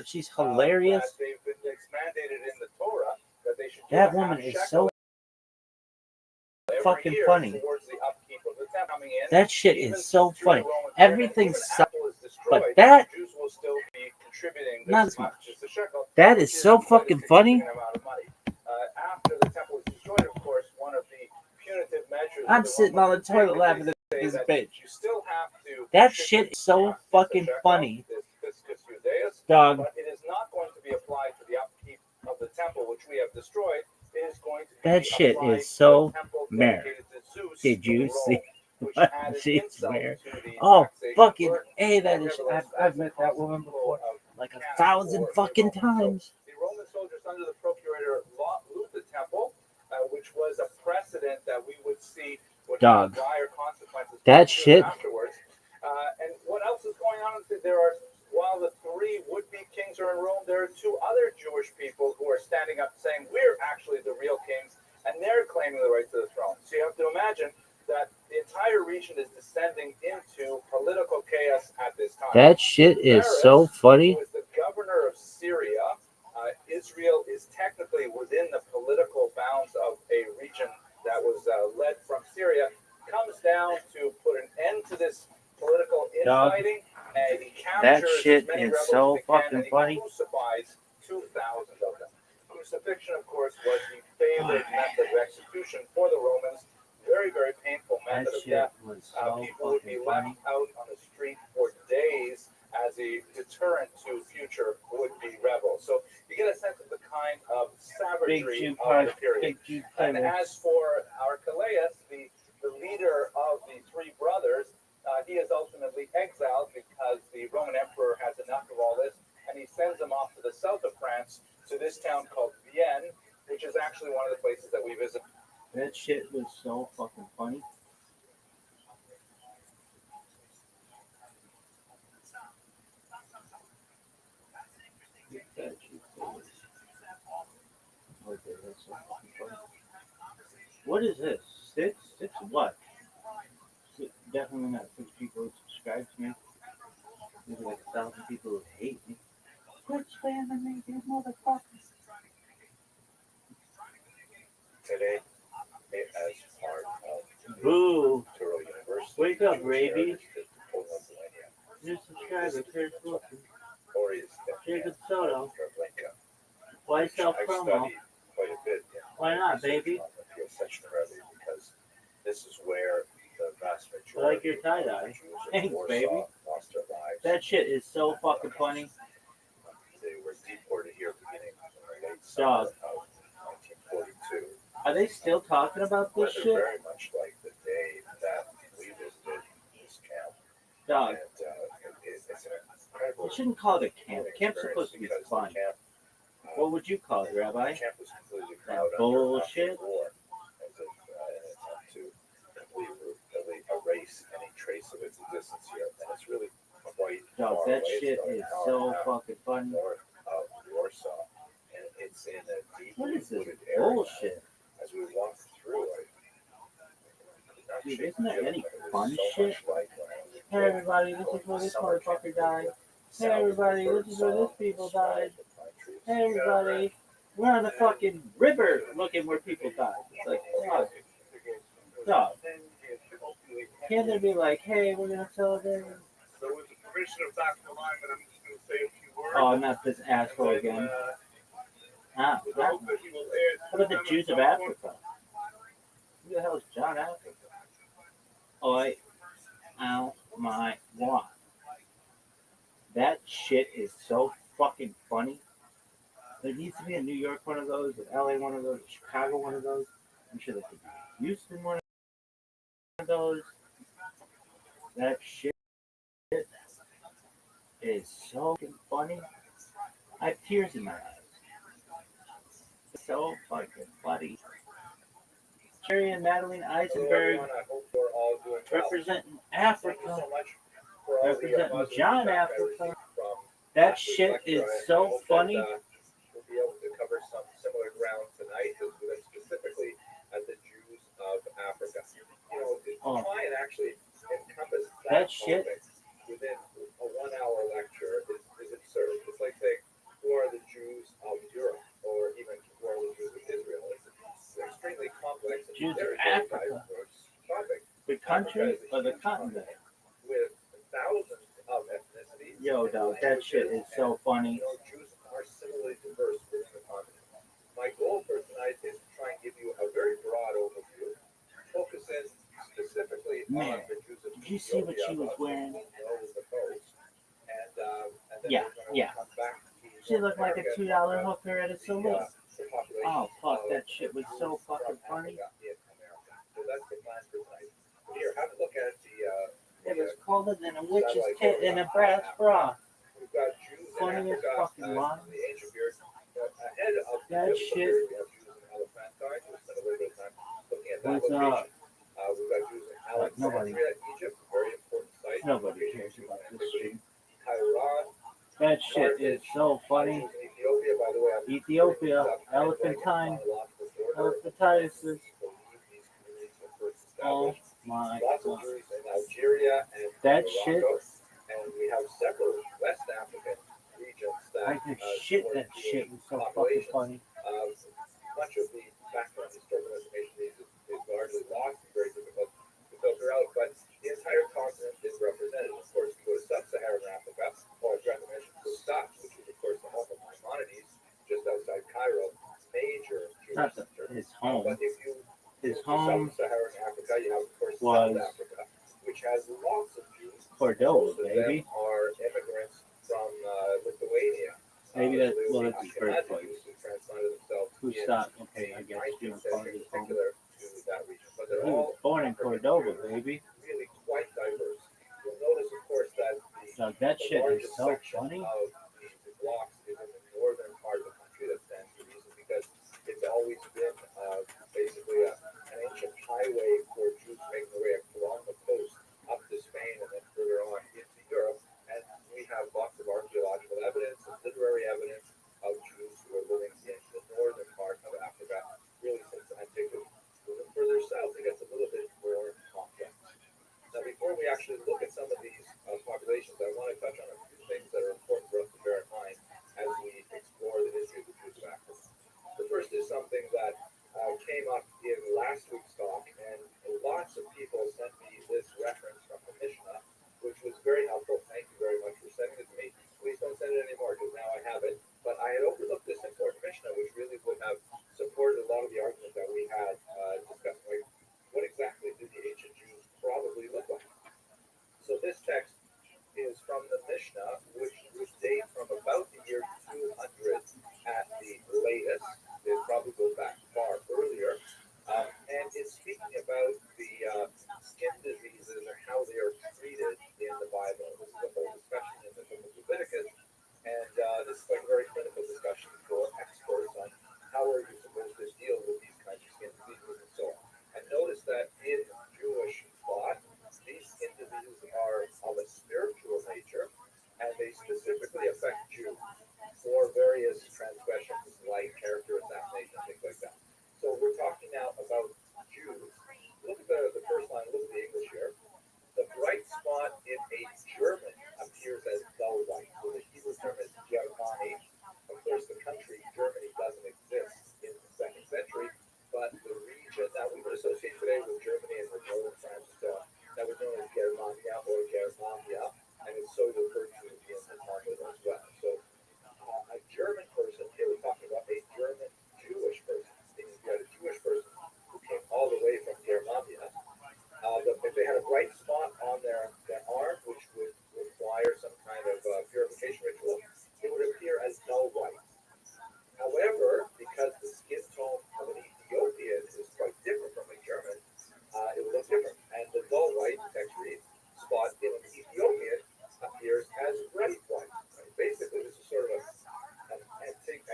She's hilarious. That woman is so fucking funny. That shit is so funny. Everything sucks, but that not as much. That is so fucking funny. I'm sitting on the toilet laughing at this bitch. That shit is so fucking funny, dog. That shit is so mad. Did you see what she's wearing? Oh, fucking A, that is. I've met that woman before like 1,000 fucking times. Dog. That shit. That shit is so funny. Dog. That shit is so fucking funny. That shit was so fucking funny. Big Jew Pie, Big Jew Pie. That shit was so fucking funny. What is this? Six? Six what? Definitely not 6 people who subscribe to me. There's like 1,000 people who hate me. Quit spamming me, you motherfucker. Boo! Wake up, Rabbbi. New subscriber, here's looking. Jacob Soto. Why sell promo? Why not, baby? I like your tie-dye. Thanks, baby. That shit is so fucking funny. Dog. Are they still talking about this shit? Dog. You shouldn't call it a camp. Camp's supposed to be fun. What would you call it, Rabbi? That bullshit? Dog, that shit is so fucking funny. What is this bullshit? Dude, isn't there any fun shit? Hey everybody, this is where this motherfucker died. Hey everybody, this is where this people died. Hey everybody, we're on the fucking river looking where people died. It's like, dog. Can't they be like, hey, we're gonna celebrate? Oh, not this asshole again. Ah, how about the Jews of Africa? Who the hell is John Africa? Oi, ow, my God. That shit is so fucking funny. There needs to be a New York one of those, an LA one of those, a Chicago one of those. I'm sure there could be a Houston one of those. That shit is so fucking funny. I have tears in my eyes. It's so fucking funny. Cherry and Madeline Eisenberg representing Africa, representing John Africa. That shit is so funny. Oh, that shit. it's like saying, who are the Jews of Europe, or even who are the Jews of Israel? It's an extremely complex and Jews of very, very Africa. diverse topic. The country or the continent? With thousands of ethnicities. Yo, dog, that shit is so funny. Jews are similarly diverse within the continent. My goal for tonight is to try and give you a very broad overview, focusing specifically on the Jews of Ethiopia. Did you see what she was wearing? And then Yeah. come back to She looked like a $2 hooker at a saloon. Oh, fuck, that shit was so fucking funny. So that's the plan for tonight. Here, have a look at It was colder than a witch's tit in a brass bra. We've got Jews Funniest in Africa, fucking line. the ancient period. Ahead of That shit. We have Jews in Elephantine. We spent a little bit of time looking at that What's location. up? We've got Jews in Nobody. Alexandria, Egypt, very important site. Nobody cares about this shit. Cairo. That shit is so funny. Ethiopia, by the way. Ethiopia, Elephantine, elephantiasis. Oh my Lots of god. Jews in Algeria and That Morocco, shit. and we have several West African regions that I could shit that shit was so fucking funny. Much of the background historical information is largely lost and very difficult to filter out, but the entire continent is represented. Of course, you go to sub-Saharan Africa, or as Rabbbi mentioned, Fustat, which is of course the home of Maimonides, just outside Cairo, major Jewish center. His home. But if you His home Sub-Saharan Africa, you have of course was South Africa, which has lots of Jews. Cordova, Most of baby. them are immigrants from Lithuania. Maybe that's, well, the that's his birthplace. Ashkenazi Jews who transplanted themselves Who's in that? Okay, I guess the you 19th know, part of century, his home. particular to that region. But they're He was all born in Cordova, baby. really quite diverse. You'll notice, of course, that So that the shit is largest so section funny. of the blocks is in the northern part of the country. That stands to reason because it's always been basically an ancient highway for Jews making their way along the coast up to Spain and then further on into Europe. And we have lots of archaeological evidence and literary evidence of Jews who are living in the northern part of Africa, really since antiquity. Moving further south, it gets a little bit more complex. Now, before we actually look at some of these populations, I want to touch on a few things that are important for us to bear in mind as we explore the history of the Jews of Africa. The first is something that came up in last week's talk, and lots of people sent me this reference from the Mishnah, which was very helpful. Thank you very much for sending it to me. Please don't send it anymore because now I have it. But I had overlooked this important Mishnah, which really would have supported a lot of the argument that we had discussing, like what exactly did the ancient Jews probably look like. So this text is from the Mishnah, which would date from about the year 200 at the latest. It probably goes back far earlier. And it's speaking about the skin diseases and how they are treated in the Bible. This is a whole discussion in the book of Leviticus. And this is like a very clinical discussion for experts on how are you supposed to deal with these kinds of skin diseases and so on. And notice that in Jewish thought, these skin diseases are of a spiritual nature, and they specifically affect Jews for various transgressions like character assassination, things like that. So we're talking now about Jews. Look at the first line, look at the English here. The bright spot in a German appears as dull white. So the Hebrew term is Germani. Of course, the country Germany doesn't exist in the 2nd century, but the region that we would associate today with Germany and with northern France, that was known as Germania or Germania, and it's so referred to in the Talmud as well. So a German person, here we're talking about a German Jewish person. Meaning you had a Jewish person who came all the way from Germania. If they had a bright spot on their arm, which would require some kind of purification ritual, it would appear as dull white. However, because the skin tone of an Ethiopian is quite different from a German, it would look different. And the dull white, text reads, spot in an Ethiopian appears as bright white. Right? Basically, this is sort of an antique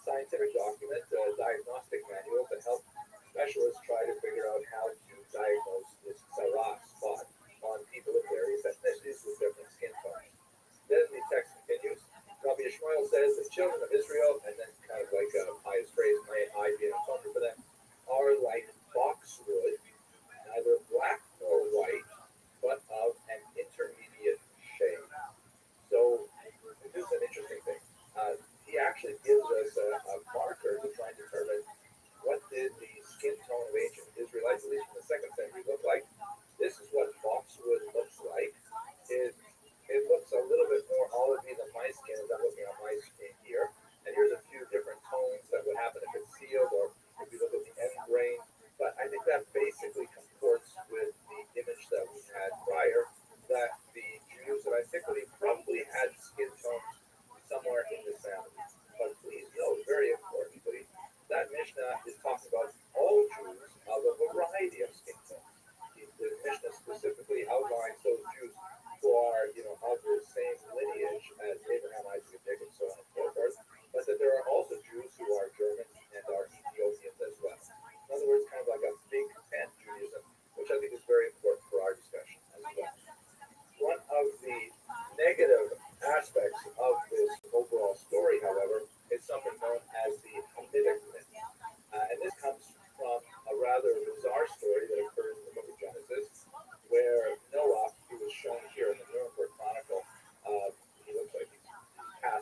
scientific document, a diagnostic manual to help specialists try to figure out how to diagnose this Sarah spot on people of various ethnicities with different skin tones. Then the text continues. Rabbi Ishmael says the children of Israel, and then kind of like a pious phrase, may I be an atonement for them, are like boxwood, neither black nor white, but of an intermediate shade. So this is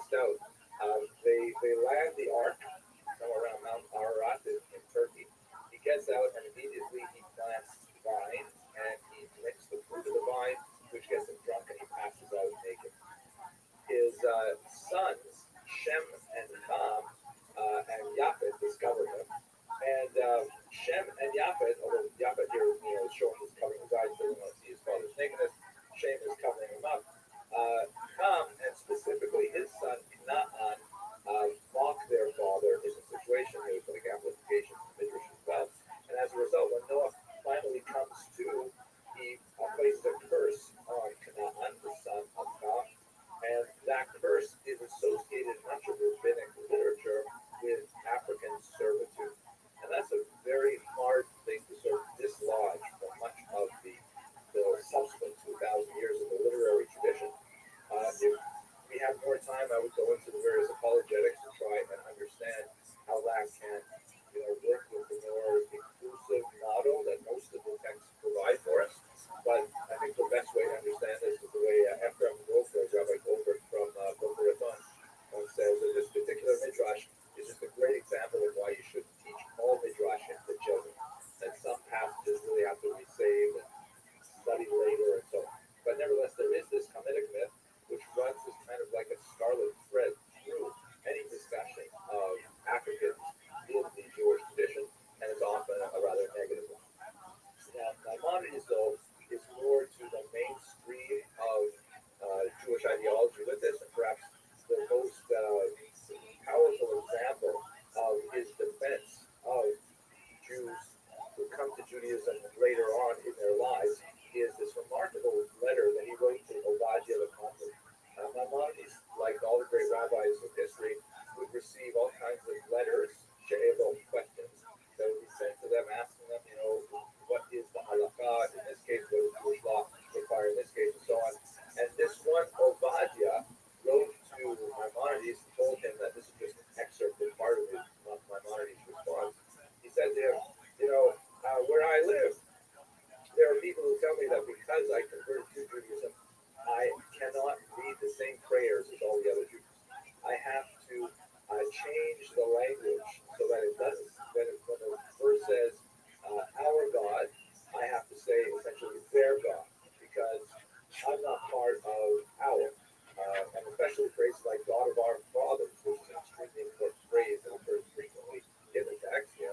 spaced out. They land the ark somewhere around Mount Ararat in Turkey. He gets out and immediately he plants vines and he licks the fruit of the vine, which gets him drunk and he passes out naked. His sons, Shem and Ham and Japheth, discover him. And Shem and Japheth, although Japheth here is showing his covering his eyes, doesn't want to see his father's nakedness. Shem is covering him up. Ham, and specifically his son Canaan, mock their father in a situation. There's like amplification from Midrash as well. And as a result, when Noah finally comes to, he places a curse on Canaan, the son of Ham. And that curse is associated in much of rabbinic literature with African servitude. And that's a very hard thing to sort of dislodge from much of the subsequent 2,000 years of the literary tradition. If we have more time, I would go into the various apologetics and try and understand how that can, work with the more inclusive model that most of the texts provide for us. But I think the best way to understand this is the way Ephraim Goldberg, Rabbi Goldberg from Boca Raton, says that this particular midrash is just a great example of why you should teach all midrashim to children. That some passages really have to be saved and studied later and so on. But nevertheless, there is this Hamitic myth which runs as kind of like a scarlet thread through any discussion of Africans in the Jewish tradition, and it's often a rather negative one. Now, Maimonides, though, is more to the mainstream of Jewish ideology with this, and perhaps the most powerful example of his defense of Jews who come to Judaism later on in their lives is this remarkable letter that he wrote to Obadiah the convert. Maimonides, like all the great rabbis of history, would receive all kinds of letters, she'evot questions, that would be sent to them, asking them, what is the halakha, in this case, what does Jewish law require in this case, and so on. And this one, Obadiah, wrote to Maimonides and told him that this is just an excerpt of part of Maimonides' response. He said to him, where I live, there are people who tell me that because I converted to Judaism, I cannot read the same prayers as all the other Jews. I have to change the language so that it doesn't, when the verse says, our God, I have to say essentially their God, because I'm not part of our. And especially phrases like God of our fathers, which is an extremely important phrase that occurs frequently in the text, the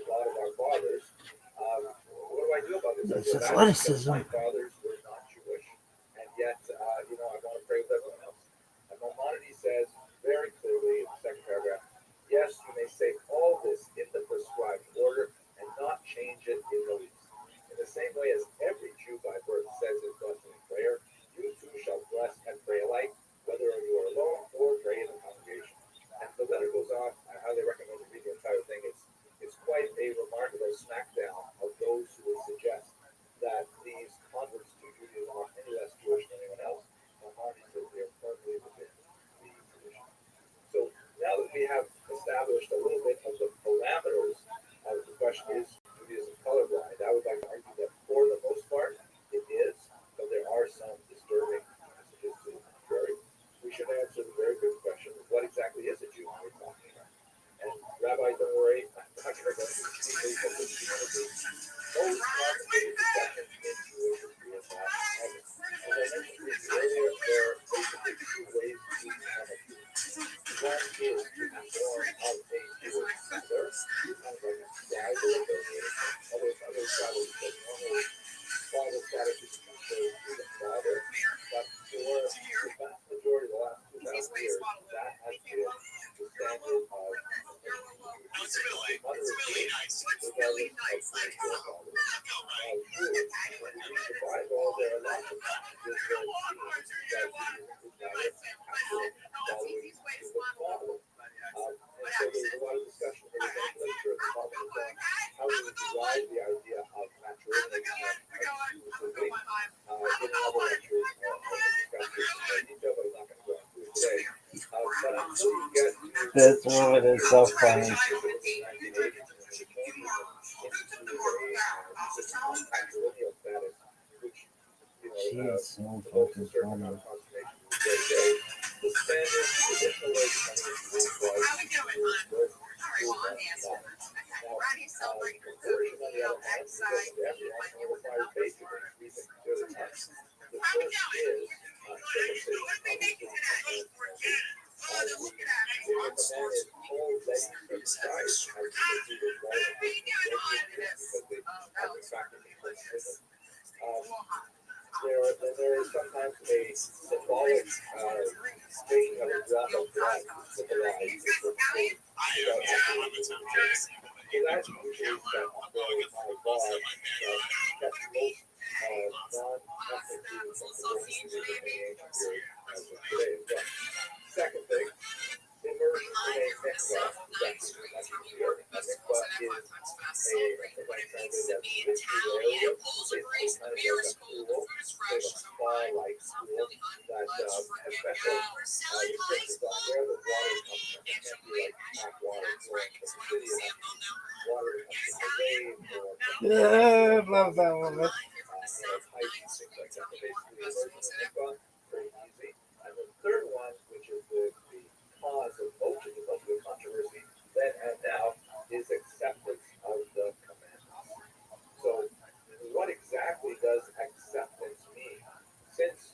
God of our fathers. What do I do about this? It's athleticism. My fathers were not Jewish, and yet, I want to pray with everyone else. And Maimonides says very clearly in the second paragraph, yes, you may say all this in the prescribed order and not change it in the least. In the same way as every Jew by birth says his blessing in prayer, you too shall bless and pray alike, whether you are alone or pray in the congregation. And the letter goes on. I highly recommend you read the entire thing. It's quite a remarkable smackdown of those who would suggest that these converts to Judaism are any less Jewish than anyone else. Maimonides says they are firmly within the tradition. So now that we have established a little bit of the parameters of the question, is Judaism colorblind? I would like to argue that for the most part it is, but there are some disturbing messages to the contrary. We should answer the very good question: what exactly is a Jew we're talking about? And Rabbi, don't worry, I'm not going to go into the details of this community. Most complicated discussions in Jewish history is that, as I mentioned briefly earlier, there are basically two ways to become a Jew. One is to be born of a Jewish mother, kind of like a tribal affiliation. Other tribal normally tribal status is conferred to the father, but for the vast majority of the last 2,000 years, that has been the standard of It's really nice. It's really nice. Let's go. the Bible, there are lots of passages where it seems that Jesus is following the Father. And so there's a lot of discussion in the literature of the Bible about how we derive the idea of maturity exclusively. In other lectures, I'll discuss this in more detail, but I'm not going to go into it today. But until you get to This woman is so funny. patrilineal status, which She is so fucking funny. then there's additional ways of coming into Jews was How we doing, hon? birth All right, well, I'm dancing. Okay. Roddy celebrating her conversion, cookie on the deal, other hand, excited. everyone requires basically three things. Really much. The How we first doing? is circumcision. What are we making today? Oh, they're looking at it. If a man is told that he's circumcised, I think he was What are you doing, hon? because they Oh, have no. the fact that he's circumcision. Come on, hon. There is sometimes a symbolic taking of a drop of blood symbolized as a food. So that usually is done for law that most non-ethnic Jews from the ancient period as of today as well. Second thing, immersion in a mikvah. That's here. A mikvah is a translated as a Hebrew area. It's kind of like a pool, sort of a spa-like pool that has special restrictions on where the water comes from. It can't be like tap water flowing from the city. It has to be water that comes from the rain or from Yeah, I love that one. pipes and things like that. But basically, immersion in mikvah, pretty easy. And the third one, which is the cause of most of the controversy then and now, is acceptance of the commandments. So, what exactly does acceptance mean? Since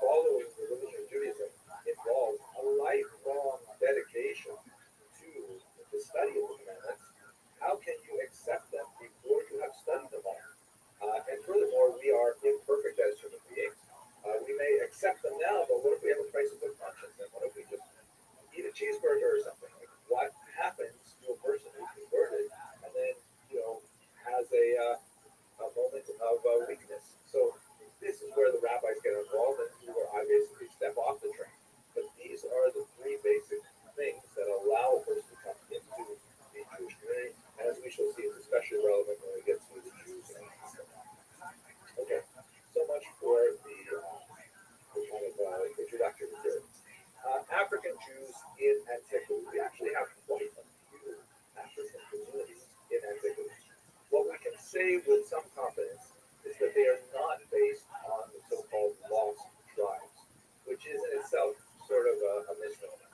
following the religion of Judaism involves a lifelong dedication to the study of the commandments, how can you accept them before you have studied them all? And furthermore, we are imperfect as human beings. We may accept them now, but what if we have a crisis of conscience? And what if we just eat a cheeseburger or something? Like, what happens to a person who's converted and then, has a moment of weakness? So this is where the rabbis get involved and where I basically step off the train. But these are the three basic things that allow a person to come into the Jewish community. And as we shall see, it's especially relevant when we get to the Jews and okay, so much for the kind of introductory material. African Jews in antiquity. We actually have quite a few African communities in antiquity. What we can say with some confidence is that they are not based on the so-called lost tribes, which is in itself sort of a misnomer.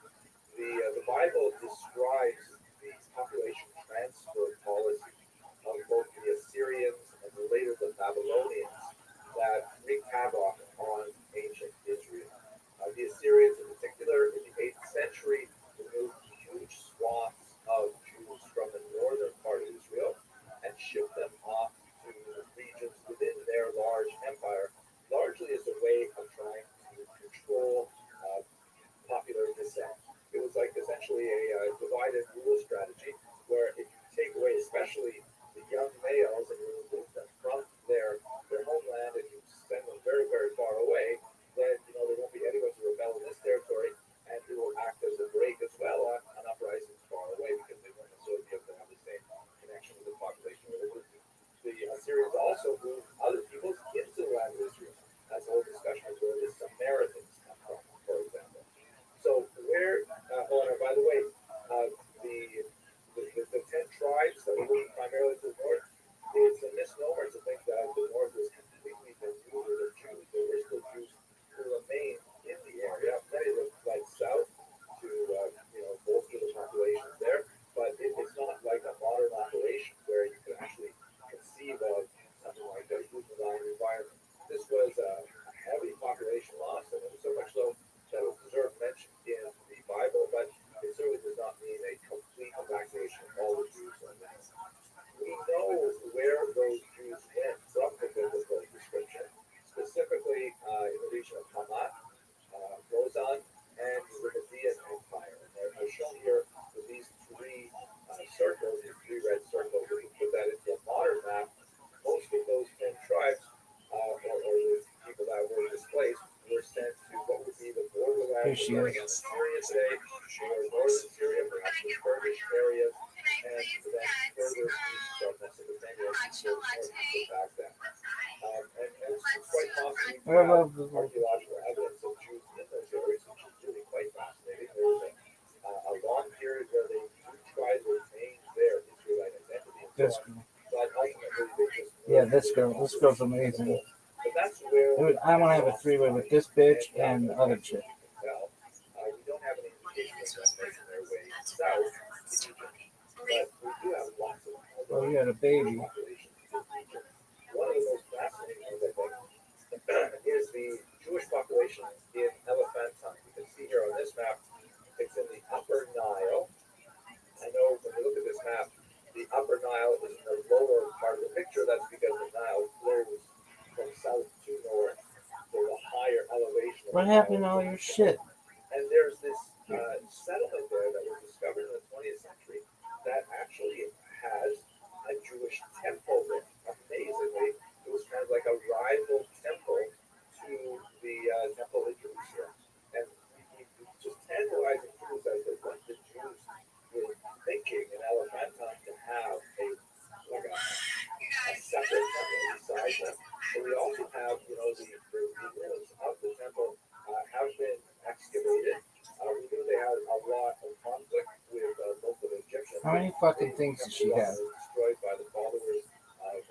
The Bible describes the population transfer policy of both the Assyrians and later the Babylonians that wreaked havoc on ancient Israel. The Assyrians, in particular, in the 8th century, removed huge swaths of Jews from the northern part of Israel and shipped them off to regions within their large empire, largely as a way of trying to control popular dissent. It was like essentially a divide and rule strategy, where if you take away especially the young males and you remove them from their homeland and you send them very, very far away, then there won't be anyone to rebel in this territory, and it will act as a break as well on uprisings far away because they won't necessarily be able to have the same connection with the population where they would be. The Assyrians also moved other peoples into the land of Israel. That's a whole discussion of where the Samaritans come from, for example. So where, and by the way, the 10 tribes that moved primarily to the north, it's a misnomer to think that the north was completely denuded of Jews. There were still Jews who remained in the area. Many of them fled south to, bolster the population there. But it's not like a modern operation where you can actually conceive of something like a Judean environment. This was a heavy population loss, and it was so much so that it deserved mention in the Bible, but it certainly does not mean a complete evacuation of all the Jews on that. We know where those Jews went from the biblical description, specifically in the region of Hamat, Gozan, and the Median Empire. And I've shown here with these three circles, these three red circles. If you put that into a modern map, most of those 10 tribes, or the people that were displaced, were sent to what would be the borderland of Syria today, or northern Syria, perhaps the Kurdish areas, and then further east from Mesopotamia, north of Baghdad. And it's quite possibly I love this one. archaeological evidence of Jews in those areas, which is really quite fascinating. There was a long period where they tried to retain their Israelite identity and This so on, girl. but ultimately they just Yeah, this girl. This girl's amazing. But that's where I want to have a three-way with this bitch and the other chick. making their way south to Egypt. But we do have lots of Oh, you had a baby. populations in Egypt. One of the most fascinating ones, I think, is the Jewish population in Elephantine. You can see here on this map, it's in the Upper Nile. I know when you look at this map, the Upper Nile is in the lower part of the picture. That's because the Nile flows from south to north. There's a higher elevation. What happened to all your shit? And there's this settlement there that was discovered in the 20th century that actually has a Jewish temple there. Amazingly, it was kind of like a rival temple to the temple in Jerusalem. And you just tantalizing clues as to what the Jews were thinking in Elephantine to have a separate temple beside them. So we also have, the ruins of the temple have been excavated. We knew they had a lot of conflict with local Egyptians. How many fucking things does she have? Destroyed by the followers of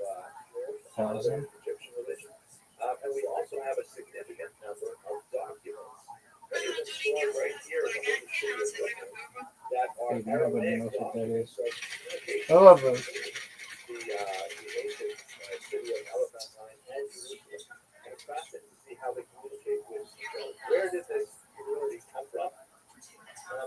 other Egyptian religion. And we also have a significant number of documents. Many of them stored right here in the Holy City of Brooklyn that are Hey, nobody Aramaic knows what that is. documents. So communication I love those. the ancient city of Elephantine and Jerusalem. And it's fascinating to see how they communicate with each other. Where did this community come from?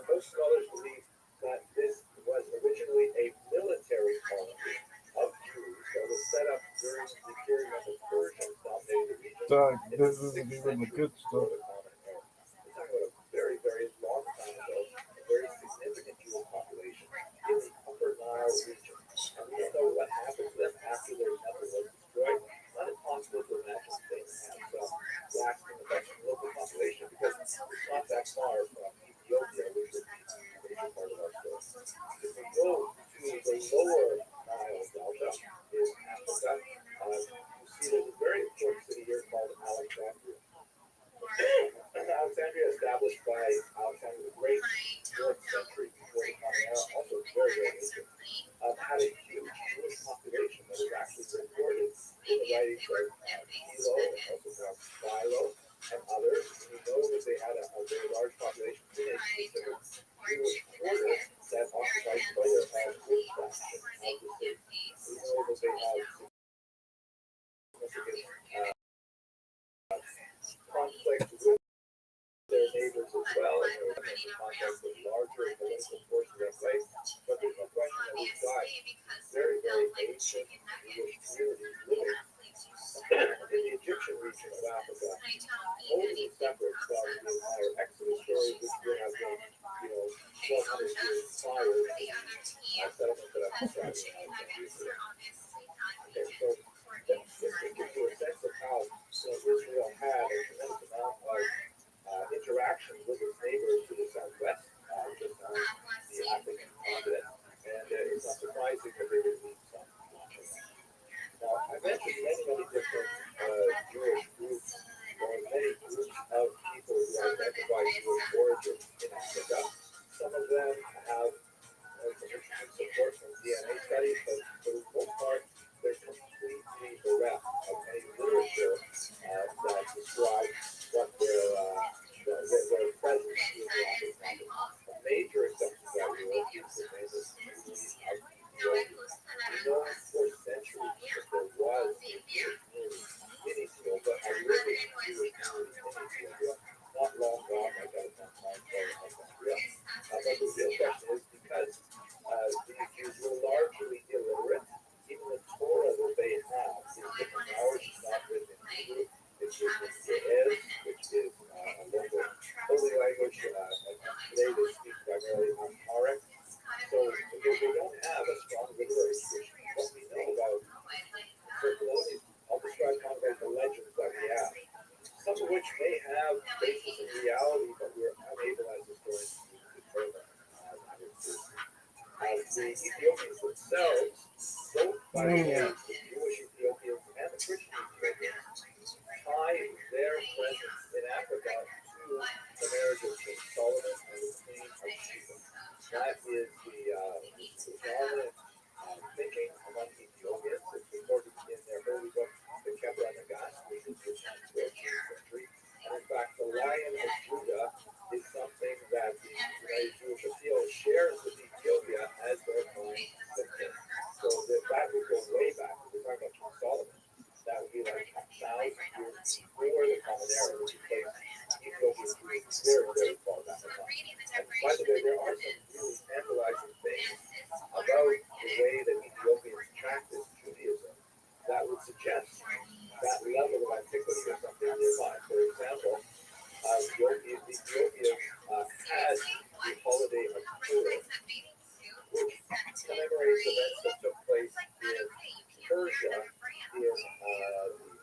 Most scholars believe that this was originally a military colony of Jews that was set up during the period when the Persians dominated the region. Dog, in this the isn't 6th even the century good before stuff. the Common Era. We're talking about a very, very long time ago, a very significant Jewish population in the Upper Nile region. And we don't know what happened to them after their temple was destroyed. Not impossible to imagine they had some lasting effects on the local population because it's not that far from Ethiopia, which is a major part of our story. If we go to the lower Nile Delta in Africa, you see there's a very important city here called Alexandria. Alexandria, established by Alexander the Great, 4th century before the Common Era, also very, very ancient, had a huge Jewish population that is actually recorded in the writings of Philo and also from Philo and others. We know that they had a very large population in a specific Jewish quarter that occupied quite a good fraction of the city. We know that they had significant conflict with their neighbors as well, and there was a context of larger political forces at play. But there's no question that we've got very, very ancient Jewish communities living in the Egyptian region of Africa, totally separate from the entire Exodus story, which would have been, 1,200 years prior to settlement that I'm describing in Alexandria. Okay, so that gives you a sense of how Israel had a tremendous amount of interaction with its neighbors to the southwest, just on the African continent, and it's not surprising that they would need some watching. Now, I mentioned many different Jewish groups, or many groups of people who identify Jewish origin in Africa. Some of them have some support from DNA studies, but for the most part, they're completely bereft of any literature that describes what their presence in the African continent. A major exception to that rule is the famous community of Ethiopia. We know for centuries that there was a Jewish community in Ethiopia, a living Jewish community in Ethiopia, not long gone like Alexandria. But the real question is because these Jews were largely illiterate, even the Torah that they have is different hours, it's not written in Hebrew, it's written in Ge'ez, which is a local holy language, and today they speak primarily Amharic. So they don't have a strong literary tradition. What we know about circularity, I'll describe kind of like the legends that we have, some of which may have basis in reality, but we're unable as historians to determine the Ethiopians themselves, both by the Jewish Ethiopians and the Christian Ethiopians, tie their presence in Africa to the marriage of King Solomon and the Queen of Sheba. That is the dominant thinking among Ethiopians. It's recorded in their holy book, the Kebra Nagas, which is written in the 14th century. And in fact, the Lion of Judah is something that the United shares with Ethiopia as their prime citizen. So that would go way back. We're talking about King Solomon. That would be like 1,000 years before the Common Era, which is Ethiopia is very, very far back in time. And by the way, there are some really tantalizing things about the way that Ethiopians practice Judaism that would suggest that level of antiquity or something nearby. For example, Ethiopia has the holiday of Purim, which commemorates events that took place in Persia in the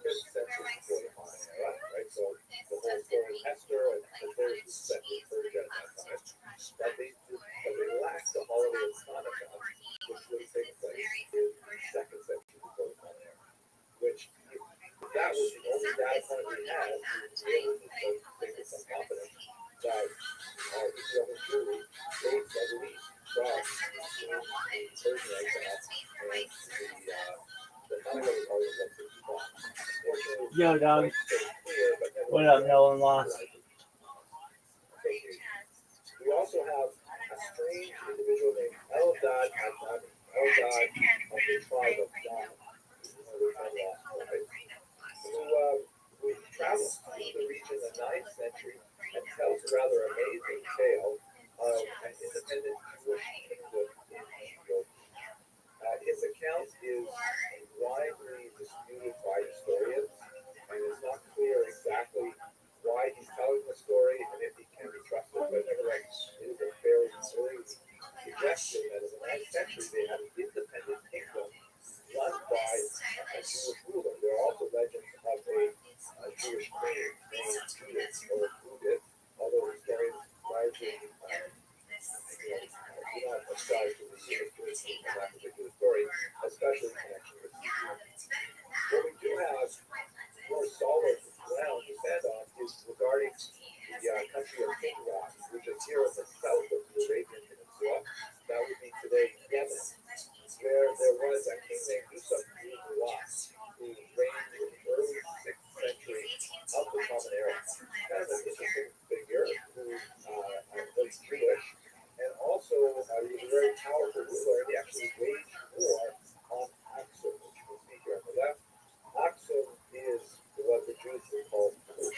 5th century before the Common Era, right? So the whole story of Esther and Xerxes is set in Persia at that time. But they lack the holiday of Hanukkah, which would have taken place in the 2nd century before the Common Era, which if that was the only data point we had, we would be able to say with some confidence that Ethiopian Jewry dates at least from the Persian exile and the Hanukkah was always at 65. Unfortunately, Yo, dog. it's so clear, but What up, no one lost? we also have a strange individual named Eldad Adnani. Eldad of the tribe of Dan, who traveled through the region in the 9th century and tells a rather amazing tale of an independent Jewish kingdom in Ethiopia. His account is widely disputed by historians, and it's not clear exactly why he's telling the story and if he can be trusted, but nevertheless, it is a fairly early suggestion that in the 9th century they had an independent kingdom run by a Jewish ruler. There are also legends of a Jewish queen named Judith or Judith, although historians largely do not ascribe to the history of that particular story, especially in connection with Jesus. What we do have more solid ground to stand on is regarding the country of Nimrod, which is here in the south of the Arabian Peninsula. That would be today Yemen, where there was a king named Yusuf who reigned in the early 6th century of the Common Era. Kind of an interesting figure who was Jewish, and also he was a very powerful ruler, and he actually waged war on Aksum, which you can see here on the left. Aksum is what the Jews would call Kush,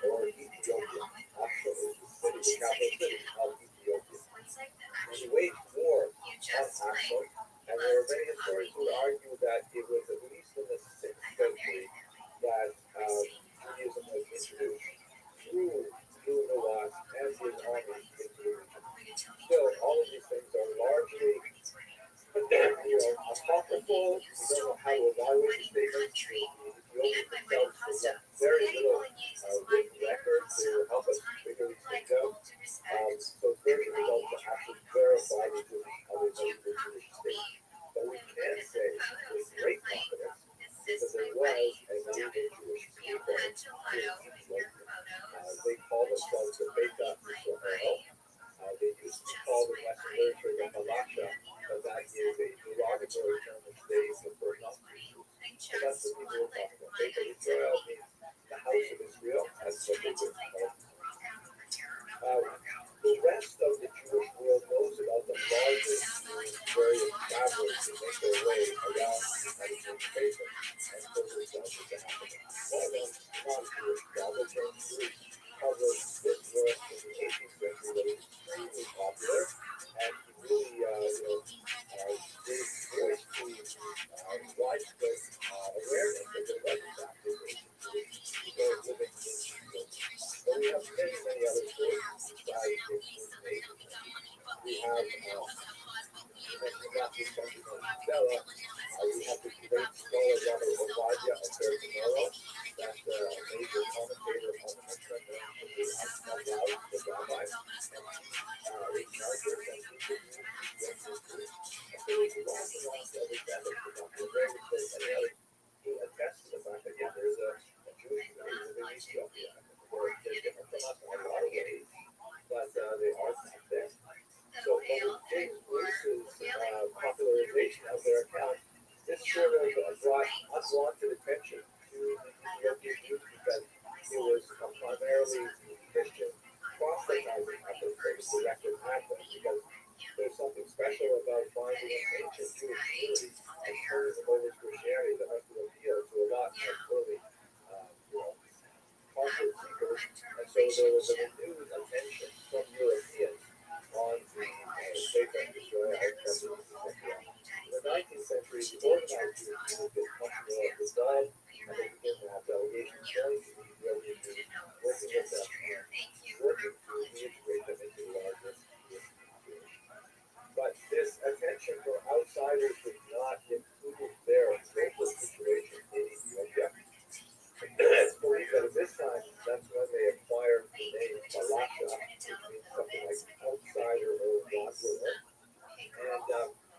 or Ethiopia. Aksum is the city, the capital city of Ethiopia. And he waged war on Aksum, and there are many historians who would argue that it was at least in the 6th century that Judaism was introduced through Nimrod and his army into the region. Still, all of these things are largely apocryphal. We don't know how to evaluate the statements. The Ethiopians themselves have very little written records to help us figure these things out. So it's very difficult to actually verify the existence of a Jewish state. But we can say with great confidence that there was a native Jewish people in Ethiopia. They call themselves the Beta Israel. They used to call the Western literature the Halasha, but that is a derogatory term which they prefer not to use. So that's what people were talking about. Beta Israel means the house of Israel, as what they would call it. The rest of the Jewish world knows about them largely through various travelers who make their way around the Mediterranean basin and further south into Africa. One of them, non-Jewish travelers named Greece, covered this world in the 18th century that was extremely popular, and he really, gave voice to widespread awareness of the legends after ancient Jewish people living in Ethiopia. But we have many, many other stories besides the ancient Asia. We have Matthew Benjamin Stella. We have the great scholar Rabbi Ovadia of Bergamoro, that's a major commentator on the Mishnah known to be Abdallah, the rabbi, and in character, and he could use Ethiopian and so we belong to Alexander, for example, very much any other who attests to the fact that, yeah, there's a Jewish community living in Ethiopia. They're different from us in a lot of ways, but they are not there. So from James Bruce's popularization of their account, this sort of brought unwanted attention to the Ethiopian Jews because it was primarily Christian proselytizing efforts that was directed at them, because special about finding an ancient Jewish community and turning them over to Christianity that must have appealed to a lot of early, comfort seekers. And so there was a renewed attention from Europeans on the state of Israel from the 18th century. In the 19th century, the organized Jewish community is much more resolved, and they begin to have delegations going to the Ethiopian Jews, working with them, working to reintegrate them into the larger Jewish population. But this attention from outsiders did not improve their local situation in Ethiopia. It's believed that at this time, that's when they acquired the name Balasha, which means something like outsider or God-willing. And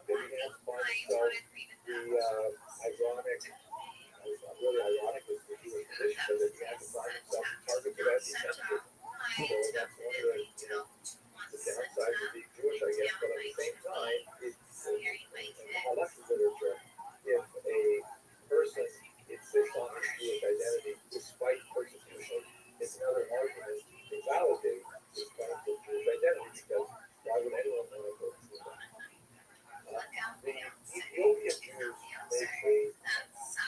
they began to find themselves the ironic, it's not really ironic, it's the Jewish tradition, but they began to find themselves targets of anti-Semitism. So that's one of the downsides of being Jewish, I guess, but at the same time, it's in the Halachic literature, if a person insists on his Jewish identity despite persecution, it's another argument to validate his claim to Jewish identity, because why would anyone want to go through that? The Ethiopian Jews made a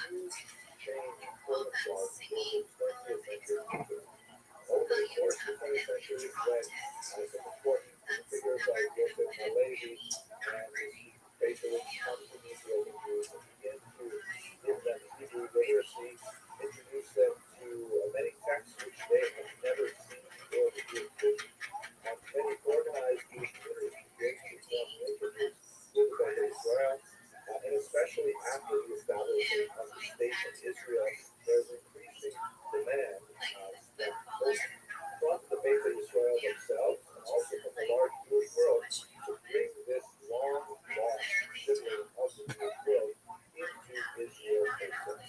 huge change for themselves in the 20th century. Over the course of the 20th century, when some important figures like Joseph Halevi and basically come to the Ethiopian Jews and begin to give them Hebrew literacy, introduce them to many texts which they have never seen before the Jewish church, and many organized Jewish communities begin to form linkages with the Beta Israel, and especially after the establishment of the state in Israel, there's increasing demand that both from the Beta Israel themselves and also from the large Jewish world to bring this long-lost sibling of the Jewish world into Israel herself.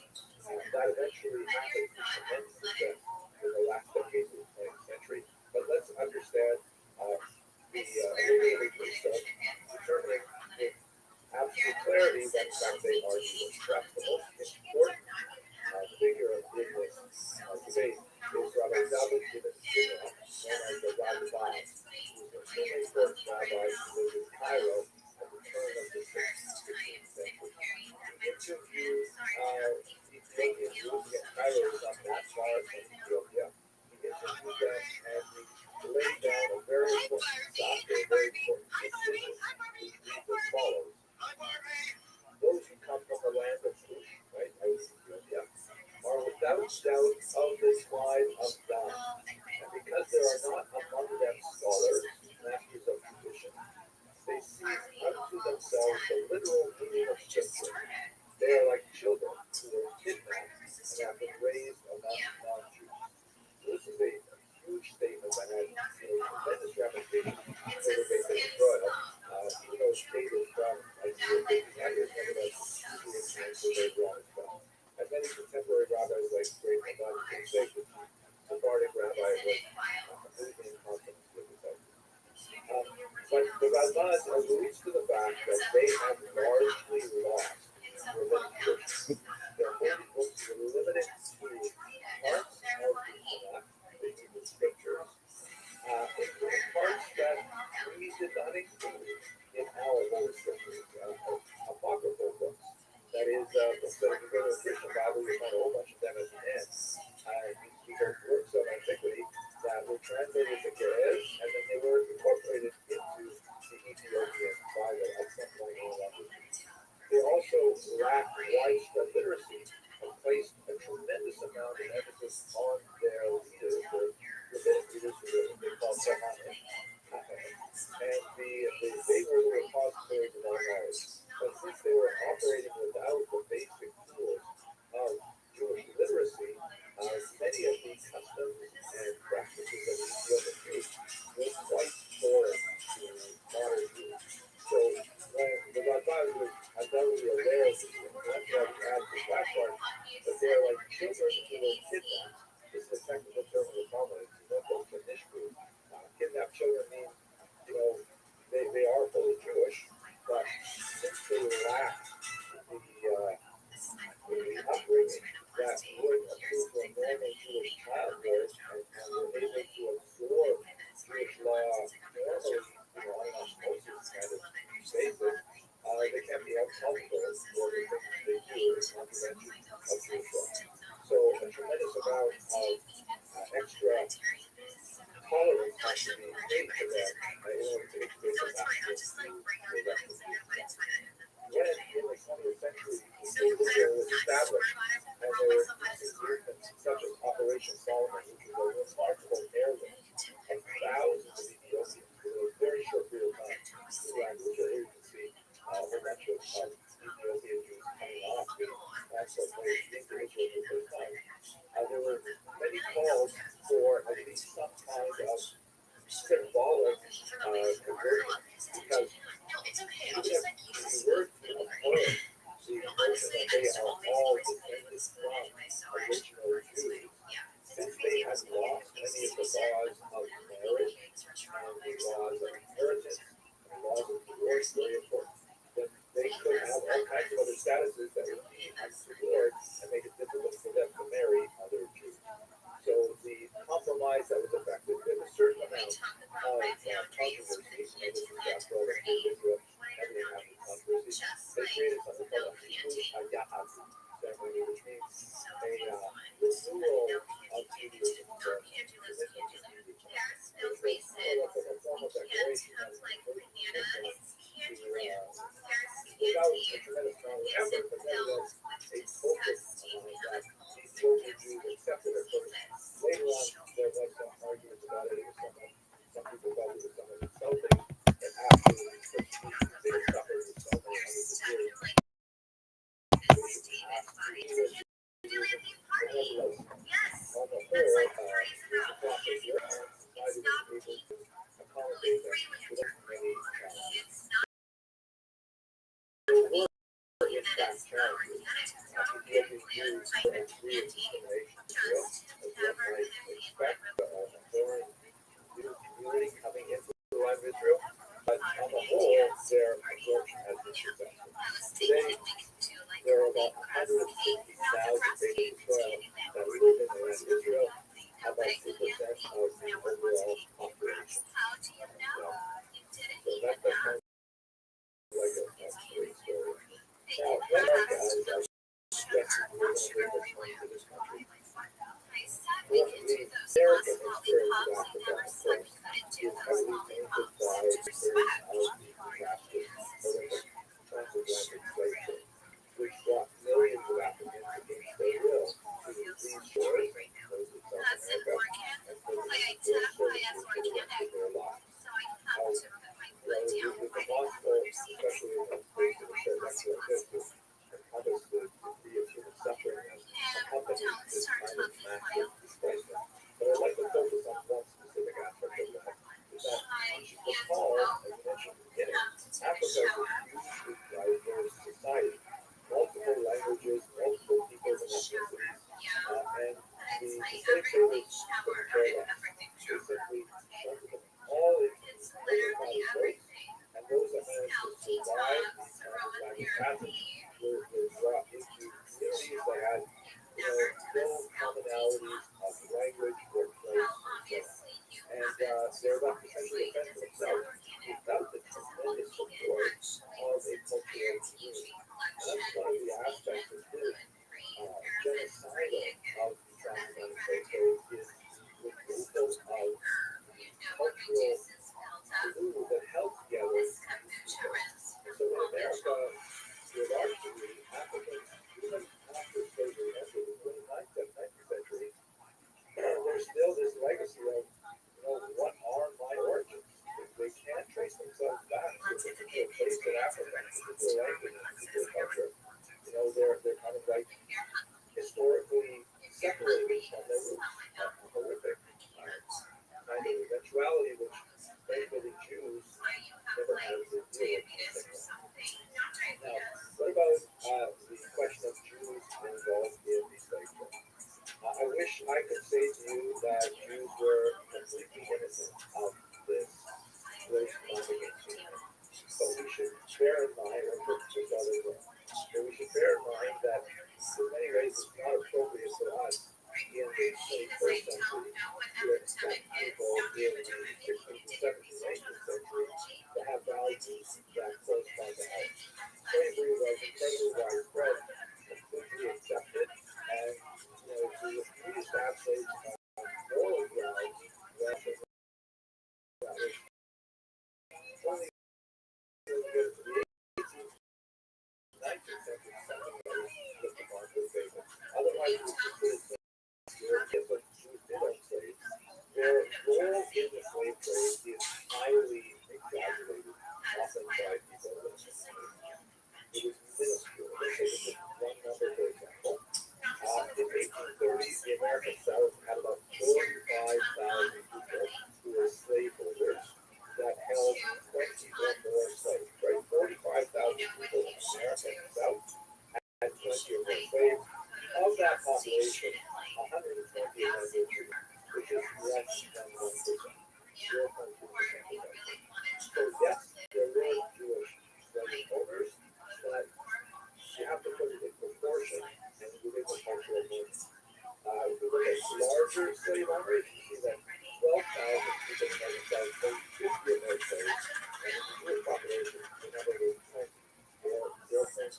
That eventually happened to tremendous extent in the last decades of the 20th century. But let's understand the Arabian priesthood, determining with absolute clarity that in fact they are Jewish. Perhaps the most important figure in this debate is Rabbi David Ibn Sina, known as the Rabbbi, who was an extremely important rabbi who lived in Cairo at the turn of the 16th century. He interviewed Ethiopian Jews, again, Cairo is not that far from Ethiopia. He interviewed them and he laid down a very important chapter, a very important decision, which reads as follows. Those who come from the land of Cush, right, out of Ethiopia, are without doubt of the tribe of Dan. And because there are not among them scholars, masters of tradition, they seize unto themselves the literal meaning of Scripture. They are like children who were kidnapped and have been raised among non-Jews. So this is a huge statement that had tremendous ramifications for the Beta Israel, even though it's dated from like the 1500s, nevertheless, the influence was very broad as well. And many contemporary rabbis like Great Rabbi King the Sephardic rabbi was completely in conflict with this idea. But the Rabbis alludes to the fact that they have largely lost rabbinic tradition. Their holy books were limited to parts of the Tanakh, the scriptures, including parts that we did not include in our holy scriptures, apocryphal books. That is, books that if you go to a Christian Bible, you find a whole bunch of them at the end. These are works of antiquity that were translated to Ge'ez, and then they were incorporated into the Ethiopian Bible at some point or another. They also lacked widespread literacy and placed a tremendous amount of emphasis on their leaders, their rabbinic leaders, who they called Kohanim. And they were the repositories of all knowledge. But since they were operating without the basic tools of Jewish literacy, many of the customs and practices of Ethiopian Jews were quite foreign to modern Jews. So when the Rabbis was undoubtedly aware of this, and that's why we added this last part, that they are like children who were kidnapped. This is a technical term of the Talmud. It's not those Nishku, kidnapped have to be paid for that in order to integrate them back into the rest of the people. When in the 20th century, Israel was established, and there were movements such as Operation Solomon, which was a remarkable heirloom of thousands of Ethiopians in a very short period of time. Here you can see a whole bunch of Ethiopian Jews coming off the national plane into Israel for the first time. There were many calls for at least some kind of symbolic conversion, because even if you were to affirm the notion that they are all descended from original Jews, since they had lost many of the laws of marriage and the laws of inheritance and the laws of divorce, very important, then they could have all kinds of other statuses that would be unsecured and make it difficult for them to marry other Jews. So the compromise that was effected, there's a certain amount of controversy, this is after all Israel, everything happened controversy. They created something called a Hayat ceremony, which means a renewal of Judaism. Without a tremendous amount of effort, but nevertheless a focus on that Ethiopian Jews accepted at first. Later on, there was some arguments about it. Some people felt it was somewhat insulting, and after they suffered with so many hundreds of years, they should have to on the whole, the process here decided to be able to accommodate them without many challenges. There were, in fact, challenges. Ethiopian Jews were free of discrimination in Israel, as one might expect, a foreign new community coming into the land of Israel. But on the whole, their absorption has been successful. Today, there are about 150,000 babies in Israel that live in the land of Israel, about 2% of the overall population. So that's kind of like a great story. Now, America, as I suggested, we're going to bring much money to this country. The American experience of Africa, of course, is heavily tainted by the experience of the disastrous horrific transatlantic slave trade, which brought millions of Africans against their will to these shores, those of South America, and for the services for the rest of their lives. It's impossible, especially in a place of a short lecture like this, to encompass the degree of human suffering and accompany this kind of massive displacement. But I'd like to focus on one specific aspect of that, is that you should recall, as you mentioned at the beginning, Africa is a hugely diverse society, multiple languages, multiple peoples and ethnicities, and the slave traders couldn't care less. They simply shunted them all into overcrowded boats, and those that managed to survive the transatlantic passage were brought into communities that had no commonalities of language or place or so on. And they're left essentially to fend for themselves without the tremendous support of a cultural community. And that's one of the aspects that's really genocidal of the transatlantic slave trade, is the removal of cultural glue that held together these peoples. So in America, to a large degree, Africans, even after slavery ended in the 19th century, there's still this legacy of, what are my origins? They can't trace themselves back to a particular place in Africa, a particular language, a particular culture. They're kind of like historically separated from their roots. A horrific kind of eventuality, which thankfully Jews never had to deal with. Now, what about the question of Jews involved in the slave trade? I wish I could say to you that Jews were completely innocent of this gross trafficking, but we should bear in mind, or put this other way, but we should bear in mind that in many ways it's not appropriate for us in the 21st century to expect people in the 16th, 17th, 18th century to have values that correspond to ours. Slavery was incredibly widespread, completely accepted, and to refuse to have slaves Their role in the slave trade is highly exaggerated, often by people who it was minuscule. Let's take just one number, for example. In 1830, the American South had about 45,000 people who were slaveholders that held 20 or more slaves, right? 45,000 people in America South had 20 or more slaves. Of that population, 120 of them were Jews, which is less than 1%. 0.2%. So yes, there were Jewish slaveholders, but you have to put it in proportion and within the cultural movement. If you look at larger slave owners, you see that 12,000 people in the South owned 50 of their slaves, and in the Jewish population, the number was 20, or 0.2%.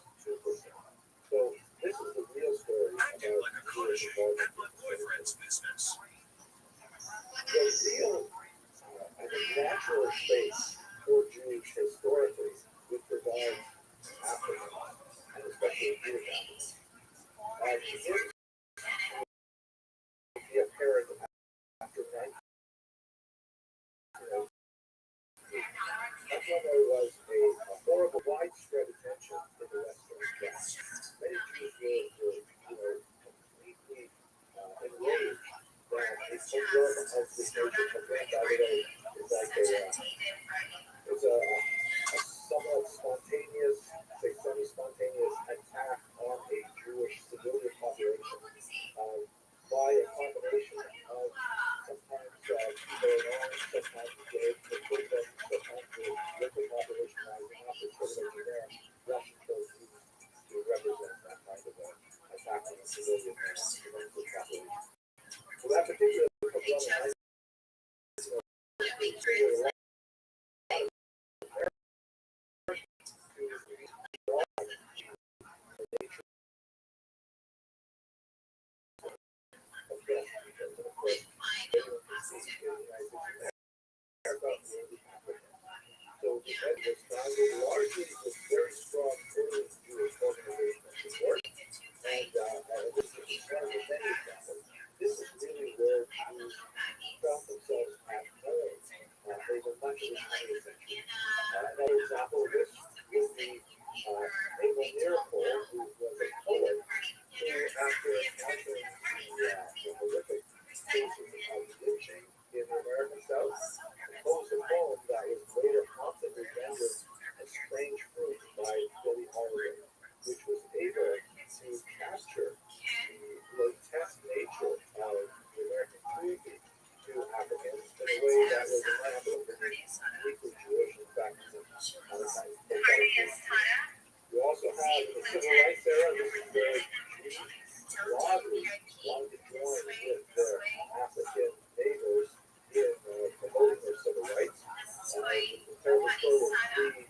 So this is the real story about Jewish involvement in business. The real, I think, natural space for Jews historically with regard to Africa, and especially Jewish Africa, begins to be apparent after 1900. That's when there was a horrible, widespread attention in the Western press. Many Jews were completely enraged that a pogrom of this nature, pogrom, by the way, is like it's a somewhat spontaneous, semi-spontaneous attack on a Jewish civilian population by a combination of sometimes people in arms, sometimes the protest, sometimes the local population rising up and sort of there, Russian forces to represent that kind of attack on a civilian population. So that particular pogrom, So the Fed was founded largely with very strong early Jewish organizational support, and this is one of the many examples. This is really where Jews found themselves at home. They were much in the 20th century. Another example of this is the Abel Miracle, who was a poet who, after encountering the horrific cases of lynching in the American South, composed a poem that was later promptly rendered as Strange Fruit by Billie Holiday, which was able to capture the grotesque nature of the American cruelty to Africans in a way that was incredible for the completely Jewish, in fact, you also have the civil rights era. This is where Jews broadly wanted to join with their African neighbors in promoting their civil rights. The terrible story of three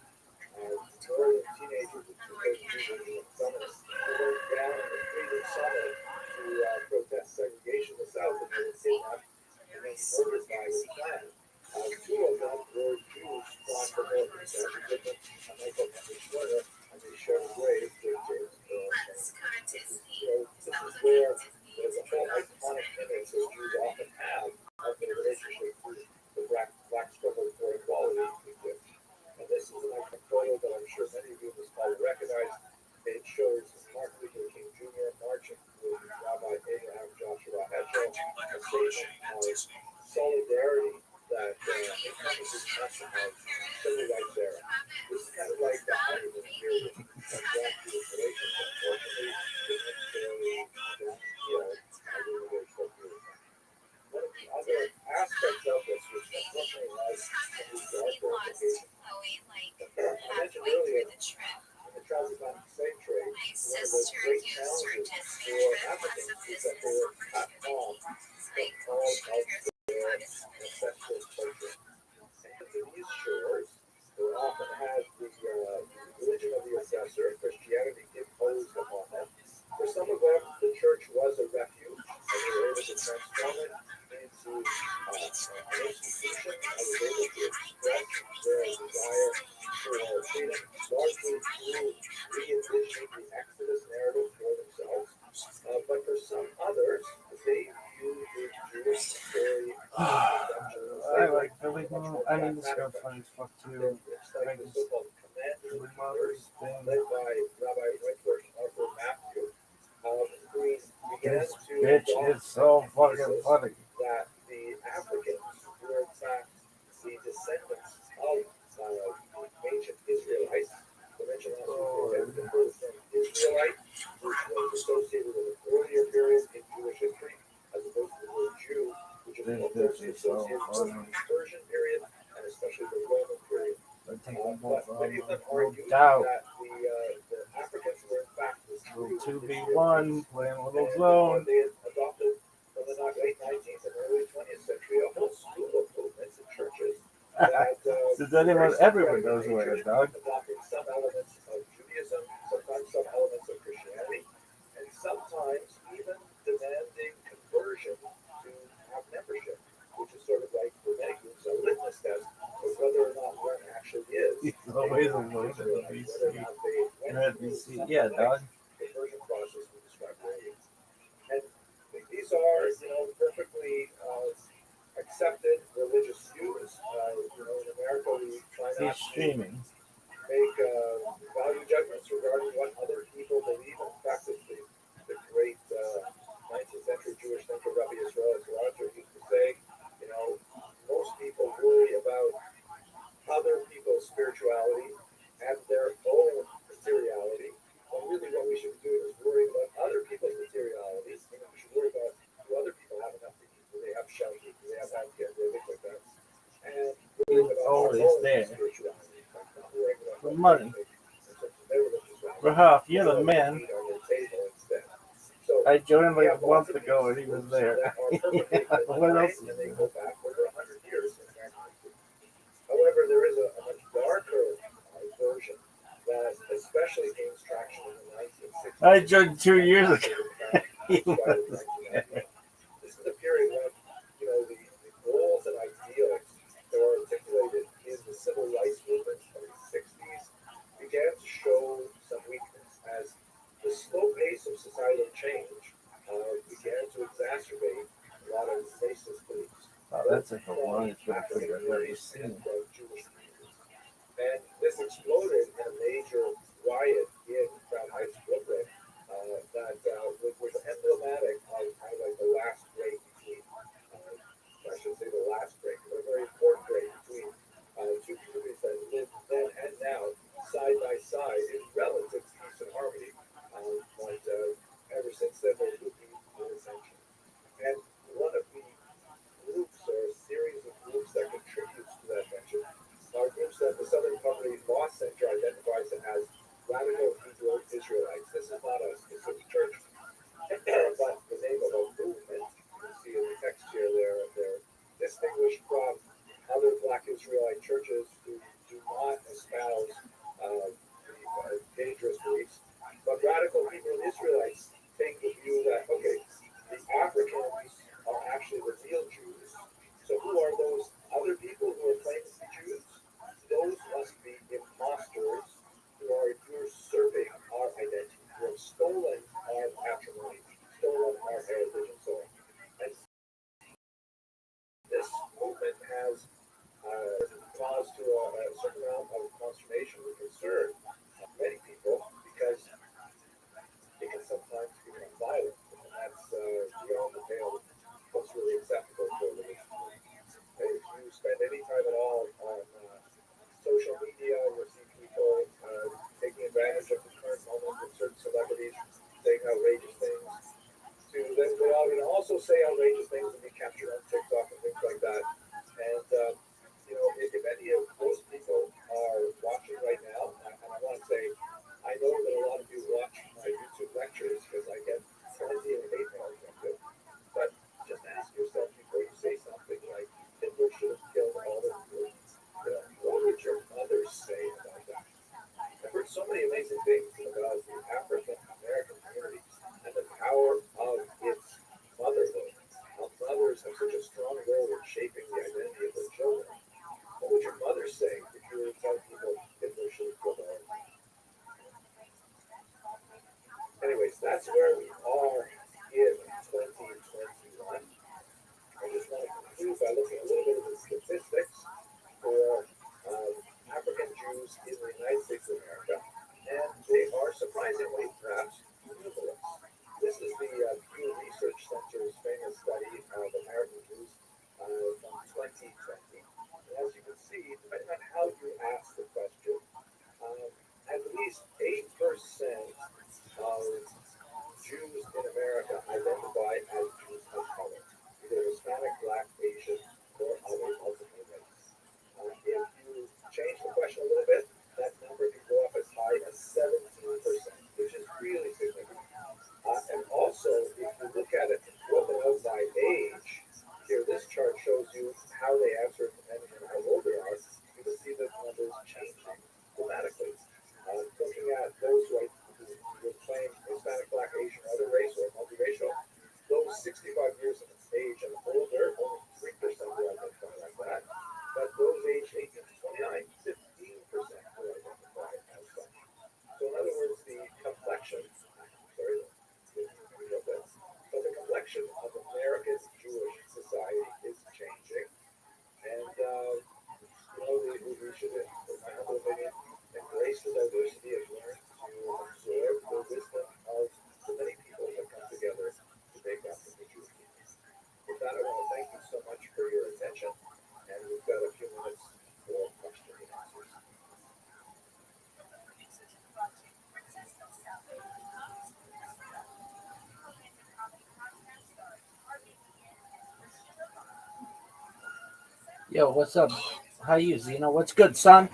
Northern teenagers who took Jews summits who went down in the Freedom Summit to protest segregation in the South, and they were kidnapped and then murdered by the Klan. Two of them were Jews from the Northern South, who took them a night on the corner, and they shared a grave with James Earl. This is where there's a whole iconic image that Jews often have of their relationship to the black struggle for equality in Egypt. And this is an iconic photo that I'm sure many of you will probably recognize. It shows Martin Luther King Jr. marching with Rabbi Abraham Joshua Heschel, a statement of solidarity that encompasses much of civil rights era. This is kind of like the honeymoon period of Black Jewish relations. Unfortunately, didn't necessarily heal as a very short period of time. One of the other aspects of this, which unfortunately has some of these darker implications, I mentioned earlier, in the transatlantic slave trade, one of the great challenges for Africans is that they were cut off from all of their ancestral culture. And to these shores, they often had the religion of the oppressor, Christianity, imposed upon them. For some of them, the church was a refuge, and they were able to transform it into an institution that was able to express their desire for freedom, largely through re-envisioning the Exodus narrative for themselves. But for some, like Billy Moon. I mean, this girl's funny as fuck too. It's like the so-called commander Billy Mother's thing. led by Rabbi Wentworth Arthur Matthew, who began This to bitch adopt is so fucking thesis funny. that the Africans were in fact the descendants of ancient Israelites. The mention last week the word from Israelite, which was associated with an earlier period in Jewish history, as opposed to the word Jew, which is more closely associated with the Persian period and especially the Roman period. They're taking But both many of them no argue doubt. that the Africans were in fact the Little true 2v1 playing a little and zone. they had adopted from the late 19th and early 20th century a whole school of movements and churches that Does anyone, everyone knows who it is, dog. adopting some elements of Judaism, sometimes some elements of Christianity, and sometimes even demanding conversion to have membership, which is sort of like for many groups a litmus test of whether or not one actually is. He's always a little bit of BC. Yeah, dog. Conversion process we described earlier. And these are, perfectly accepted religious views. In America, we try He's not to streaming. make value judgments regarding what other people believe and practice. The great 19th century Jewish thinker Rabbi Rothschild used to say, most people worry about other people's spirituality and their own materiality. Well, really, what we should do is worry about other people's materiality. We should worry about do other people have enough to eat? Do they have shelter? Do they have healthcare? Do they look like that? And worry about our Always own there. spirituality. Not worrying about For what money. they think in terms of their religious values. Rahaf, you're the man. Eat on their table instead. So, I joined we like have a month lots of ago and he these was groups there. that are perfectly What else? benign, and they go back over 100 years in American history. However, there is a much darker version that especially gains traction in the 1960s. I joined 2 years ago. This is a period when, the goals and ideals that were articulated in the civil rights movement of the 60s began to show some weakness as the slow pace of societal change began to exacerbate a lot of racist beliefs. Oh, that's like the longest thing I've ever seen. And this exploded in a major riot in Crown Heights, Brooklyn, that was emblematic of kind of like the last break between, I shouldn't say the last break, but a very important break between two communities that lived then and now side by side in relative peace and harmony. But ever since then, those would be more essential. And one of the groups or a series of groups that contributes to that venture are groups that the Southern Poverty Law Center identifies as radical Hebrew Israelites. This is not a specific church, but the name of a movement. You can see in the text here, they're distinguished from other Black Israelite churches who do not espouse the dangerous beliefs. But radical Hebrew Israelites take the view that, okay, the Africans are actually the real Jews. So who are those other people who are claiming to be Jews? Those must be imposters who are usurping our identity, who have stolen our patrimony, stolen our heritage, and so on. And this movement has caused to a certain amount of consternation and concern many people because it can sometimes Yo, what's up? How you, Zeno? What's good, son?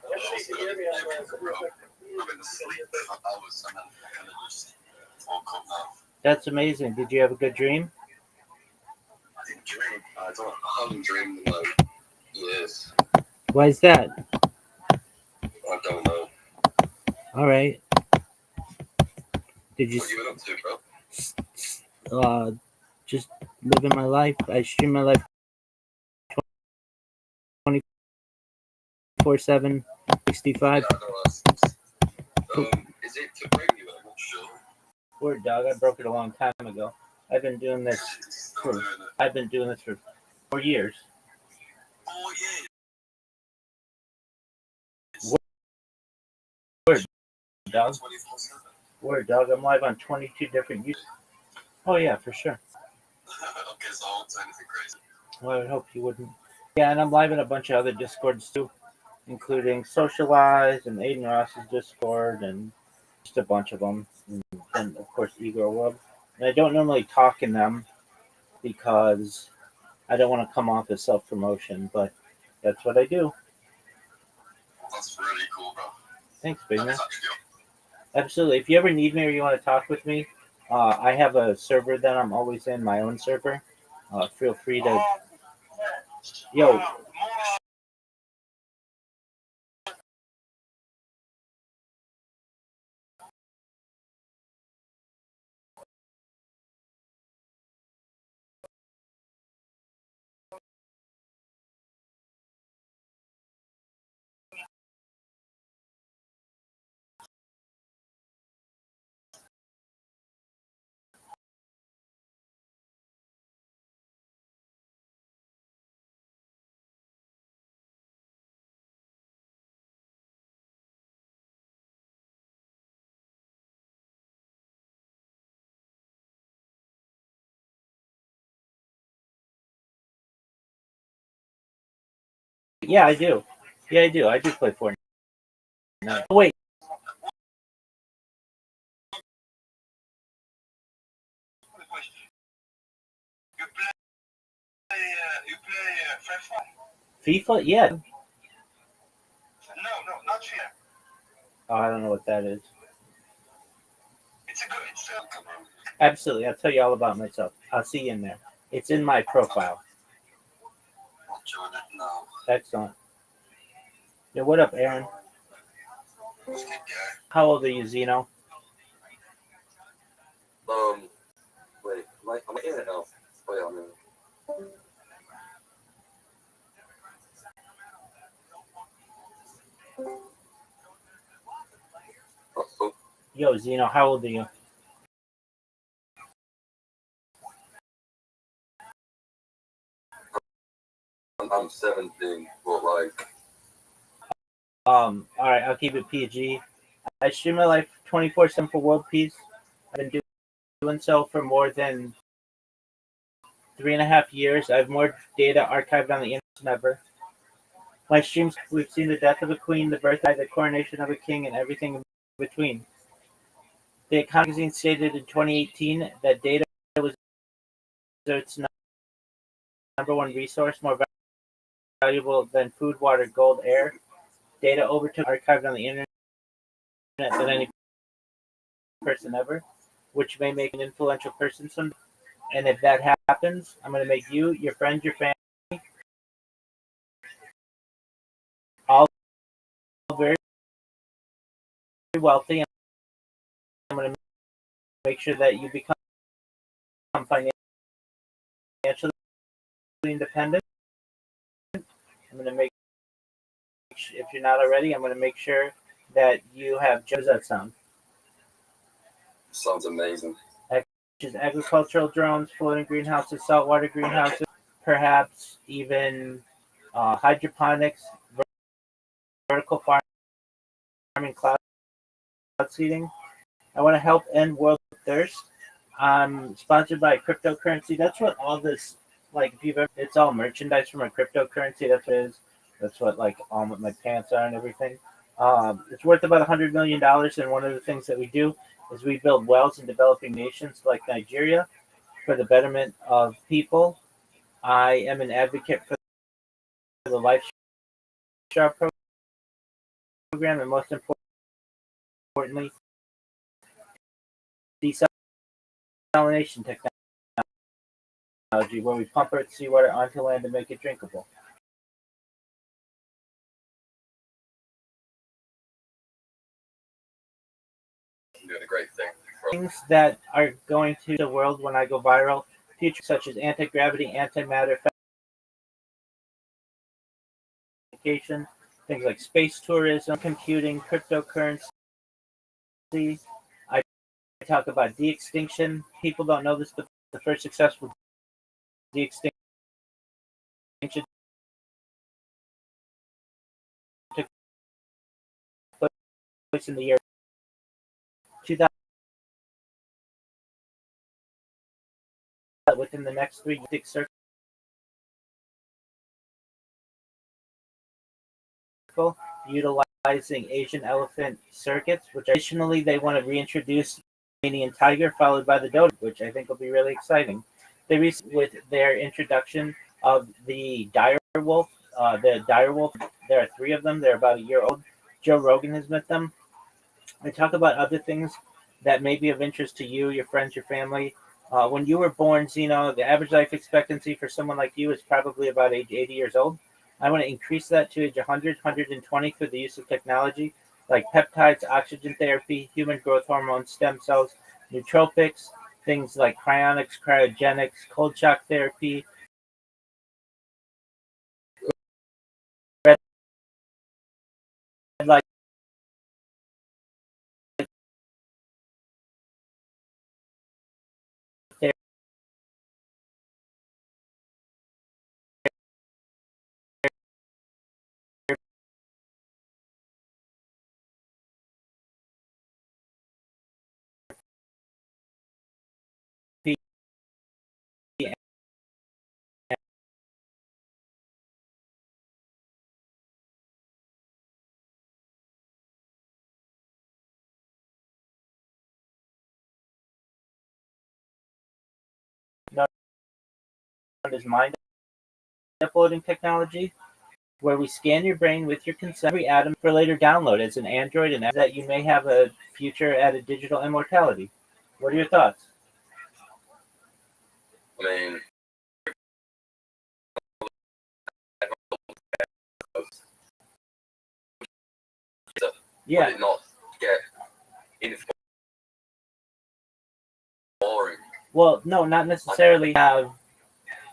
Yes, you hear me? I've been asleep for hours and then I kind of just woke up now. That's amazing. Did you have a good dream? I didn't dream. I haven't dreamed in like years. Why is that? I don't know. All right. Did you What you been up to, bro? just living my life? I stream my life 24/7, 65. Yeah, I know that's, is it to bring you? I'm not sure. Word, dog. I broke it a long time ago. I've been doing this Still doing it. I've been doing this for 4 years. Oh yeah. Word, dog. 24/7. Word, dog. I'm live on 22 different uses. Oh yeah, for sure. Okay, so I won't say anything crazy. Well, I would hope you wouldn't. Yeah, and I'm live in a bunch of other Discords too, including Socialize and Aiden Ross's Discord and just a bunch of them. And of course, Ego World. And I don't normally talk in them because I don't want to come off as self promotion, but that's what I do. That's really cool, bro. Thanks, big man. That's actually Absolutely. If you ever need me or you want to talk with me, I have a server that I'm always in, my own server. Feel free to. Yo, yeah, I do. Yeah, I do. I do play Fortnite. Oh, wait. you play FIFA? Yeah. No, not FIFA. Oh, I don't know what that is. It's a good. It's a good. Absolutely. I'll tell you all about myself. I'll see you in there. It's in my profile. I'll join it now. Excellent. Yeah, what up, Aaron? Who's good guy? How old are you, Zeno? Wait, am I in it now? Oh yeah, I'm in it. Oh, Yo, Zeno, how old are you? I'm 17, but like. All right, I'll keep it PG. I stream my life 24/7 for world peace. I've been doing so for more than 3.5 years. I have more data archived on the internet than ever. My streams, we've seen the death of a queen, the birth, the coronation of a king, and everything in between. The Economic Magazine stated in 2018 that data was its number one resource, more valuable than food, water, gold, air. Data overtook archived on the internet than any person ever, which may make an influential person someday. And if that happens, I'm going to make you, your friends, your family, all very wealthy. And I'm going to make sure that you become financially independent. I'm going to make, if you're not already, I'm going to make sure that you have. Does that sound? Sounds amazing. Which is agricultural drones, floating greenhouses, saltwater greenhouses, perhaps even hydroponics, vertical farming, cloud seeding. I want to help end world thirst. I'm sponsored by cryptocurrency. That's what all this, like, if you've ever, it's all merchandise from a cryptocurrency. That's what it is. That's what, like, what my pants are and everything. It's worth about $100 million. And one of the things that we do is we build wells in developing nations like Nigeria for the betterment of people. I am an advocate for the Life Sharp program, and most importantly, desalination technology, where we pump earth seawater onto land and make it drinkable. Doing a great thing. Things that are going to the world when I go viral, future such as anti-gravity, antimatter, things like space tourism, computing, cryptocurrency. I talk about de-extinction. People don't know this, but the first successful de-extinction took place in the year 2000. Within the next 3 years, utilizing Asian elephant circuits, which additionally they want to reintroduce Indian tiger, followed by the dodo, which I think will be really exciting. They recently, with their introduction of the dire wolf, there are 3 of them. They're about a year old. Joe Rogan has met them. They talk about other things that may be of interest to you, your friends, your family. When you were born, Zeno, the average life expectancy for someone like you is probably about age 80 years old. I want to increase that to age 100, 120 through the use of technology like peptides, oxygen therapy, human growth hormones, stem cells, nootropics, things like cryonics, cryogenics, cold shock therapy, red light therapy, known as mind uploading technology, where we scan your brain with your consent, every atom for later download as an Android, and that you may have a future at a digital immortality. What are your thoughts? I mean, Yeah. would it not get boring? Well, no, not necessarily have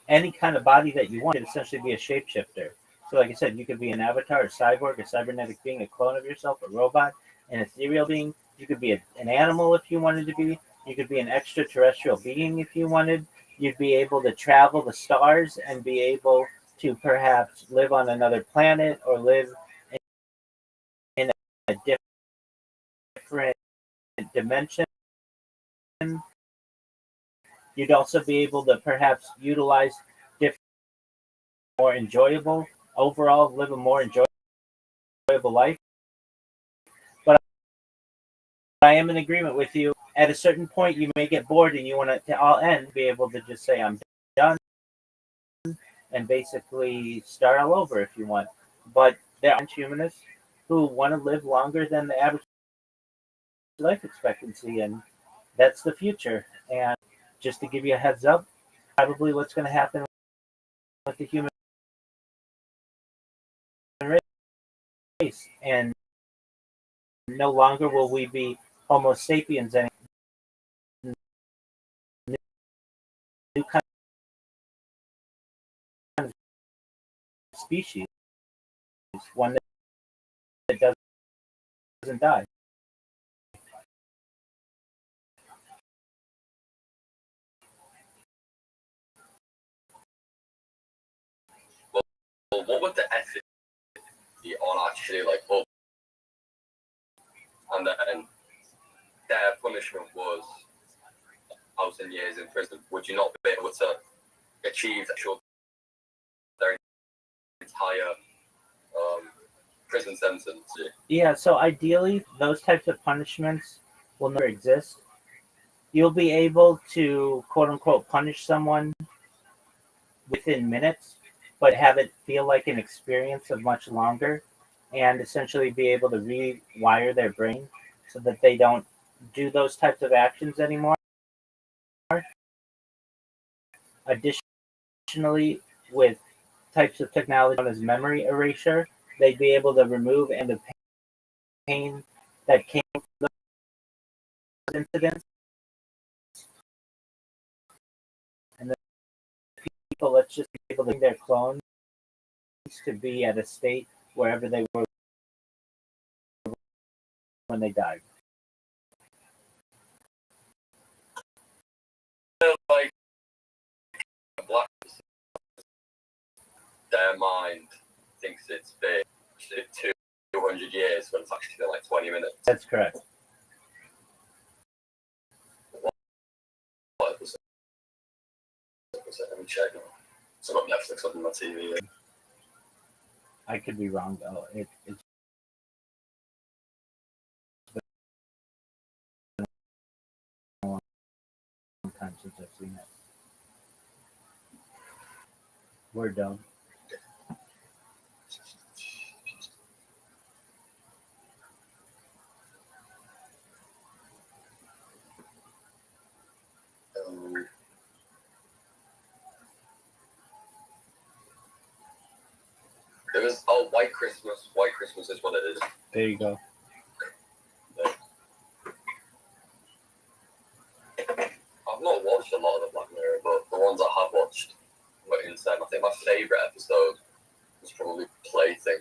any kind of body that you want. It could essentially be a shapeshifter. So, like I said, you could be an avatar, a cyborg, a cybernetic being, a clone of yourself, a robot, an ethereal being. You could be an animal if you wanted to be. You could be an extraterrestrial being if you wanted. You'd be able to travel the stars and be able to perhaps live on another planet or live in a different dimension. You'd also be able to perhaps utilize different, more enjoyable, overall, live a more enjoyable life. But I am in agreement with you. At a certain point, you may get bored and you want it to all end, be able to just say, I'm done, and basically start all over if you want. But there are humanists who want to live longer than the average life expectancy, and that's the future. And just to give you a heads up, probably what's going to happen with the human race. And no longer will we be Homo sapiens anymore. New kind of species, one that doesn't die. Well, what would the ethic be on actually like, oh, and then their punishment was 1,000 years in prison? Would you not be able to achieve their entire prison sentence? Yeah, so ideally, those types of punishments will never exist. You'll be able to, quote unquote, punish someone within minutes, but have it feel like an experience of much longer, and essentially be able to rewire their brain so that they don't do those types of actions anymore. Additionally, with types of technology known as memory erasure, they'd be able to remove and the pain that came from those incidents. And the people, let's just be able to bring their clones to be at a state wherever they were when they died. Like black, their mind thinks it's been 200 years when it's actually been like 20 minutes. That's correct. What episode? Let me check. So I've got Netflix up on my TV. I could be wrong though. It's been a long time since I've seen it. We're done. It was White Christmas. White Christmas is what it is. There you go. I've not watched a lot of the Black Mirror, but the ones I have watched were insane. I think my favorite episode was probably Plaything.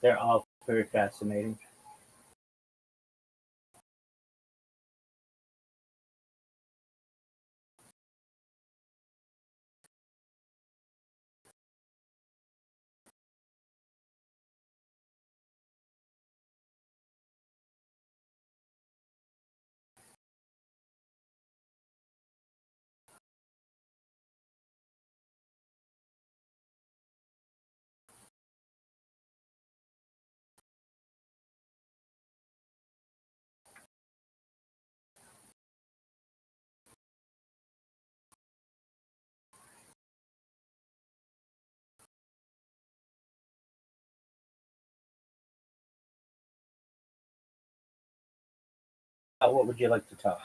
They're all very fascinating. What would you like to talk?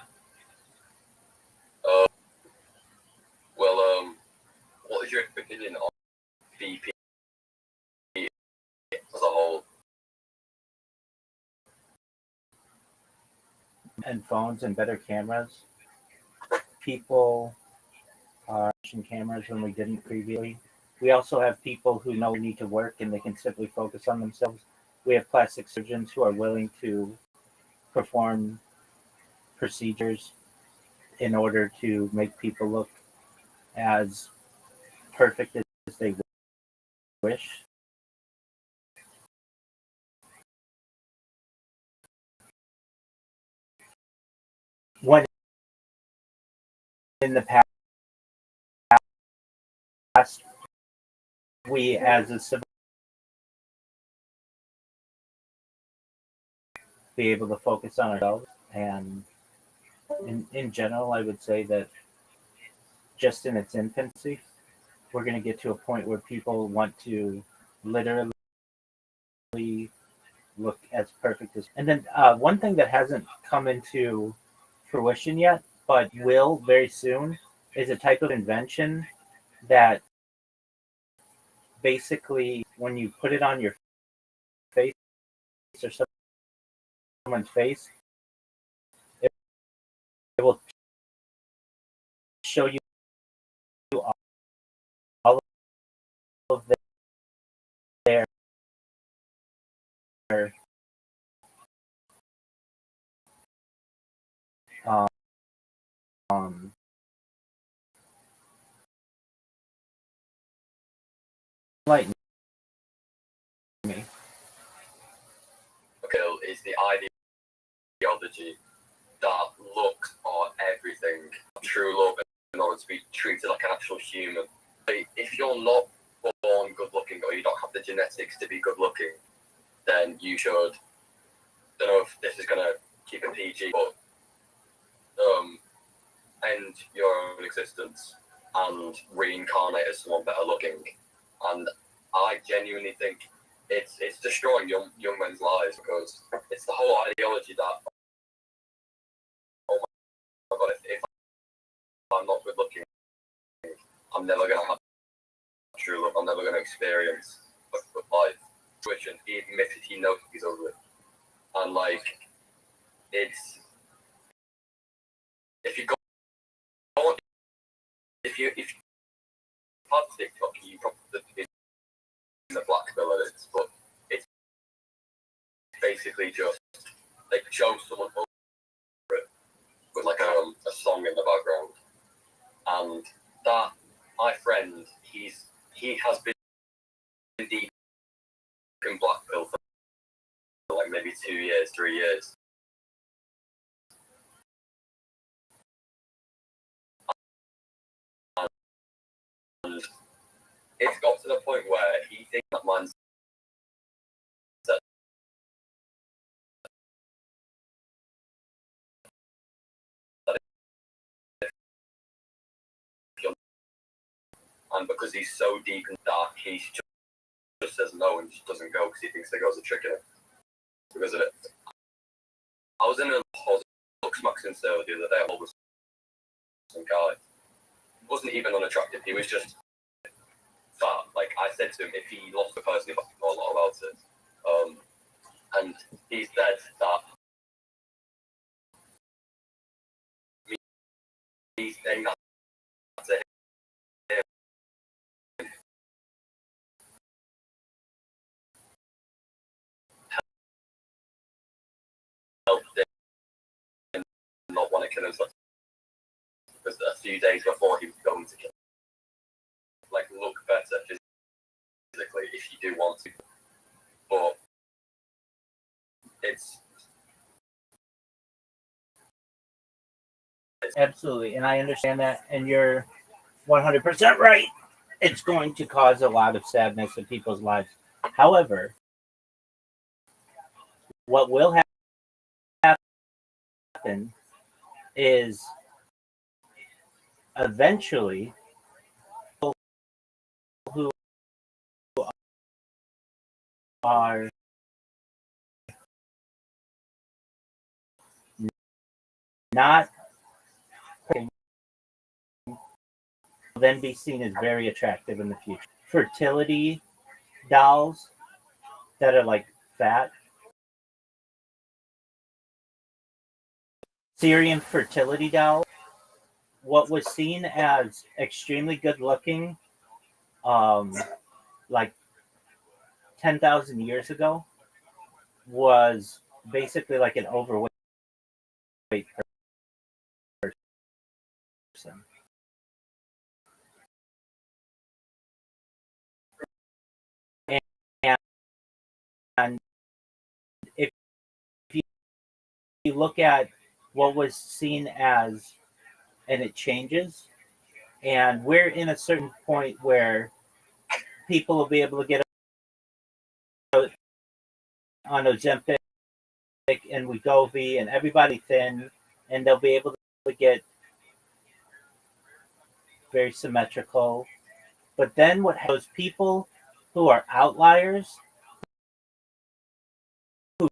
Well, what is your opinion on BP as a whole? And phones and better cameras. People are watching cameras when we didn't previously. We also have people who know they need to work and they can simply focus on themselves. We have plastic surgeons who are willing to perform procedures in order to make people look as perfect as they wish. When in the past, we as a civil be able to focus on ourselves, and in general, I would say that just in its infancy, we're going to get to a point where people want to literally look as perfect as. And then one thing that hasn't come into fruition yet, but will very soon, is a type of invention that basically, when you put it on your face or someone's face, it will show you all of their um, enlighten me. Okay, is the ideology that looks are everything. True love in order to be treated like an actual human. If you're not born good looking or you don't have the genetics to be good looking, then you should. I don't know if this is gonna keep it PG, but end your own existence and reincarnate as someone better looking. And I genuinely think it's destroying young men's lives, because it's the whole ideology that, oh my god, if I'm not good looking, I'm never gonna have true love. I'm never gonna experience a good life. Which, and he admitted he knows he's ugly, and like, it's, if you go on, if you have TikTok, you probably in the black bill edits, but it's basically just like show someone over it with like a song in the background, and that, my friend, he has been deep in black pill for like maybe 2 years, 3 years. And it's got to the point where he thinks that man's and because he's so deep and dark, he just says no and just doesn't go because he thinks the girls are tricking him because of it. I was in a looks Maxim sale the other day. I was some guy. He wasn't even unattractive. He was just fat. Like, I said to him, if he lost the person, he must know a lot about it. And he said that he's saying that to him helped him not want to kill himself, because a few days before he was going to kill, like, look better physically if you do want to, but it's Absolutely, and I understand that, and you're 100% right. It's going to cause a lot of sadness in people's lives. However, what will happen is eventually people who are not will then be seen as very attractive in the future. Fertility dolls that are like fat, Syrian fertility doll, what was seen as extremely good looking, like 10,000 years ago, was basically like an overweight person. And, and if you look at what was seen as, and it changes, and we're in a certain point where people will be able to get on Ozempic and Wegovy and everybody thin, and they'll be able to get very symmetrical. But then what those people who are outliers, who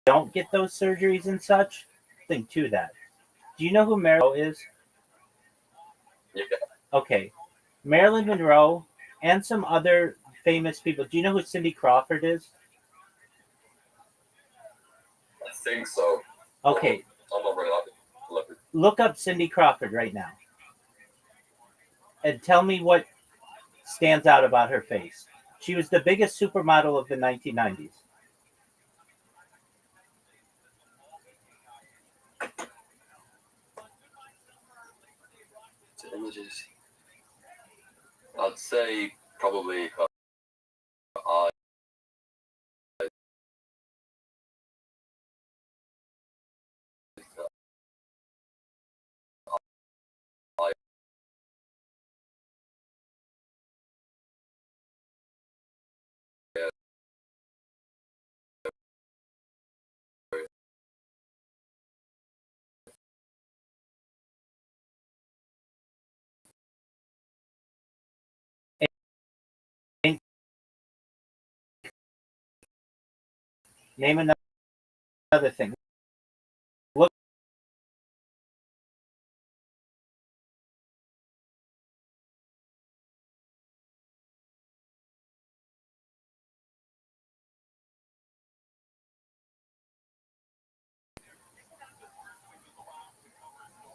don't get those surgeries and such, think to that. Do you know who Marilyn Monroe is? yeah. Okay. Marilyn Monroe and some other famous people. Do you know who Cindy Crawford is? I think so. Okay. I'm not very lucky. Look up Cindy Crawford right now. And tell me what stands out about her face. She was the biggest supermodel of the 1990s. Images. I'd say probably her eyes. Name another thing. Look,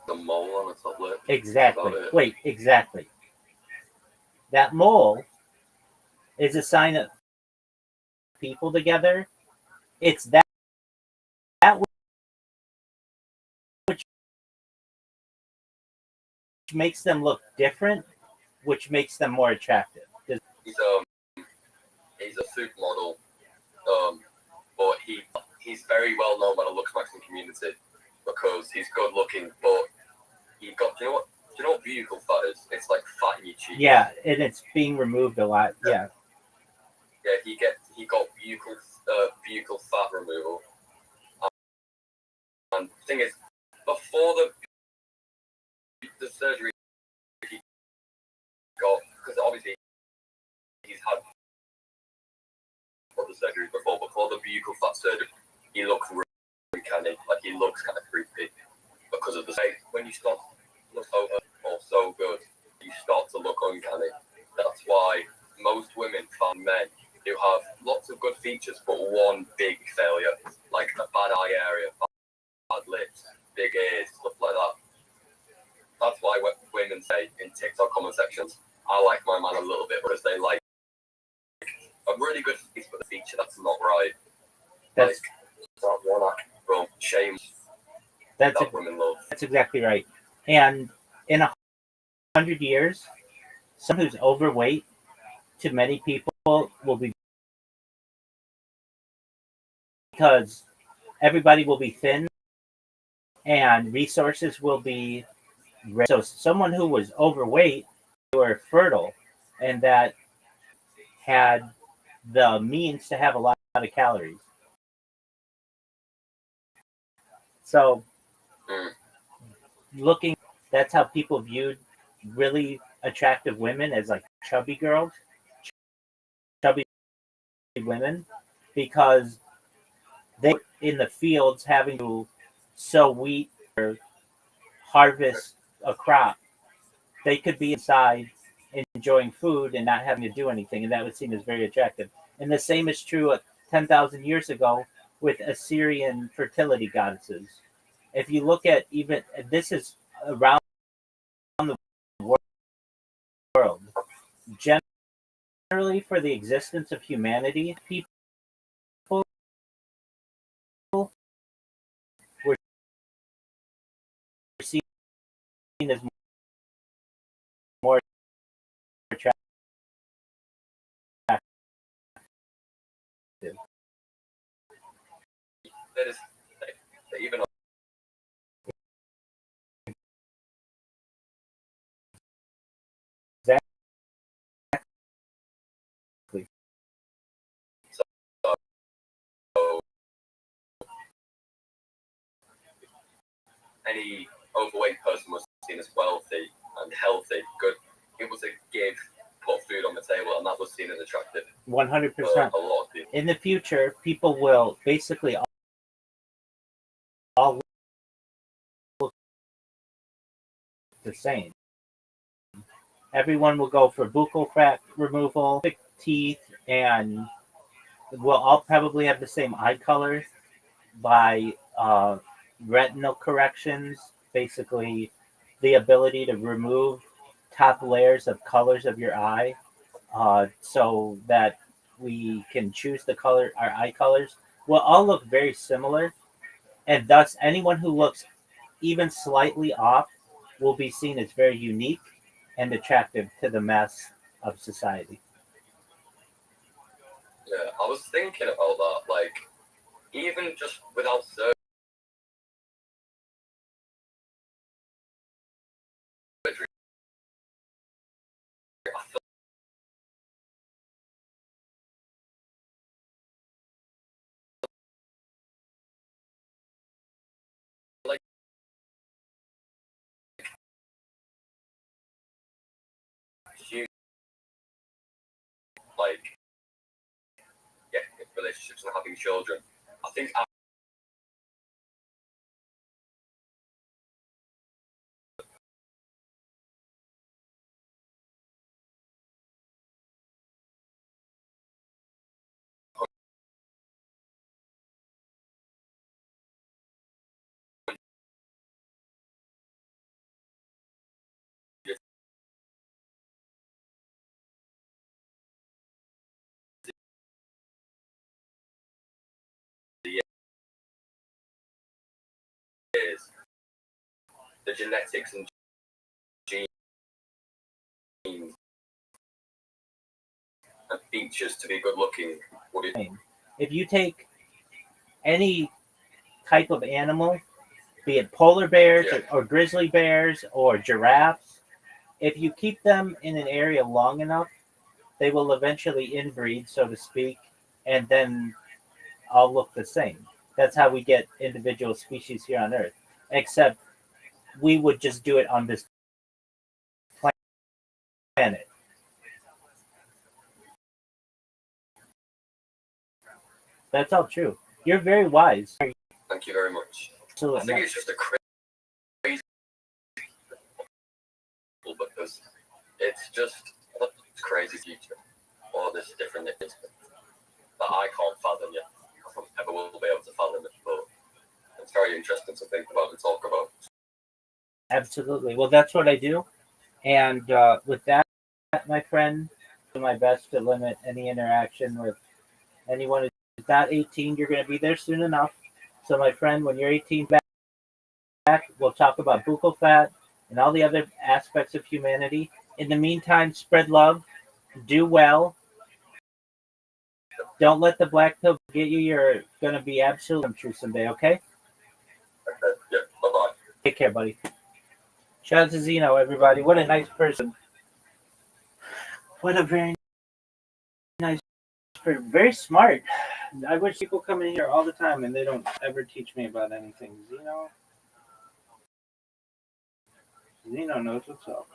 The mole on the top lip. exactly. About it. Wait, exactly. That mole is a sign of people together. It's that which makes them look different, which makes them more attractive. He's a supermodel, but he's very well known by the looks maxing community because he's good looking, but he got do you know what buccal fat is? It's like fat in your cheek. Yeah, and it's being removed a lot. Yeah. Yeah, he got buccal fat removal. And the thing is, before the surgery he got, because obviously he's had other surgeries before the buccal fat surgery, he looks really uncanny, like he looks kind of creepy because of the same. When you start to look so good, you start to look uncanny. That's why most women find men who have lots of good features but one big failure, like a bad eye area, bad lips, big ears, stuff like that. That's why women say in TikTok comment sections, I like my man a little bit because they like a really good face but a feature that's not right. That's that one from shame that women love. That's exactly right. And in 100 years, someone who's overweight to many people will be, because everybody will be thin and resources will be. So someone who was overweight or fertile and that had the means to have a lot of calories. So looking, that's how people viewed really attractive women, as like chubby girls, chubby women, because they were in the fields having to sow wheat or harvest a crop. They could be inside enjoying food and not having to do anything, and that was seen as very attractive. And the same is true 10,000 years ago with Assyrian fertility goddesses. If you look at even this is around the world, generally for the existence of humanity, people were seen as more attractive. That is even Exactly. so any overweight person was seen as wealthy and healthy, good. It was a give, put food on the table, and that was seen as attractive. 100%. A lot of people. In the future, people will basically all look the same. Everyone will go for buccal fat removal, thick teeth, and we'll all probably have the same eye color by retinal corrections, basically the ability to remove top layers of colors of your eye, so that we can choose the color, our eye colors. Will all look very similar, and thus anyone who looks even slightly off will be seen as very unique and attractive to the mass of society. Yeah, I was thinking about that. Like, even just without surgery, I feel like huge, like, yeah, relationships and having children. I think is the genetics and genes and features to be good looking. If you take any type of animal, be it polar bears or grizzly bears or giraffes, if you keep them in an area long enough, they will eventually inbreed, so to speak, and then all look the same. That's how we get individual species here on Earth. Except we would just do it on this planet. That's all true. You're very wise. Thank you very much. So I think it's just a crazy because it's just a crazy future. All this different things that I can't fathom yet. I don't ever will be able to fathom it, but it's very interesting to think about and talk about. Absolutely. Well, that's what I do. And with that, my friend, I do my best to limit any interaction with anyone who's not 18. You're going to be there soon enough. So, my friend, when you're 18 back, we'll talk about buccal fat and all the other aspects of humanity. In the meantime, spread love, do well. Don't let the black pill get you. You're going to be absolutely true someday, okay? Okay, yeah, bye-bye. Take care, buddy. Shout out to Zeno, everybody. What a nice person. What a very nice person. Very smart. I wish people come in here all the time and they don't ever teach me about anything. Zeno knows what's up.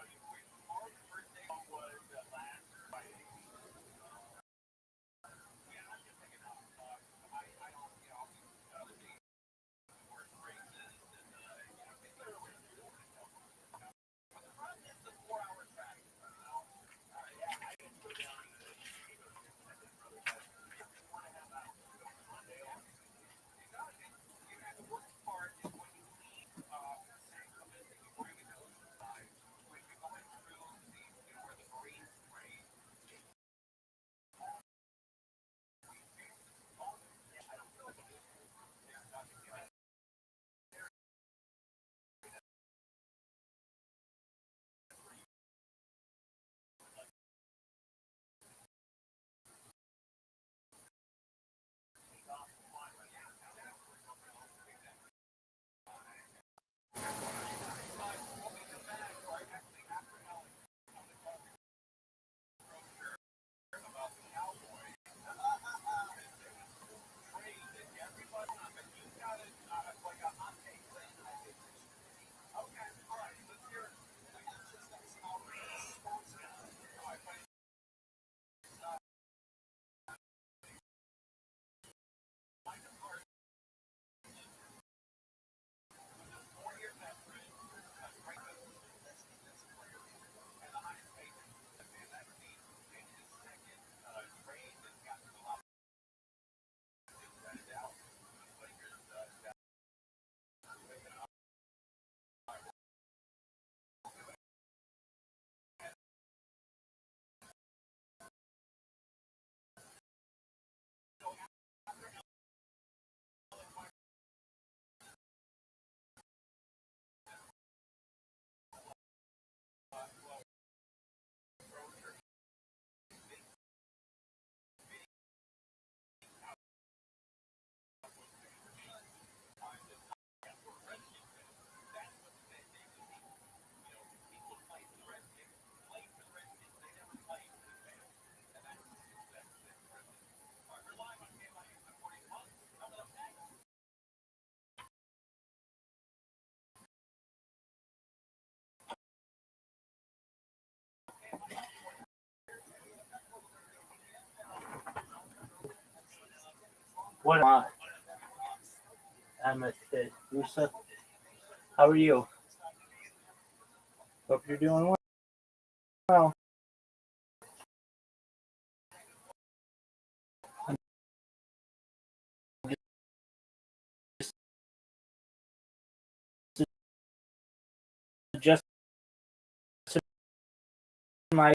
What? Amethyst. Rusa. How are you? Hope you're doing well. Just my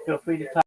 feel free to talk.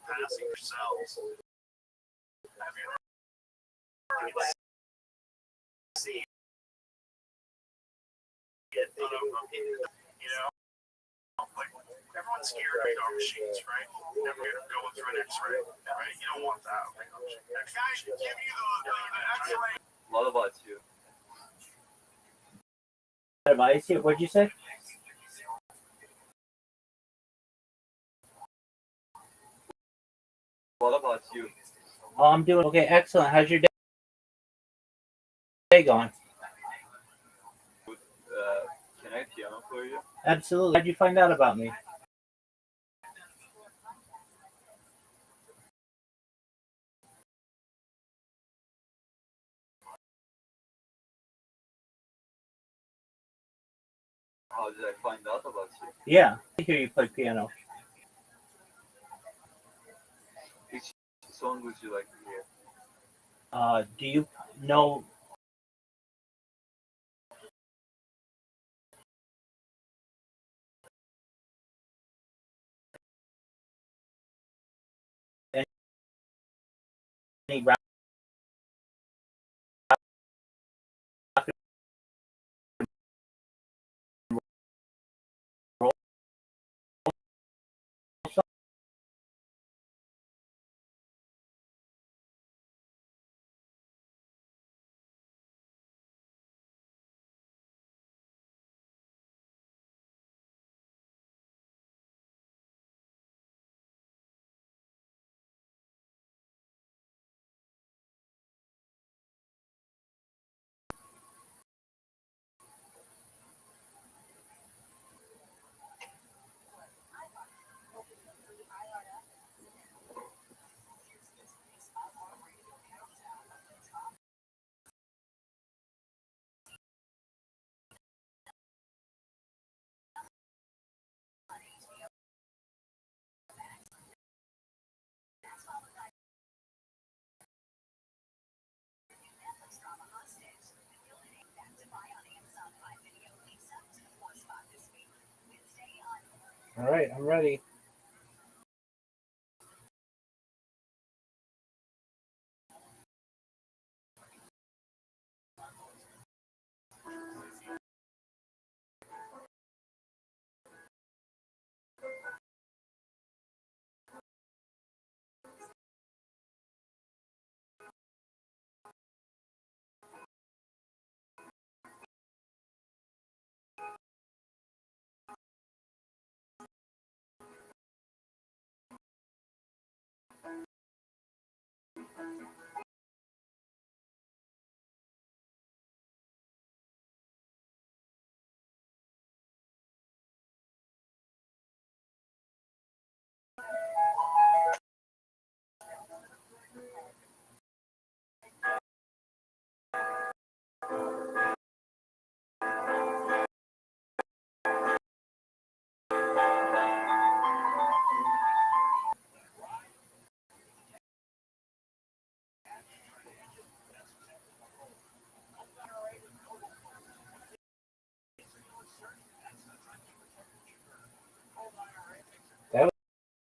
Passing yourselves. Have you seen it? You know, like everyone's scared of radar machines, right? Never going through an X-ray, right? You don't want that. Like, guys, give you the X-ray. What about you? Advice here. What'd you say? What about you? Oh, I'm doing okay. Excellent. How's your day going? Can I piano for you? Absolutely. How'd you find out about me? How did I find out about you? Yeah, I hear you play piano. Which song would you like to hear? Do you know any rock and roll songs? All right, I'm ready.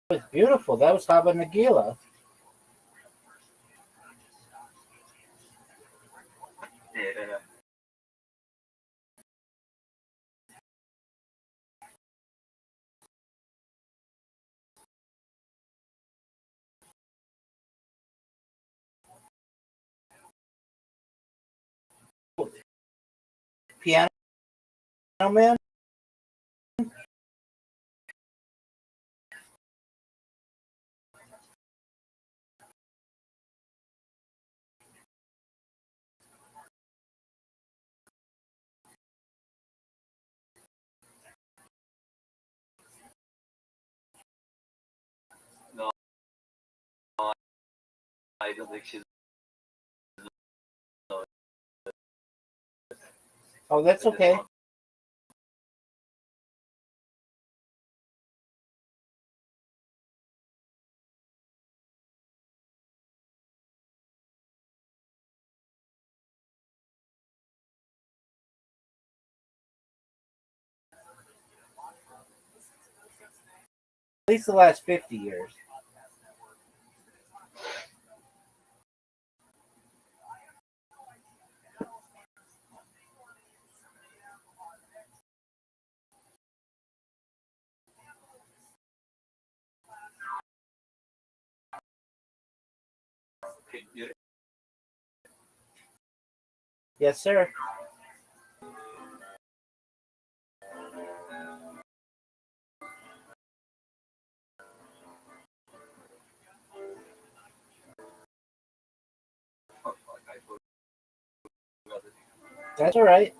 was beautiful. That was Hava Nagila. Yeah. Piano Man. No, I don't think she's. Oh, that's okay. At least the last 50 years. Yes, sir. That's all right.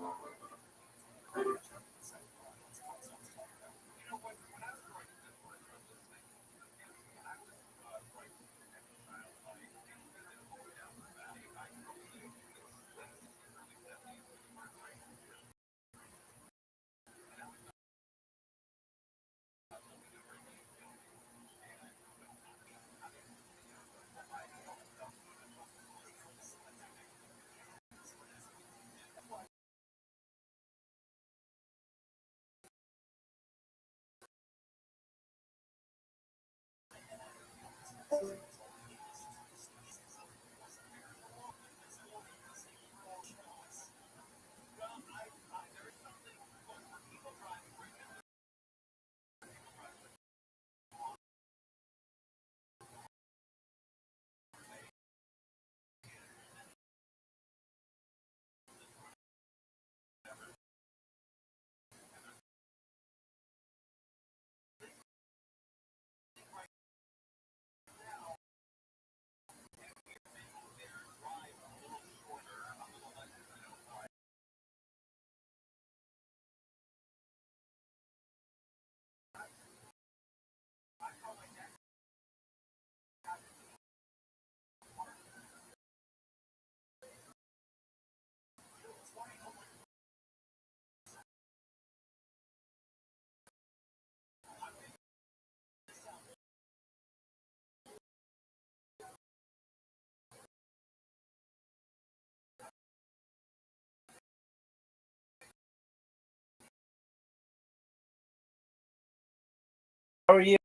How are you?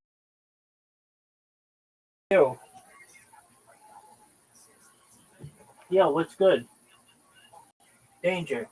Yeah, what's good? Danger.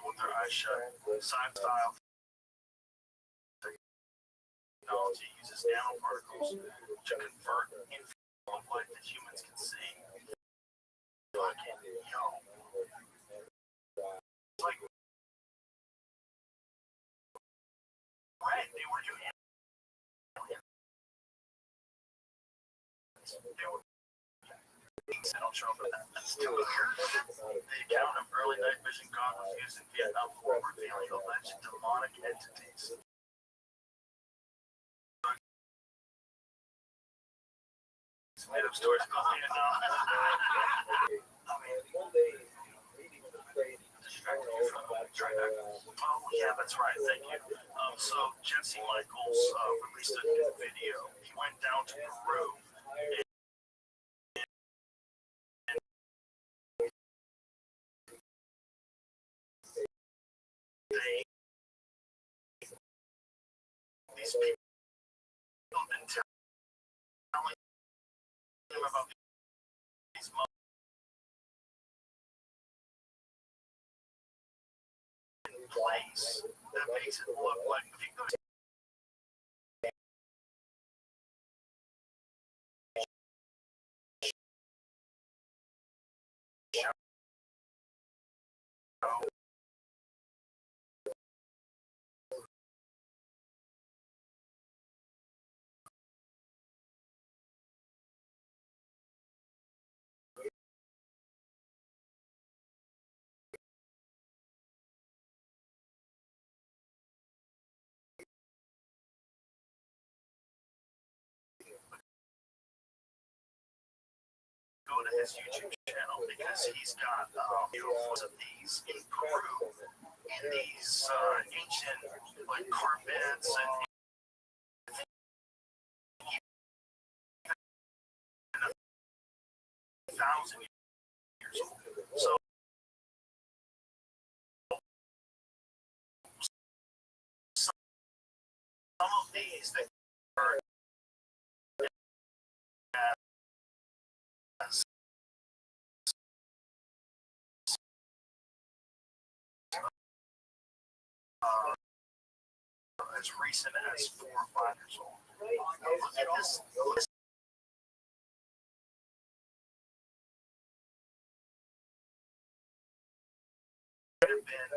With their eyes shut. Science style technology uses nanoparticles to convert infrared light that humans can see. Fucking yo. It's like right, they were doing it. They were They don't show up in that. That's too weird. The account of early night vision gone used in Vietnam War revealing alleged demonic entities. Made up stories about Vietnam. Oh, yeah, that's right. Thank you. So Jesse Michaels released a new video. He went down to Peru. These people have been telling him about these place that makes it look like if you go to go to his YouTube channel because he's got videos of these in Peru in these ancient like carpets and 1,000 years old. So some of these that are as recent as 4 or 5 years old. Look at this. Could have been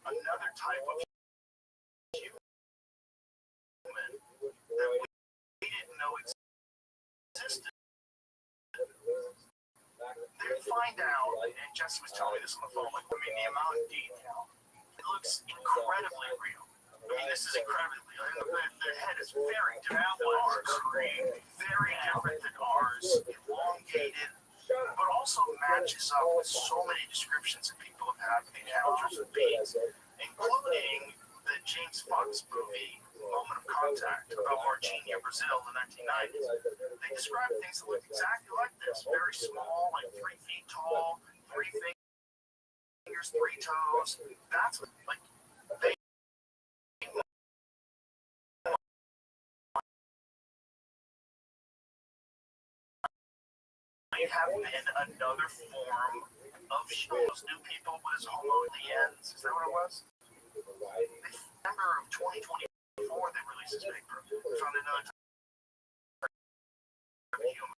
another type of human that we didn't know existed. They find out, and Jesse was telling me this on the phone, like, I mean, the amount of detail, it looks incredibly real. I mean, this is incredibly real. Their head is very different than ours, very different than ours, elongated, but also matches up with so many descriptions that people have had in encounters with beings, including the James Fox movie, Moment of Contact, about Varginha, Brazil in the 1990s. They describe things that look exactly like this, very small, like 3 feet tall, 3 fingers, 3 toes. That's what, like, they might have been another form of those new people with Homo aliens. Is that what it was? December of 2024, they released this paper. Found another type of human.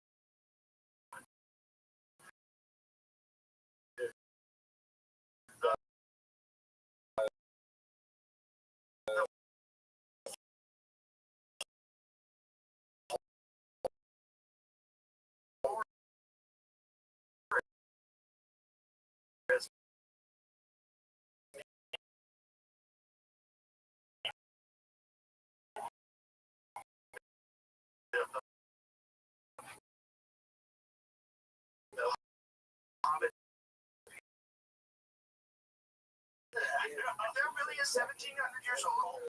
They're really 1,700 years old.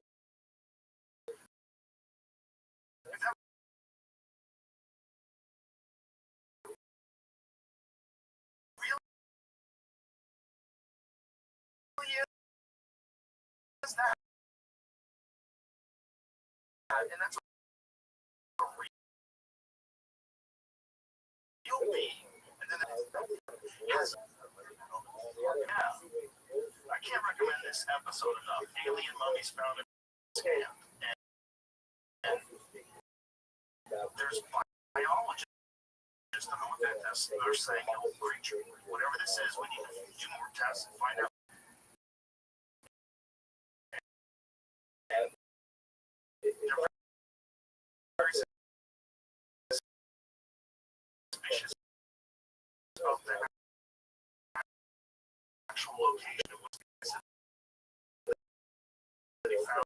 Really is that? And that's a real being. And then yes, yeah. I can't recommend this episode enough. Alien mummies found in scam. And there's biologists that know what that test. They're saying it'll creature. Whatever this is, we need to do more tests and find out. And they're very suspicious. actual location of what they found.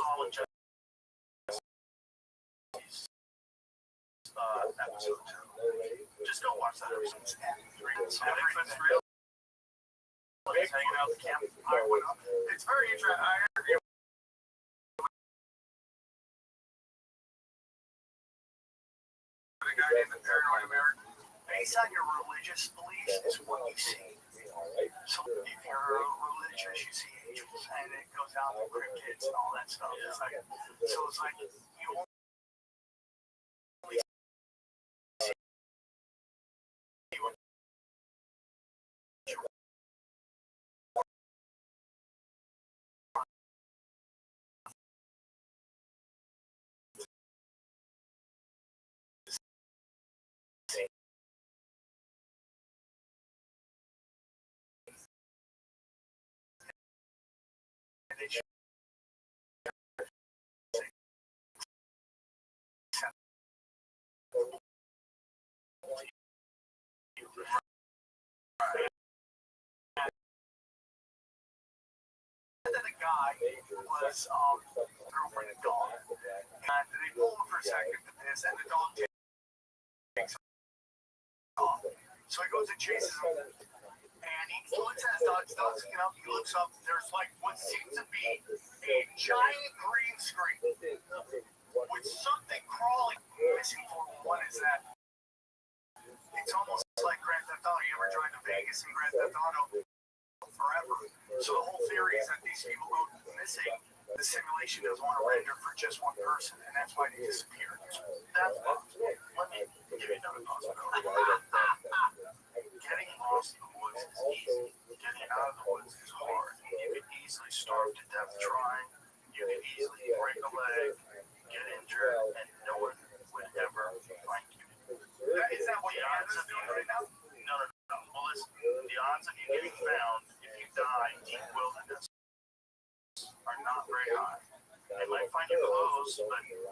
All in just episode 2. Just go watch that episode. Everything's real. He's hanging out at the campfire. It's very interesting. I agree with a guy named the Paranoid American. Based on your religious beliefs is what you see. So if you're religious, you see angels, and it goes down to cryptids and all that stuff. It's like, so it's like you only see what they should. The guy was girlfriend and dog, and they pull him for a second to piss, and the dog takes off. So he goes and chases him, and he looks at his dog's looking up. He looks up. There's like what seems to be a giant green screen with something crawling. Missing for one is that it's almost like Grand Theft Auto. You ever drive to Vegas and Grand Theft Auto? Forever. So the whole theory is that these people go missing. The simulation doesn't want to render for just one person, and that's why they disappear. That's possible. Let me give you another possibility. Getting lost in the woods is easy. Getting out of the woods is hard. You could easily starve to death trying. You could easily break a leg, get injured, and no one would ever find you. Is that what your odds are doing right now? No. Well, listen, the odds of you getting found if you die in deep wilderness are not very high. They might find you close, but your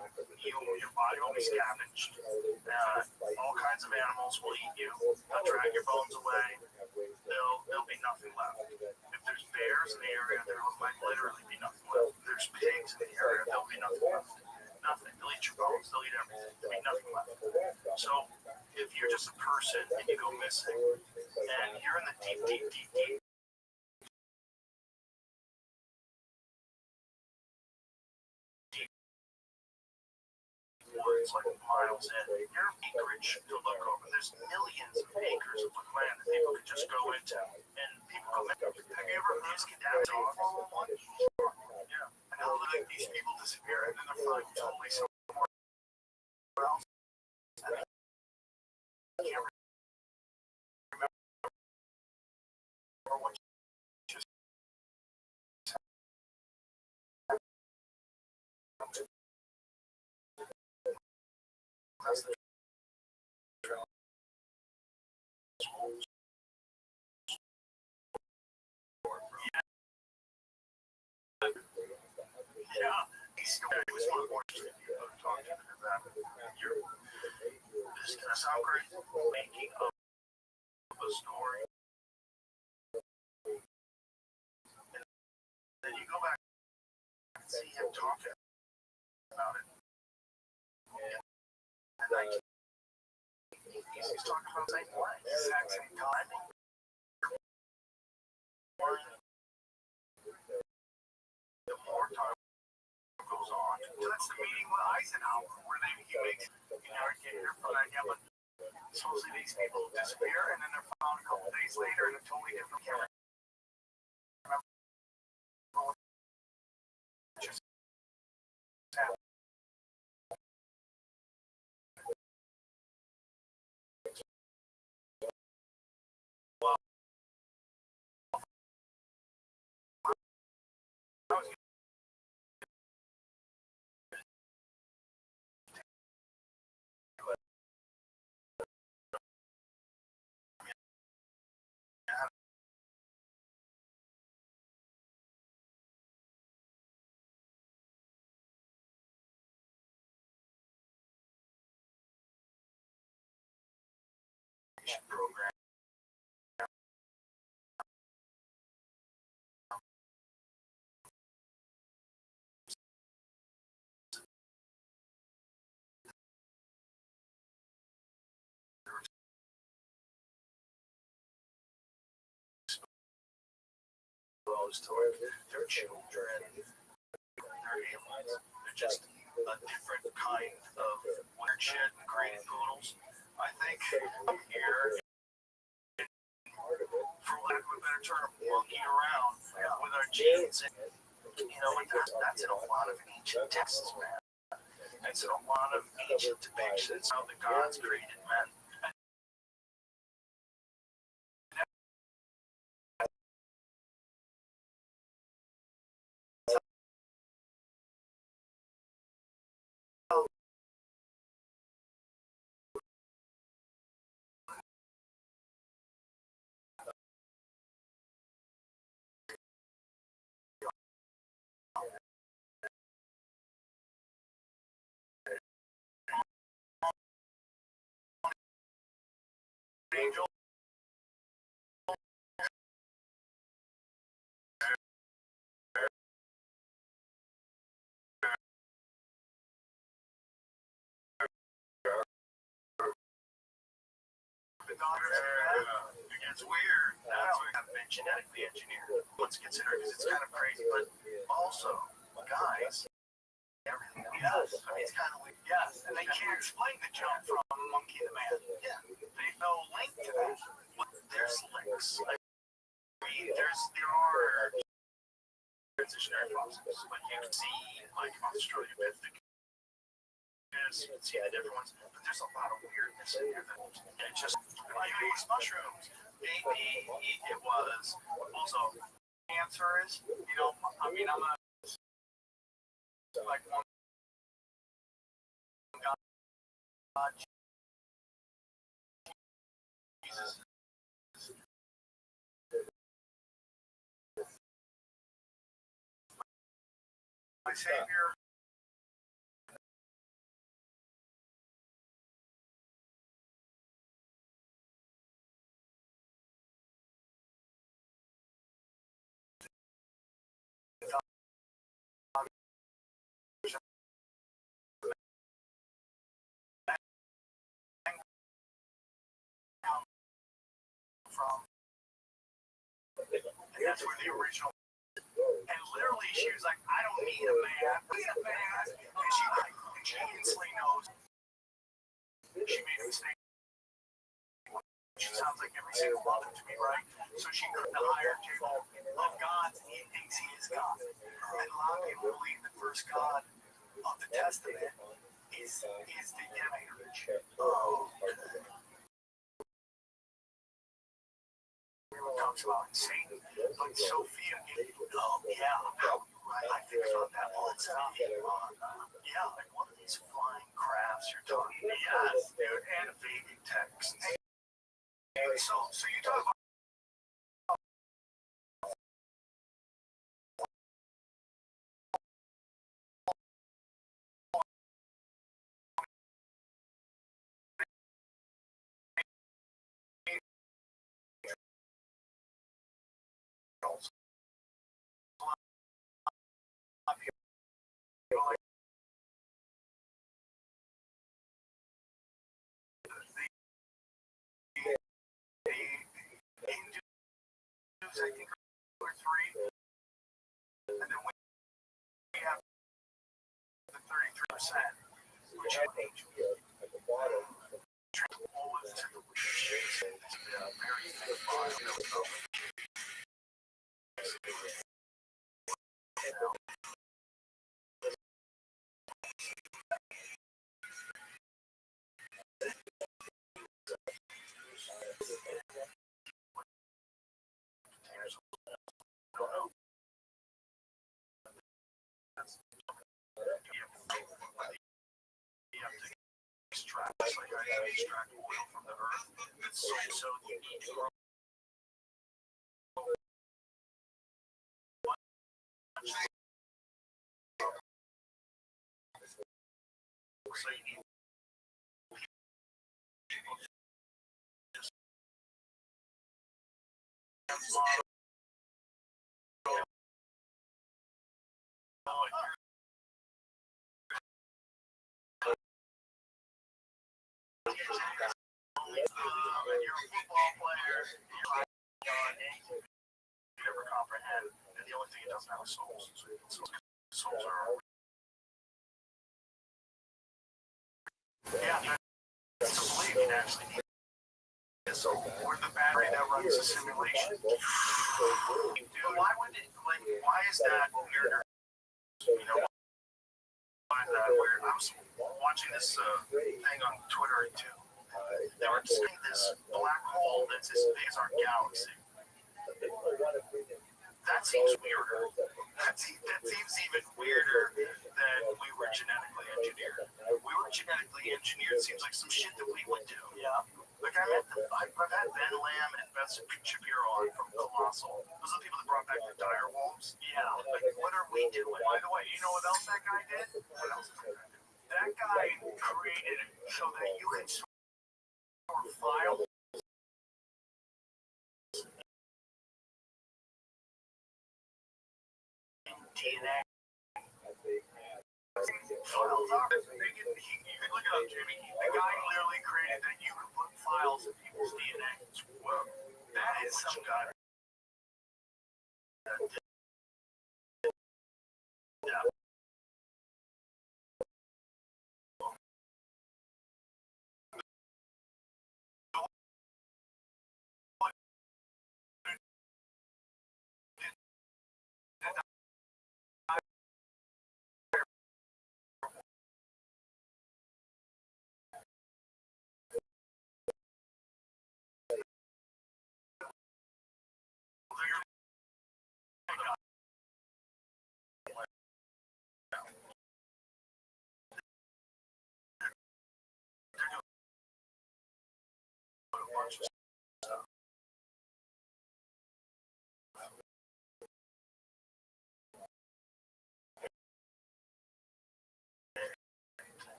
body will be scavenged. All kinds of animals will eat you. They'll drag your bones away. There'll be nothing left. If there's bears in the area, there might literally be nothing left. If there's pigs in the area, there'll be nothing left. Nothing. They'll eat your bones. They'll eat everything. There'll be nothing left. So if you're just a person and you go missing, and you're in the deep woods, like miles in, you're acreage to look over. There's millions of acres of land that people could just go into, and people go in. Have you ever noticed kidnapped dog? Yeah. And how like these people disappear, and then they're found totally somewhere else. And I can't remember what just that's the yeah, he was one of the more interesting people to talk to than that. This is gonna sound great. Making up a story. And then you go back and see him talking about it. And like he's talking about the same way, exact same time. The more time goes on. So that's the meeting with Eisenhower where he makes you're from that, yeah, but supposedly these people disappear and then they're found a couple days later in a totally different camera. Just happened. Well, I was exposed to their children, their aliens. They're just a different kind of weird shit and crazy noodles. I think I'm here, for lack of a better term, monkeying around with our genes. And, and that's in a lot of ancient texts, man. That's in a lot of ancient depictions how the gods created men. Angel. It's weird. That's why I'm genetically engineered. Let's consider it because it's kind of crazy, but also, guys, everything. Yes, I mean, it's kind of weird. Yes, and they can't explain the jump from monkey to man. Yeah, there's no link to that. But there's links. I mean, there are transitionary processes, but you can see like Australopithecus. You can see that everyone's, but there's a lot of weirdness in here that it just like these mushrooms. Maybe it was also answer is, I mean, I'm not like one God, Jesus, my Savior. From, and that's where the original. And literally, she was like, "I don't need a man. Need a man." And she instantly knows she made a mistake. She sounds like every single mother to me, right? So she couldn't hire table of gods, and he thinks he is God. And a lot of people believe the first God of the Testament is the innovator. Talks about Satan, but Sophia, I think about that all the time. Like one of these flying crafts you're talking about. Yes, dude, and a Vedic text. So you talk about I think or three, and then we have the 33%, which I think at the bottom all is to the very big bottom. Extract oil from the earth. It's so you need to grow. So you need you're a football player, you never comprehend think it doesn't have souls. Souls are. Yeah, that's a belief. You actually need a soul. Or the battery that runs the simulation. But why would it? Like, why is that weirder? You know, why is that weird? I was watching this thing on Twitter too. They were saying this black hole that's as big as our galaxy. That seems weirder. That seems even weirder than we were genetically engineered. We were genetically engineered. Seems like some shit that we would do. Yeah. Like I've had Ben Lamb and Beth Shapiro on from Colossal. Those are the people that brought back the dire wolves. Yeah. Like, what are we doing? By the way, you know what else that guy did? What else did that guy do? That guy created it so that you could store files. DNA. Files are. You can look it up, Jimmy. The guy literally created that you could put files in people's DNA. Well, that is some guy. Yeah.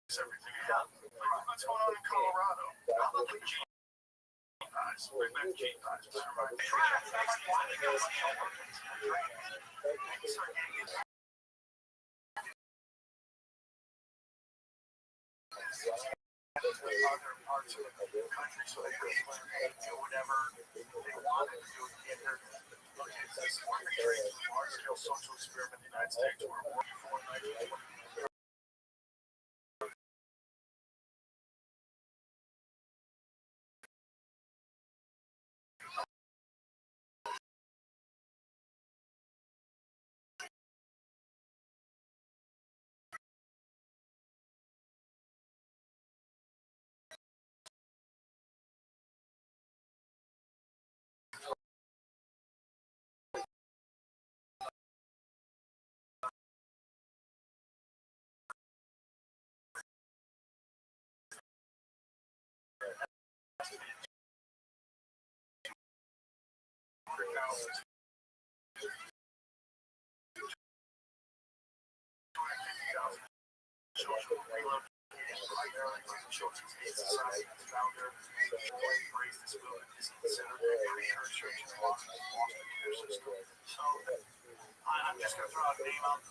Everything. Yeah. What's going on in Colorado? I look like Gene Pies. Bring back Gene Pies. Other parts of the country, so they could do whatever they wanted to do in their large-scale social experiment in the United States were working for 1920. Social relocation, children's aid society founder, white race disability is considered a precursor to Boston care system. So I'm just going to throw a name out.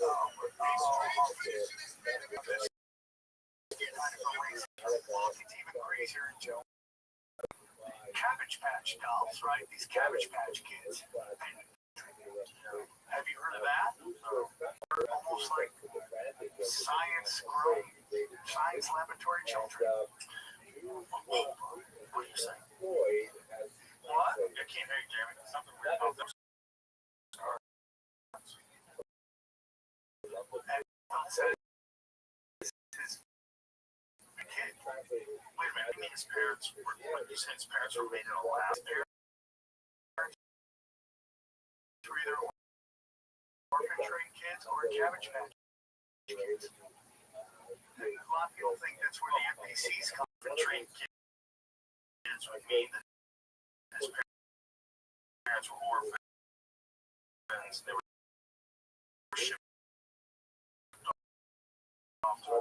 Cabbage dolls, right? These Cabbage Patch Kids. Have you heard of that? They're almost like science laboratory children. What are you saying? What? I can't hear you, Jamie. Something weird about those cards. Wait a minute, you mean his parents were, when you said his parents were made in a lab? Parents were either orphan trained kids or Cabbage Patch kids. A lot of people think that's where the NPCs come from, trained kids would mean that his parents were orphans. They were shipped off to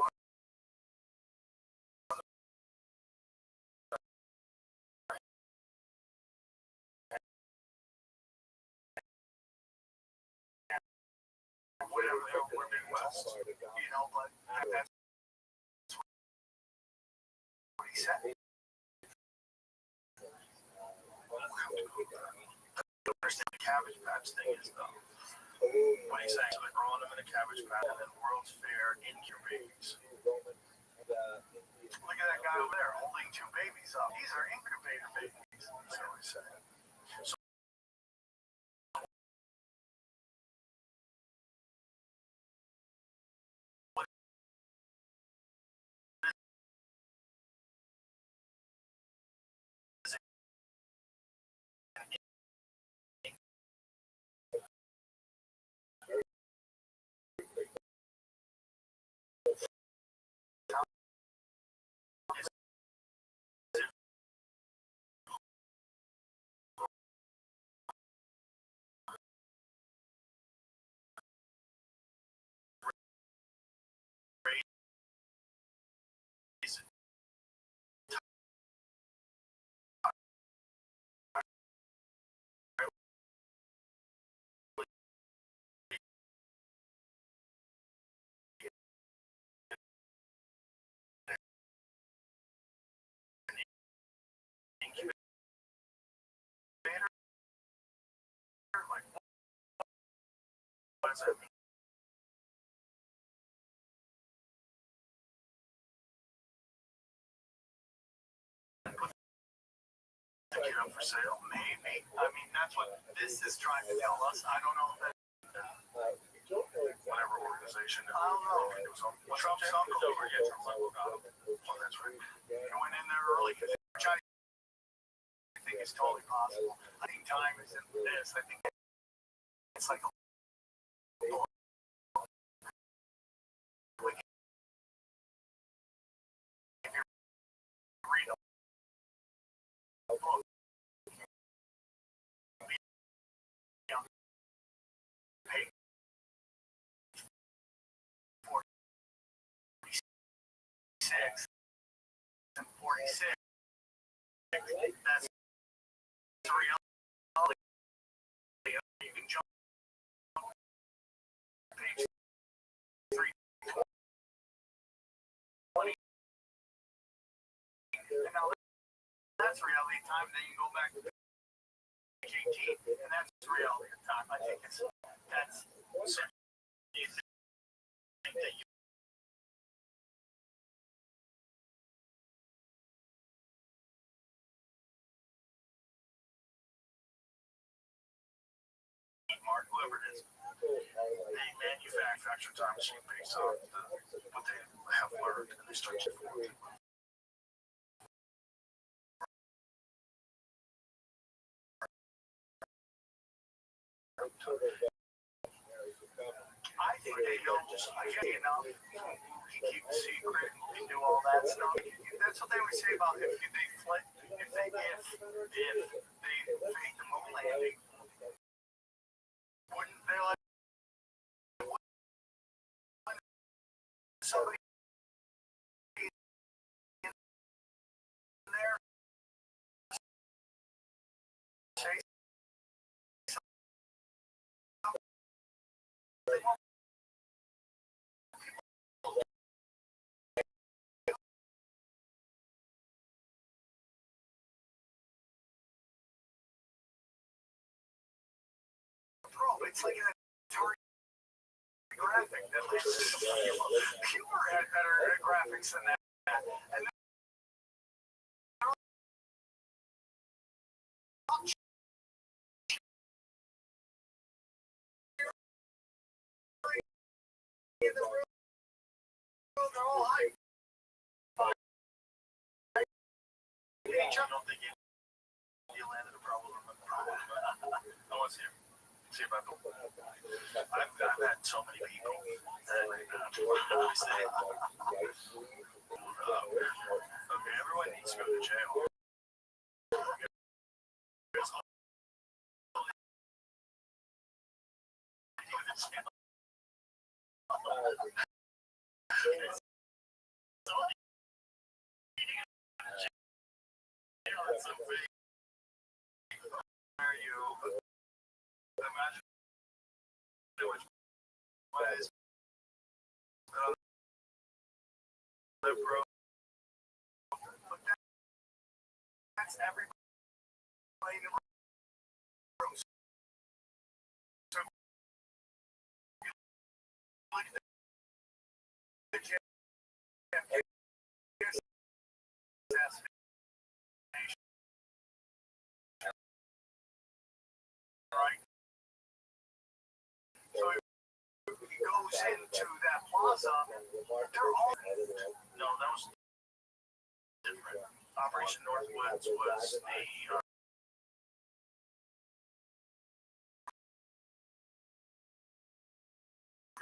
whatever they were Midwest, you know, but that's what he said. Understand the Cabbage Patch thing is though. What he's saying, so they're growing them in a Cabbage Patch and then World's Fair incubates. Look at that guy over there holding two babies up. These are incubator babies. That's what he's saying. So what does that mean? Pick it up for sale? Maybe. I mean, that's what this is trying to tell us. I don't know if that whatever organization. I don't know. It was Trump's uncle over here. Trump's uncle got him. Oh, that's right. He went in there early, which I think is totally possible. I think time is in this. I think it's like if you read a book, page 46 and 46. That's the reality. You can jump page 320. And now that's reality time. Then you go back to page 18, and that's reality time. I think that's so you think that you Mark, whoever it is, they manufacture time machine based on what they have learned and they start to forward. I think they know, you know, you keep a secret and do all that stuff. That's what they would say about if they fake the moon landing. Wouldn't they like somebody in there say something? It's like a Atari graphic. At least Pure had better graphics than that. And in the room, they're all high. I don't think you landed a problem. I want to see about the. I've had so many people that okay, everyone needs to go to jail. Imagine there was ways that broke. That's everybody in the room. So look at the assassination. Right? So he goes into that plaza. They're all no, that was different. Operation Northwoods was a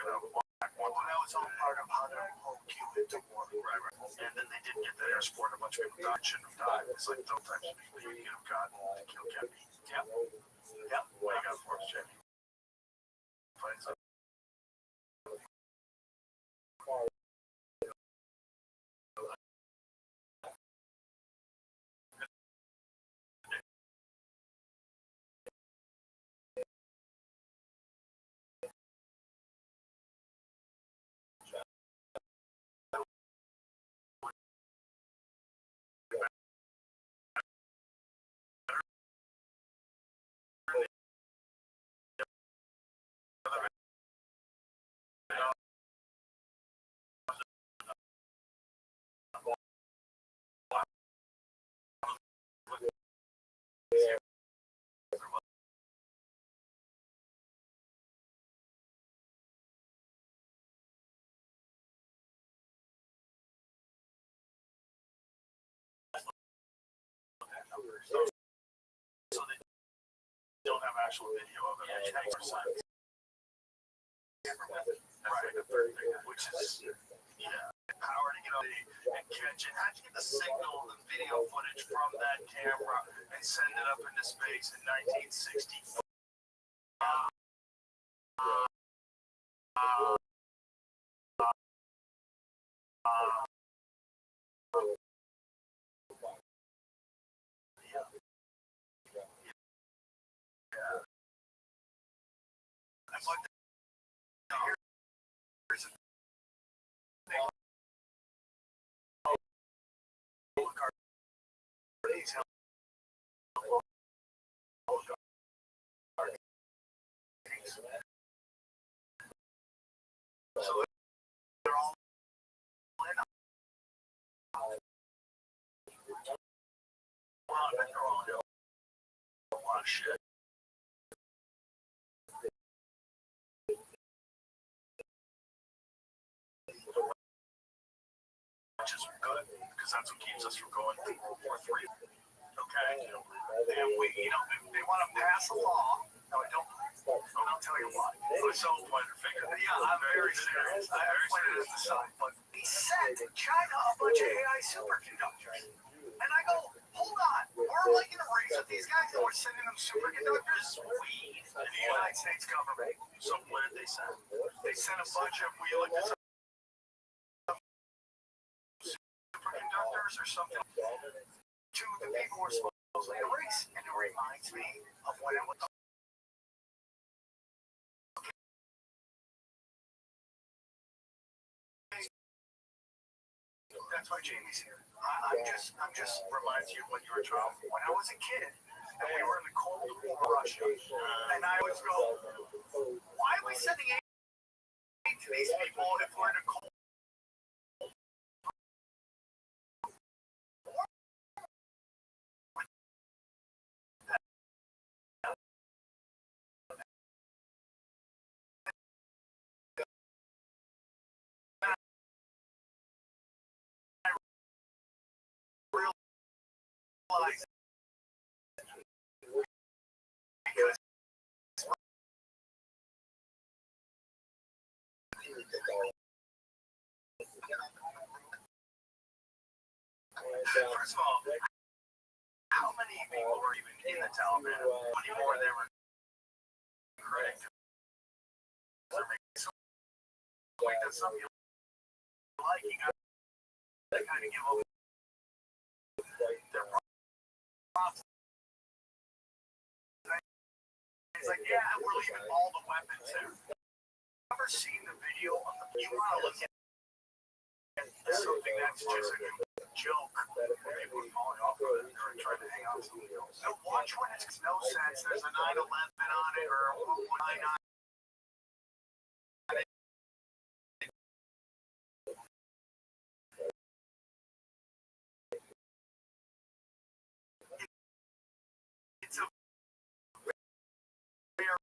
that was all part of how their whole queue into war. Right. And then they didn't get that air support. A bunch of people died, shouldn't have died. It's like those types of people you have gotten to kill Kennedy. Yep. Yep. Well, you got force check. So they don't have actual video of it. Right, which is power to get on and catch it. How'd you get the signal, the video footage from that camera and send it up into space in 1960? So they're all in on a lot of shit. Which is good because that's what keeps us from going through World War III. Okay? And we, they want to pass a law. No, I don't. I'll tell you why. So, yeah, I'm very serious. I'm very serious to side. But he sent China a bunch of AI superconductors. And I go, hold on. We're like in a race with these guys and we're sending them superconductors. We, the United States government. So what did they send? They sent a bunch of, we looked at superconductors or something to the people who are supposedly in a race. And it reminds me of when I went to that's why Jamie's here. I'm just reminds you when you were a child. When I was a kid, and we were in the Cold War Russia. And I always go, why are we sending aid to these people if we're in a cold realize because first of all, how many people were even in the Taliban? How many more they were correct? Like that some people like you got to kind of give up their props. It's like, yeah, we're leaving all the weapons there. Ever seen the video of the you want to look at something that's just a joke where people are falling off of it or trying to hang on to something else. So watch when it makes no sense. There's a 9/11 on it or a 199. It's a very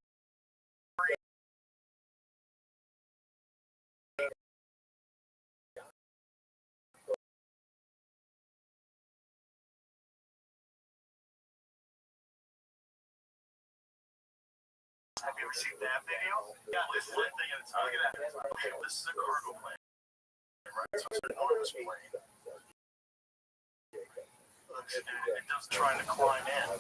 Have you ever seen that video? Yeah, this is one thing. Look at that. This is a cargo plane, right? So it's an enormous plane. It does trying to climb in.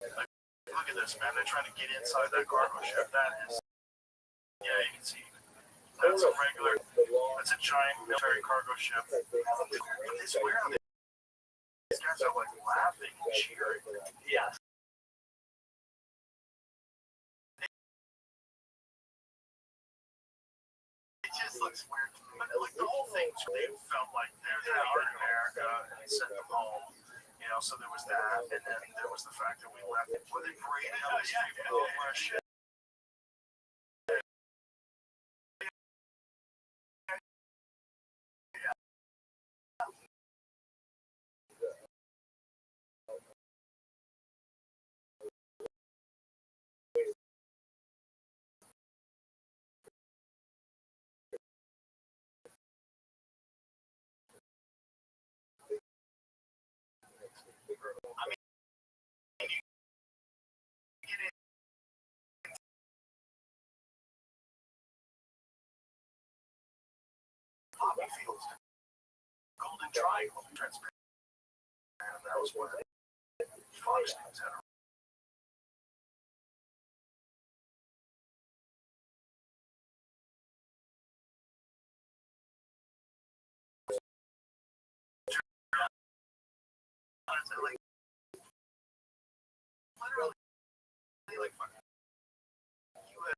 Look at this, man. They're trying to get inside that cargo ship. That is, yeah, you can see. That's a regular, that's a giant military cargo ship. But it's weird. These guys are like laughing and cheering. Yes. It just looks weird. But like the whole thing, they felt like they're out in America and sent them home. You know, so there was that, and then there was the fact that we left it. Were they parading all these people over a ship? I mean, you get it. Poppy fields, Golden Triangle, transparent. And that was where Fox News had a like literally like U.S.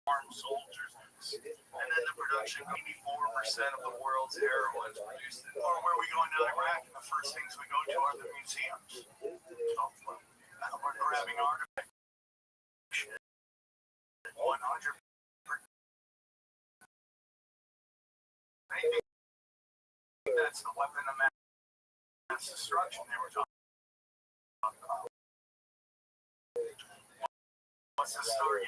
armed soldiers, and then the production, 84% of the world's heroin is produced. Or where are we going to Iraq? The first things we go to are the museums. So, we're grabbing artifacts. 100. I think that's the weapon of mass destruction they were talking about. What's the story?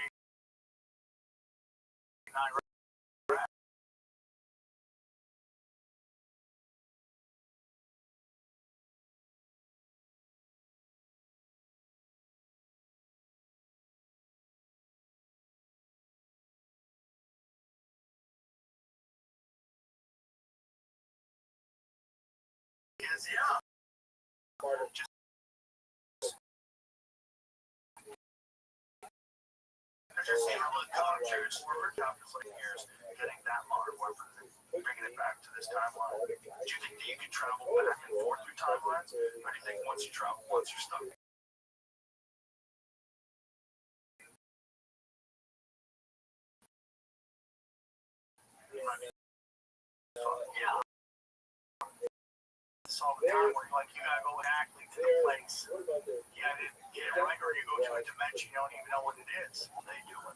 Yeah. Just we're calculating years getting that modern weapon, bringing it back to this timeline. Do you think that you can travel back and forth through timelines? Or do you think once you travel once you're stuck? Yeah. It's all the time where like you gotta go exactly to the place. You gotta get it right, or you go to a dimension you don't even know what it is. They do it.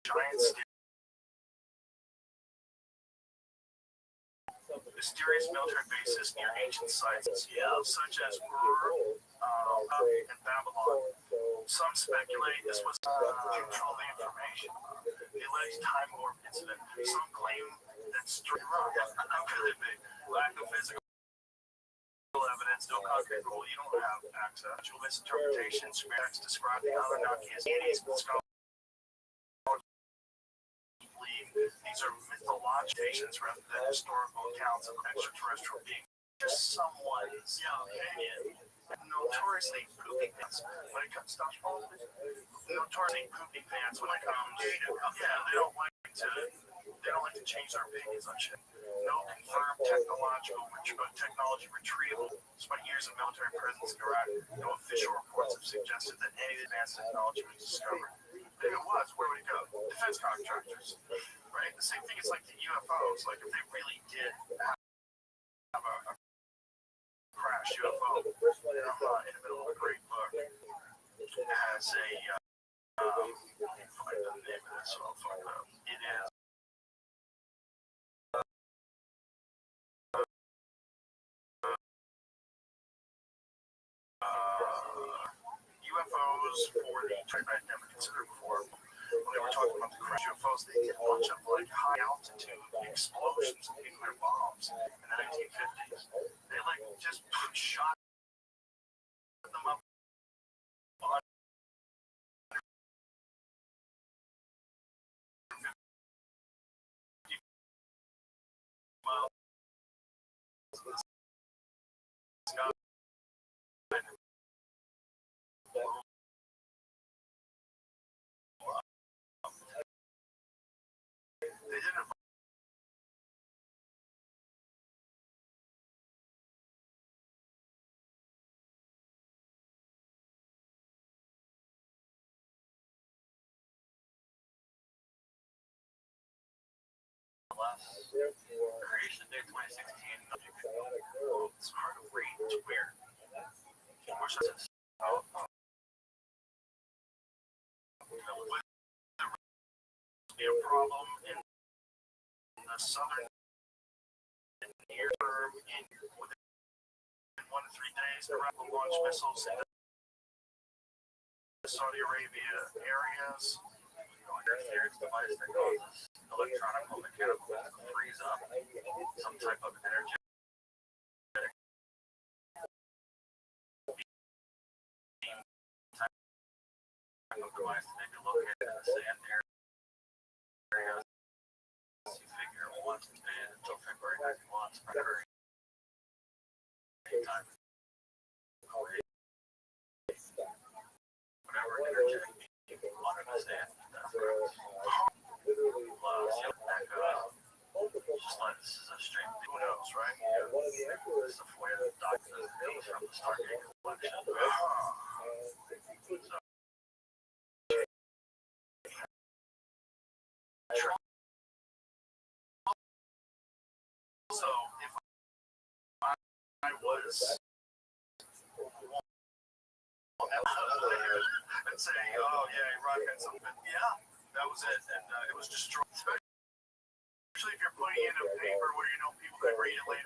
Giant mysterious military bases near ancient sites, such as Ur and Babylon. Some speculate this was to control the information. The alleged time warp incident. Some claim that straight wrong. How could it be? Lack of physical evidence, no concrete rule. You don't have access to misinterpretations. Facts describe the Anunnaki as aliens, but scholars believe these are mythologizations rather than historical accounts of extraterrestrial beings. Just someone's opinion. Notoriously pooping pants when it comes to notoriously pooping pants when it comes. They don't like to change their opinions on shit. No confirmed technology retrieval. Despite years of military presence in Iraq, no official reports have suggested that any advanced technology was discovered. If it was, where would it go? Defense contractors, right? The same thing is like the UFOs. Like if they really did have a crash UFO, and I'm in the middle of a great book, it has a find the name of this, so I'll find out. It is UFOs for the type I'd never considered before. When they were talking about the crash UFOs, they did a bunch of like high altitude explosions and nuclear bombs in the 1950s. They like just shot them up on miles. They didn't. Creation Day 2016. It's hard to read. It's weird. Which is be a problem in the southern near term within 1 to 3 days. The Rabbbi launch missiles into Saudi Arabia areas. Interference device that causes electronic or mechanical to freeze up. Some type of energetic type of device that may be located in the sand areas. You figure once it's been until February 91, February time. Whatever energetic under the sand. Just like this is a straight who knows, right? This is a FOIA document that comes from the Stargate collection. So if I was and saying, oh yeah, Iraq had something, yeah, that was it, and it was destroyed. Especially if you're putting it in a paper where you know people could read it later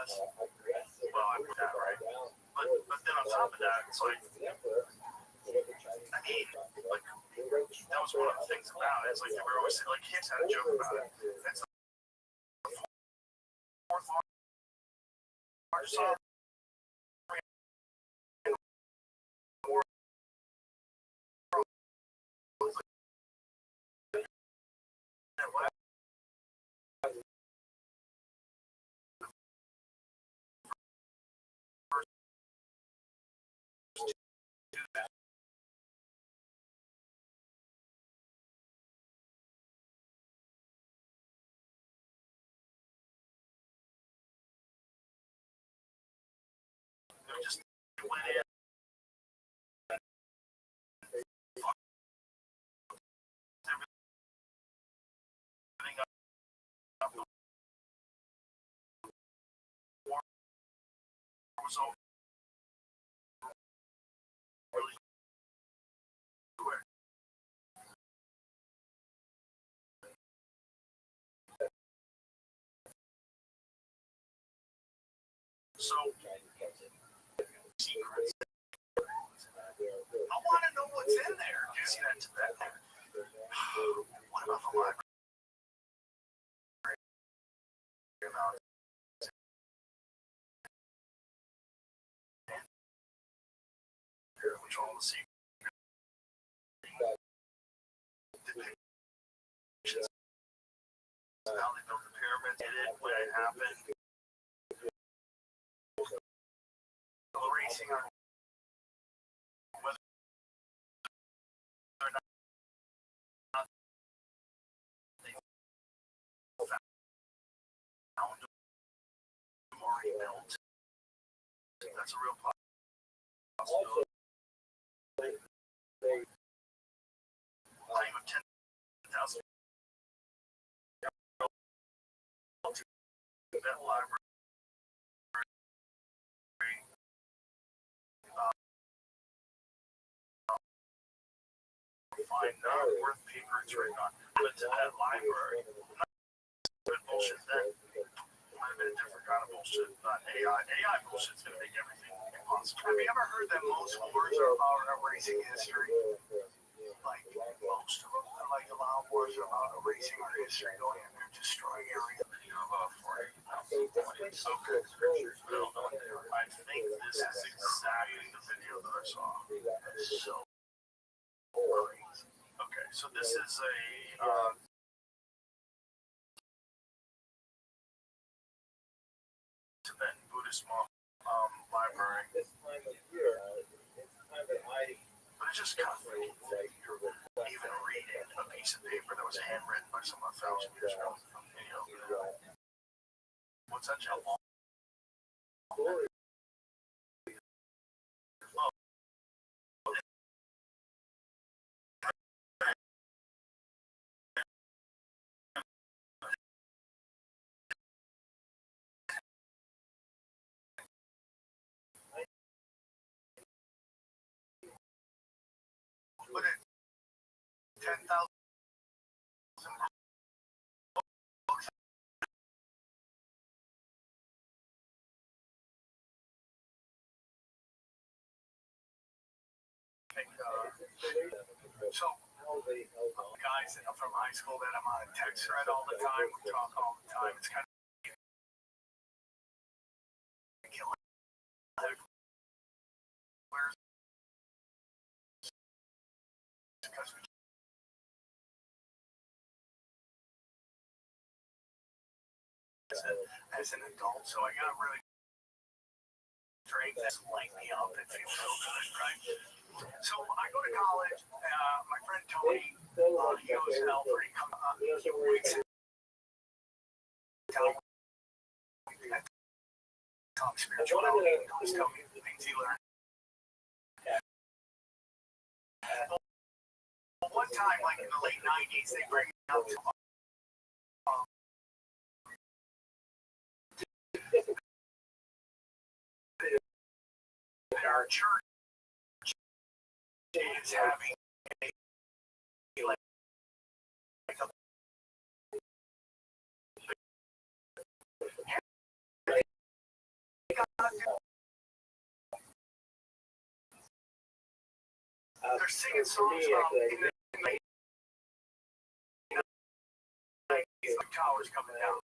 was, well, I put that right. But then on top of that, it's like, I mean, like, that was one of the things about it. It's like, they were always, like, kids had a joke about it. It's the fourth largest song in the world. Just went in. Everything up. The war was over really quick. So, secrets. I want to know what's in there. You see that? What about the library? Which all the secrets. Depictions. How they built the pyramids, did it, when it happened. Erasing our whether or not they found them or rebuilt. That's a real possibility. Claim of 10,000 that library. Find worth paper it's written on. But to that library, good bullshit then. It might have been a different kind of bullshit, not AI. AI bullshit's gonna make everything impossible. Have you ever heard that most wars are about erasing history? Like most of them, like a lot of wars are about erasing our history, going in there, destroying everything. It's so good. I think this is exactly the video that I saw. It's so crazy. Okay, so this is a Tibetan Buddhist library. But it's just kind of like you're even reading a piece of paper that was handwritten by someone 1,000 years ago. You know, what's that, Joe? Put it 10,000 books. So, guys from high school that I'm on a text thread all the time, we talk all the time. It's kind of killing. Because as an adult, so I got really drink that light me up and feel so good, right? So I go to college. My friend Tony, he goes to Alfred. He comes he wakes up. Talk spirituality. He goes tell me the things he learned. One time, like in the late 90s, they bring up to our church is having a they're singing songs about towers coming down.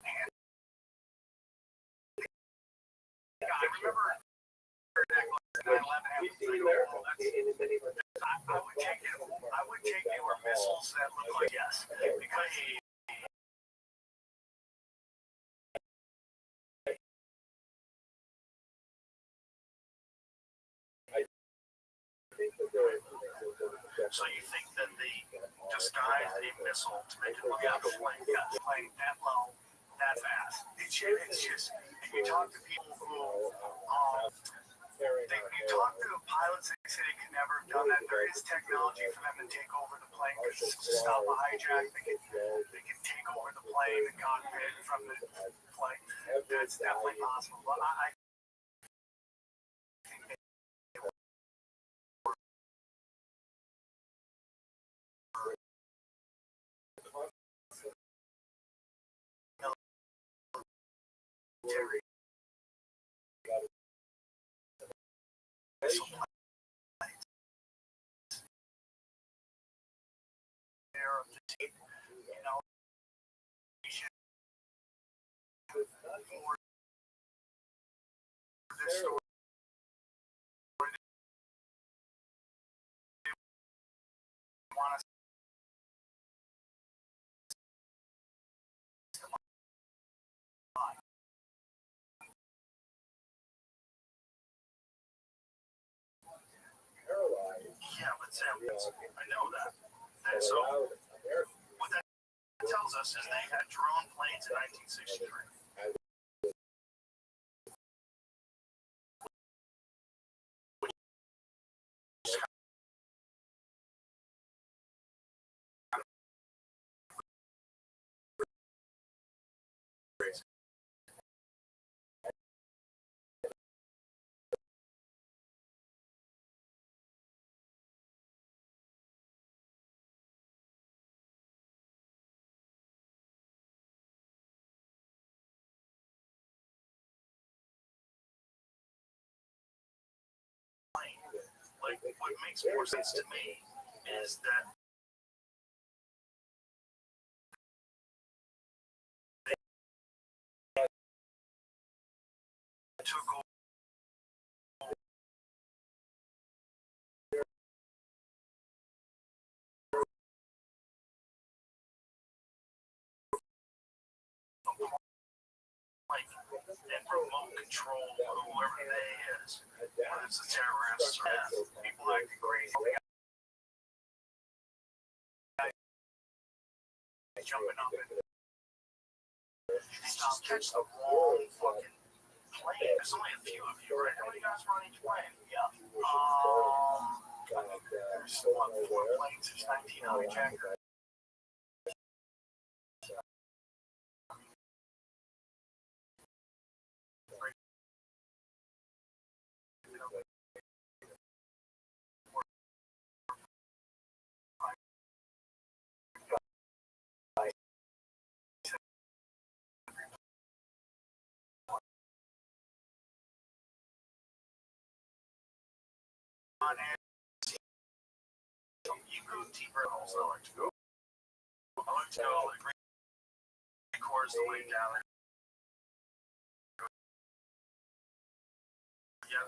And I remember 9/11 I would take they were missiles that look like yes, because so you think that they disguised a missile to make it look like a plane? Yeah, plane that low, that fast. It's just, and you talk to people who, you talk to pilots, they say they could never have done that. There is technology for them to take over the plane because to stop a hijack, they can take over the plane, the cockpit from the plane. That's definitely possible. But I think they military missile planes. They're of the team, you know, you should more this story. They want us to lie. Yeah, but Sam, I know that. And so what that tells us is they had drone planes in 1963. Like, what makes more sense to me is that they took over like and remote control whoever they is, whether it's a terrorist or people acting crazy. Jumping up and stop catch the wrong fucking plane. There's only a few of you, right? How many guys run each plane? Yeah. There's 4 planes. There's 19 hijackers. You go deeper, also I like to go. I like to go like 3/4 the way down there. Yeah.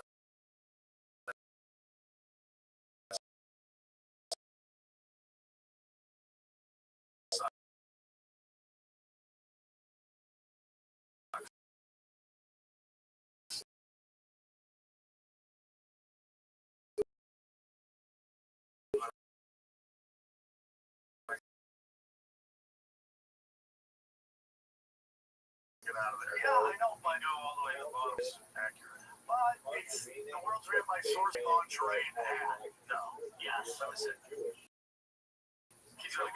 Get out of there. Yeah, I know if I go all the way to the bottom, it's accurate. But it's the world's ran by source lingerie and hat. No. Yes, that was it. He's like,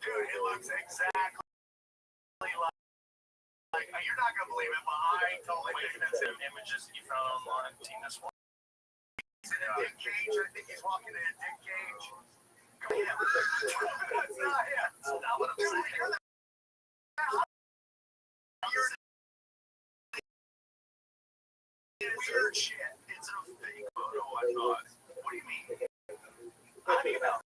dude, it looks exactly like you're not gonna believe it, but I totally think that's him. Images that you found online, Team this one. He's in a Dick Cage. I think he's walking in a Dick Cage. Come here. That's not him. That's not what I'm saying. You're weird shit. It's a fake photo, I thought. What do you mean? How do you know?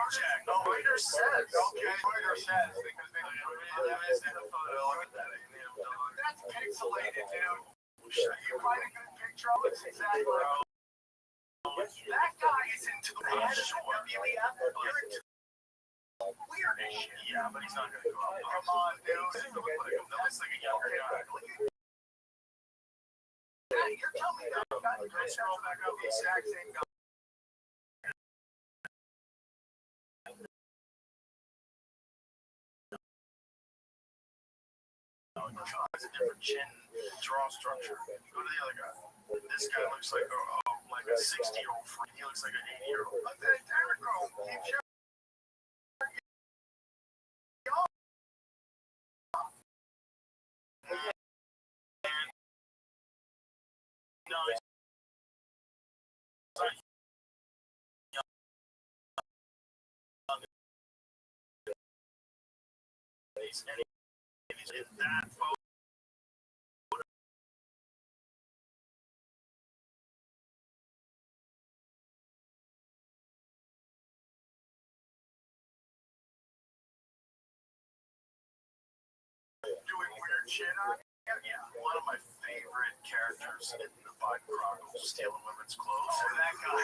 Check. The writer says. Okay, writer says because they evidence in a photo like that. That's pixelated, dude. You find a good picture of it, exactly. That guy is into the weird as shit. Yeah, but he's not gonna go out. Come on, dude. That looks like a young guy. You're telling me that guy could scroll back up the exact same guy. It's a different chin draw structure. Go to the other guy. This guy looks like a 60-year-old freak. He looks like an 80-year-old. Look at there we go. Is that photo? Doing weird shit on? Yeah, one of my favorite characters in the Biden Chronicles, stealing women's clothes. That guy.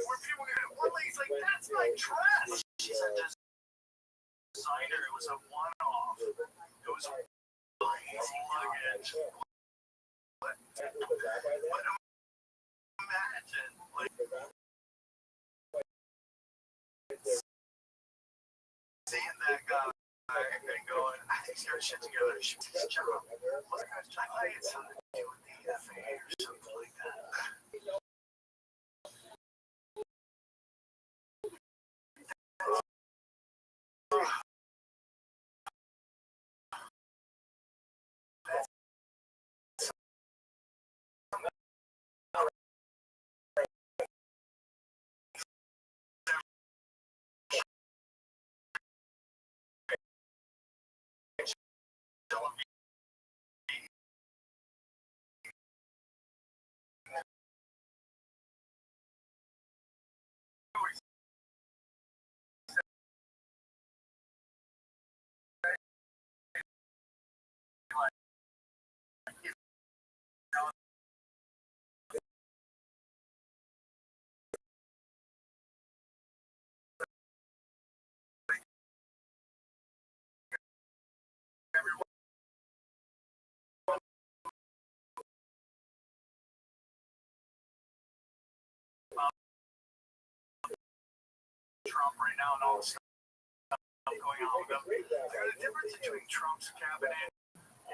Where people get one lady's like, that's my dress. She's a designer. It was a one-off. It was luggage. But imagine, like, seeing that guy and going, I think he's got shit together. He should take his job. Look, I thought it's something to do with the FAA or something like that. Trump right now and all the stuff going on with him. There's a difference between Trump's cabinet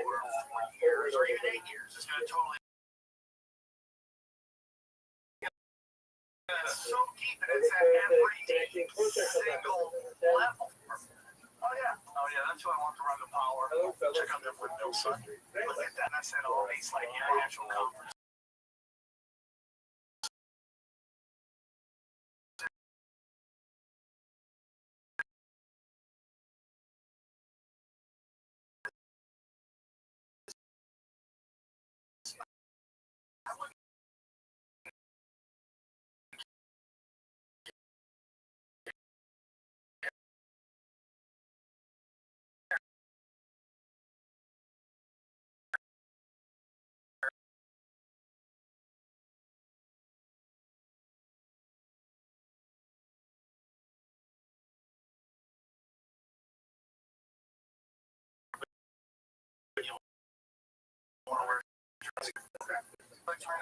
over 4 years or even 8 years. It's going to totally. It's so deep and it's at every single level. Oh yeah, that's who I want to run the power. Check out their windmill, son. Look at that. I said all these like international conferences.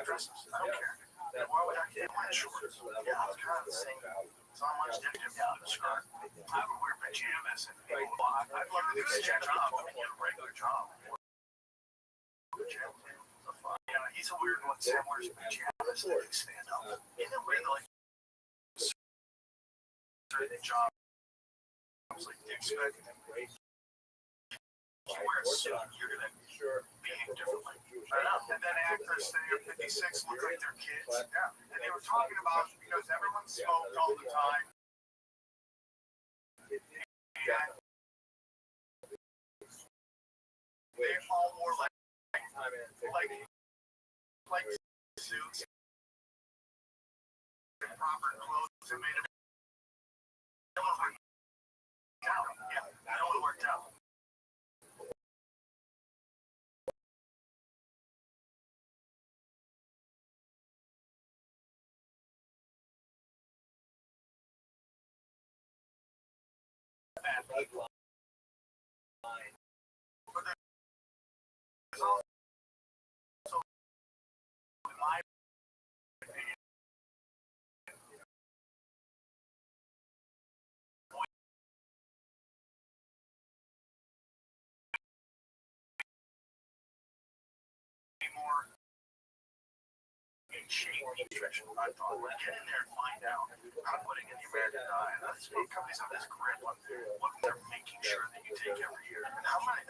Dresses. I don't care. Why would I get my shorts? Yeah, it's kind of the same. It's not much different down the skirt. I would wear pajamas and people. I'd love to do a job. I mean, a regular job. Yeah, he's a weird one. Sam wears pajamas that can stand up. In a way, like certain jobs, like you expect him. You wear a suit, you're gonna behave differently. And then actors stay at 56 look like they're kids. Yeah. And they were talking about because everyone smoked all the time. And they all wore like time in and like suits, proper clothes, and made it. No one worked out. Yeah, no one worked out. Bad people. But there's also, in my opinion, more in shape or nutrition. I thought, like, get in there and find out. I'm putting in the American diet. These companies have this grip on what they're making sure that you take every year. And how many,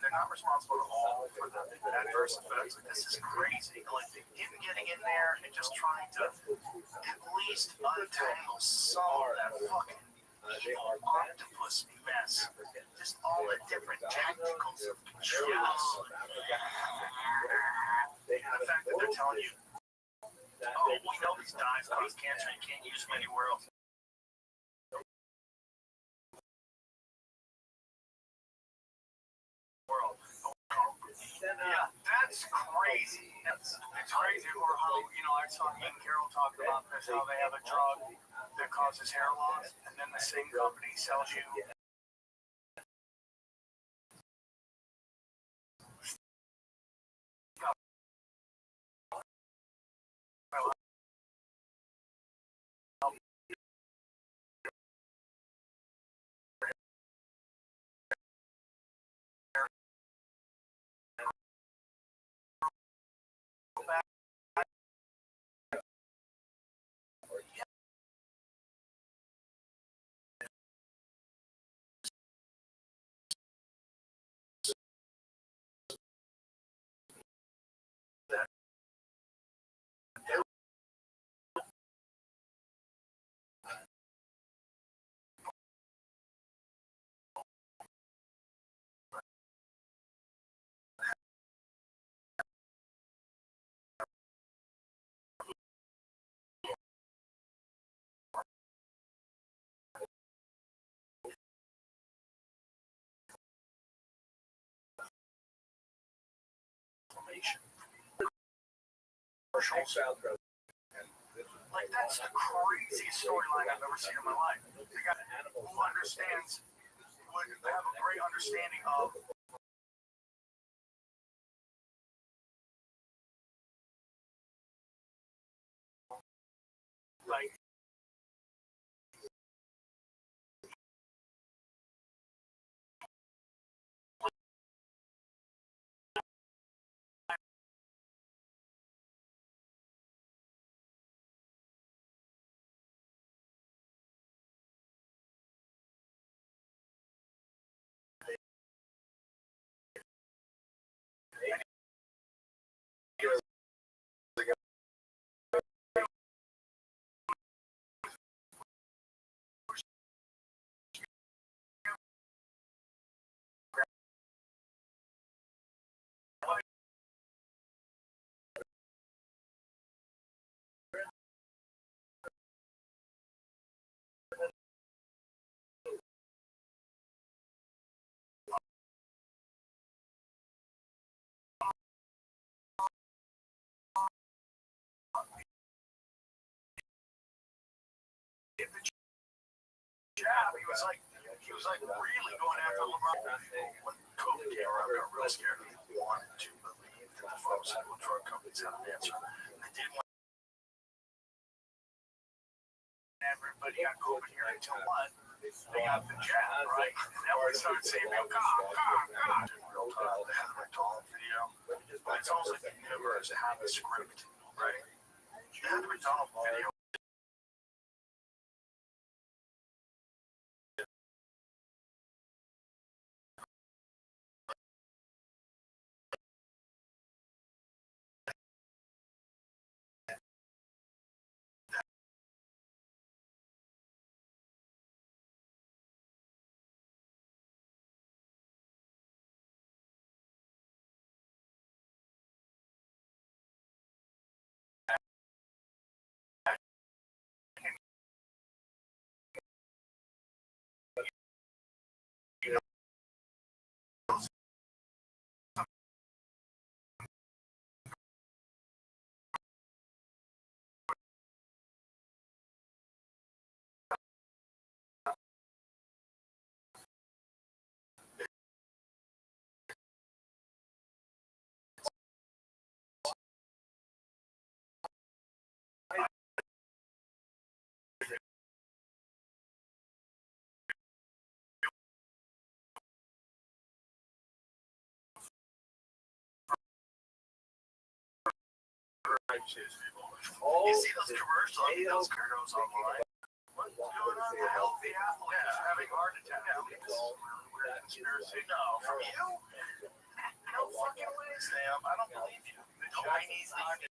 they're not responsible at all for the adverse effects. Like, this is crazy. Like, him getting in there and just trying to at least untangle some of that fucking evil octopus mess. Just all the different tacticals of control. The fact that they're telling you, oh, we know these dyes cause cancer, you can't use them anywhere else. World. Yeah, that's crazy. It's crazy. Or how, I saw Ian Carroll talking about this, how they have a drug that causes hair loss, and then the same company sells you information. Like, that's the craziest storyline I've ever seen in my life. The guy who understands, would have a great understanding of like jab. He was like really going after LeBron. When COVID came around, I got real scared. He wanted to believe that the pharmaceutical drug companies had an answer. They didn't want everybody got COVID here until what? They got the jab, right? And then we started saying, God. Real time, the Heather McDonald video. But it's almost like the universe had a script, right? The Heather McDonald video. You see those commercials, those girls online. What's going on the healthy athlete? Yeah, having heart attack. Yeah, this is really weird conspiracy. No, from you? No fucking way, Sam. I don't believe you. The Chinese leave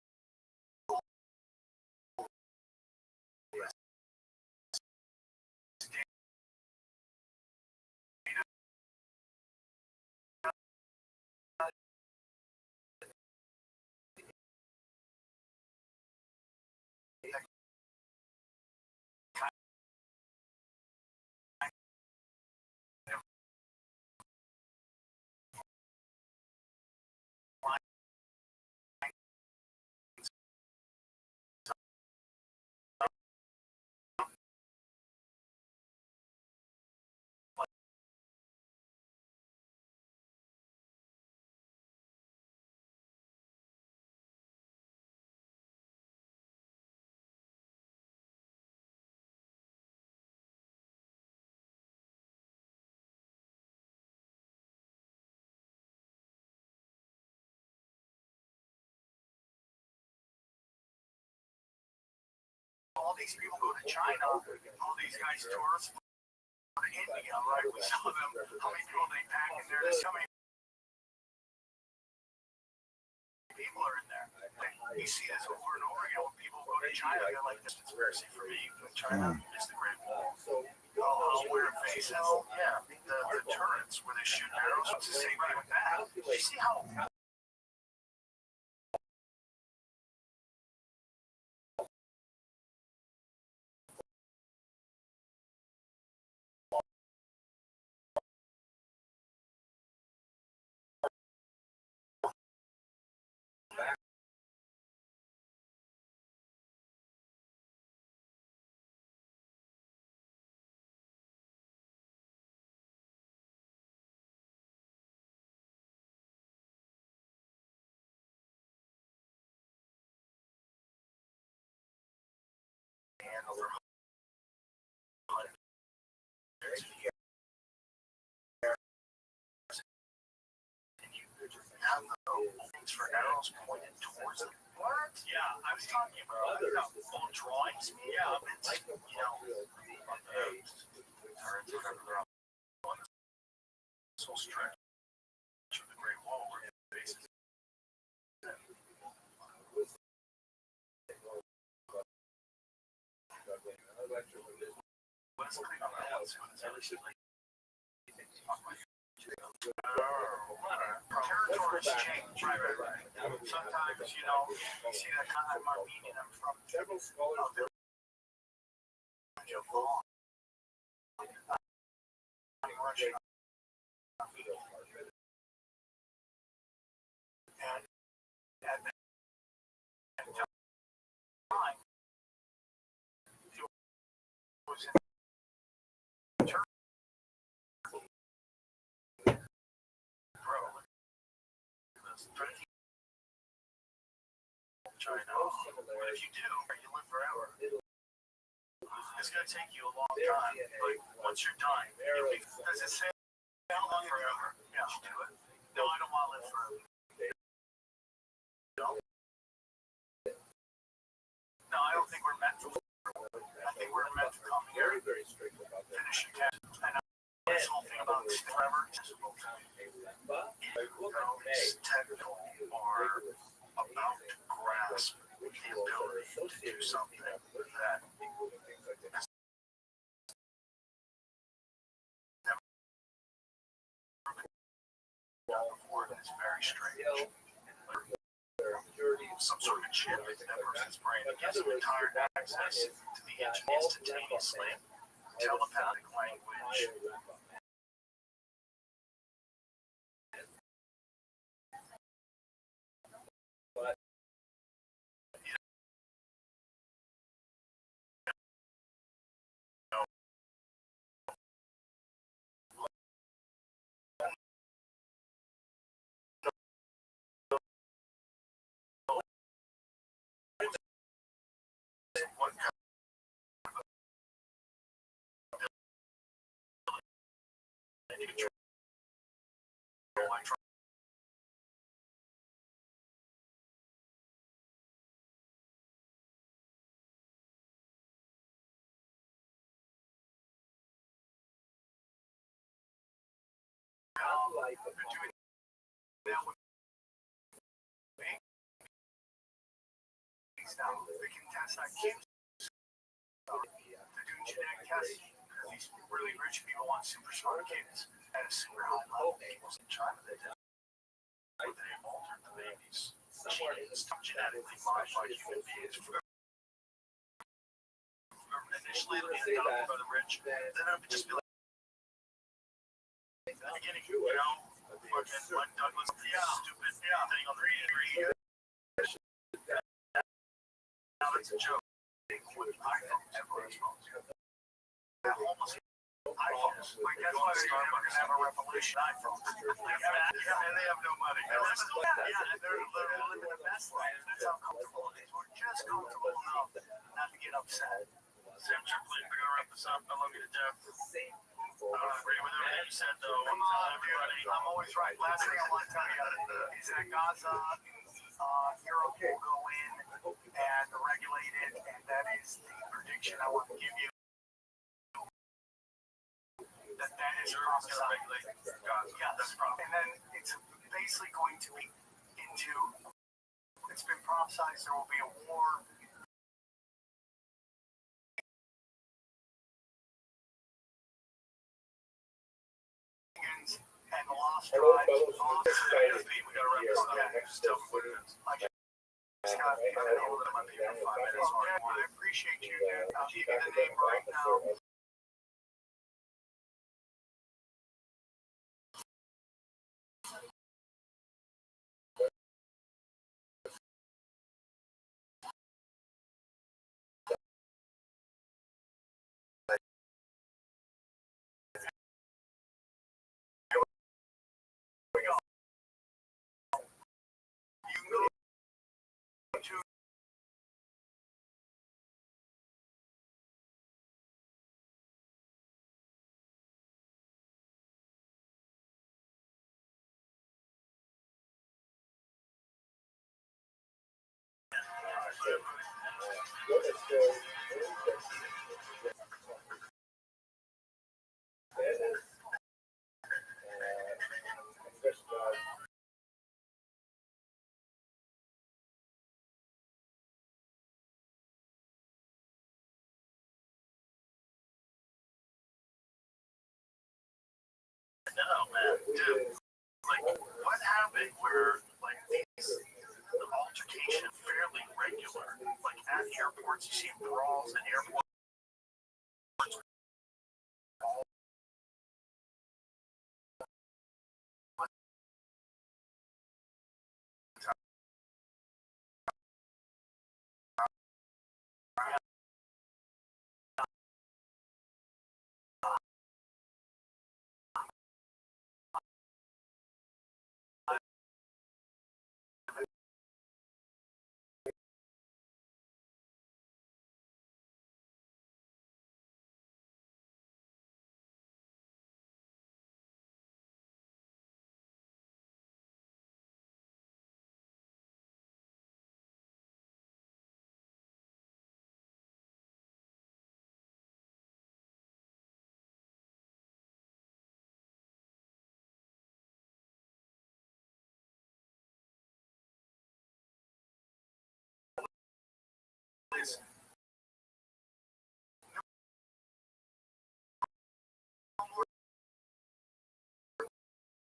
all these people go to China, all these guys tourists go to India, right? We saw them, how many people they pack in there, how many people are in there. You see this over and over again when people go to China, they're like, this conspiracy for me, China is the Great Wall. So, I'll wear faces, yeah, the turrets where they shoot arrows, it's the same thing with that. You see how handle their have the openings for arrows pointed towards them. What? Yeah, I was talking about old drawings. Yeah, it's like, turrets, whatever they're on this whole stretch of the Great Wall where it faces. What's the thing on that one? It's everything like territories change, right. Sometimes, you see that kind of Armenian, I'm from several scholars of law. Russia. And at that time, it was in Turkey. China. But if you do, you live forever. It's going to take you a long time, but once you're done, does it say how long forever? Yeah, do it. No, I don't want to live forever. No, I don't think we're meant to live forever. I think we're meant to come here, finish your test, and this whole thing about forever is technical or about to grasp the ability to do something that has never been done before, and it's very strange. Some sort of chip in that person's brain that gives them entire access to the instantaneously telepathic language. What Now, they can test IQs. They're doing genetic tests. These really rich people want super smart kids at a super high level. Most in China, they did. They altered the babies' genes to genetically modify human beings. Initially, it'll be adopted by the rich, then it'll just be like in the beginning, you know, fucking like Douglas, stupid thing on the greed. Now that's a joke. With iPhones, everyone's phones. Almost iPhones. Like that's why they're never gonna have a revolution iPhones. And they have no money. And they're living the best life. That's how comfortable it is. We're just comfortable enough not to get upset. Sam Triplett, we're gonna wrap this up. I love you to death. Agree with everything you said, though. Come on, everybody. I'm always right. Last thing I want to tell you is that Gaza, Europe will go in and regulate it, and that is the prediction I want to give you. That is Europe's going to regulate Gaza. Yeah, that's probably. And then it's basically going to be into. It's been prophesized there will be a war. And the lost tribes. We gotta wrap this up. Just tell me what it is. Scott, I've been able to let my people 5 minutes. I appreciate you, dude. I'll give you the name right now. No, man, dude. Like, what happened where, like, the altercation fairly regular? Like, at airports, you see brawls at airports.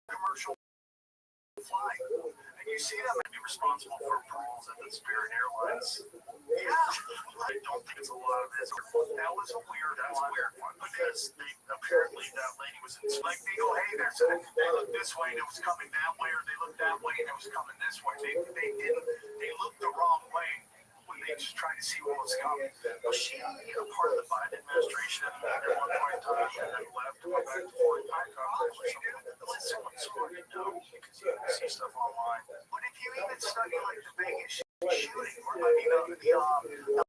Commercial flying. And you see that might be responsible for brawls at the Spirit Airlines. Yeah, I don't think it's a lot of this. That was a weird one because apparently that lady was in, like, they go, hey, they look this way and it was coming that way, or they looked that way and it was coming this way. They looked the wrong way when they just tried to see what was coming. Well, she, part of the Biden administration at one point in time, and then left to go back to Fort Listen, what's smart to know, because you can see stuff online. But if you even study, like, the Vegas shooting, or I mean, the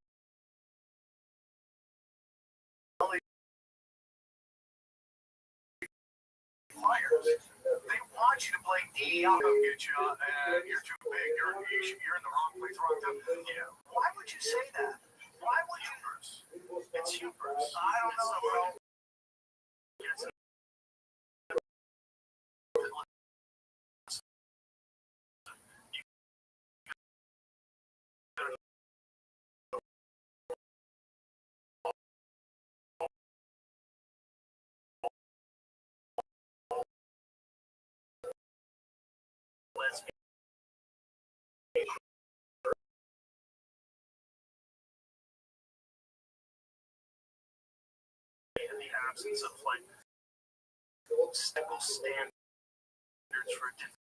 fires, they want you to blame DEI, get you, and you're too big, you're in the wrong place, wrong time. Yeah. Why would you say that? Why would you? It's hubris. I don't know, bro. It's absence of like stable standards for different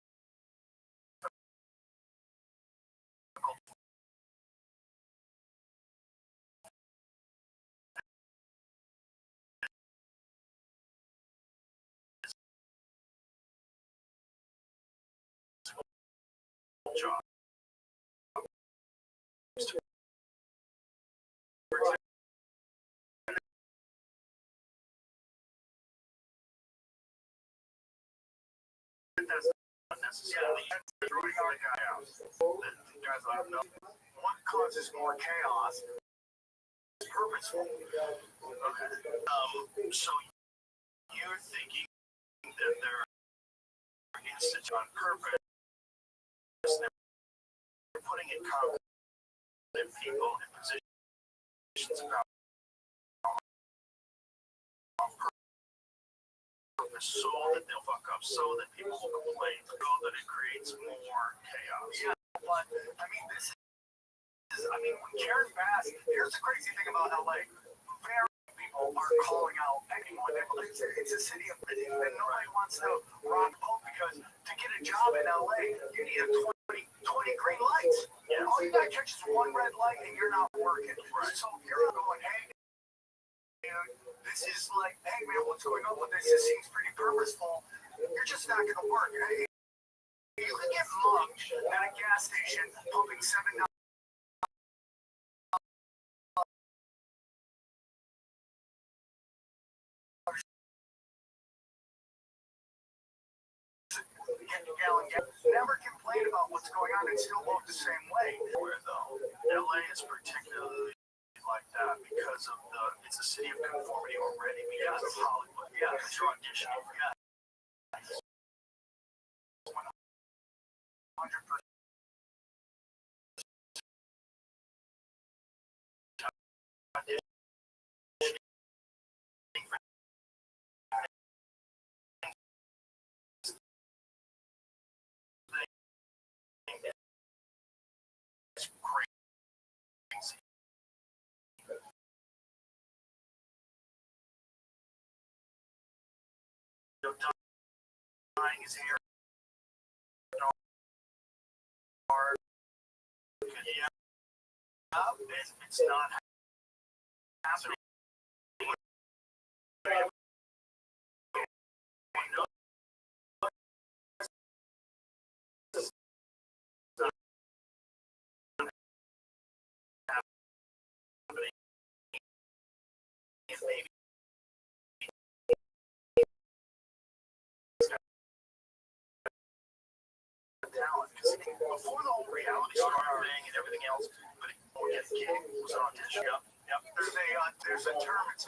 jobs. That's not necessarily throwing our guy out. The guys I don't know. What causes more chaos is purposeful. Okay. So you're thinking that they're instituted on purpose. They're putting in competent people in positions of power on purpose so that they'll fuck up, so that people will complain, so that it creates more chaos. Yeah, but I mean, when Karen Bass, here's the crazy thing about LA. Very people are calling out anyone. It's a city of and nobody wants to rock the boat because to get a job in LA, you need a 20 green lights. Yeah. All you got to catch is one red light and you're not working. Right. So you're not going, hey, dude, this is like, hey man, what's going on with this? This seems pretty purposeful. You're just not going to work. Hey, you can get mugged at a gas station pumping $7. Never complain about what's going on and still vote the same way. Where though, LA is particularly like that because of it's a city of conformity already because of Hollywood. Yeah, because you're auditioning. Yeah. 100%. It's crazy. Dying his hair. Yeah. It's not happening. Before the whole reality star thing and everything else, but the kid was on audition. Yep. There's a term. It's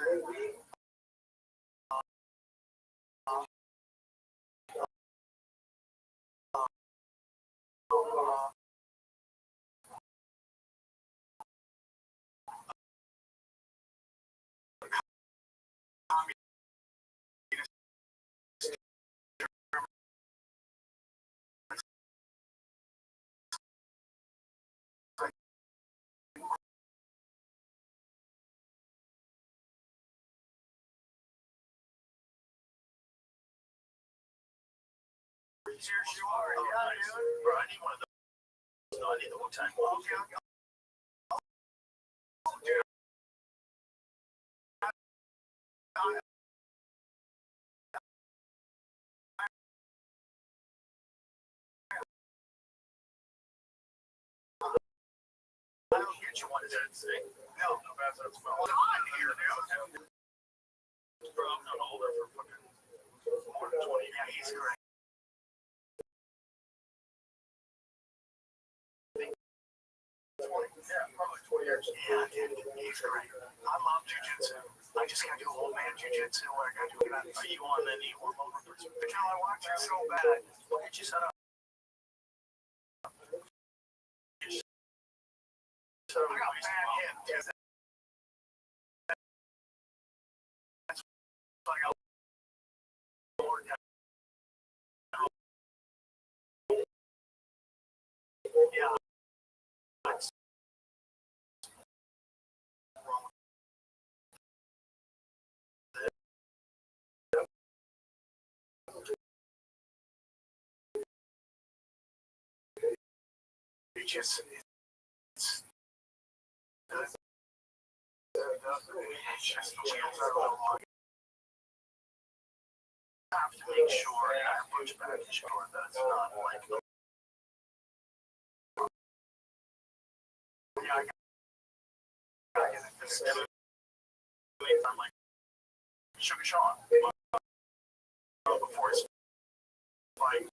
you are. Yeah, dude. Bro, I need one of those. No, I need the one time. Okay. Dude. I don't get you one of that thing. No, that's well. I'm here, dude. Bro, I'm not older for fucking more than 20. Yeah, he's correct. Yeah, probably 20 years. Yeah, dude, he's great. I love jujitsu. I just gotta do old man jujitsu where I gotta do that. Are you on any hormone replacement? But I watch you so bad. Look at you set up. So I got bad hip, dude. That's like a yeah. That's wrong. just it's just the wheels are low on. I have to make sure and I push back to sure that it's not like yeah, I get it. This I'm like Sugar Sean before his fight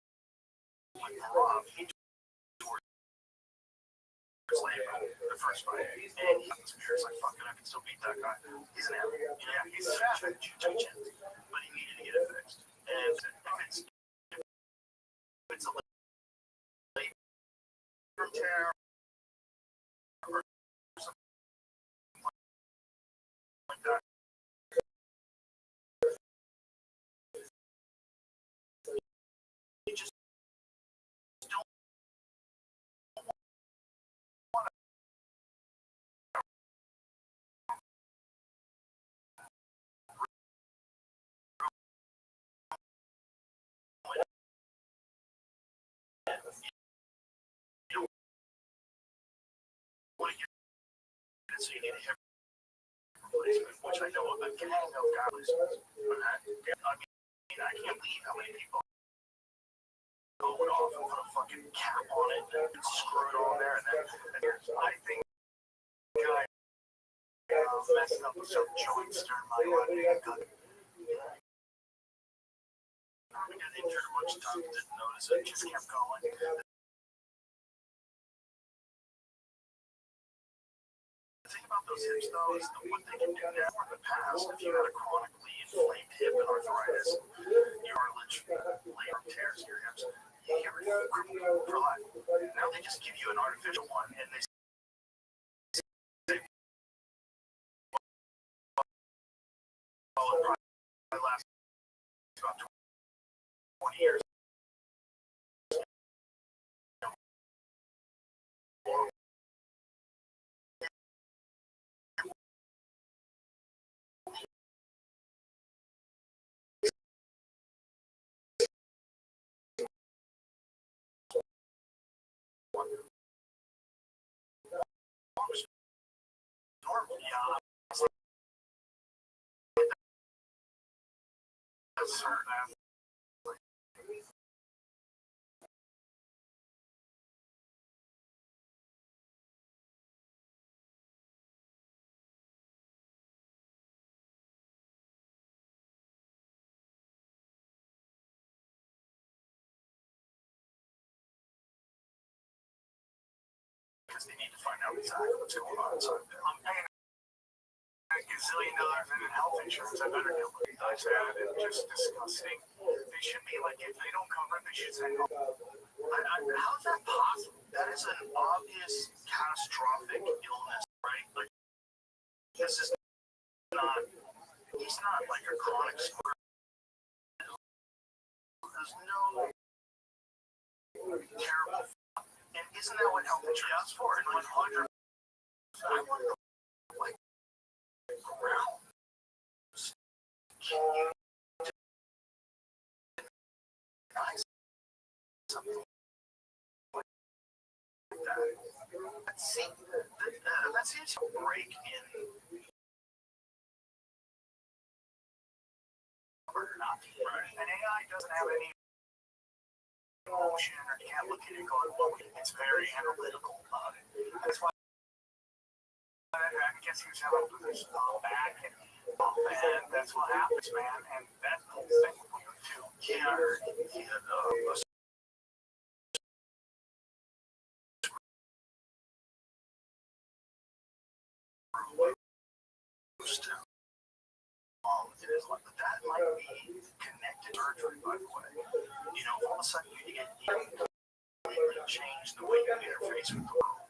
like Rob, he the first fight, and he was like, fuck it, I can still beat that guy. He's an animal. Yeah, he's fast at jiu-jitsu, but he needed to get it fixed. And if it's a late tear or something like that, you just don't want to. So you need a hip replacement, which I know I'm getting no guys. I mean, I can't believe how many people going off and put a fucking cap on it and screw it on there, and then I think I messed up some joints during my run. I got injured a bunch of times, didn't notice it, just kept going. The thing about those hips, though, is that what they can do now in the past, if you had a chronically inflamed hip and arthritis, you are literally labor tears in your hips, you're crippled for life. Now they just give you an artificial one, and they say, well, it probably lasts about 20 years. Normal, yeah. That's certain athletes. Because they need to find out exactly what's going on. So I'm paying $1 gazillion in health insurance. I better get what I said. It's just disgusting. They should be like, if they don't cover it, they should say no. How's that possible? That is an obvious catastrophic illness, right? Like, this is not, he's not like a chronic smoker. There's no terrible. And isn't that what health insurance is for? And 100, I wonder, like, ground. Can you deny something like that? That seems to break in. Right. And AI doesn't have any emotion or can't look at it going, well, it's very analytical about it. That's why I guess he was having this back and that's what happens, man. And that whole thing to counter it is like that might be connected surgery, by the way. You know, all of a sudden you get completely change the way you interface with the world.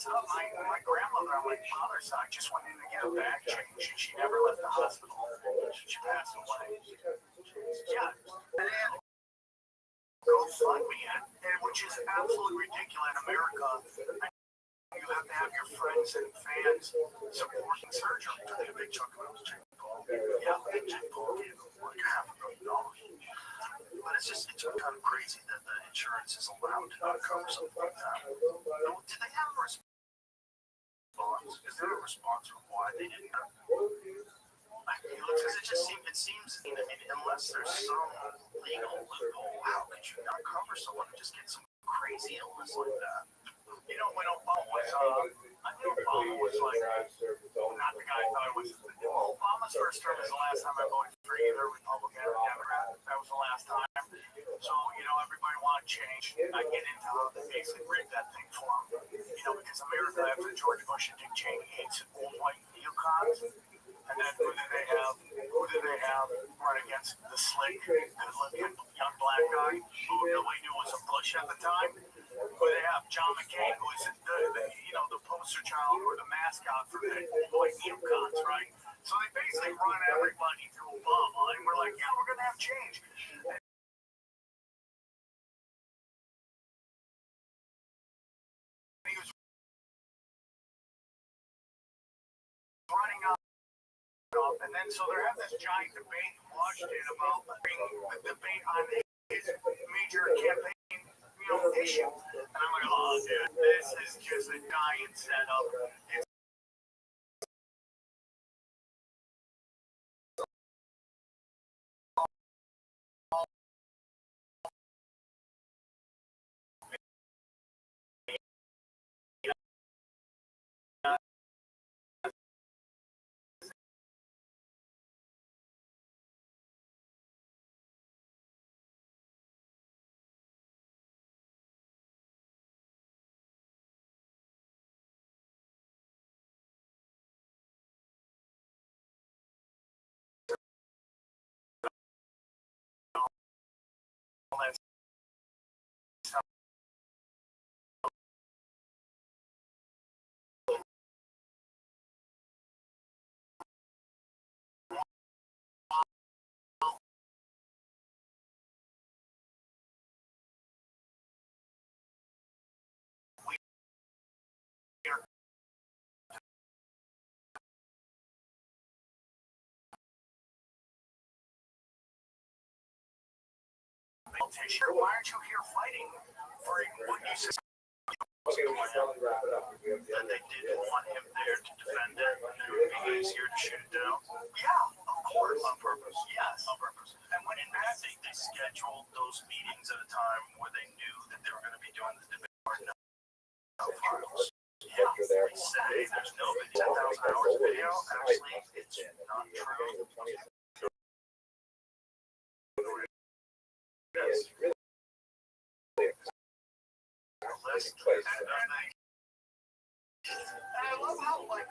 mess up. My grandmother on my father's side just went in to get a back change, and she never left the hospital. She passed away. Yeah, and then GoFundMe, which is absolutely ridiculous in America. You have to have your friends and fans supporting surgery to get a big chunk of those Jake Paul. Yeah, Jake Paul gave like $500,000. But it's kind of crazy that the insurance is allowed to not cover something like that. Did they have a response? Is there a response from why they didn't have because it seems unless there's some legal loophole, how could you not cover someone and just get some crazy illness like that? You know, when Obama was, I think Obama was like, not the guy I thought it was. Obama's first term is the last time I voted for either Republican or Democrat. That was the last time. So, you know, everybody wanted change. I get into how they basically rigged that thing for them. You know, because America, after George Bush and Dick Cheney, hates old white neocons. And then who did they have run against the slick, good-looking young black guy who nobody knew was a Bush at the time? Who they have John McCain, who is the poster child or the mascot for the old white neocons, right? So they basically run everybody through Obama, and we're like, yeah, we're gonna have change. And he was running up. And then so they're having this giant debate in Washington about the debate on his major campaign, issue. And I'm like, oh, dude, this is just a giant setup. Why aren't you here fighting for what you said? That they didn't want him there to defend it, and it would be easier to shoot it down. Yeah, of course, on purpose. Yes, on purpose. And when in fact they scheduled those meetings at a time where they knew that they were going to be doing the debate or no files. Yeah, they say there's no 10,000 hours of video. Actually, it's not true. Yes. I love how they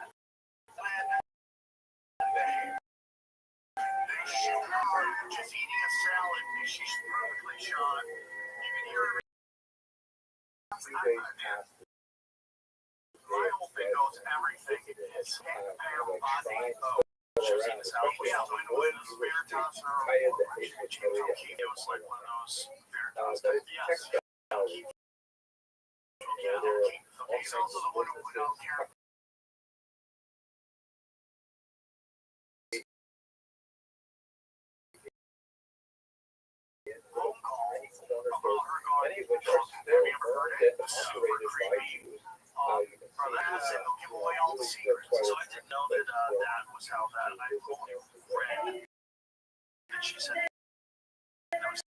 shoot her just eating a salad and she's perfectly shot. You can hear her. My whole thing goes everything is pale body. She was in the salad. Yeah, so I know it was Veritas or it was like one of those Veritas. Yes. He's also the one who put out there. Phone call about her going, have you ever heard it? Super creepy. Brother said they'll give away all the secrets. So I didn't know that that was how that I read. And she said there was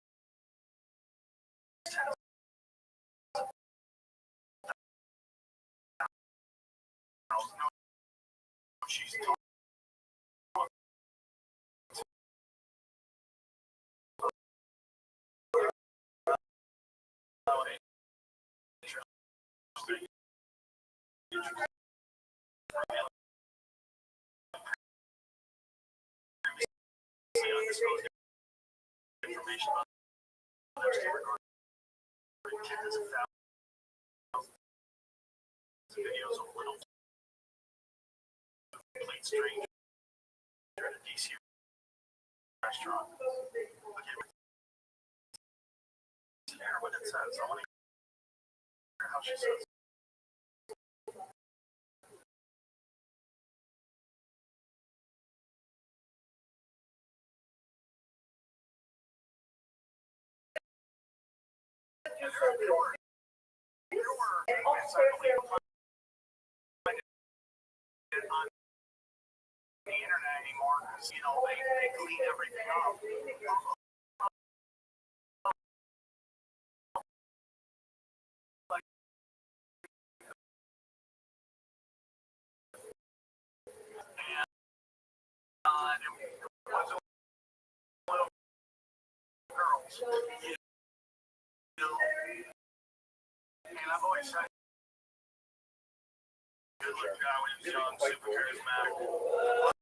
she's talking. Information about their videos of little complete stranger at a DC restaurant. Hear what it says. I want to hear how she says. There were it's unbelievable. On the internet anymore because they clean everything up. And I've always said, good looking guy when he was young, super charismatic.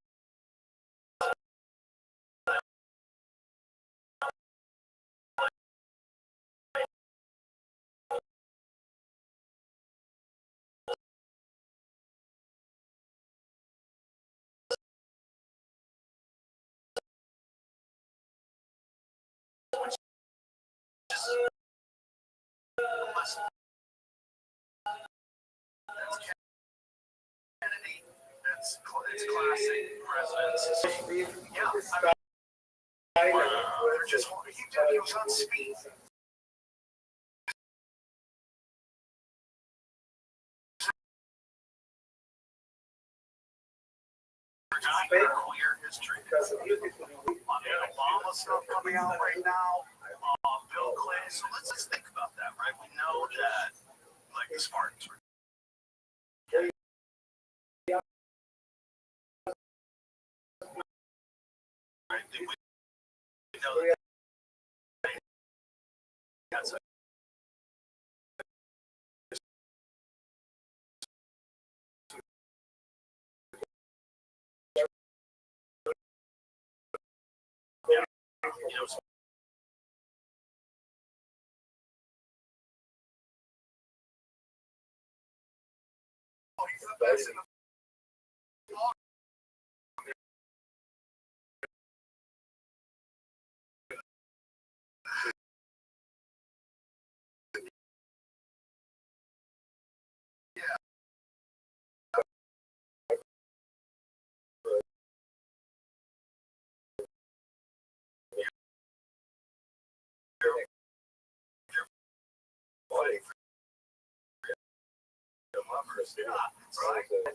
Kennedy, it's classic presidents. Yeah, I mean, they're just he was on speed. Clear history. Obama stuff coming out right now. Bill Clinton. So let's think about that, right? We know that, like the Spartans were. Right? We know that that's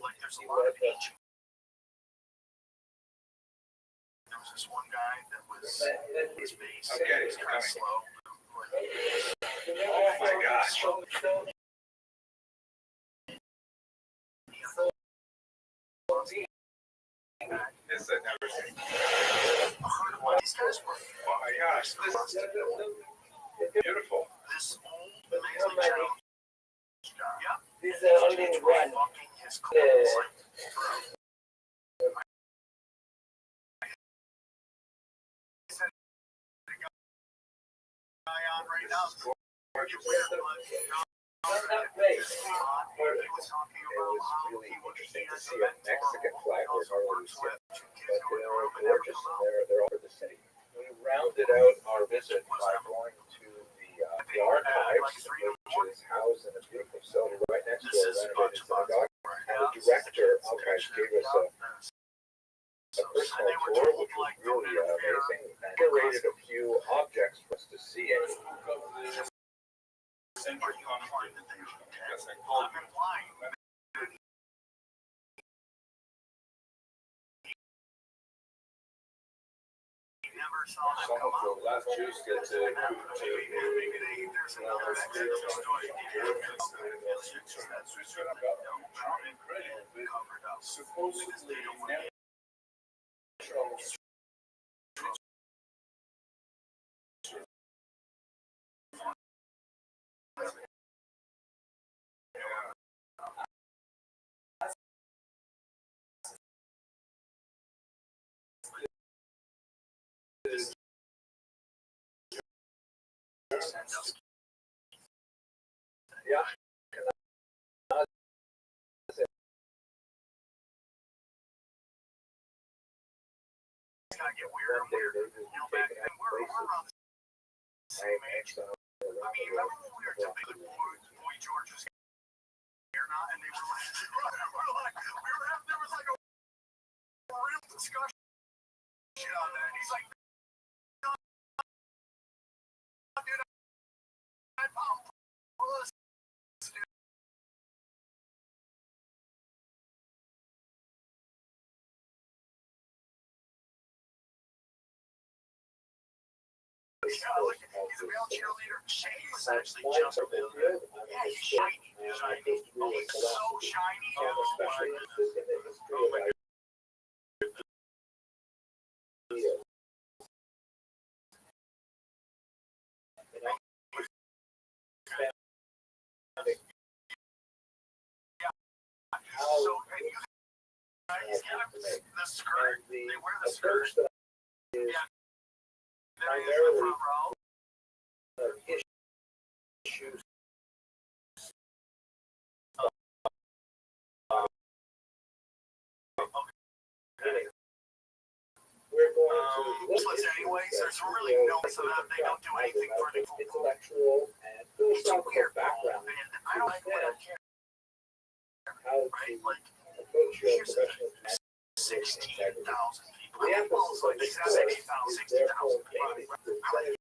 like there's a lot of ancient. There was this one guy that was his base. Okay, was kind of slow. Oh my gosh. This I've never seen. These guys were. Oh my gosh, this is beautiful. This amazing challenge. Yeah. These are only one. Walking his clothes like guy on right now. You wear one. He was talking about how really he interesting to has see a Mexican flag where normally we see it. But they're gorgeous and they're all over the city. We rounded out our visit by going to the archives, which is housed in a beautiful facility right next to our renovated synagogue. And the director gave us a personal tour, which was really amazing, and curated a few objects for us to see. Some of the last Jews get to supposedly yeah. gonna get weird and weird. You know, back then we're around the same age. I mean, remember when we were typically Boy George was here or not, and they were like, there was like a real discussion on that. And he's like, no, dude, I found this. Like, he's a male cheerleader. Shane was actually just a little bit. Yeah, he's shiny. He's shiny. Oh, he's so shiny. Oh, my goodness. Oh, my goodness. So, and you guys get the skirt. They wear the skirt. Yeah. Primarily front row. Issues. We're going to Useless anyways. There's really no so that they don't do anything for the intellectual and philosophical background. And I don't like what I can't. How to approach your professional 16,000 people. The emphasis on like 60,000 60,000 people. Only 10%.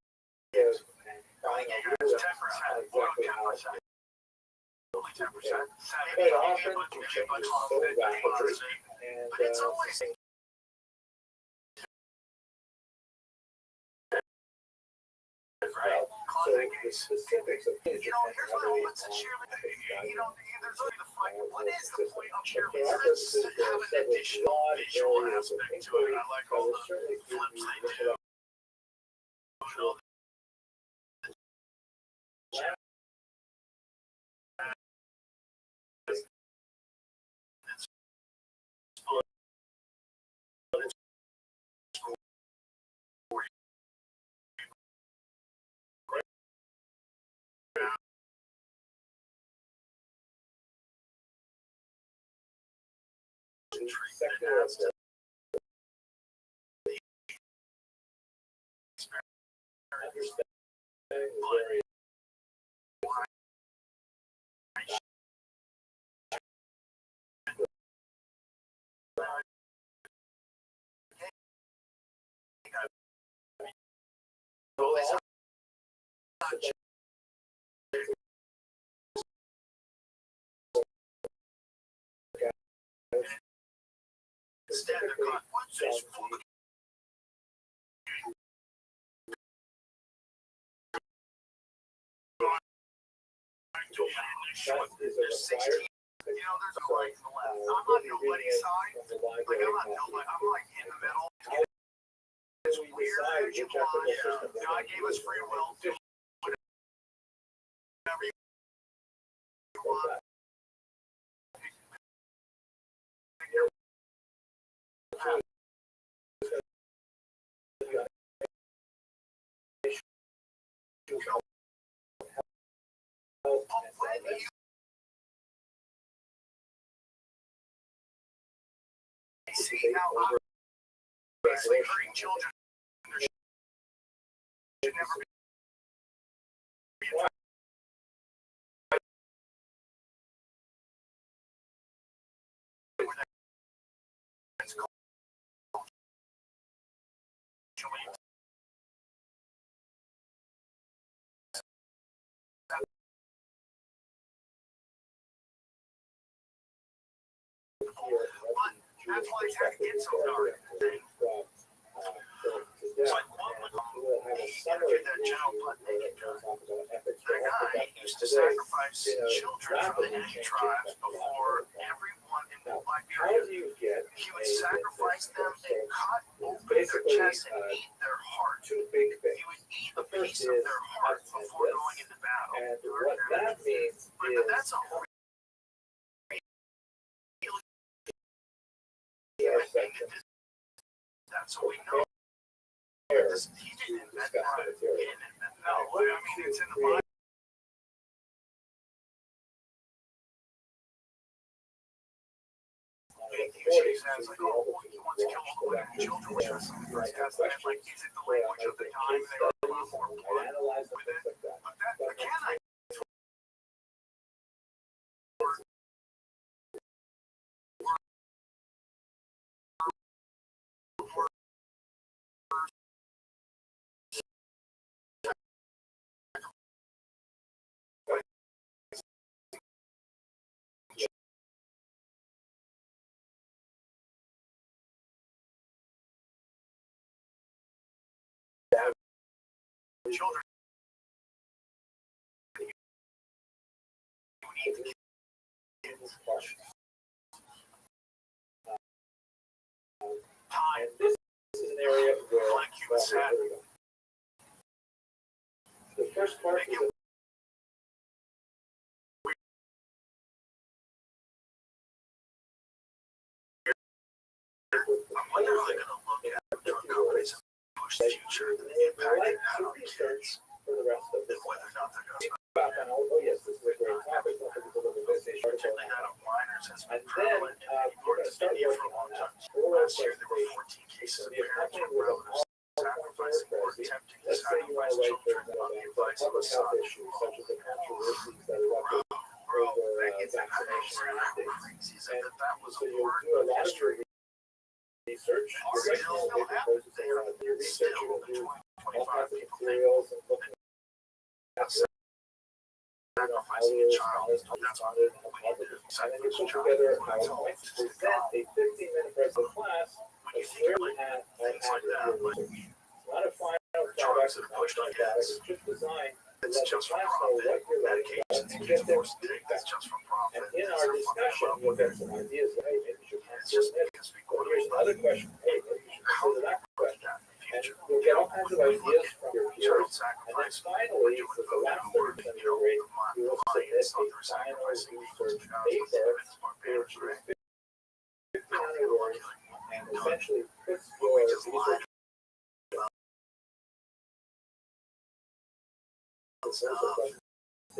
Only 10%. Quite often, we change so rapidly, and but it's always well, so the specifics of his here's what happens in cheerleading. There's only the fight. What is the point of cheerleading? Let's have an additional visual aspect to it. I like all the flips they do. Instead, they're caught one fish. There's 16. There's a right and a left. I'm on nobody's side. Like, I'm like in the middle. It's weird that you want. God gave us free will to whatever you want. See, now I'm basically hurting children. There should never be. That's why it's had to get so dark. That general blood naked guy. That guy used to sacrifice children from the Indian tribes before everyone in the Liberia. He would sacrifice them and cut open their chest and eat their heart. He would eat a piece of their heart before going into battle. And what that means but that's a whole that's what we know. He didn't invent that. No, I mean, it's in the Bible. she says, like, oh, well, he wants to kill all the women and children, which was some first test. And like, is it the language of the time? They were a lot more blunt with it. But that, again, I children. Time. This is an area where Like you said, the first part is I wonder how they're going to look at drug companies and push the future and the impact it had on kids, for the rest of this. and whether or not they're going to Oh yes, this is a great topic. particularly that of minors has been And then prevalent in many we're parts going to of start India working for a long on time. that. Last year, there were 14 cases of parents or relatives sacrificing or attempting to Let's say you want sacrifice to write children on the for advice of a public health son. issues such as the controversies that erupt Bro, over it's vaccination mandates. crazy that was So a you word do a of lot of history. research. You're going to Still do happen your there. research. Still, You're the going to do 20, all 25 kinds of people think materials and looking at sacrificing a child. That's what we need to and then you sacrifice a put child. together a It's all PowerPoint to just present a 15-minute present class when of you think where of we like had things like that, like It's not a final drugs product, that it's are not pushed on a product, kids. it's just designed to It's let the just for class know profit. what you're writing about Medications and and get kids their forced to take feedback. that's just for profit. And in It's our for discussion, fucking we'll get some ideas, hey, maybe you should It's consider just this. because we Or want here's another question, hey, maybe you should how consider do that we look question. at that in the And future? you'll get all kinds of ideas from your Child peers. And then sacrifice. finally, for the last 30% of your grade, you will submit a final sacrificing research people's paper, parents, which right? is 1,500 words, and essentially puts But your we just research lied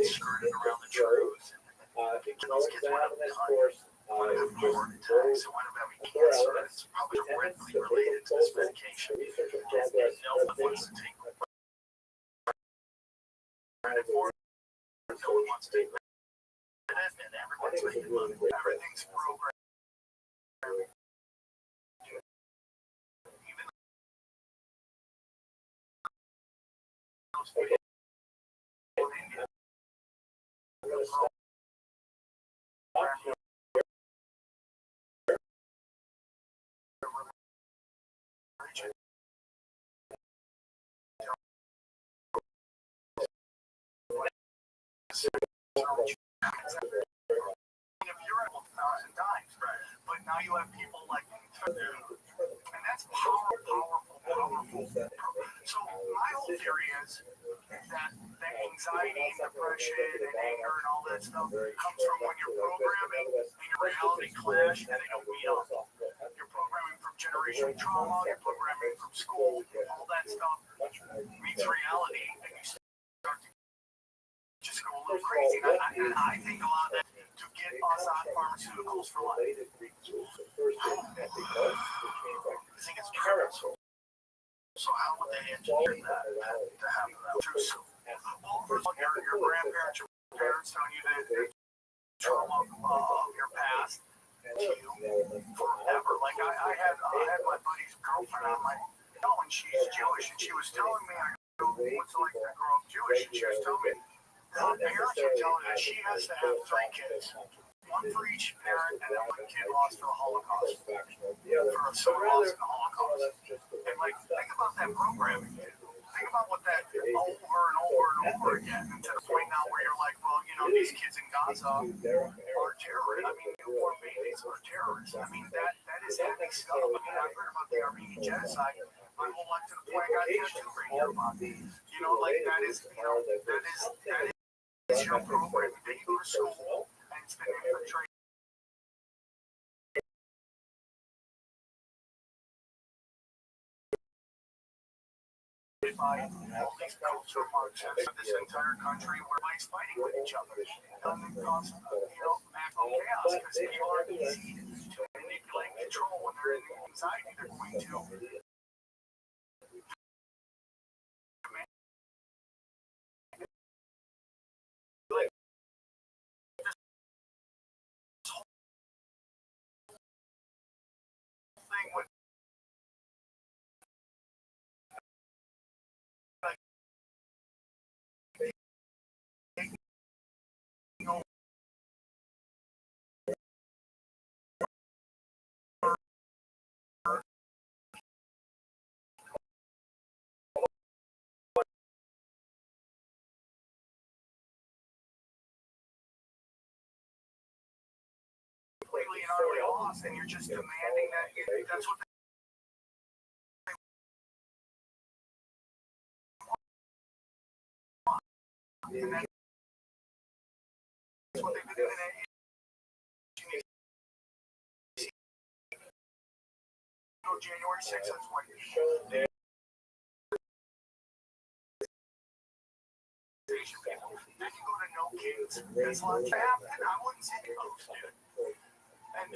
skirting around the truth. If you notice that in this course, Would have just more attacks. It would have having cancer. It's probably directly related to this medication. research of And progress, no one wants to take credit for it. No one wants to take credit. And everyone's making money. Everything's programmed. Even those people in India. I'm going to stop here. If you're at 1,000 times, right? But now you have people like, and that's powerful. So my whole theory is that the anxiety, depression, and anger and all that stuff comes from when your programming and your reality clash and they don't meet up. You're programming from generational trauma, you're programming from school, all that stuff meets reality, and you start to just go a little crazy. And I think a lot of that to get us on pharmaceuticals for life. I think it's terrible. So how would they engineer that to happen? Well, first of all, your grandparents, your parents telling you that the trauma of your past to you forever. Like I had my buddy's girlfriend on my show, and she's Jewish, and she was telling me, I go, what's it like to grow up Jewish? And she was telling me her parents are telling her that she has to have 3 kids. One for each parent, and then one kid lost to the Holocaust. For someone lost in the Holocaust. And like, think about that programming. Think about what that over and over and over again, to the point now where you're like, well, you know, these kids in Gaza are terrorists. I mean, newborn babies are terrorists. I mean, that is heavy stuff. I mean, I've heard about the Armenian genocide my whole life to the point I got a tattoo right here about it. You know, like that is, you know, that is your program. Then you go to school and it's been infiltrated. By all these cultural marches of this entire country where everybody's fighting with each other. And it causes, you know, macro chaos because people are easy to manipulate. manipulate and control when they're in anxiety. They're going to like this whole thing with like taking over completely and utterly lost, and you're just demanding that that's what they want. And that's what they've been doing. January 6th, that's what you show. Then you go to No Kings. That's like that, and I wouldn't say those, dude. And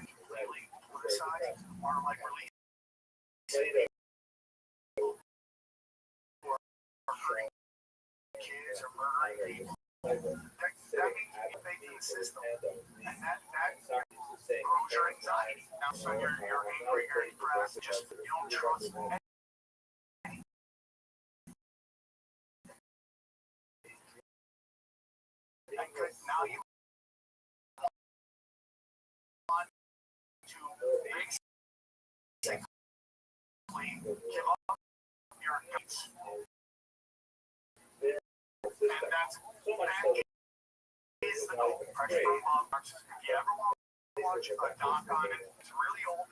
completely politicized or like released or hurting kids or murdering people. That means you're faking the system, and that grows your anxiety. Now, so you're angry, you're depressed, just you don't trust anything. Because now you want to basically give up your needs. And that is the goal. Pressure from love. If you ever want to watch a doc on it, it's really old.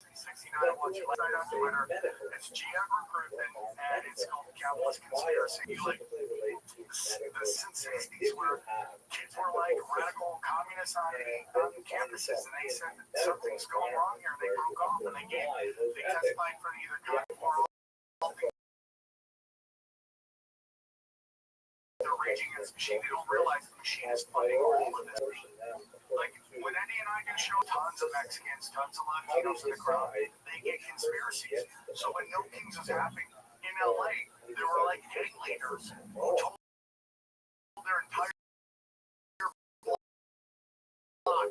It's 69. Watch it right on Twitter. It's G.M. Griffin, and it's called Capitalist Conspiracy. Like the sensations where kids were like radical communists on campuses, and they said that something's going wrong here. They broke off and they testified for either good or helping. They're raging against the machine. They don't realize the machine is funding all of this. Like when Eddie and I do show tons of Mexicans, tons of Latinos in the crowd, they get conspiracies. So when No Kings was happening in LA, there were like gang leaders who told their entire block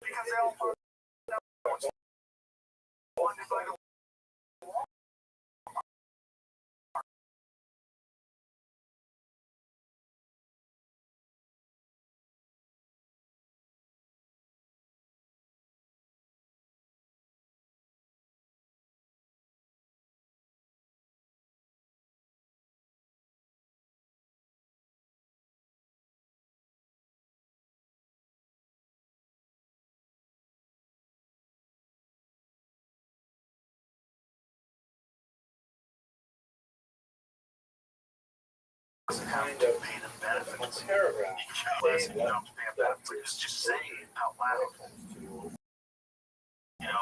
because they all funded by the kind of pay them benefits. Paragraph. You don't pay them benefits. Just saying it out loud. You know.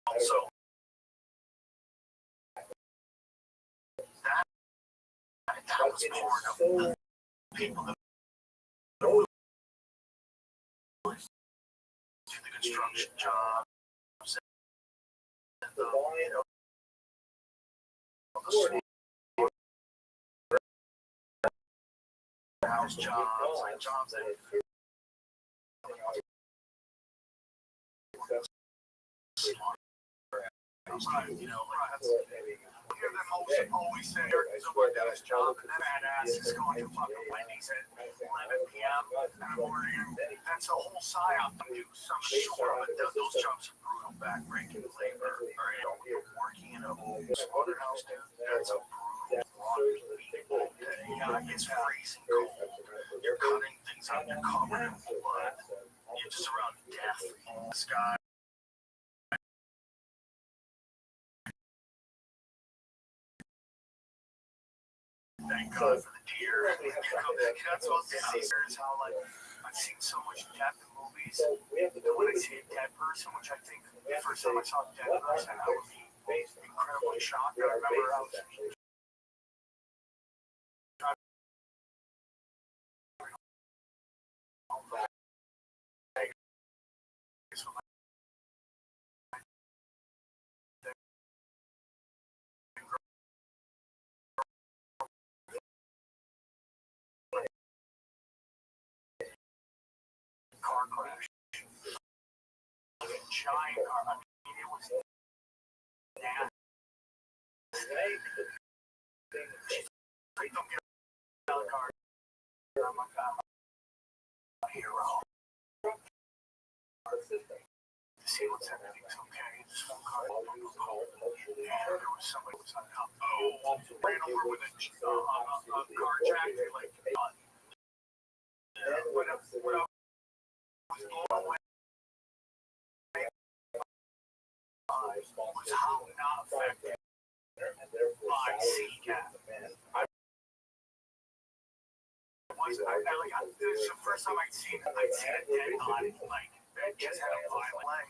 Also, that was part of the people that do the construction jobs and the, you know, the house jobs and jobs that you know, we hear them always say it's a work at his job, and that ass is going to fucking Wendy's at 11 p.m. in the morning. That's a whole psyop to do some sort of it. Those jobs are brutal, backbreaking labor. Or, you know, you're working in a slaughterhouse, dude. That's a brutal, rotten people. Yeah, it's freezing cold. You're cutting things up, you're covered in blood. You're just around death in the sky. Thank thank God for the deer. That's what is how like I've seen so much death in movies. And when I see a dead person, which I think the first time I saw a dead person, I was incredibly shocked. I remember I was car crash. A giant car. I mean, it was nasty. Please don't get out of the car. I'm like, I'm a hero. To see what's everything's okay. This phone car. And there was somebody who was on top. Oh, ran over with a carjack. Like, what I was blown away was how not affected by CCAP. This is the first time I'd seen a dead body, like, that just had a violent leg.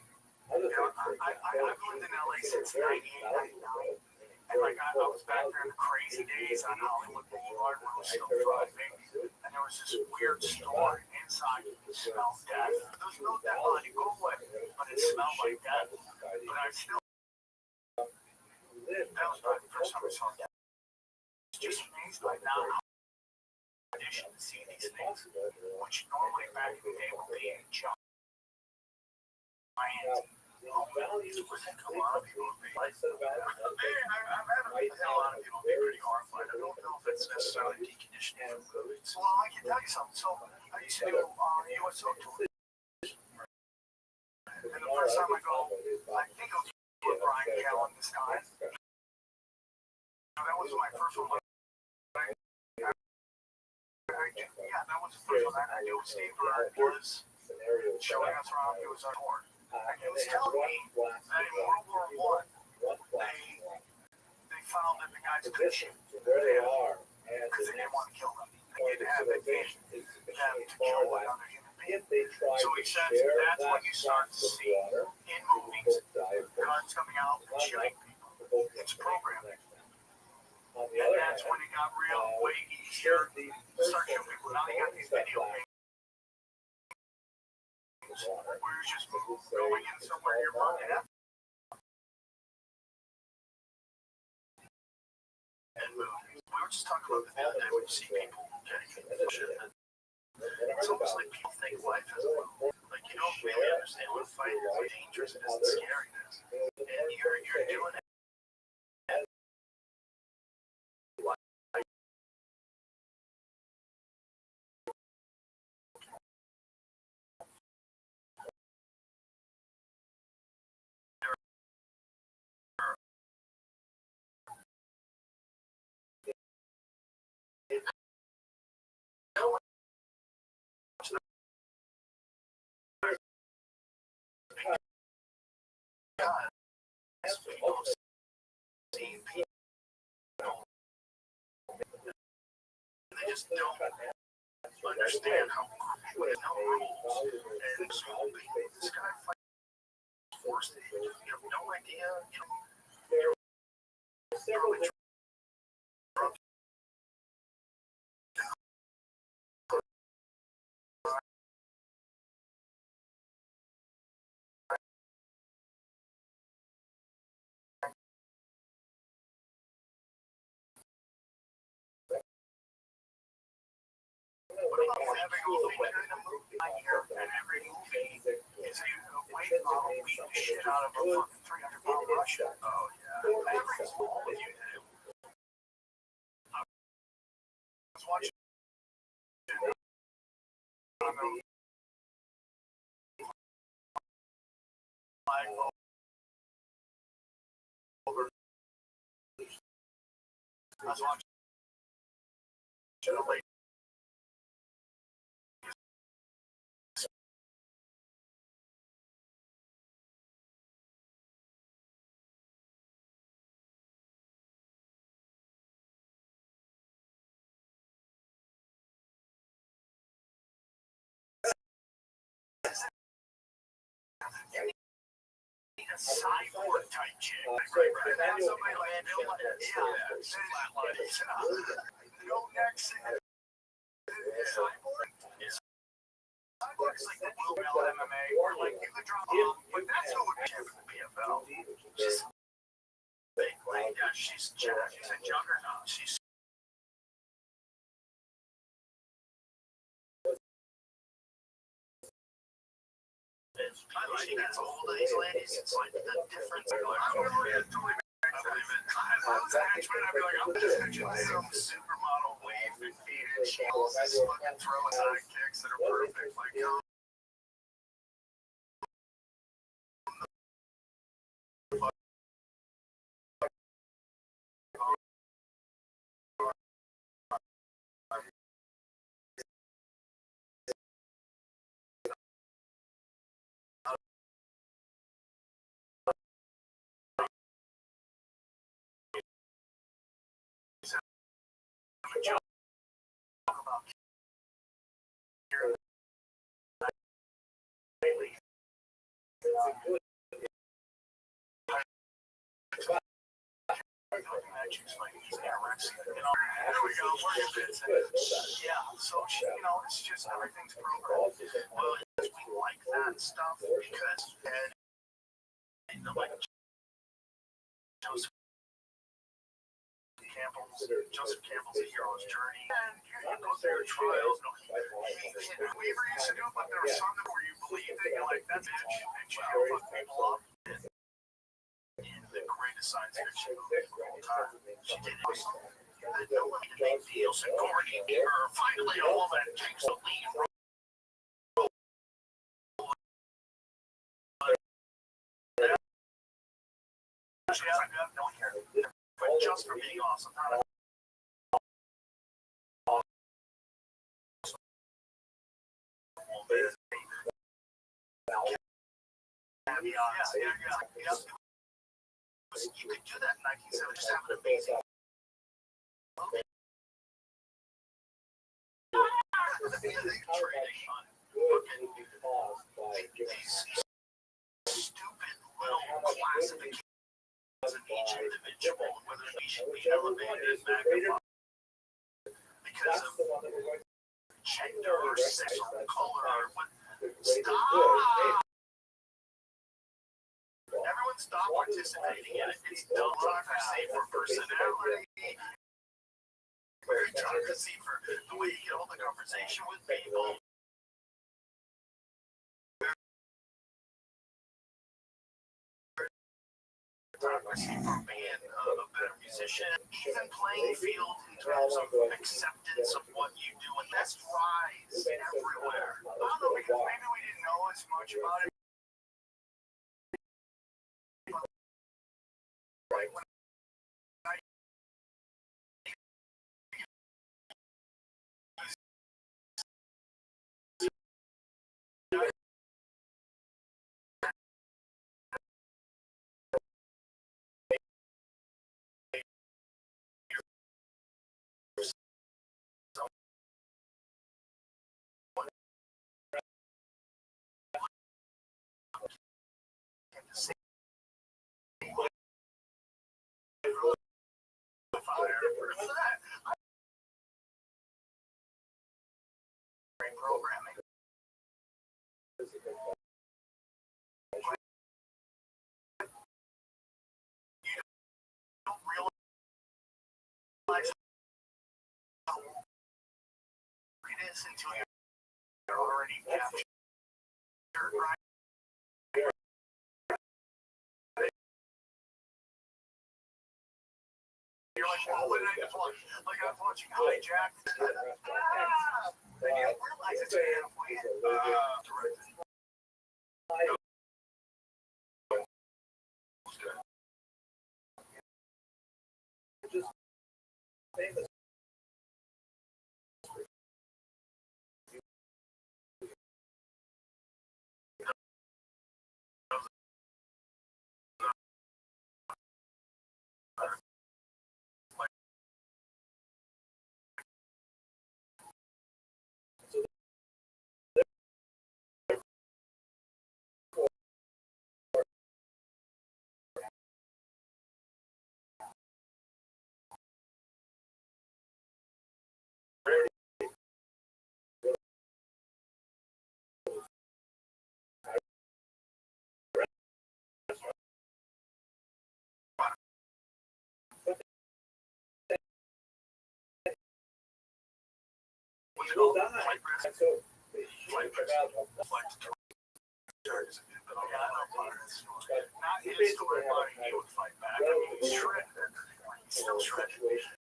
You know, I've lived in LA since 98, 99. And, like, I was back there in the crazy days on Hollywood Boulevard when I was still driving. And there was this weird store inside that smelled death. There was no death body, go away. But it smelled like death. But I still, that was probably the first time I saw death. It's just amazed by now how addition to see these things, which normally back in the day would be giant. A lot of people would be like, I've had a lot of people be pretty horrified. I don't know if it's necessarily deconditioning from foods. Well, I can tell you something. So I used to do USO tours. And the first time I go, I think it was with Brian Callen this time. That was my first one. Yeah, that was the first one I knew. Steve Bird was showing us around. It was our tour. And he was telling me that in World War I, they found that the guys could shoot because they didn't want to kill them. They didn't have them to kill another human being. So he says that's when you start to see in movies guns coming out and shooting people. It's programming. And that's when it got real way easier to start shooting people. Now they got these video games where you're just going in somewhere you're running at. And movies. We were just talking about the other day when you see people getting shit. It's almost like people think life is a movie. Like you don't really understand what fight is, how dangerous it is, and scary it is. And you're doing it. They just don't understand how with no rules and so this guy fights forced it. You have no idea. You're really drunk. What about having all the weather in a movie? I hear that every movie is a way model beat the shit out of a fucking 300-pound Russian. Oh, yeah. Everything's wrong with you. I was watching. I was watching. cyborg type chick. Right. And have somebody like Bill, no neck singer. Cyborg is cyborg is like the Will Bell MMA, or like you could drop but that's what would be in the PFL. She's big, like, yeah, she's a juggernaut. She's I like that. All these ladies, it's like the difference. I remember it totally. If I was a henchman, I'd be like, I'm just picturing some supermodel wave 15 and she all this fucking throwing side kicks that are perfect. Like, you know, yeah, so she, you know, it's just everything's programmed. Well, we like that stuff because and like Joseph Campbell's a hero's journey, and you go through trials. We ever used to do it, but there was something where you believed it. You're like, that's bitch, and she fuck people up. In the greatest science fiction movie of all time, she did it. No one can make deals, and Gordy gave her finally a woman takes the lead role. She hasn't got no hair, but just for being awesome. Yeah. You could do that in 1970, just have an amazing. Trading on these stupid little classifications of each individual, whether they should be elevated, magnified because of gender or sex or color or what. Stop! Everyone stop participating in it. It's democracy for personality. We're democracy for the way you get hold the conversation with people. Democracy for being a better musician. Even playing field in terms of acceptance of what you do. And that's rise everywhere. I don't know, because maybe we didn't know as much about it. Right when programming. You don't realize how it is until you're already captured, right? You're like, oh, what did I just watch? Like I'm watching Hijack. And you don't realize it's halfway directed. Just famous. what's it will called? die. Flight risk. And so they Flight shoot risk. about Flight charges. Yeah, I know part of this. Not his story, but he would fight back. I mean, he's shredded. He's still shredded. situation.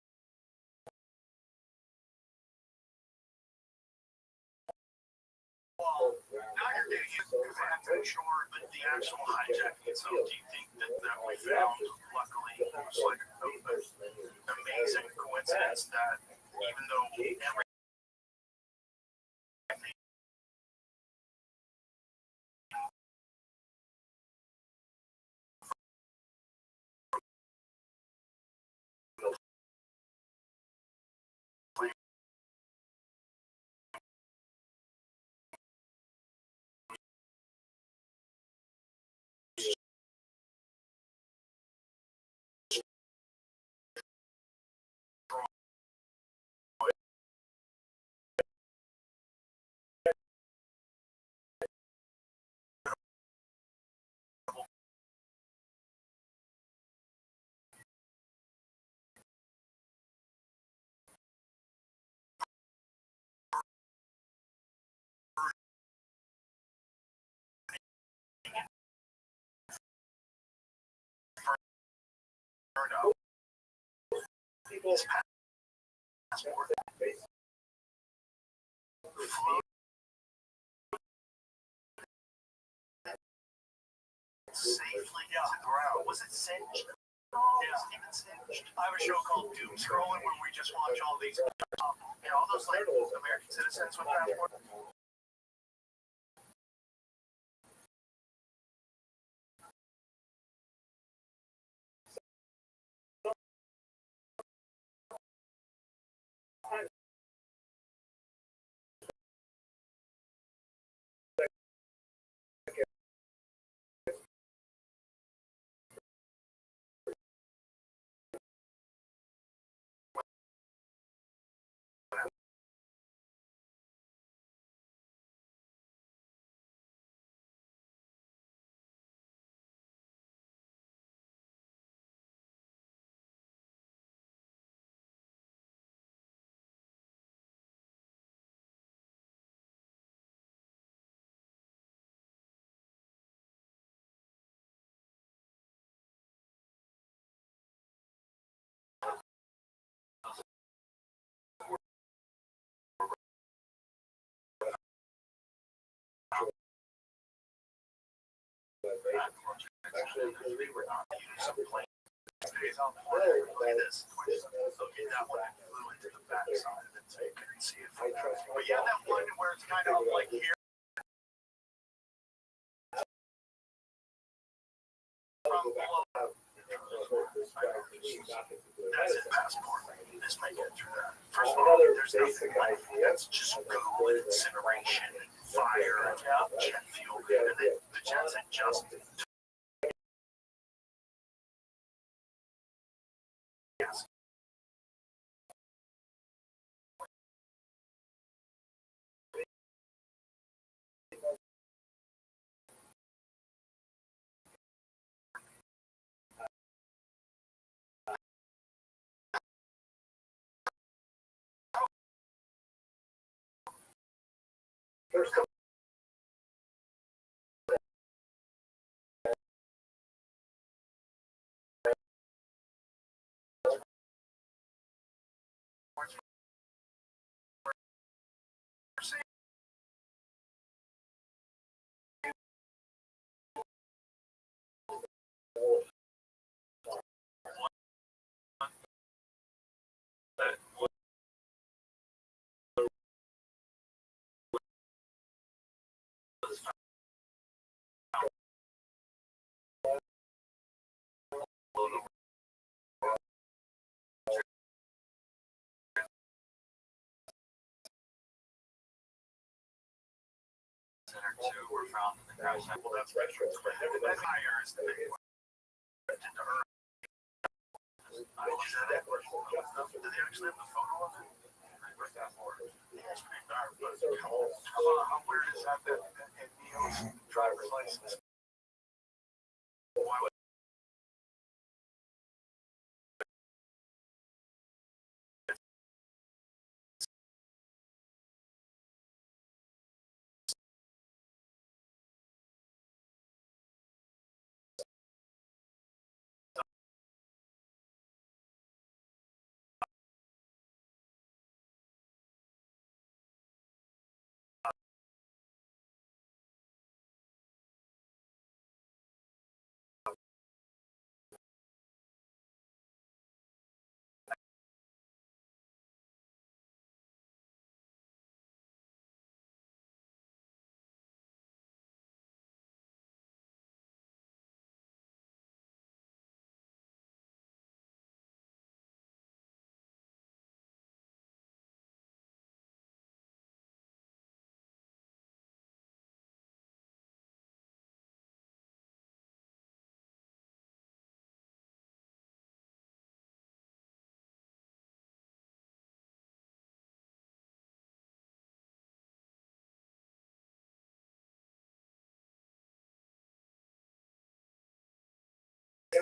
Well, now you're getting into that for sure, but the actual hijacking itself, do you think that we found, luckily, it was like an amazing coincidence that even though every turned out People passport safely to the ground. Was it singed? Yeah, even singed. I have a show called Doom Scrolling where we just watch all these, all those like American citizens with passports. Actually, we were not using some plane. It's on the plane. Look at this. Okay, that one flew into the backside of it, so you couldn't see it from there. But yeah, that one where it's kind of like here. From below. That's his passport. This may get through that. First of all, there's nothing like that's just good incineration, fire, jet fuel, and then the jets had just. Yes. first Center two were found in the crash site. Well, that's retro. That higher is the big one. Did they actually have the photo of it? It's pretty dark, but how weird is that Neo's driver's license? Why would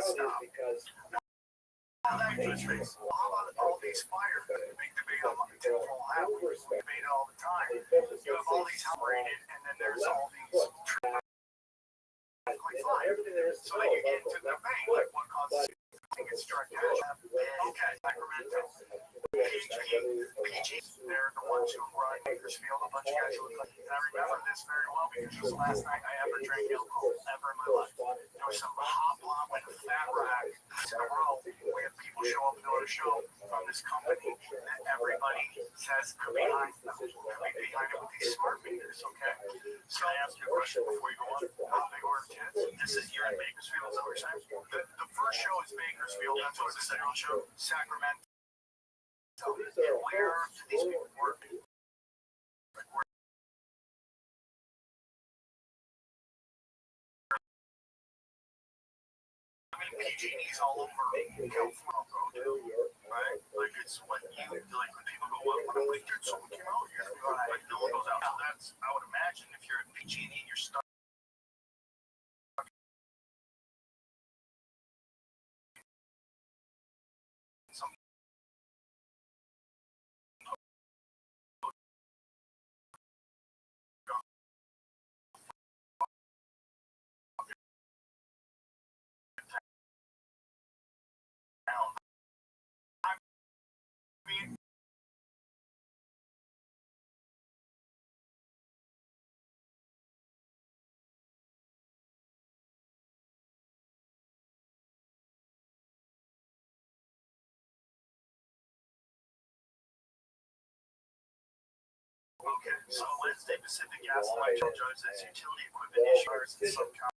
stop. All that good face. How about all these fires? Big debate on the tinfoil hat. We debate it all the time. You have all these operated, and then there's all these fine. So then you get into the debate, like what causes to get struck down. Okay, Sacramento. PG, they're the ones who run Bakersfield. A bunch of guys who look like. And I remember this very well because it was the last night I ever drank alcohol ever in my life. There was some hot blonde with a fat rack in a row. We have people show up to our show from this company that everybody says could be behind them. Could be behind it with these smart meters, okay? So I ask you a question before you go on. How big are kids? This is here in Bakersfield, is that what you're saying? The first show is Bakersfield. That's what the second show, Sacramento. So where do these people work? Like where? I mean, PG&E's all over California, right? Like it's what you like when people go, well, what do we do? So we came out here, like no one goes out. So that's, I would imagine, if you're at PG&E and you're stuck. Okay, so Wednesday Pacific Gas Line judge as utility equipment issuers in some kind.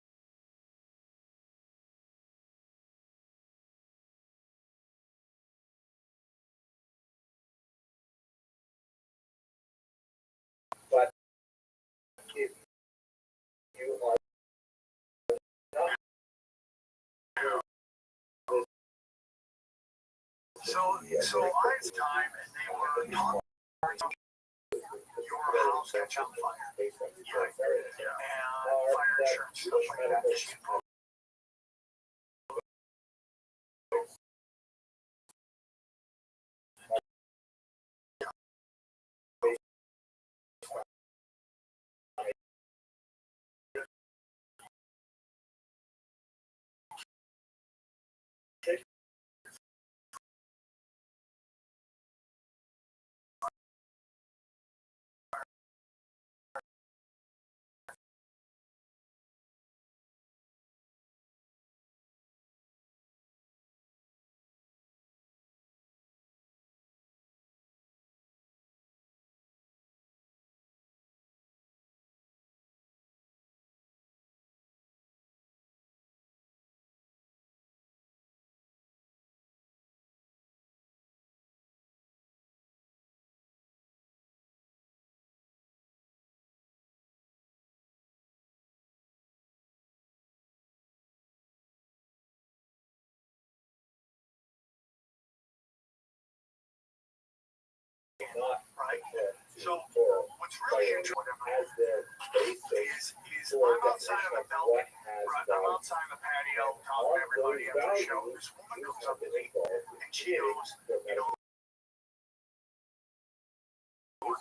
But if you are So I had time and they were talking. Your house catch on fire. Yeah. And fire insurance, stuff like that. Right? So what's really interesting is I'm outside of the balcony, right? I'm outside of the patio talking to everybody after the show. This woman comes up to me and she goes, you know, or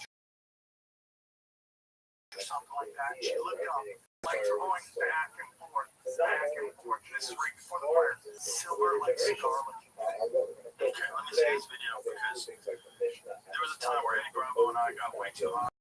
something like that. And she looked up, like going back and forth, back and forth. And this is right before the fire. Silver, like cigar looking thing. Okay, let me see this video because there was a time where Eddie Bravo and I got way too hot.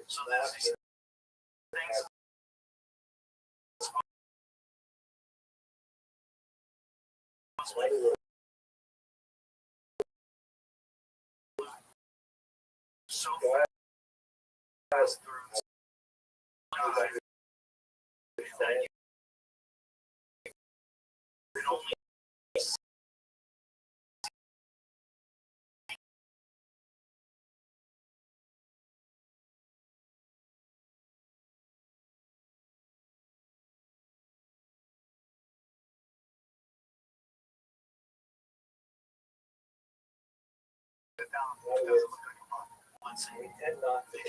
So there's these things. So fast through. down. It doesn't look like a problem. Let's see. We tend not to.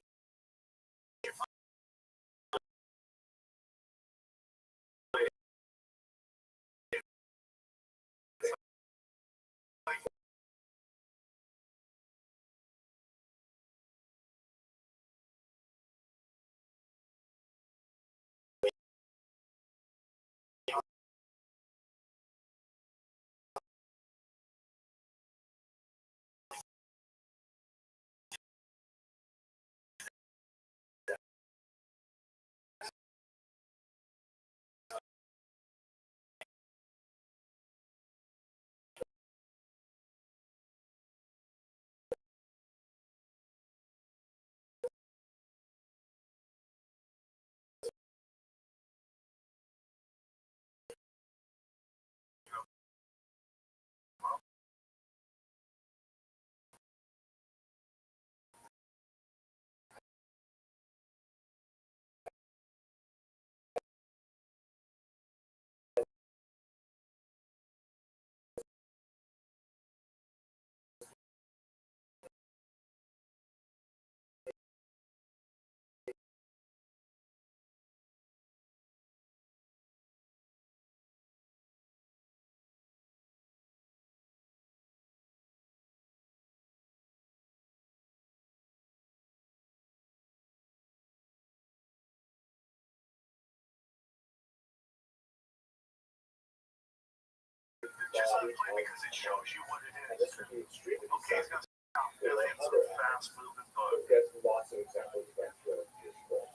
Just unplay because it shows you what it is. This would be extremely Okay, it's deceptive. got billions of fast moving bugs. There's lots of examples of that throughout this book.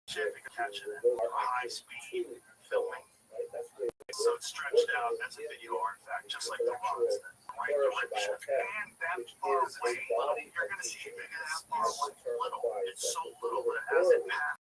Shit, we can catch it at high speed filming. Right? That's really So it's stretched out as a video artifact, just like the rocks that regulation. And that far away, you're going to see it as far away. Little. It's so little that it hasn't passed.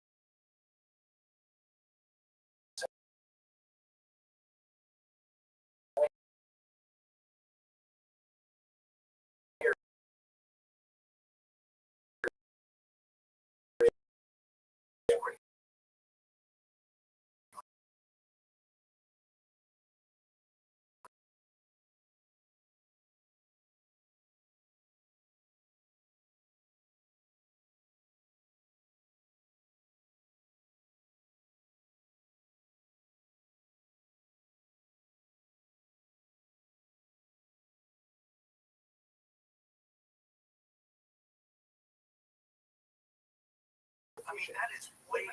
I mean, that is way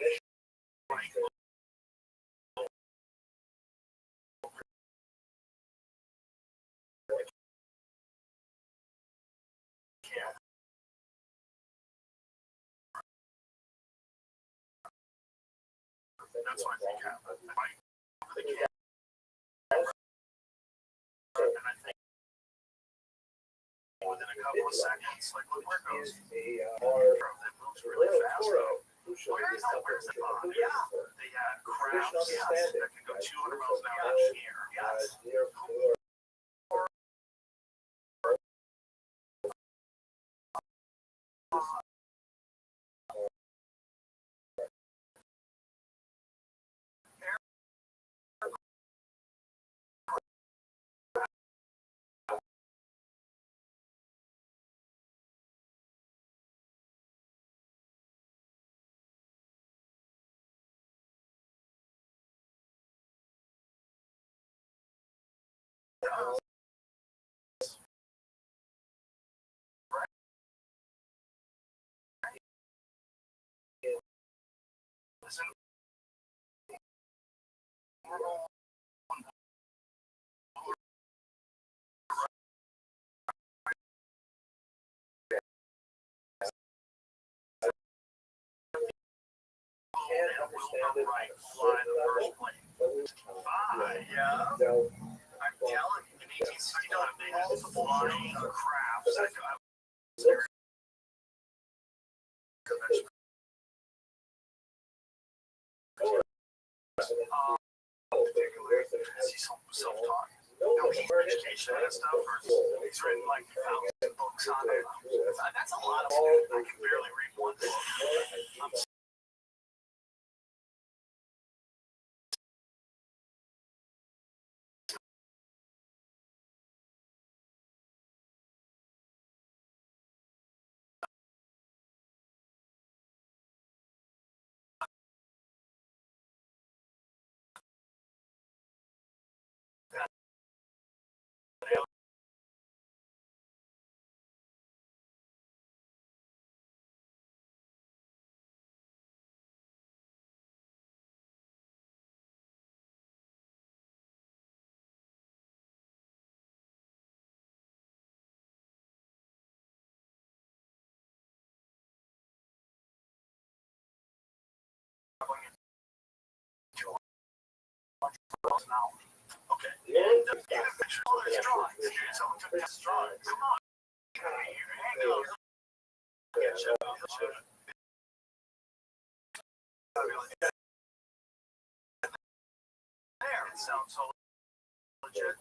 right. Yeah. That's what I think happened. Right? The camera. And I think within a couple of seconds, like, look where it goes. It moves really fast. Where's the bond? Yeah. They had crabs that can go 200 miles an hour in the air. Yes. Listen. Can't understand it right. Fly the first plane. Yeah. I'm telling you, in 1869, they had flying crafts that he's self-taught. No, he's education and stuff. He's written like 1,000 books on it. That's a lot of it. I can barely read one book. I'm now. Okay. And all those drawings, dude. Someone took these drawings. Come on. Hang on. Yeah, shut up. There. It sounds so legit.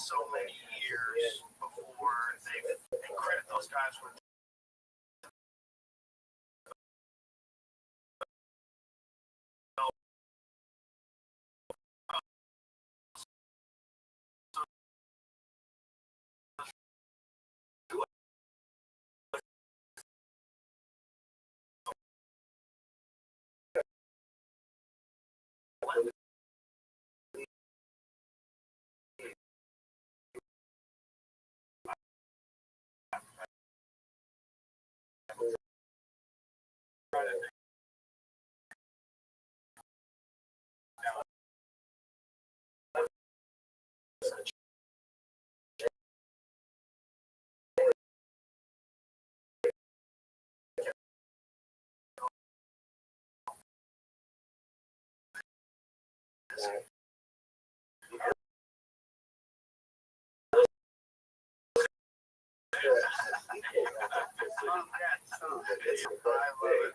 So many years before they credit those guys with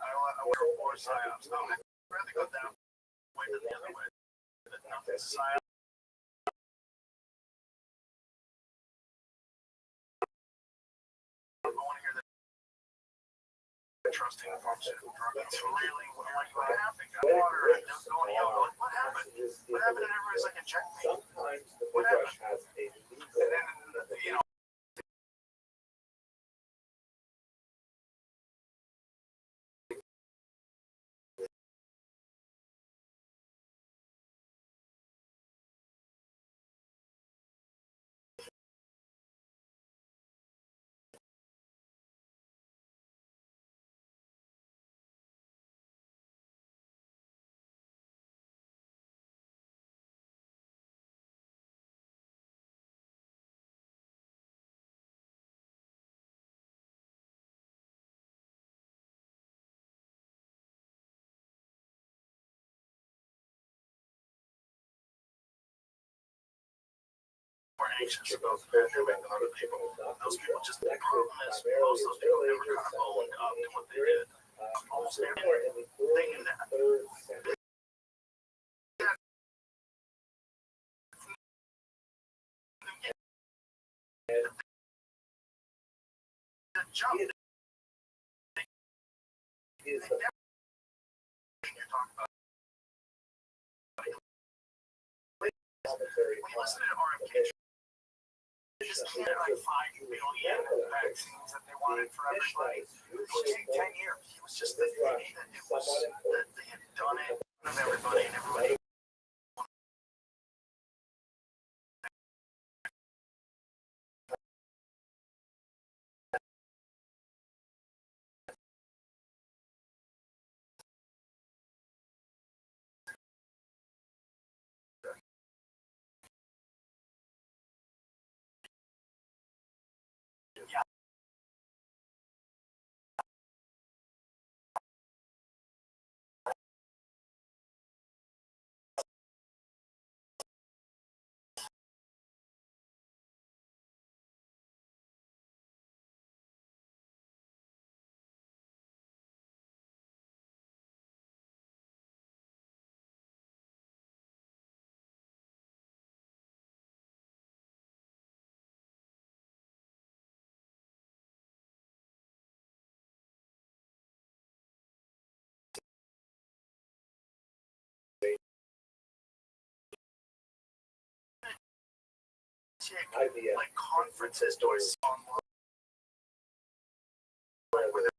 I wear more psyops. I'd rather go down way than the other way. Nothing psyops. I want to hear that trusting the pharmaceutical drug. It's really what happened. Got water and just going yellow. What happened? What happened? And everybody's like, inject me. Sometimes the brush has a And then, you know. More anxious about the pandemic than other people. Those people just, the problem is, most of those people never kind of owned up to what they did. Almost everything in that. The jump. You're talking about. When you listen to RFK, they just can't like 5 billion vaccines that they wanted for everybody. It would take 10 years. It was just that it was that they had done it of everybody and everybody. Yeah. Like conferences doors online where they're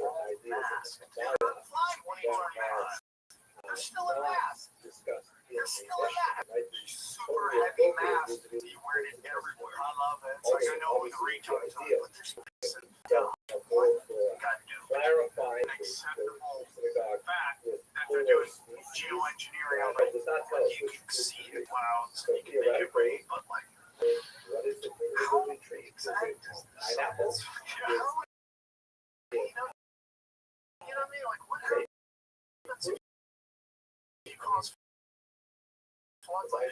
all masked. They're fine when you wear masks. They're still a mask. They're still a mask. Super heavy mask. You wear it everywhere. I love it. It's like I know the retards on it, but there's you gotta do. you can make it rain, but like, What is the politically tree? exactly. Pineapples? Yeah, how would you know what I mean? Like, what happens if you cause floods like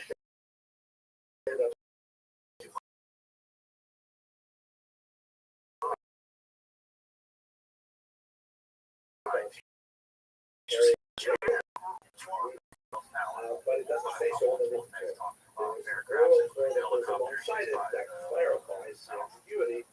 But it doesn't say so in the written form. Paragraphs and helicopters cited that clarifies the ambiguity.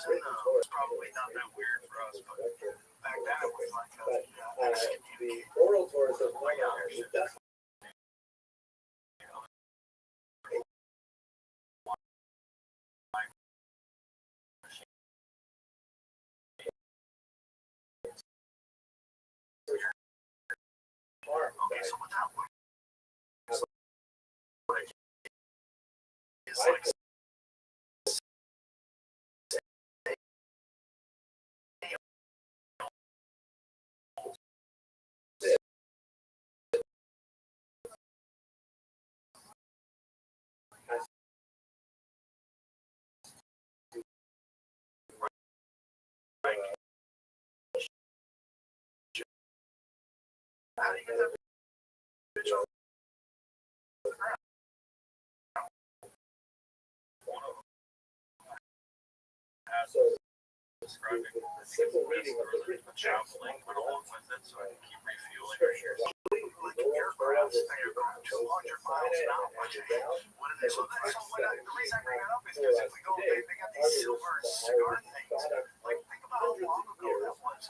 generally it's probably not that weird for us, but back then it was like The oral source of one it does okay, so what that would is like how do you get that bitch on the ground? One of them has describing the simple reading of the written javelin went along with it, so I can keep refueling. scriptures. Like aircrafts that are going 200 miles an hour. What it is. So the reason I bring that up is because if we go, they got these silver cigar things. Like, think about how long ago that was.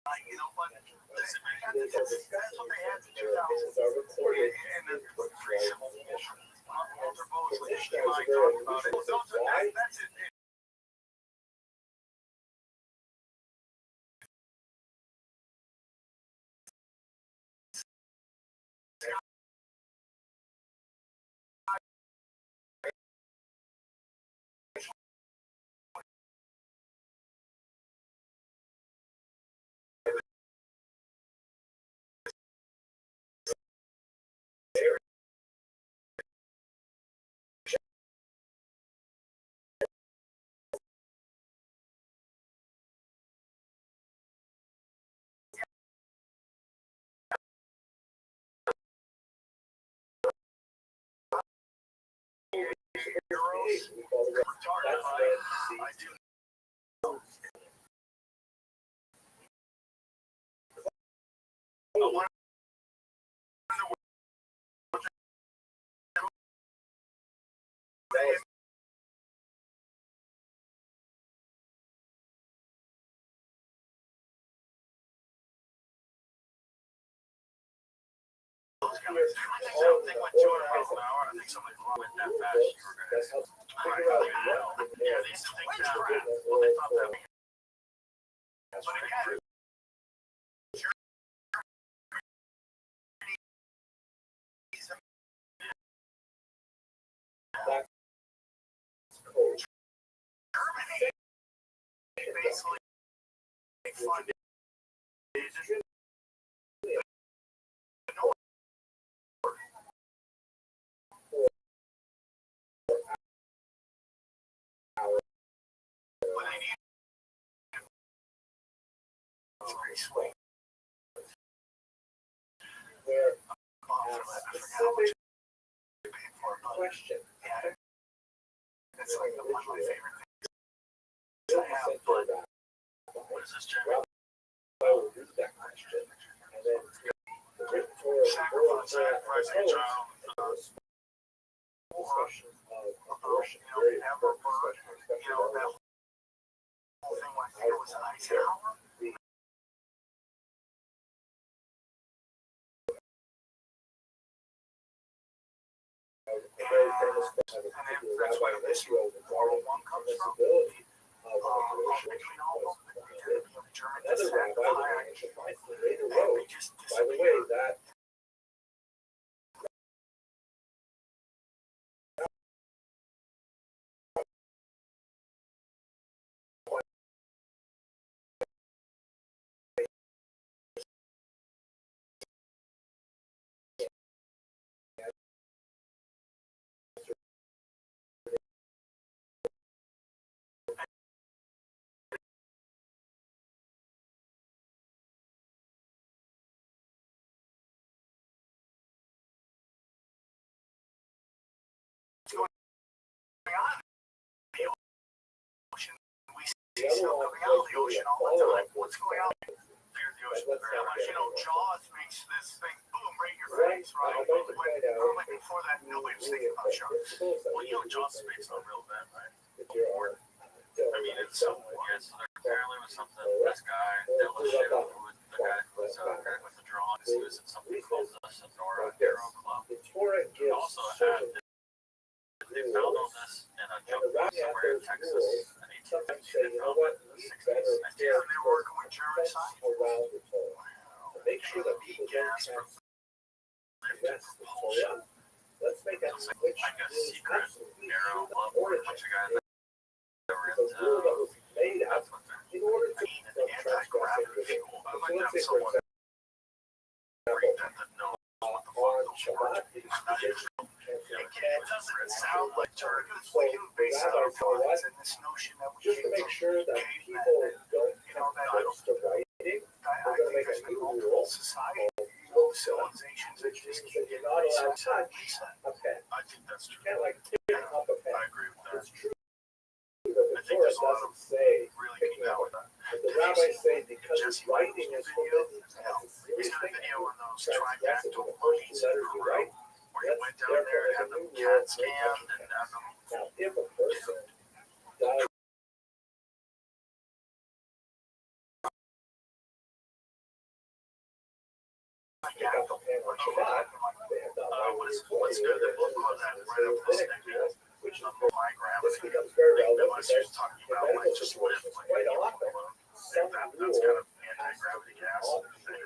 Like, you know what? Listen, that's what they had in 2000. And then three civil wars. Other boats, like you might talk about it. That's it. I do. I don't think like 200 miles an hour. I think something went that fast. You were gonna. Yeah, these things that well, they thought that. But again, Germany basically funded the North It's pretty sweet. where I a forgot how much specific I paid for it, but question yeah, it's like one of my favorite things I will be have. sent to a But rabbi. what is this, Jeremy? Rabbi will read that question, and then the written Torah, Sacrificing a child, discussion of abortion, very important discussion, especially that whole thing when it was Eisenhower. a very famous question of a particular rabbi in Israel regarding the permissibility of abortion was another rabbi in ancient times later wrote, by the way, that We see stuff coming out of the ocean all the time. What's going on? Fear the ocean very much. Jaws makes this thing boom right in your face, right? When before that, nobody was thinking about sharks. Well, Jaws makes a real bad, right? I mean, it's so weird. So there apparently was something. This guy, that was shit. The guy was with the drawings. He was in something called the Sonora Hero Club. He also had. They found all this in a jungle somewhere in Texas in 1850. They found it in the 60s. And they were working with German scientists. To make sure that people don't have propulsion. Let's make that switch. Like a secret arrow club with a bunch of guys that were The rule that was made into out in order to anti-gravity fuel. I like to have someone read that know what the fuck on those Shabbat, words mean. It doesn't sound like Turkish. We can base Rabbi our told thoughts us, in this notion that we just to make sure that people don't come close to writing, I we're going to think make there's a been new multiple rule, society, civilizations that which just means keep that you're not allowed to touch reset. a pen. I think that's You true. can't like pick up a pen. I agree with that. It's true that the I think Torah there's a lot of doesn't say really picking good up with a that. pen. But the rabbis say because writing is forbidden, that's a He's serious got a thing. video on those Transgressive trifactal with the first mummies two in letters you Peru, write. where he went down there and had them CAT scanned and had them. Now, if a person dies pick up a pen on Shabbat, they have not What's good? They both go that right up this thing, which is my this gravity. becomes very relevant Unless because you're talking in about medical like just what if situations, like quite often, some that's rule kind of has to anti-gravity be gas followed. thing.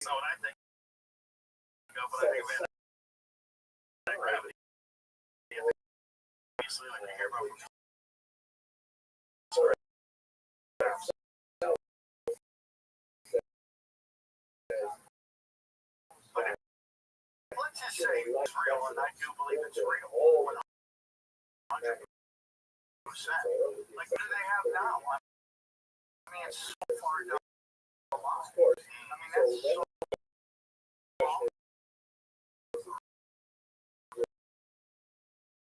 So what I think of when I think of anti-gravity, obviously like you hear about but let's just say it's real, and I do believe it's real. 100%. Like what do they have now? I mean, it's so far down the line. Of course. I mean, that's so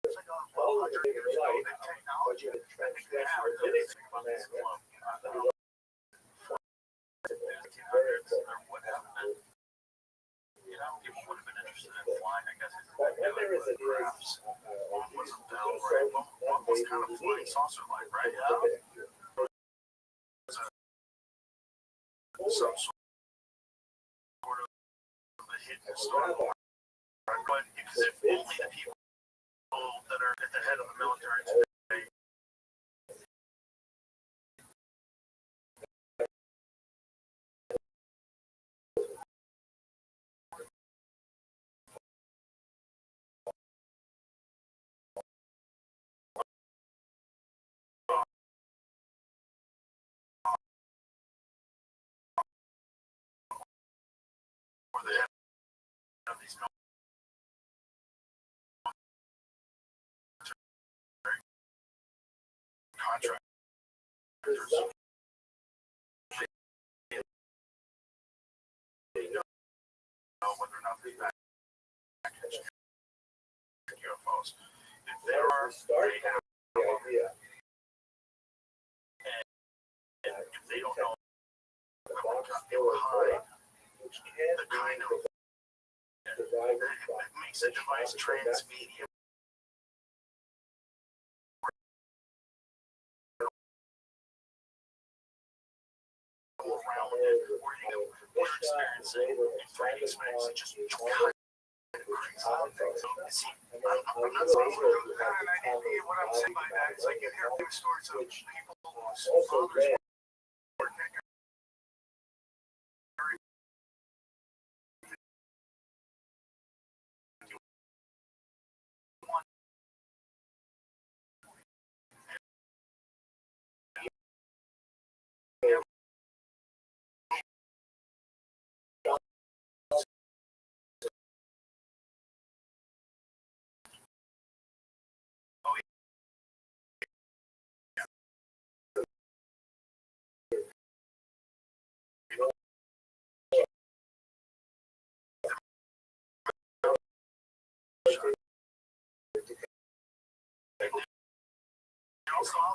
it's like a All of 100 it years in ago, life, the but technology you that transgress they have, your they're limits thinking on about this that. club. Very 1500s or whatever. You know, people would have been interested in flying, I guess. But when there is a deal, Crafts. One was a bell, right? One was kind of flying saucer-like, right? Yeah. Some sort of a hidden star, but because if only the people that are at the head of the military today these contractors know whether or not they package UFOs. If there are, they have the idea. and if they don't know The box behind which can the kind of provide that makes a device transmedia around it, or you know, we're experiencing brain experience just kind of crazy. See, I'm not saying you got an idea what I'm saying by that. It's like you hear stories of people whose fathers were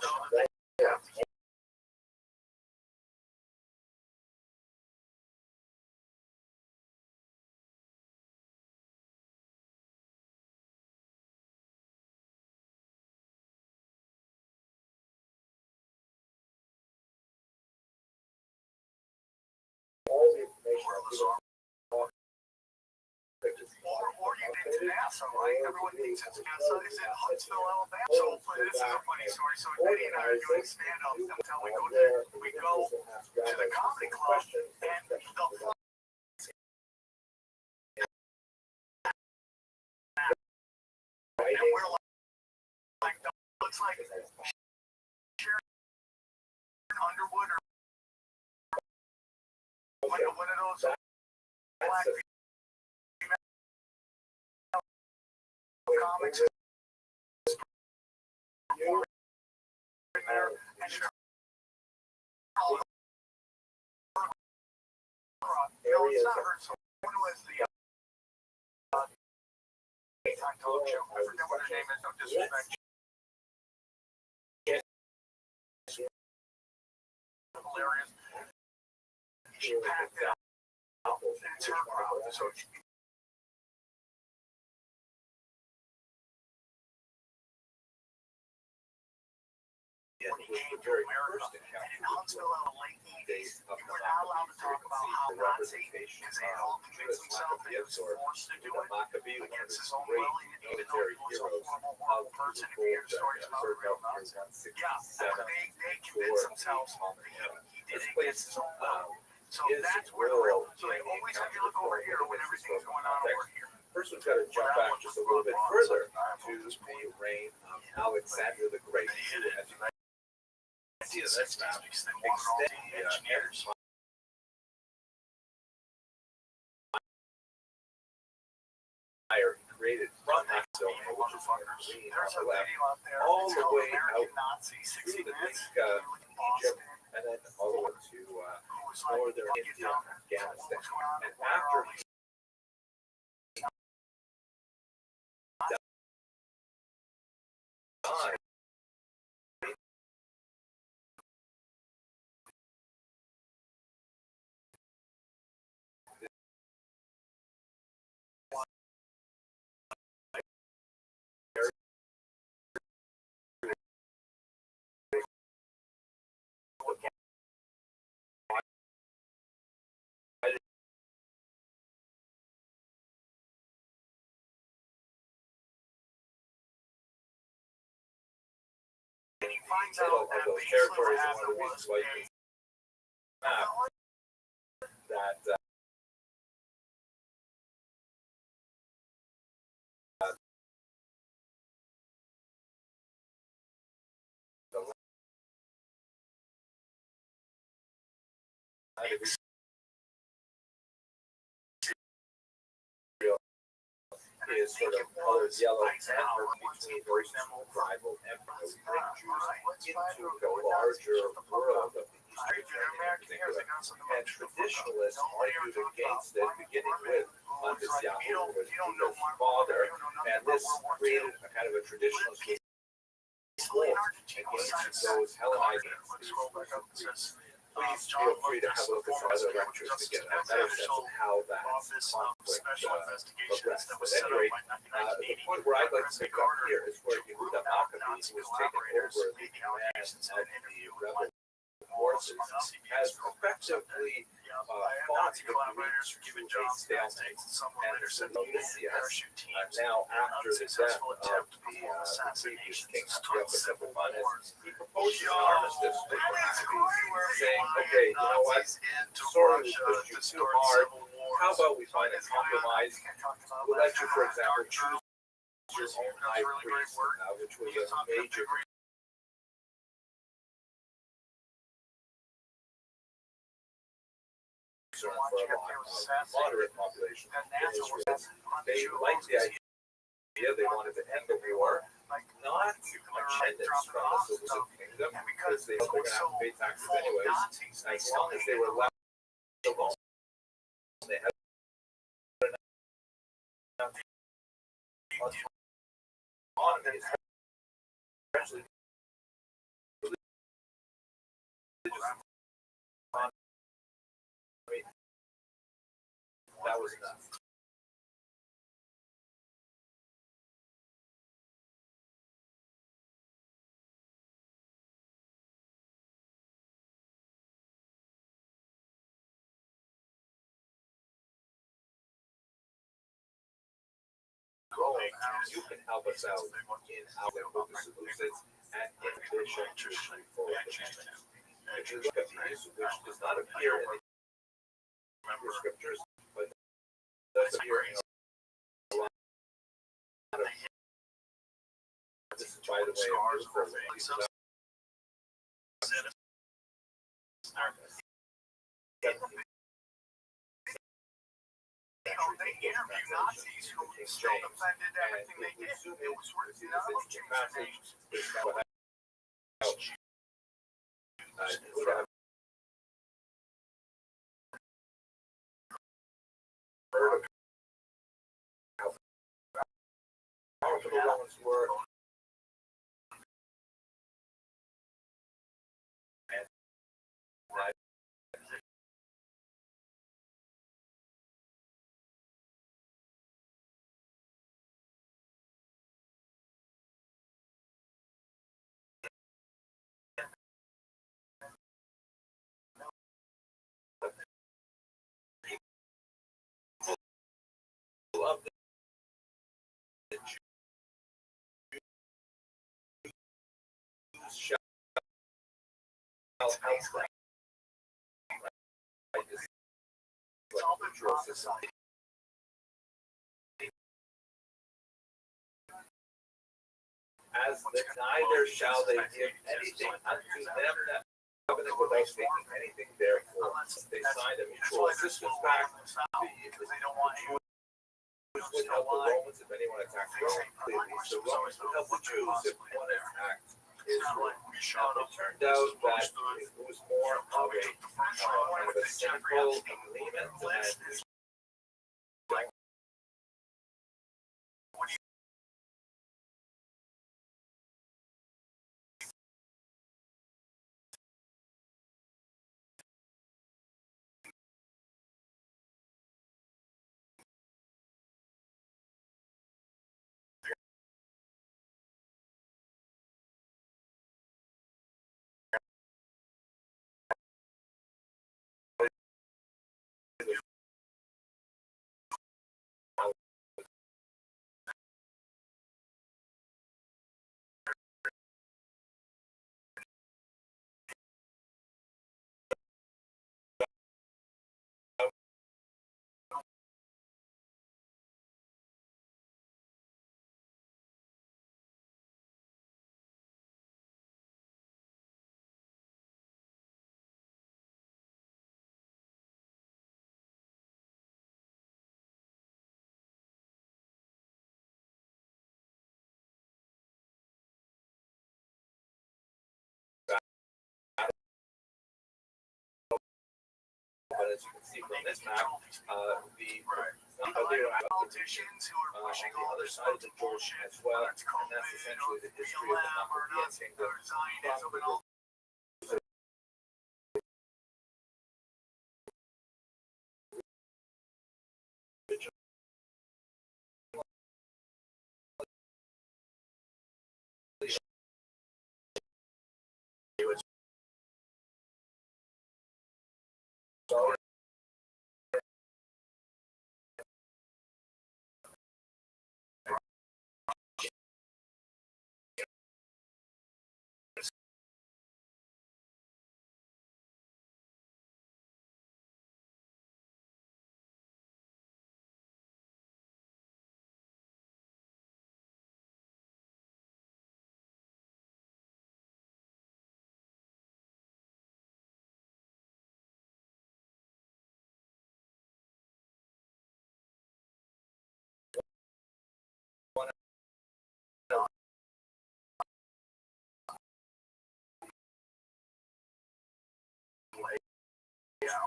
all the information. or you did to NASA, right? Everyone thinks it's NASA. It's in Huntsville, Alabama. So this is a funny story. So Eddie and I are doing stand-ups until we go to the comedy club, and they'll fly. And we're like, looks like Sharon Underwood or one of those black comics in there, and it's not her. So one was the daytime talk show. I forget what her name is. No disrespect. Hilarious. She packed it out. It's her crowd. So she when he came to America, and in Huntsville in the late 80s, you were not allowed to talk about how Nazi, because they had all convinced themselves that he was forced to do it against his own will, even though he was a horrible, horrible person. If you hear stories about the real Nazis, they convinced themselves that he did it against his own will. So that's where the real, so they always have you look over here when everything's going on over here. First, we've got to jump back just a little bit further to the reign of Alexander the Great. As you see in this map, extend engineers. Created from that zone, which is on the left, all the way out through the Egypt, and then all the way to northern India, Afghanistan. And after he died, And he finds out that those base territories level are one of the reasons why you that is sort of colored yellow and between those two rival empires. Bring Jews into the larger world of the Eastern Mediterranean in particular. And traditionalists argued against it, beginning with Yahu, who was Judah's father, and this created a kind of a traditionalist against those Hellenizing. Please feel free to have a look at some other lectures to get a better sense of how that conflict progressed. But at any rate, the point where I'd like to pick up here is where Yehuda Maccabee, who was taken over the command of the rebel forces, has effectively fought the Greeks to a stalemate, and Odysseus, now after the death of the previous king Antiochus, he proposed an armistice with Maccabees, saying, okay, you know what, sorry we pushed you too hard, how about we find a compromise? We'll let you, for example, choose your own high priest, which was a major concern for a lot of moderate population in Israel. They liked the idea, they wanted to end the war, not attendance from the Seleucid kingdom, because they were going to have to pay taxes anyways. As long as they were left alone, they had autonomy, especially that was enough. You can help us out in our solutions and in addition to for the commandments. If you look at these, which does not appear in the scriptures, but does appear in a lot of this is, by the way, they interview Nazis who still defended everything they did. It was written out of passage. Powerful the Romans were. Of the Jews shall society. As neither shall they give anything unto them that covenant without taking anything therefore. They signed a mutual assistance pact. They don't want Jews would help the Romans if anyone attacked Rome. The Romans would help the Jews if one attacked Israel. It turned out that it was more of a kind of a simple agreement, and but as you can see from this map, the politicians who are pushing on the all other this side of the Jordan bullshit, as well, whether it's and that's essentially the history of the BLM or Maccabean Nazi kingdom. or Zionism and all.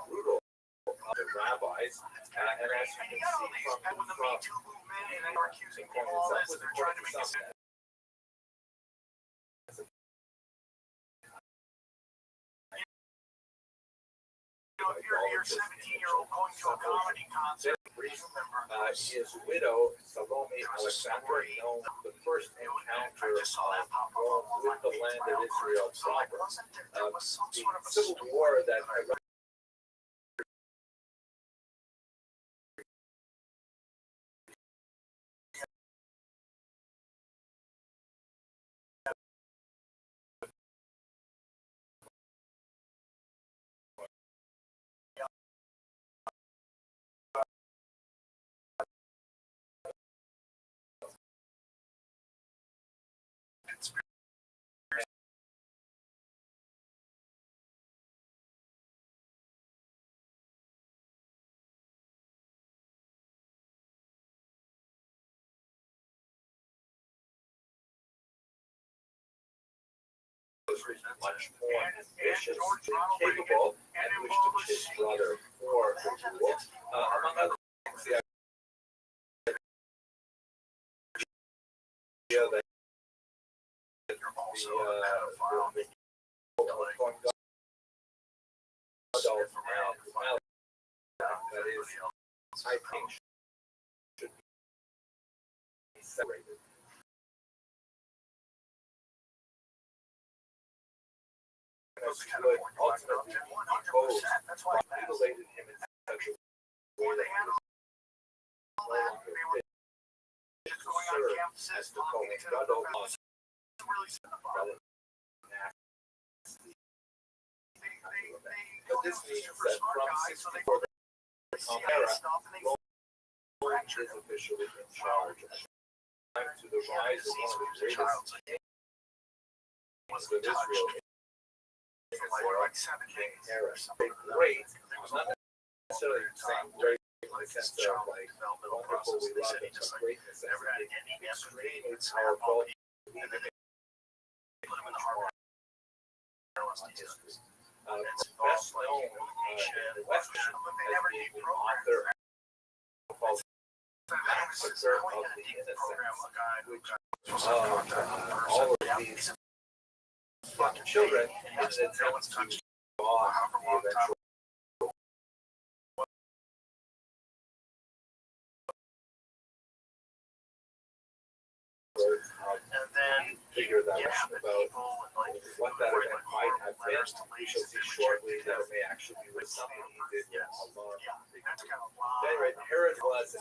Brutal of the rabbis, and as you can see from The Me Too movement, and they were accusing people of all this, and they're trying to make it if you're 17-year-old going to a comedy concert, his widow, Salome Alexandra, known the first encounter with the land of Israel proper. The civil war that much more ambitious and capable, and wished his brother for the rule. Among other things, the idea that that is, I think, should be separated. Would ultimately be imposed, mutilated him in such a way that he was no longer fit to serve as the Kohen Gadol on but this means that from 64 the era, Rome is officially in charge. To the rise of one of the greatest kings of Israel. Like 7 kings era. Great, not necessarily saying great in the sense of like wonderful, we love it, but greatness as extremely powerful. Best known in the West as being the author called Massacre of the Innocents, which all of these children in an attempt to off the eventual and then figure that out about what that event might have been. We shall see shortly that it may actually be something he did alone. Anyway, Herod was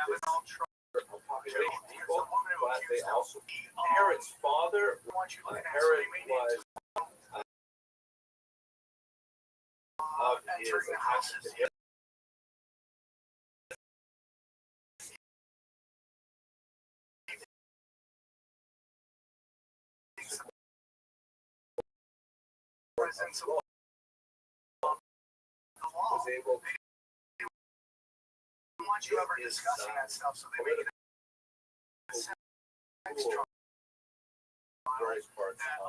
population people, but they also Herod's father. Herod was of his attachment to him. Was able to want you ever discussing that stuff, so they make it various parts of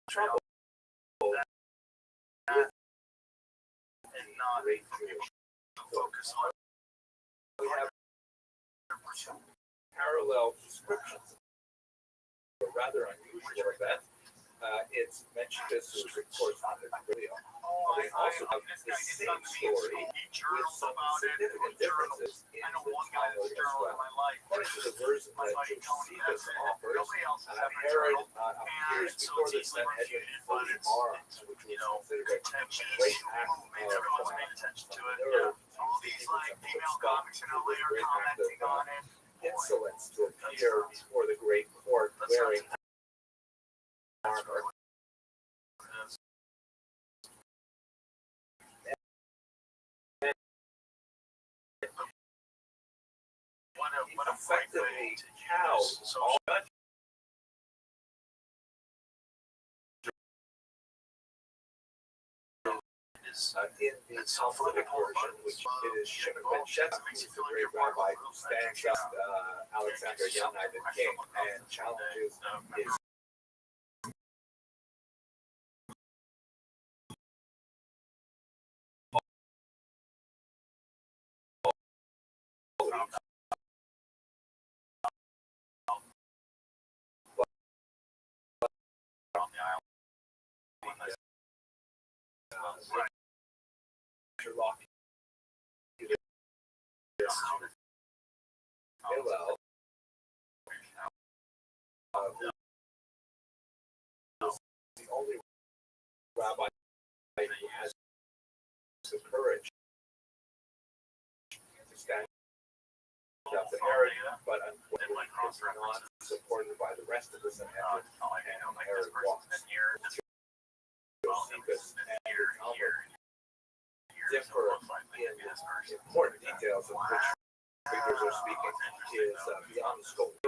trouble and not focus on. we have parallel descriptions, a rather unusual event. It's mentioned this was, of course, on the video. They also have the same story with some significant differences in the title as well. According to the version that Josephus offers, Herod appears before this event had been fully armed, which was considered a great act of nerve. All these like female comics in LA are commenting on it. Insolence to appear before the great court wearing armor. What a Effectively cowed all in the Talmudic version, which it is Shimon ben Sheshet, who is the great rabbi who stands up Alexander Yonai the king and challenges his Hillel, the only rabbi who has the courage to stand up to Herod, but unfortunately is not supported by the rest of the Sanhedrin, and Herod walks. Josephus and Talmud differ in important details of which figures are speaking is beyond the scope to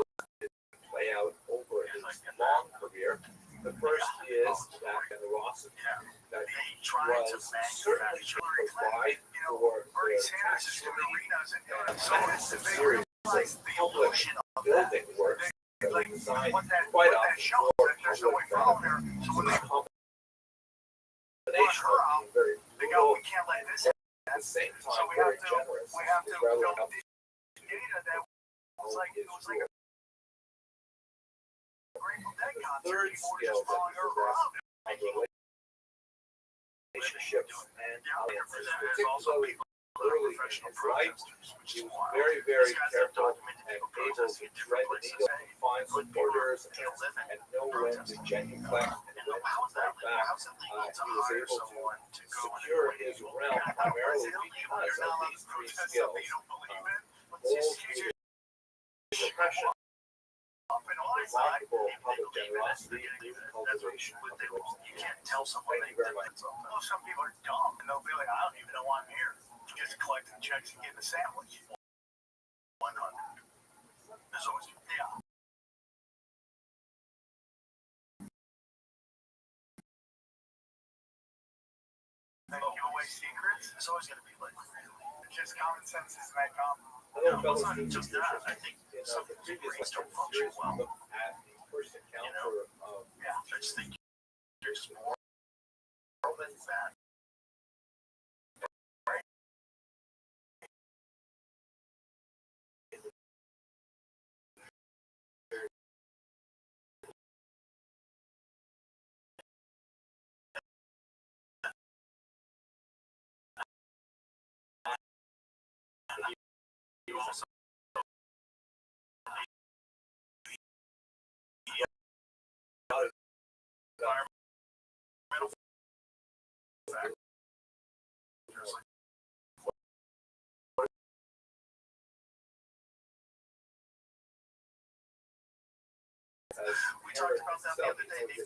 play out over his long career. The first is that in the Rothschild that he was certainly to provide for the tax and series of public building works that were designed quite often for public combination of being very brutal, at the same time very generous. Rather help the third skill that he possessed relationships and alliances, particularly early in his life, he was very, very careful and able to thread the needle and find supporters and know when to genuflect and when to fight back. He was able to secure his realm primarily because of these three skills. Suppression, remarkable public generosity, and cultivation of the ropes. You can't tell someone. Thank you very much. Oh, some people are dumb and they'll be like, I don't even know why I'm here. Just collecting checks and getting a sandwich. 100. There's always, yeah. Give away secrets. It's always going to be like, just common sense isn't that common. Hello, fellow Not students. just that. I think some The previous brains lecture don't function series, we well. looked at the first encounter of Yeah, I just think there's more than that. You also We talked about that the other day. They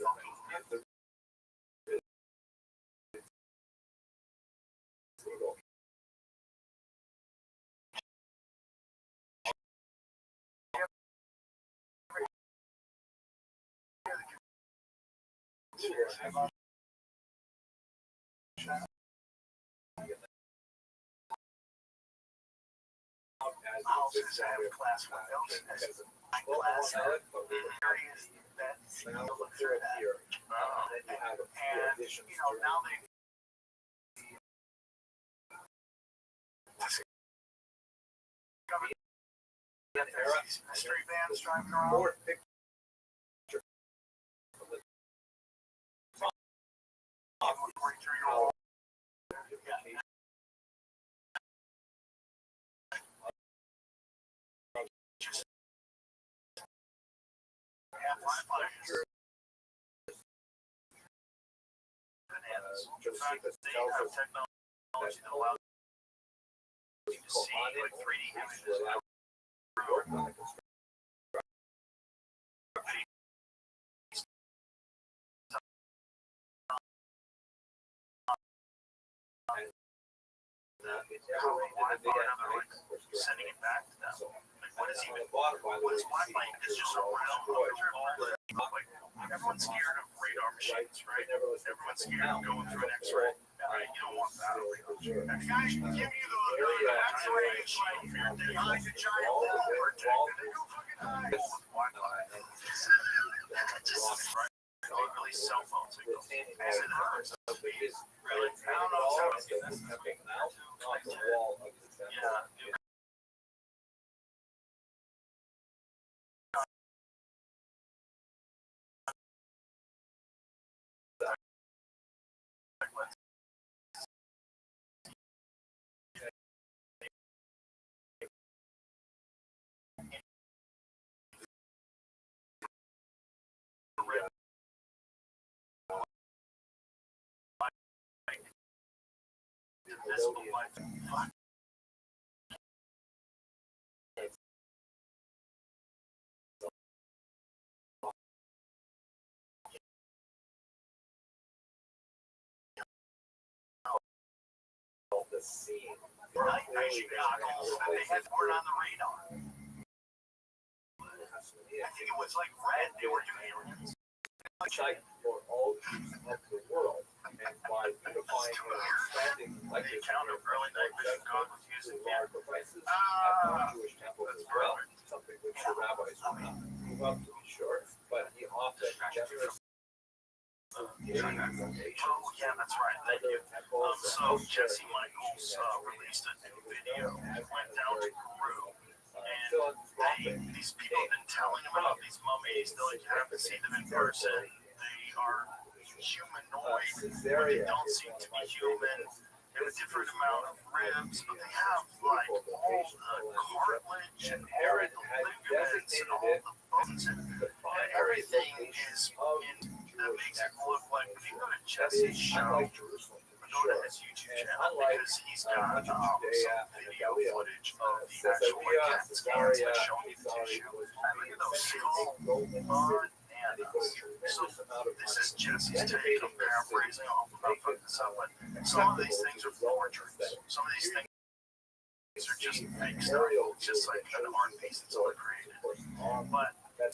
fucking houses have class windows. Glass areas that you look through that. And now they these street vans driving around. They have technology that allows you to see like 3D images. Sending it back to them. Like, what is Wi-Fi? It's just a everyone's scared of radar machines, right? Everyone's scared of going through an X-ray. Right? You don't want that. And the guy can give you the X-ray machine for your behind a giant wall protected. Wi-Fi. Just right. Really cell phone signals. As it hurts. Really? I don't know what's happening. Yeah. Invisible life. The scene. Night goggles that they had word on the radar. I think it was like red they were doing. Site for all Jews of the world, and by unifying and expanding like They found a early night vision goggles using large devices at non-Jewish temples as well, something which the rabbis would not move up to be sure, but he often generous. Oh, yeah, that's right. Thank you. So Jesse Michaels released a new video. He went down to Peru, and these people have been telling him about these mummies. They haven't seen them in person. They are humanoid, but they don't seem to be human. They have a different amount of ribs, but they have like all the cartilage and all the ligaments and all the bones and everything is in. That makes it look like if you go to Jesse's show, go to his YouTube channel because he's got some video footage of the actual CAT scans that show you the tissue. Look at those skulls, bananas. So this is Jesse's take. I'm paraphrasing. I'll fuck this up, but some of these things are forgeries. Some of these things are just fake stuff, just like an art piece that's all created. But they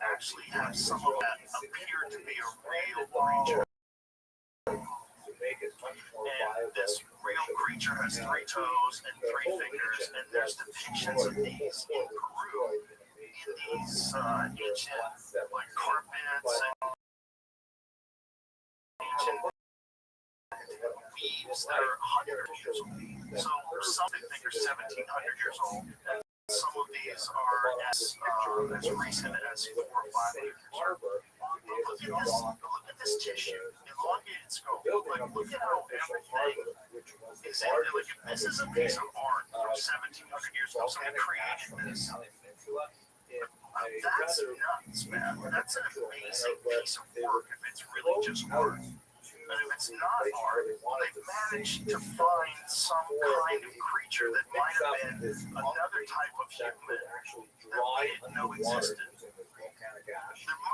actually have some of that appear to be a real creature. And this real creature has 3 toes and 3 fingers, and there's depictions of these in Peru in these ancient like carpets and ancient weaves that are hundreds of years old. So some think are 1,700 years old. Some of these are as recent as 400 or 500 years old. Look at this tissue, elongated scope. Like, look at how everything is in. Like, if this is a piece of art from 1,700 years ago, somebody created this. That's nuts, man. That's an amazing piece of work if it's really just art. And if it's not art, they've managed to find some kind of creature that might have been another type of human that we didn't know existed. There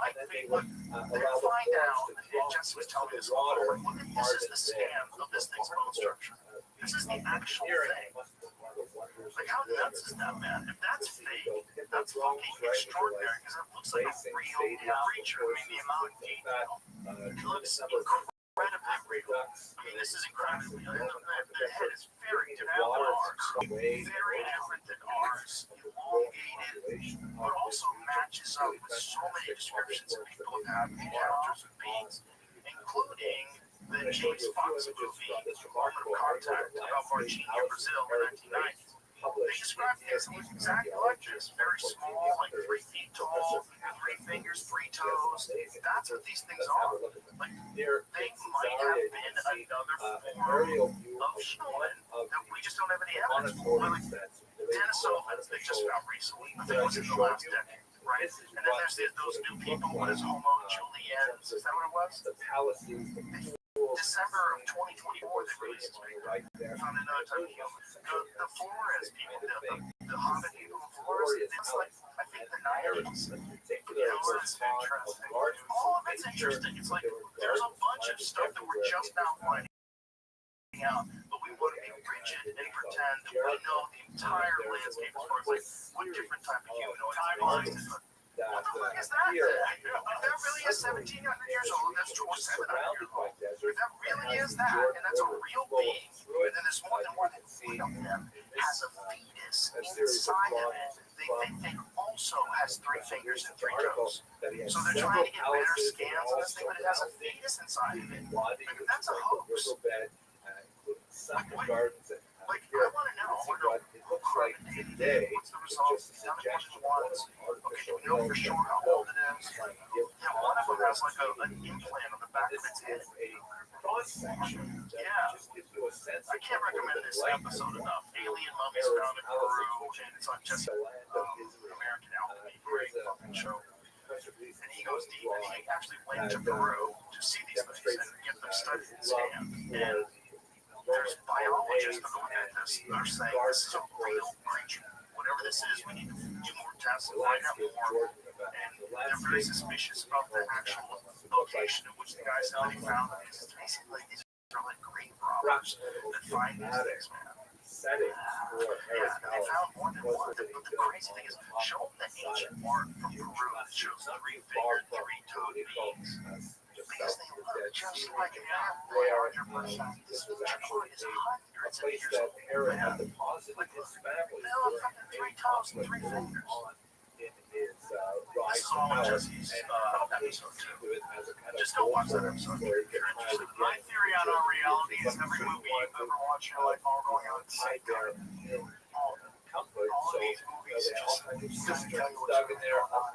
might be, look, they'll find out, and Jesse was telling me this before, look, this is the scan of this thing's bone structure. This is the actual thing. Like, how nuts is that, man? If that's fake, that's fucking extraordinary, because it looks like a real creature. I mean, the amount of detail. It looks incredibly real. I mean, this is incredibly real. The head is very different than ours. Very different than ours. Elongated, but also matches up with so many descriptions that people have had of characters and beings, including the James Fox movie, Moment of Contact, about Varginha, Brazil, in the 1990s. They described things that look exactly like this. Very small, like 3 feet tall, 3 fingers, 3 toes. That's what these things are. Like, they might have been another form of human that we just don't have any evidence for. Like, Denisovans they just found recently. I think it was in the last decade, right? And then there's those new people. What is Homo juliens? Is that what it was? December of 2024, they released this paper. Found another type of human. The Flores people, the Hobbit people of Flores, it's like, I think the 90s. You know, it's interesting. All of it's interesting. It's like, there's a bunch of stuff that we're just now finding out, but we want to be rigid and pretend that we know the entire landscape as far as, like, what different type of humanoid timelines is. What the fuck is that? If that really is 1,700 years old, that's 700 years old. If that really is that, and that's a real being, and then there's more than one of them has a fetus inside of it, they think also has 3 fingers and 3 toes. So they're trying to get better scans on this thing, but it has a fetus inside of it. Like, that's a hoax. Like, I want to know who created it. What's the result? How many ones? Okay, do we know for sure how old it is? Yeah, one of them has like an implant on the back of its head. Yeah. I can't recommend this episode enough. Alien Mummies Found in Peru, and it's on just American Alchemy. Great fucking show. And he goes deep, and he actually went to Peru to see these things and get them studied and scanned. And there's biologists that are looking at this. They're saying this is a real creature. Whatever this is, we need to do more tests and find out more. And they're very suspicious about the actual location at which the guy said he found them. It's basically these are like grave robbers that find these things, man. Yeah, they found more than one. But the crazy thing is, show them the ancient art from Peru that shows 3-fingered, 3-toed beings. Because they look just like an animal. 100%. This art is hundreds of years old. Man. Like, they all have fucking 3 toes and 3 fingers. This is all in Jesse's episode 2. Just go watch that episode if you're interested. My theory on our reality is every movie you've ever watched in your life, all going on at the same time. All of these movies just tell you what's going on.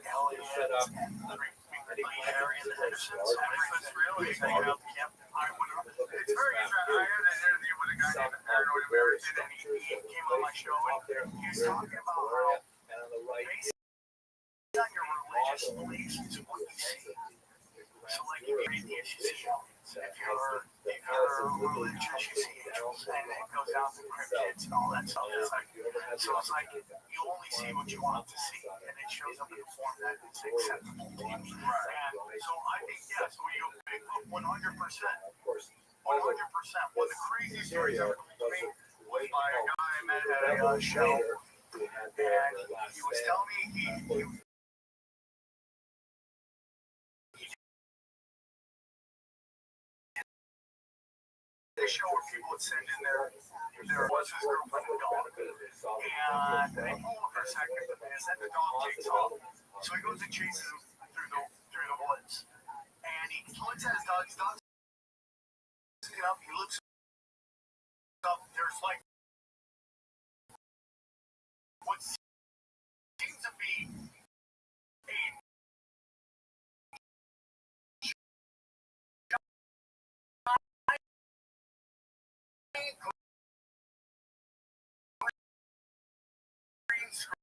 Aliens, Harry and the Hendersons. Everything's real. He's hanging out the camp. It's very interesting. I had an interview with a guy named Paranoid American, and he came on my show, and he was talking about how based on your religious beliefs is what you see. So, like, if you're atheist, you see aliens. If you're religious, you see angels, and it goes down to cryptids and all that stuff. It's like, so it's like you only see what you want to see, and it shows up in a form that is acceptable to you. Right. And so I think, yeah, so you 100%. 100%. One of the craziest stories ever told me was by a guy I met at a show, and he was telling me he a show where people would send in there was his girlfriend and dog, and they pull him for a second, and then the dog takes off. So he goes and chases him through the woods, and he looks at his dog's up, he looks up, there's like what seems to be a green screen.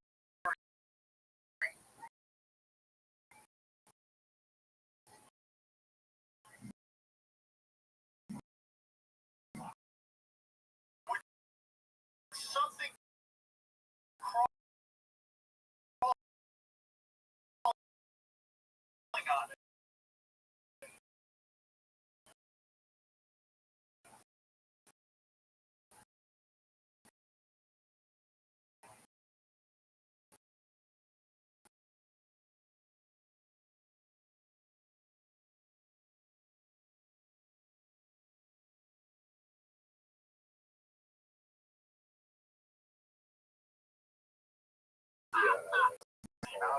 got it.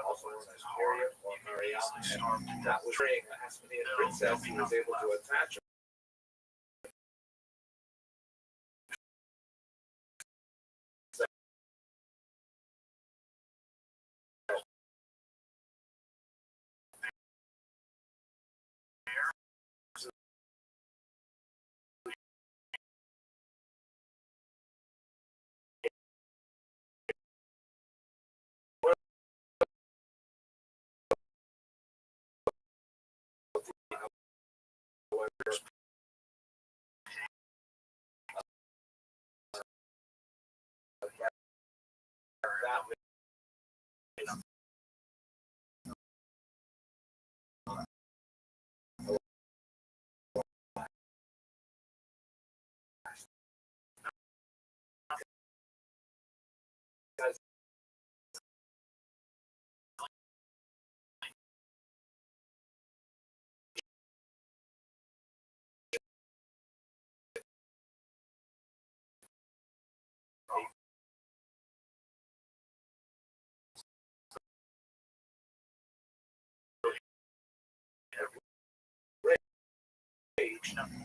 Also known as Maria or Mariana, that was ring a Hasmonean princess who was able to attach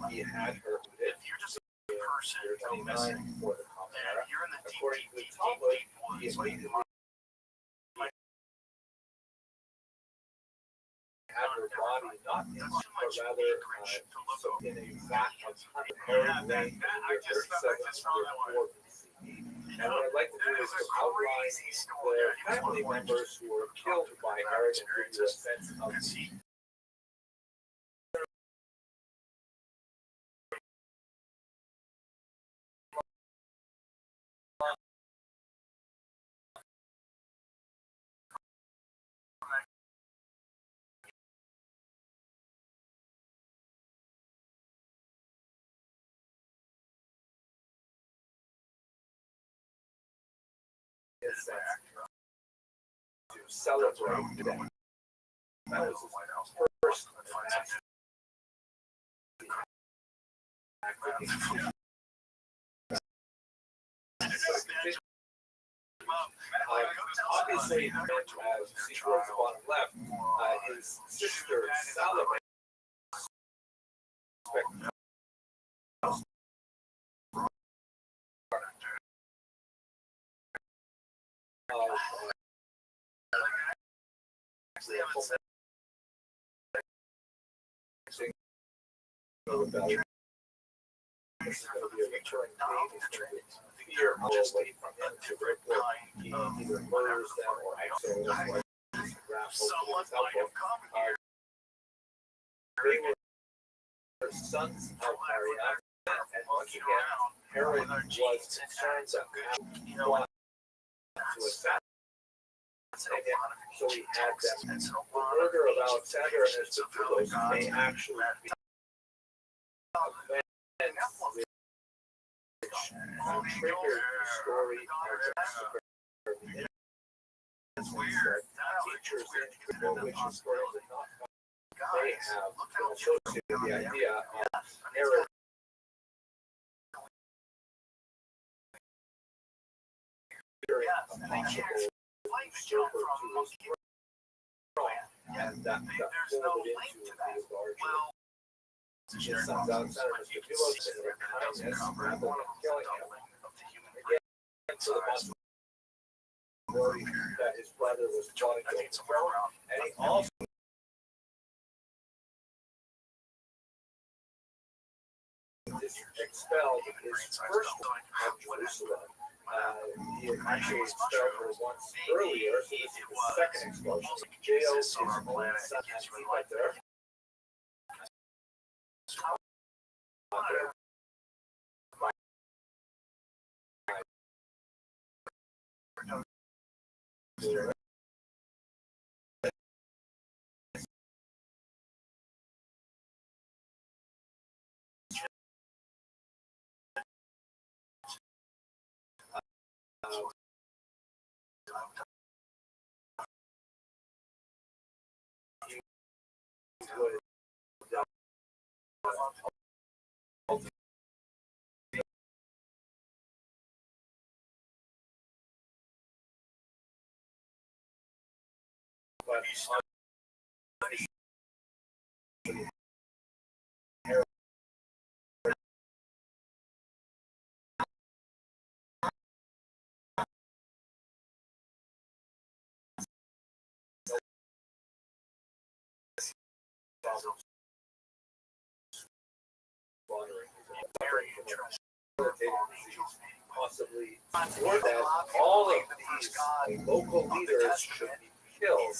he had her If you're just a person who missing, for the common era. you're in the deep, According to the deep, Talmud, deep he woods. had her body not in, That's too but much rather acreage to look over. in a vat of honey. Yeah, I just found that one. And what I'd like to do is to outline the family members who were killed by Herod and give you a sense of Because he his to celebrate today. That was his first obviously, as you see towards the bottom left, his sister celebrated. This is going to be a recurring theme. Fear just away from him to either murders them or exiles. someone might have come here. They were sons of Mariana, and once again, Herod was concerned about to assassinate him, so he had them. The murder of Alexander and his Petros may actually be events which triggered the story of the teachers in Israel, which historically they have associated the idea of Herod during a possible usurper to his throne, and that folded into the larger his sons Alexander and Petros in their kindness rather than killing him. Again, to the possibility that his brother was plotting to overthrow him, and he also expelled his first wife of Jerusalem. He had actually expelled her once earlier, so this is the second expulsion. Jailed his own son Antipater. Possibly, or that all of these local leaders should be killed.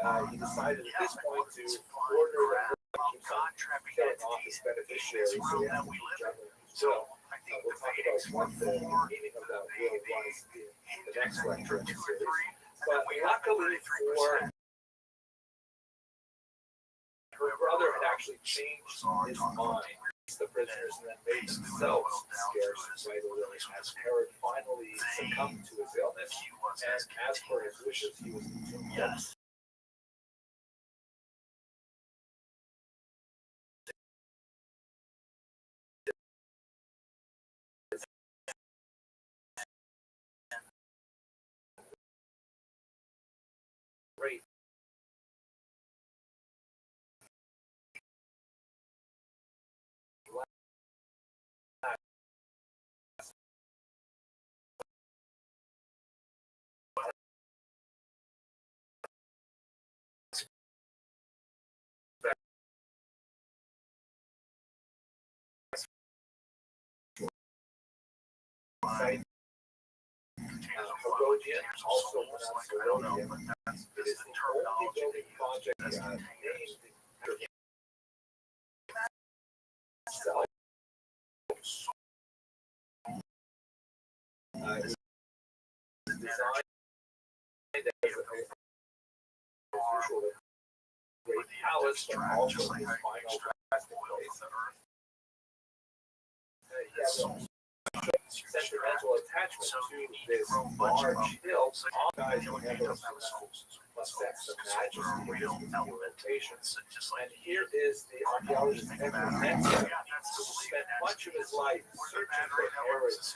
And he decided at this point to order killing off his beneficiaries. So we'll talk about what the meaning of that will was in the next lecture in the series. But luckily for her brother had actually changed his mind. The prisoners and then made themselves scarce by the will as Herod finally succumbed to his illness. And as for his wishes, he was yes. Great. Herodian, also pronounced Herodian, it is the only building project named after himself. Designed as a usual great palace, but also his final resting place. He has a sentimental attachment to this large hill. All guys who have a sense of majesty and location. And here is the archaeologist Edward Mensa, who spent much of his life searching for Herod's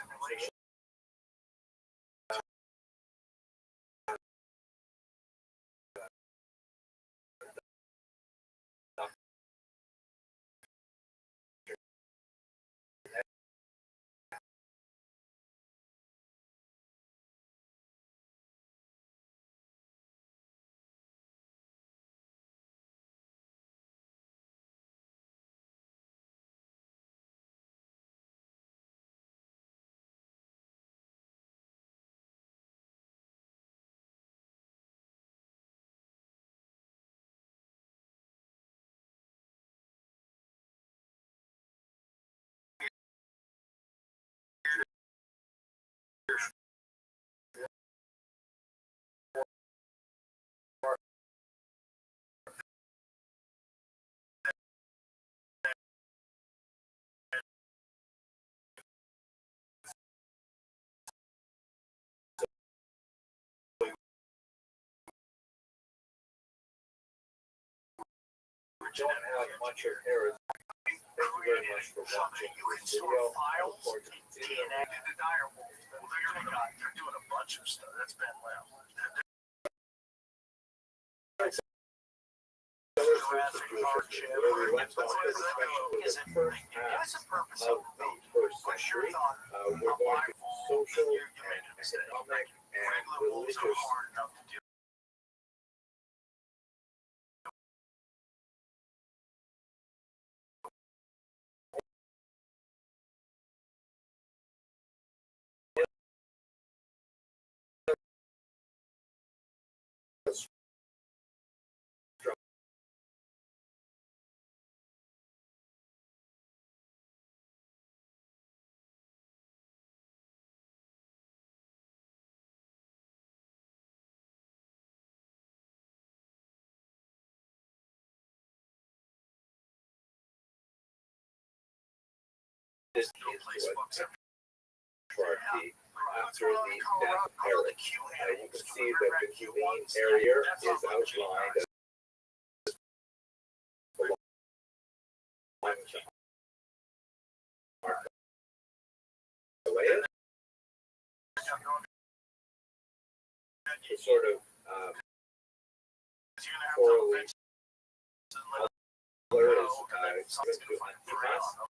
don't have much of Herod. Thank you very much for watching this video. I look forward to continuing. They're doing a bunch of stuff. That's been well. Jewish hardship. history. Where we left But off what is is especially is the it? first What half is the purpose of of the first what's your century. thought? We're going to social You and made a mistake. economic and Regular wolves are religious hard enough to deal this no place is what books every hierarchy after the death of Colorado, Herod. the Q You animals can from see the that Red the Q Judean ones, area that's is not like Q outlined cars. as away. It's sort of You're gonna have to correlate let color go, is and then given something's to gonna find Antipas, Fred.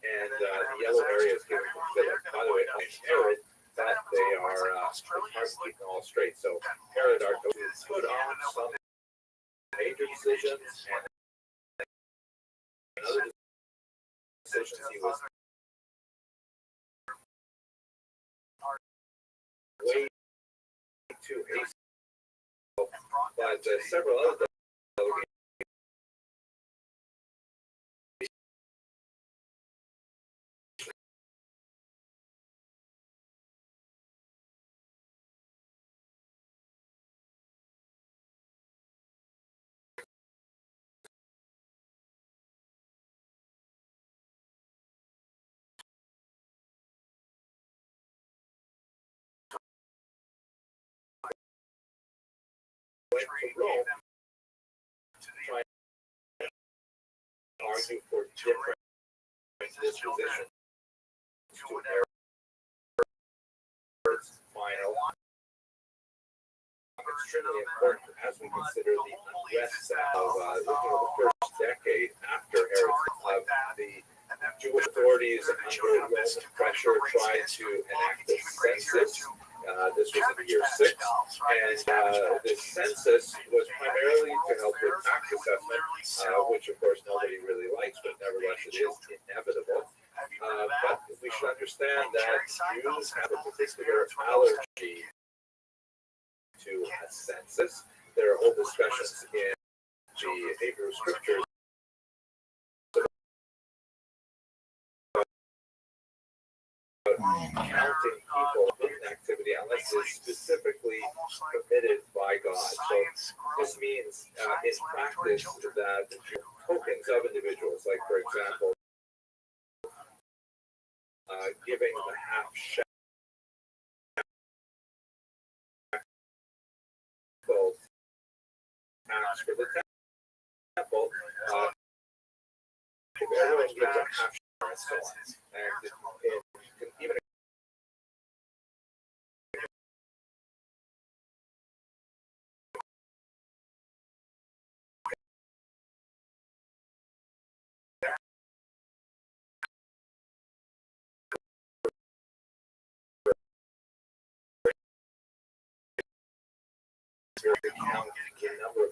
and the yellow area is given to Philip. By the way, on Herod, that they are it's hard to keep them all straight. So Herod are to put on some major decisions and other decisions he was way too hasty. But several other delegations went to Rome trying to argue for different dispositions to Herod's final. Extremely important as we consider the unrest of the first decade after Herod of the Jewish authorities under Roman pressure tried to enact the census. This was in year 6, and this census was primarily to help with tax assessment, which of course nobody really likes, but nevertheless it is inevitable. But we should understand that Jews have a particular allergy to a census. There are whole discussions in the Hebrew scriptures counting people in activity unless it's specifically permitted by God. So this means in practice that tokens of individuals, like for example, giving the half shekel tax for the temple, if everyone gives a half shekel and so on, and even count the number of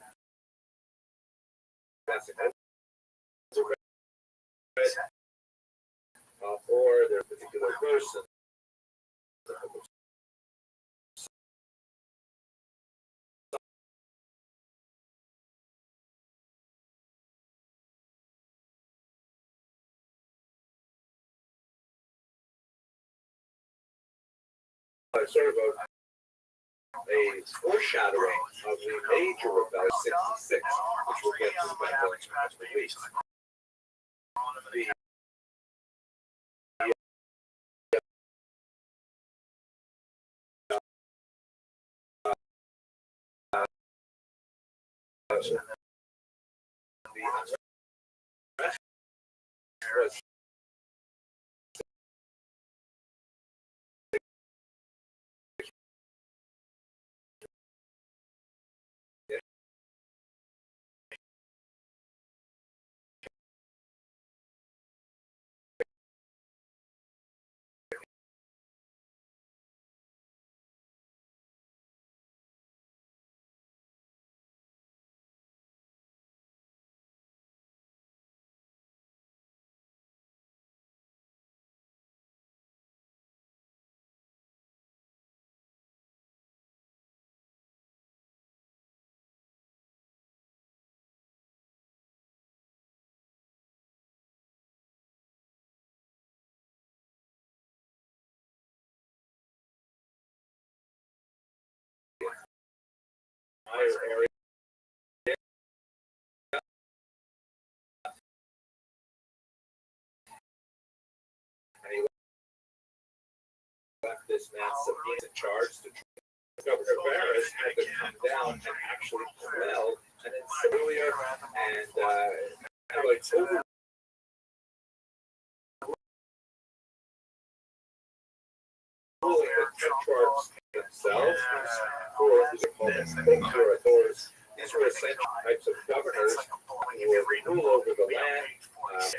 or their particular person. Sort of a foreshadowing of the major rebellion 66, which we'll get to by going to the weeks. The unrest was entire area. And he left this man Sabine in charge to Governor Barris had to come down and actually quell an incendiary and kind of like over the Tetrarchs themselves, these were essential types of governors who would rule over the land,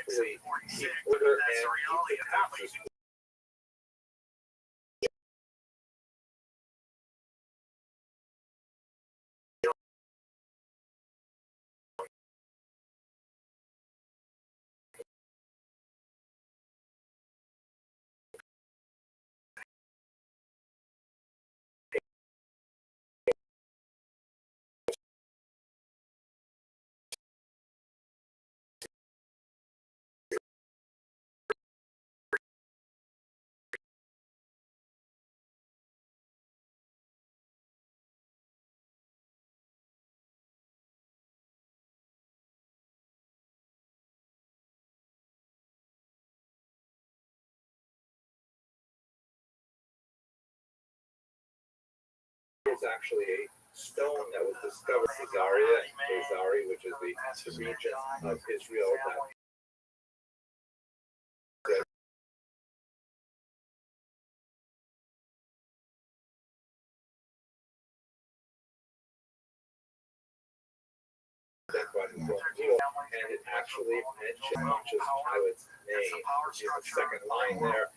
really keep order and keep the taxes. Is actually a stone that was discovered in Caesarea, which is the region of Israel and it actually mentions Pilate's name. In the second line there,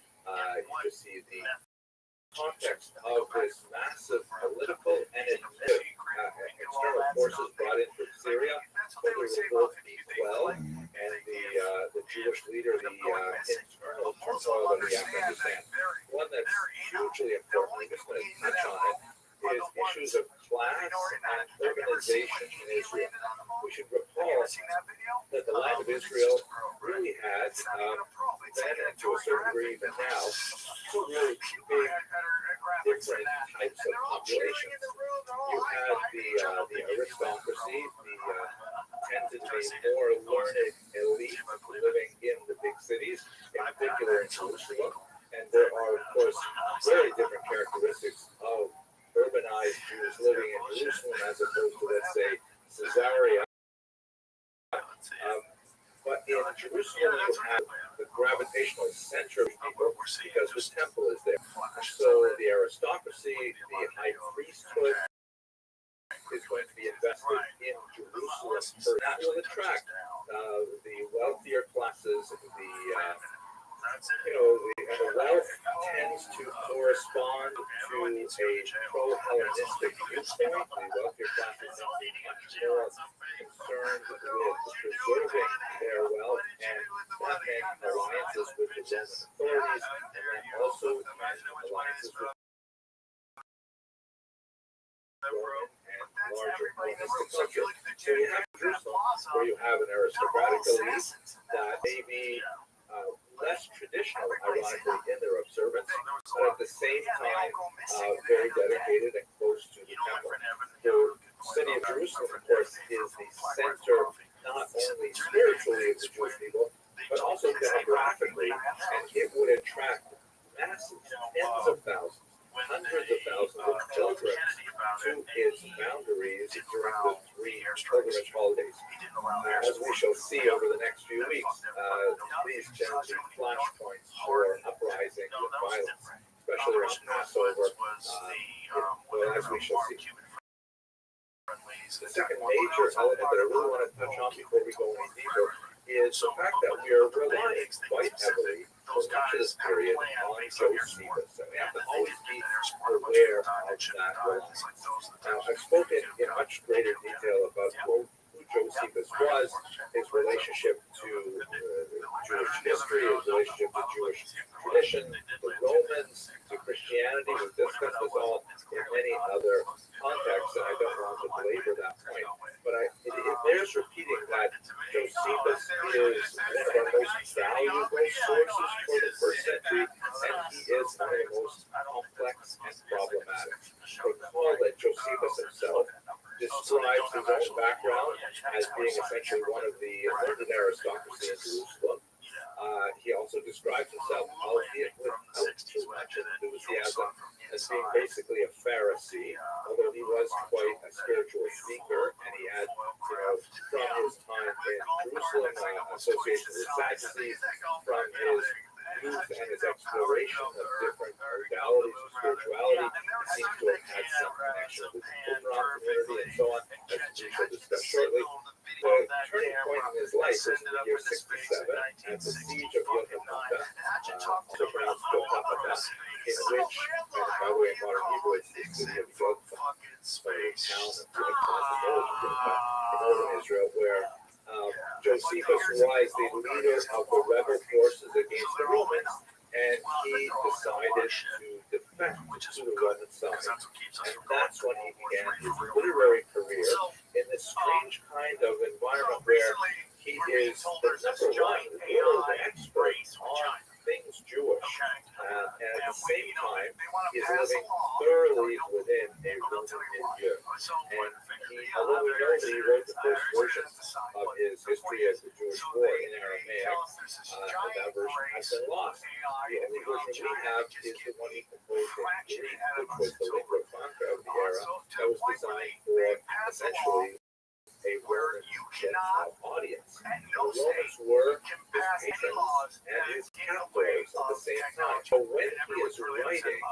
you just see the context of this massive political and external forces brought in from Syria, whether it will be quelled, and the Jewish leader, the internal turmoil that we have to understand. One that's hugely important, I'm just going to touch on it, is issues of class and urbanization in Israel. We should recall that the land of Israel really had, then and to a certain degree even now, two really big different types of populations. You had the aristocracy, tended to be more learned elite living in the big cities, in particular in Jerusalem. And there are, of course, very different characteristics of urbanized Jews living in Jerusalem as opposed to, let's say, Caesarea. But in Jerusalem, you have the gravitational center of people because the temple is there. So the aristocracy, the high priesthood is going to be invested in Jerusalem. So that will attract the wealthier classes, the wealth tends to correspond to a pro-Hellenistic viewpoint. The wealthier classes tend to be much more concerned with preserving their wealth and that meant alliances with the Roman authorities, and that also meant alliances with Roman and larger Hellenistic countries. So you have Jerusalem, where you have an aristocratic elite that may be less traditional, ironically, in their observance, but at the same time, very dedicated and close to the temple. The city of Jerusalem, of course, is the center, not only spiritually of the Jewish people, but also demographically, and it would attract massive tens of thousands, hundreds of thousands of pilgrims to its boundaries during the 3 pilgrimage holidays. As we shall see over the next few weeks, these tend to be flashpoints for uprising with violence, especially around Passover, as we shall see. The second major element that I really want to touch on before we go any deeper is the fact that we are relying quite heavily for much of this period on Josephus. And we have to always be aware of that reliance. Now, I've spoken in much greater detail about who Josephus was, his relationship to Jewish history, his relationship to Jewish tradition, the Romans, to Christianity. We've discussed this all in many other contexts, and I don't want to belabor that point. But it bears repeating that Josephus is one of our most valuable sources for the first century, and he is one of the most complex and problematic. Recall that Josephus himself describes his own background as being essentially one of the London aristocracy in Jerusalem. He also describes himself, albeit without too much enthusiasm, as being basically a Pharisee, although he was quite a spiritual seeker, and he had, from his time in Jerusalem, association with Sadducees, from his youth and his exploration of different modalities of spirituality. He seems to have had some connection with the Qumran community and so on, as we shall discuss shortly. The turning point in his life is the year 67 at the siege of Yotamata, also pronounced Yotapata, in which, and by the way, in modern Hebrew, it's the city of Yotam, the town of Yotam, in northern Israel, where Josephus was the leader of the rebel forces against the Romans, and he decided to defect to the Roman side. And that's when he began his literary career in this strange kind of environment where he is the number one world expert on things Jewish, and at the same time, he is living thoroughly within a Roman milieu. And although we know that he wrote the first version of his history of the Jewish war in Aramaic, that version has been lost. The only version we have is the one he composed in Greek, which was the lingua franca of the era, that was designed for essentially a Roman Gentile audience. The Romans were his patrons and his captors at the same time. So when he is writing,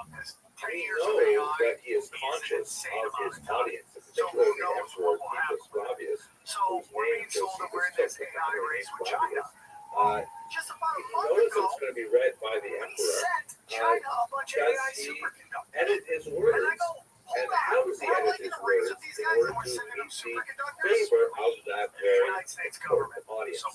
we know that he is conscious of his audience, particularly the emperor Titus Rabius, whose name Josephus took from the name Rabius. He knows it's going to be read by the emperor. Does he edit his words? And how does he edit his words in order to meet the favor of that very important audience? So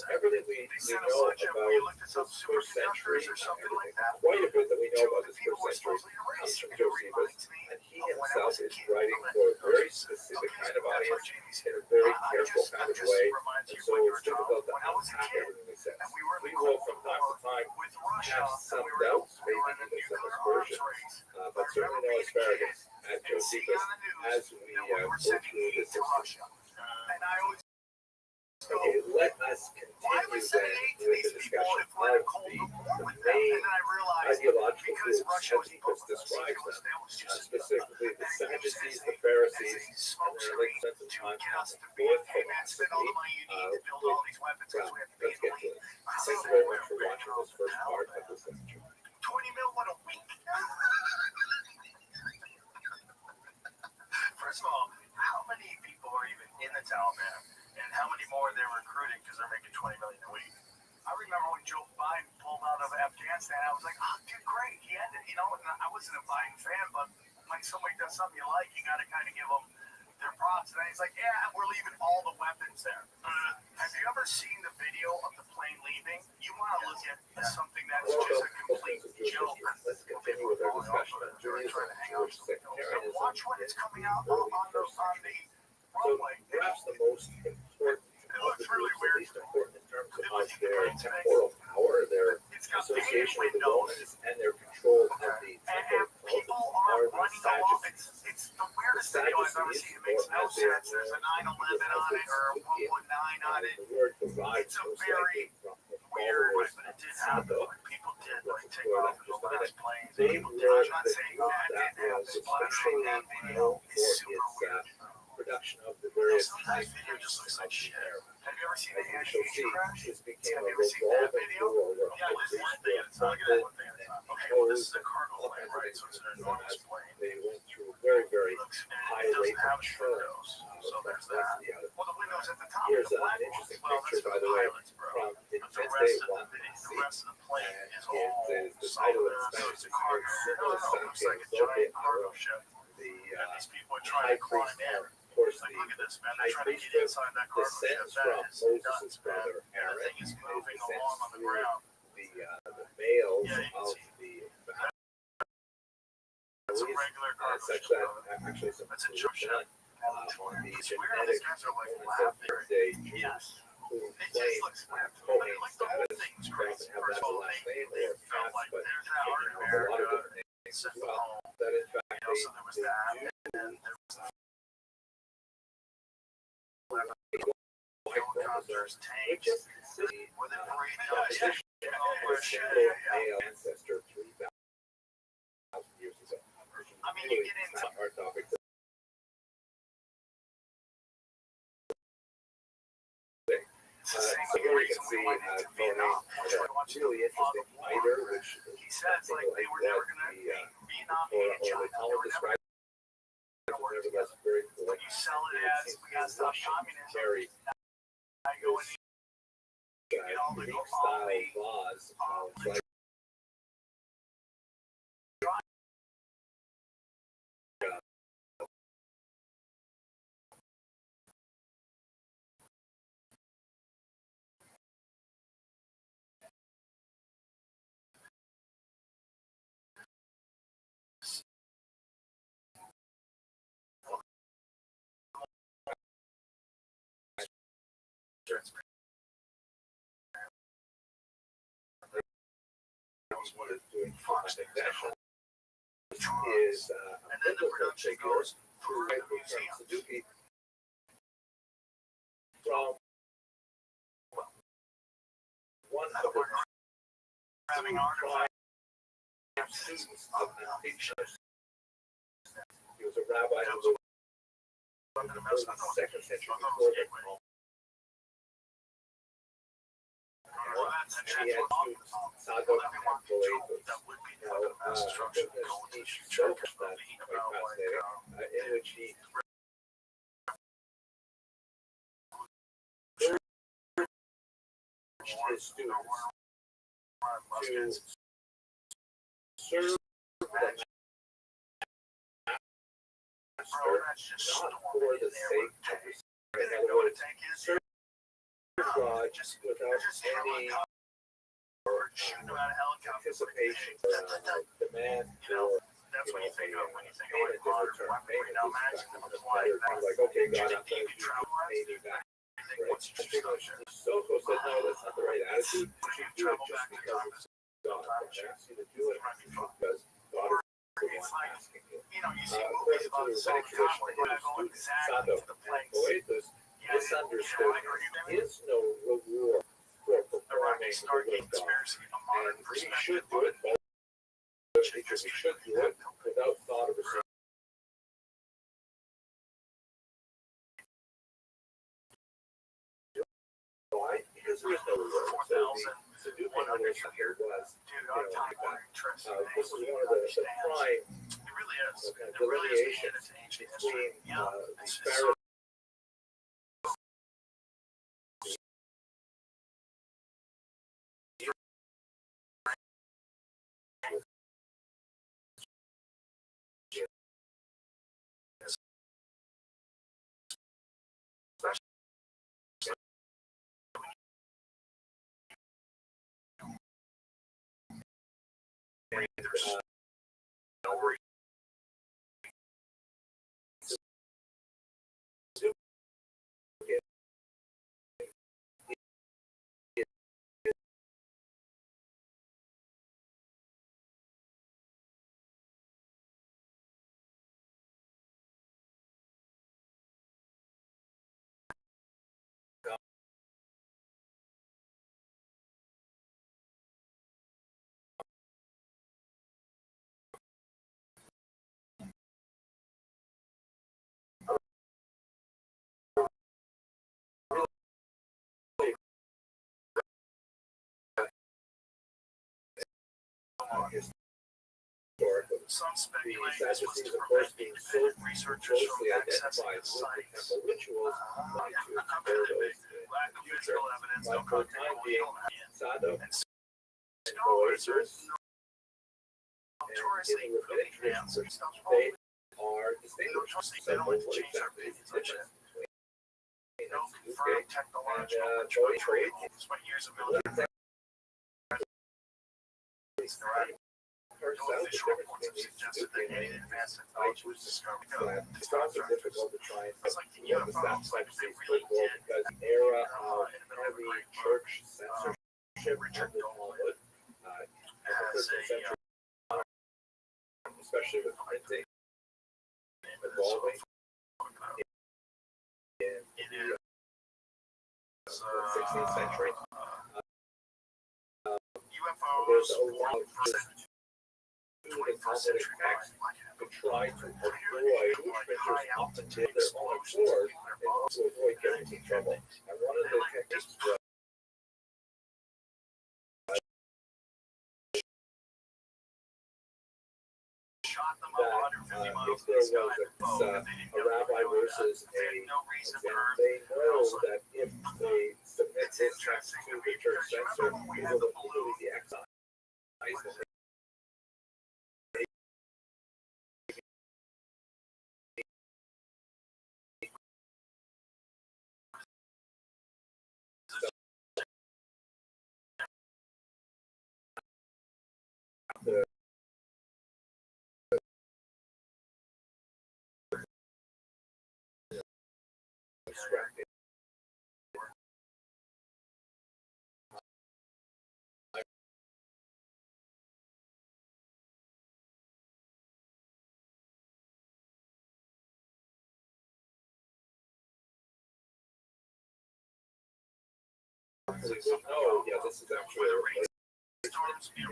everything we know about this first century, quite a bit that we know about this first century comes from Josephus, and he himself is writing for a very specific kind of audience in a very careful kind of way, and so it's difficult to unpack everything he says. We will from time to time have some doubts, maybe even some aspersions, but certainly no asparagus at Josephus as we go through this history. Okay, let us continue then with the discussion of the main ideological groups as Josephus describes them, specifically the Sadducees, the Pharisees, and then let's spend some time on the fourth philosophy. Let's get to it. Thank you very much for watching this first part of this lecture. 20 mil what a week. First of all, how many people are even in the Taliban, and how many more they're recruiting because they're making 20 million a week? I remember when Joe Biden pulled out of Afghanistan, I was like, oh, dude, great, he ended, and I wasn't a Biden fan, but when somebody does something you like, you got to kind of give them their props. And he's like, yeah, we're leaving all the weapons there. Have you ever seen the video of the plane leaving? You want to look at something that's just a complete joke. Let's continue with our discussion on Judaism and Jewish sectarianism. Watch when it's coming out on the runway. Perhaps the most important of the groups, at least important in terms of their temporal power, their association with the Romans, and their control of the temporal cult are the Sadducees. It's the weirdest video I've ever seen. It makes no sense. There's a 9/11 on it or a 119 on it. The word divides It's a most very likely from the weird, followers but it did of happen. Sado. People did take off in the last planes. They People were did. I'm not the saying group that that didn't was happen, but I'm saying especially that video known is for super its weird. production of the various Sometimes types video just looks like shit. Have you ever seen As the we shall animation see, crash? this became Have a you ever seen that revolving video? door where Yeah, this is one countries thing. were It's not funded one thing. and Okay, well, this is imposed a cargo all plane, kinds of right? So it's an enormous plane. they went through very, very Looks, high it doesn't rates have of churn. windows, so there's that. The other. Well, the windows at the top. Here's the an black interesting ones. picture, Well, by the way, pilots, bro. from But the Independence rest Day of 1 the BC, rest of the plane and is all it is the title of the solid. Spanish It's a cargo. Sumo Looks like a Sanke giant cargo ship. the And these people are high trying to climb priest, in. of course, Like, the look at this, man. high They're trying to get priesthood inside that cargo ship. descends That from is Moses' nuts, man. brother And the Aaron. thing is It moving descends along on the through ground. the males Yeah, you can of see. the It's a regular cargo such ship. that actually some It's a jump ship. done on the It's weird how these genetic guys are like components of laughing. day Jews Yes. who It just claim looks weird. But Kohen like the whole status, thing's who crazy. often have First that of all, as a last they name or felt cats, like but there's that art in a lot of America. different names as Sent well. home. That in fact You know, so there was they that. do And then there was there's It tanks just consists where they parade of down a single male ancestor 3,000 years ago. I mean, you get into Our topic. it's the same So here we reason can see we went into Tony Vietnam. had a really interesting fighter, which He said it's like they were never going to be Vietnam or and China. the They Talmud were never described nevertheless very cool. when you sell it as we got to stop communism. Carry I go in get all the Greek style laws. Like doing Fox like things that is and then the production goes through the museum. Suzuki from one of the Having artifacts. students of antiques. He was a rabbi who lived in the second century before the Rome. And he had students, Sadok and Boethus. Now, he showed us that quite fascinating, in which he urged his students to serve the master not for the sake of the in other words, serve God just without any anticipation demand for That's what you think of when you think of payment like modern in return. weaponry. Payment Now is imagine them better. applying that. Like, okay, Do you God, think I'm you going could to travel pay me back. right? What's your structure? Soko said, no, that's not the right attitude. You Would you should do it travel just back in because time? it's God. I asked you to do it because God is the one asking you. You know, you see According movies to about the the Southern Rabbinic tradition, conflict, they go his exactly Sadok to the and place. Boethus misunderstood there is no reward for The performing Rabbis the start will getting of God. conspiracy from a modern And we should perspective. do it both because we should do it without thought of receiving. Why? Because there is no reward. So the Saducean relation here was, Dude, I'm telling you, interesting. this is one of the prime It really is. kind of It really is. delineations It's ancient history. between Yeah. the It's Pharisees historically. Some speculate The this was Sadducees, to of course, prevent being so independent researchers closely from accessing identified the with the sites. temple rituals, wanted to explore those in Lack the of future. physical evidence, But no for the concrete time evidence. being, Sadok And and scholars are Boethus notoriously and in the Rabbinic putting down tradition, some stuff. they are distinguished. They don't like to what change their exactly is opinions the on difference between No Saducean confirmed and technological Boethus. trade. Despite years of military Turns no out the official difference reports have between suggested Saducean that any and advanced technology was discovered. that it's also difficult to try and It's like the what the UFOs, like they Sadducees really could did. because the era of In the middle of the heavy Great church censorship Richard of the Talmud, in the has 13th a century, especially with printing evolving in it is 16th century. UFOs, There's a lot of just 21st century text to try to avoid pushers up until their own accord and to avoid getting into trouble. And one of the techniques was shot them that up 150 miles if there was a rabbi versus they had no reason for they know that if they submit his text to the church censor, he will immediately be exiled. Distracted. Oh, yeah, this is actually a storms be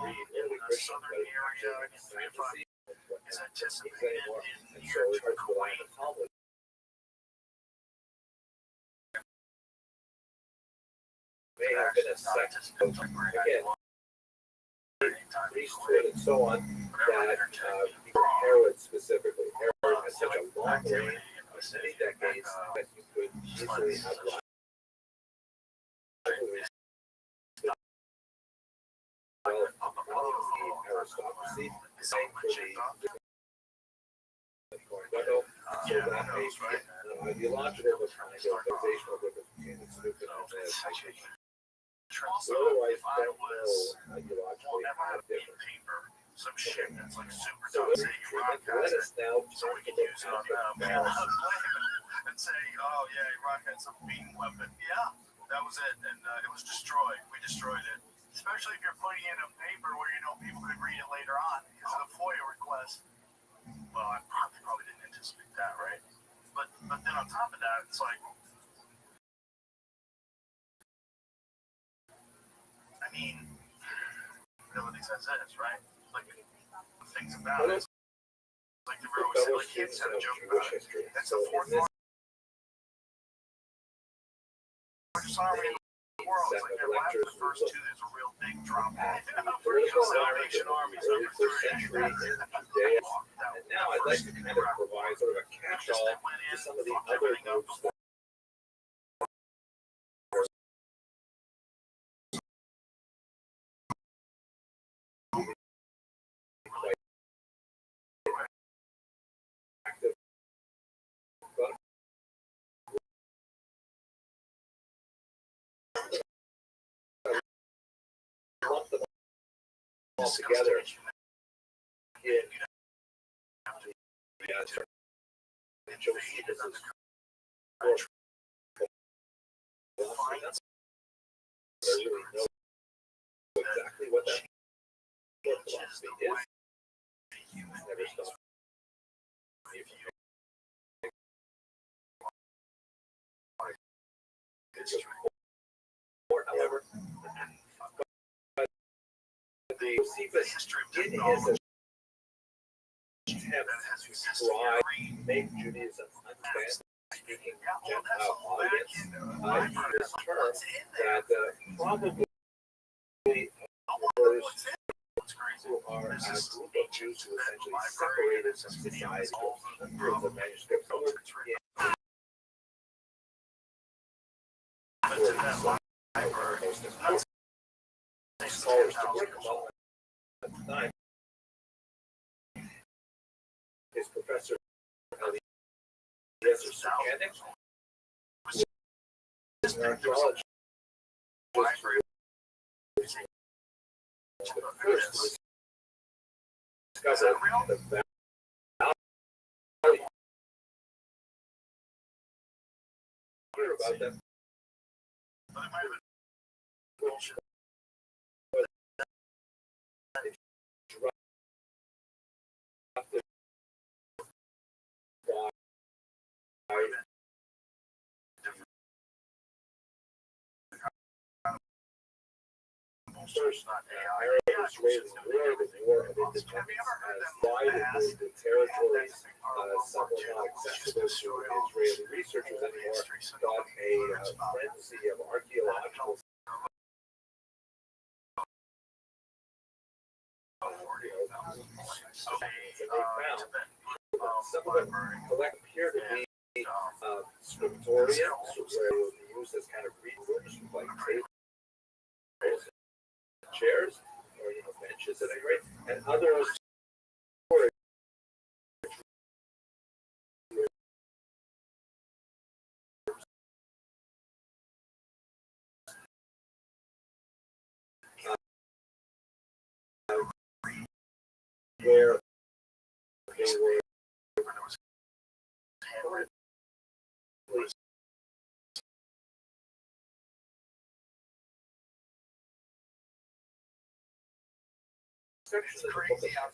early a Christian southern area in 305 is anticipated in and near so it's Turkey. relying on Talmud. May have been a sect of, again, priesthood and so on, that Herod specifically, Herod had such a long reign of many decades that you could easily have rivalries the aristocracy, same for the Cornetto, so that may be an ideological but kind of organizational difference between the Snoopin and the so otherwise don't know ideologically how different. Some shit that's like super So tough. let Say you rock let us now so talk we can about use it on how and say, oh yeah, Iraq had some beating weapon. Yeah, that was it, and it was destroyed. We destroyed it. Especially if you're putting in a paper where you know people could read it later on because of the FOIA request. Well, I probably didn't anticipate that, right? But then on top of that, it's like, I mean, everything says this, right? Like the things about it. Like the real like kids have a joke about it. That's the fourth largest army in the world. It's like they're after the first two, there's a real big drop. Salvation Army's number three. And now I'd like to kind of provide sort of a catch-all to some of the other groups that active, but lump them all together in the answer. And Josephus' work. There really know exactly what that philosophy is. Never stop. If you it's just report, however, but the Josephus in his attempt to try to make Judaism understand speaking Gentile audience, he used a term that probably refers who are a group of Jews who essentially separated from society through the manuscripts. At the time, his professor Eliezer Sukanik was an archaeologist. The first to discover the valley. Hear about them. first not AI. Arab Israeli war, the War of Independence, has divided the territories. Some were not accessible to Israeli researchers anymore, but a frenzy of archaeological some of them appear to be scriptorium, where it would be used as kind of read rooms, like tables, chairs, or benches at any rate, and others where they were It's crazy how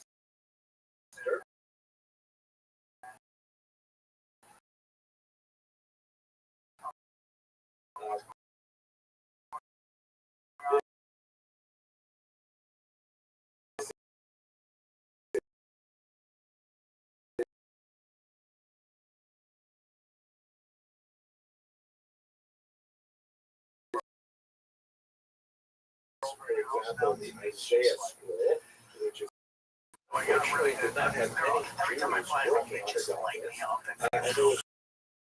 for example, the Isaiah scroll, which is fortunately did not have every any time I Jews fly home, working they on just it. light me up. And there was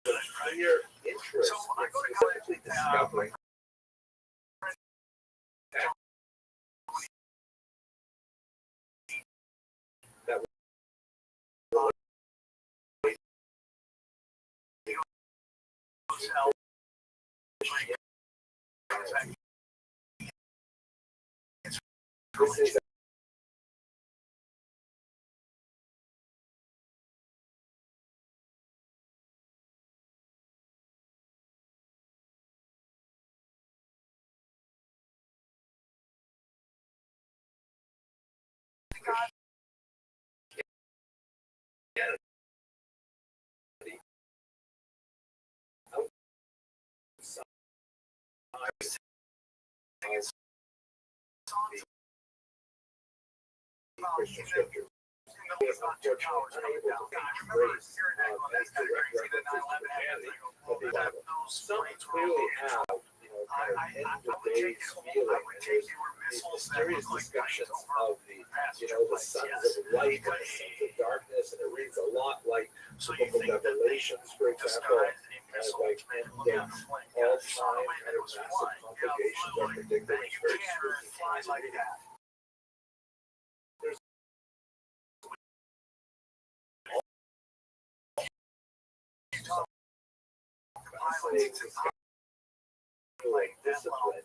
a clear interest So I in go to specifically discovering that this is Christian scriptures. We have unfortunately unable to trace these direct references to Christianity, but the Bible. Some clearly have, kind of end of days feeling, and there's these mysterious discussions of the sons of light and the sons of darkness, and it reads a lot like the book of Revelations, for example, as like end dates, all time kind of massive congregations are predicted. It's very spooky times to read. Like discipline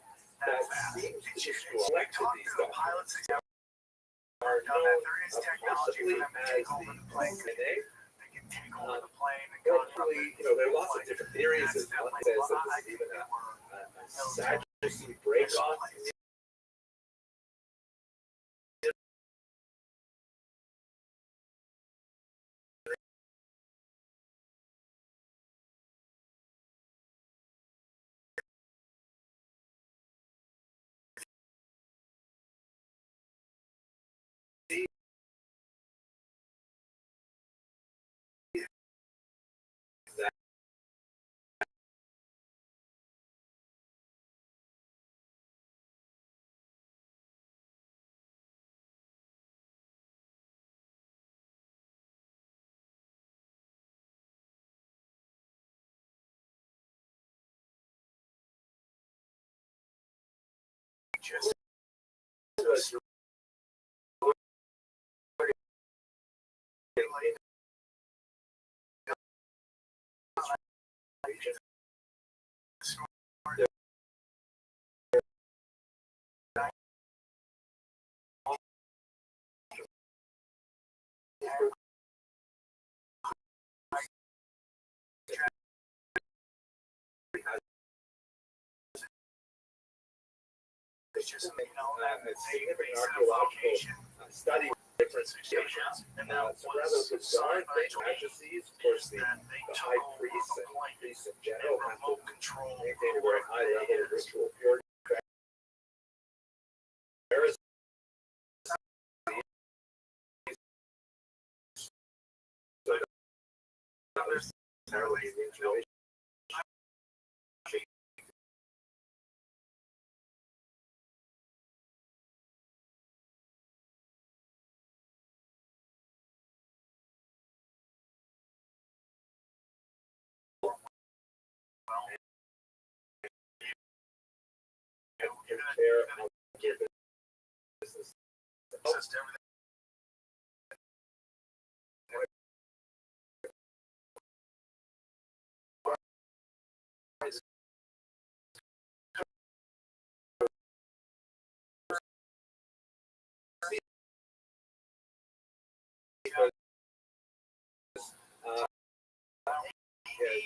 that seems to select these documents are known possibly as the DNA. Hopefully, there are lots of different theories. As one says that this is even a Sadducee break-off. It's just a significant archaeological study of different situations. So rather than design Sadducees, of course, the high priests and priests in general have to maintain a very high level of ritual purity. necessarily the insulation.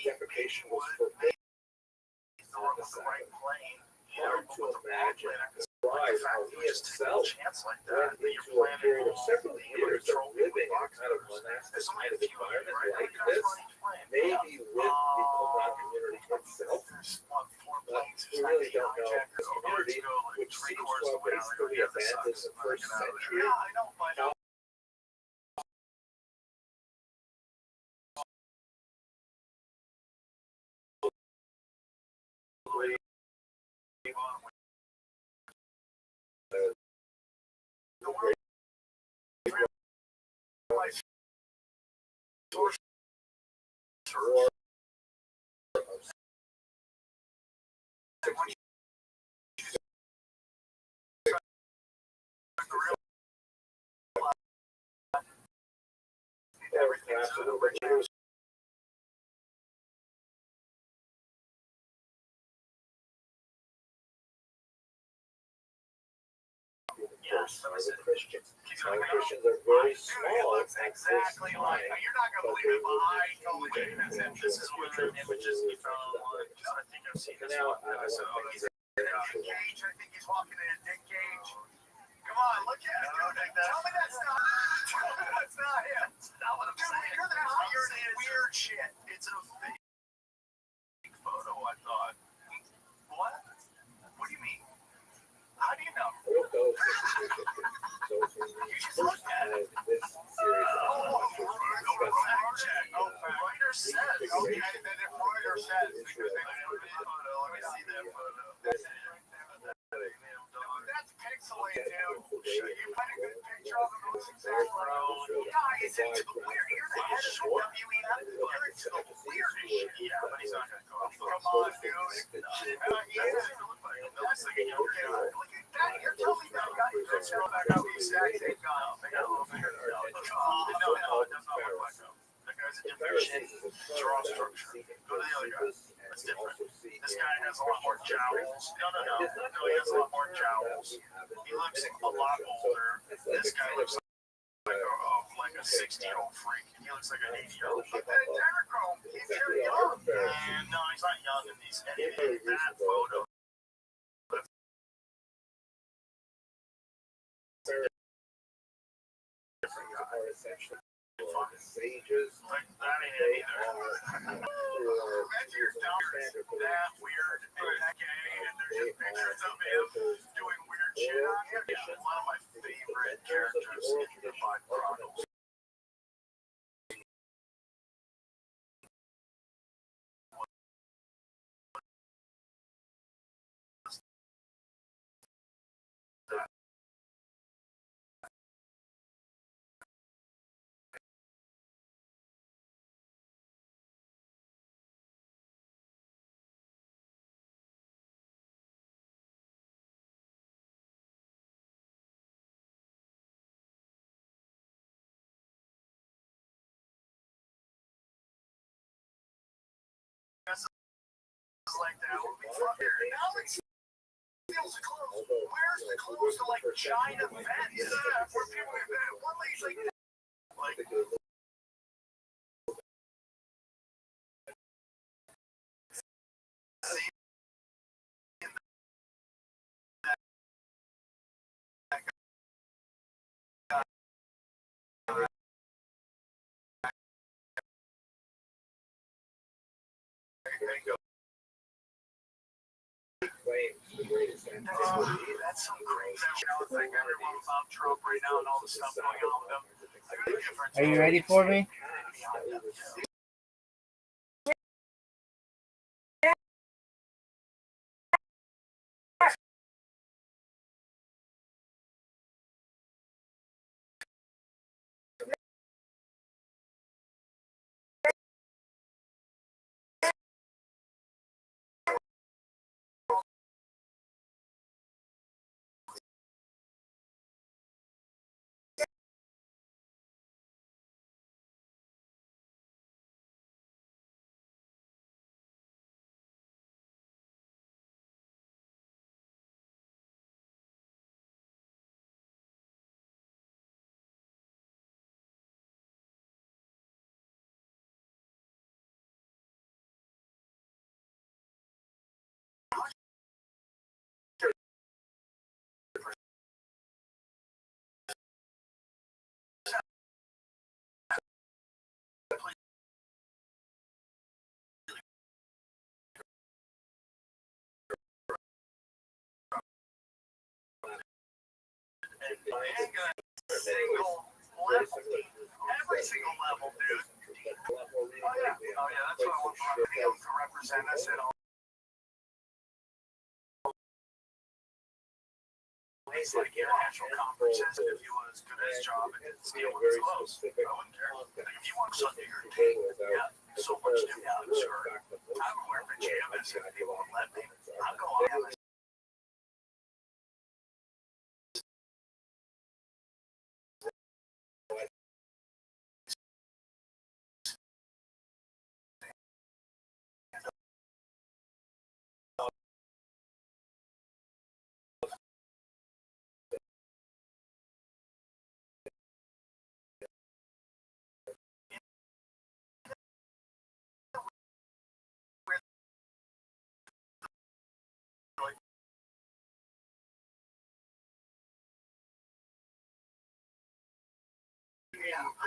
Defecation was forbidden on the right plane. Hard to imagine the surprise how he himself went into a period of several years of living in a kind of monastic kind of environment like this, maybe with the Qumran community itself. We really don't know. This community, which seems to have basically abandoned the first century, how Christians. Christians are very small at this time. You're not gonna believe it, but I totally think that's it. This is one of the images you found online. I think I've seen this one. I said, oh, that's Gage. I think he's walking in a Dick Gage. Come on, look at it. Tell me that's not. That's not him. Not what I'm saying. You're that weird shit. It's a fake photo. I thought. What? What do you mean? How do you know? So first this series Reuters says. Okay, then if Reuters says, because they put it in the photo, let me see that photo. That's pixelated, dude. You find a good picture of him, looks exactly guy is into the weird. You're the head of WEF. You're into the weirdest shit. Yeah, but he's not gonna go. Come on, dude. He is. That's like a young kid. Look at that. You're telling me that guy. Let's go back up. He's they got a little bit. No, it does not look like him. That guy's a different draw structure. Go to the other guy. It's different. This guy has a lot more jowls. No, he has a lot more jowls. He looks a lot older. This guy looks like a 60-year-old freak. He looks like an 80-year-old. But then Derrick, he's very young. And no, he's not young in these. In that photo. Are essentially sages. Like that ain't it either. That weird. And there's just pictures of him doing weird shit on here. Yeah, one of my favorite characters in the Five Chronicles. Like that would be fun. Now it feels close. Where's the close to like China vents? Where people one lady's like that's some crazy shit. I think everyone about Trump right now and all the stuff going on with him. Are you ready for me? single level, every single level, dude. Oh yeah, that's why I want Rabbbi to represent us at all. He's like international conferences, and if he was good at his job and didn't steal with his clothes, I wouldn't care. Like if you want something your team, yeah, so much new ones, sure. I would wear pajamas if they won't let me. I'll go out on the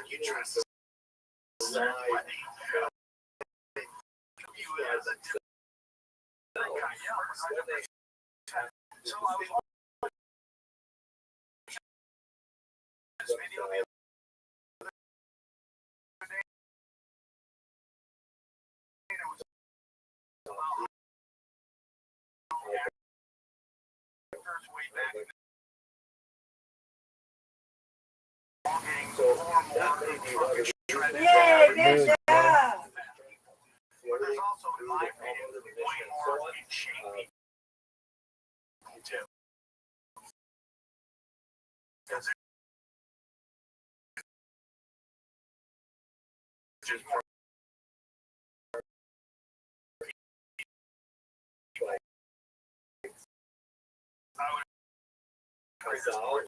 you dress as you as a different kind of so I was this video the other day, and it was way back in So that may be what it is. But there's also, in my opinion, way more in shape too. Because it's just more. I would agree this more.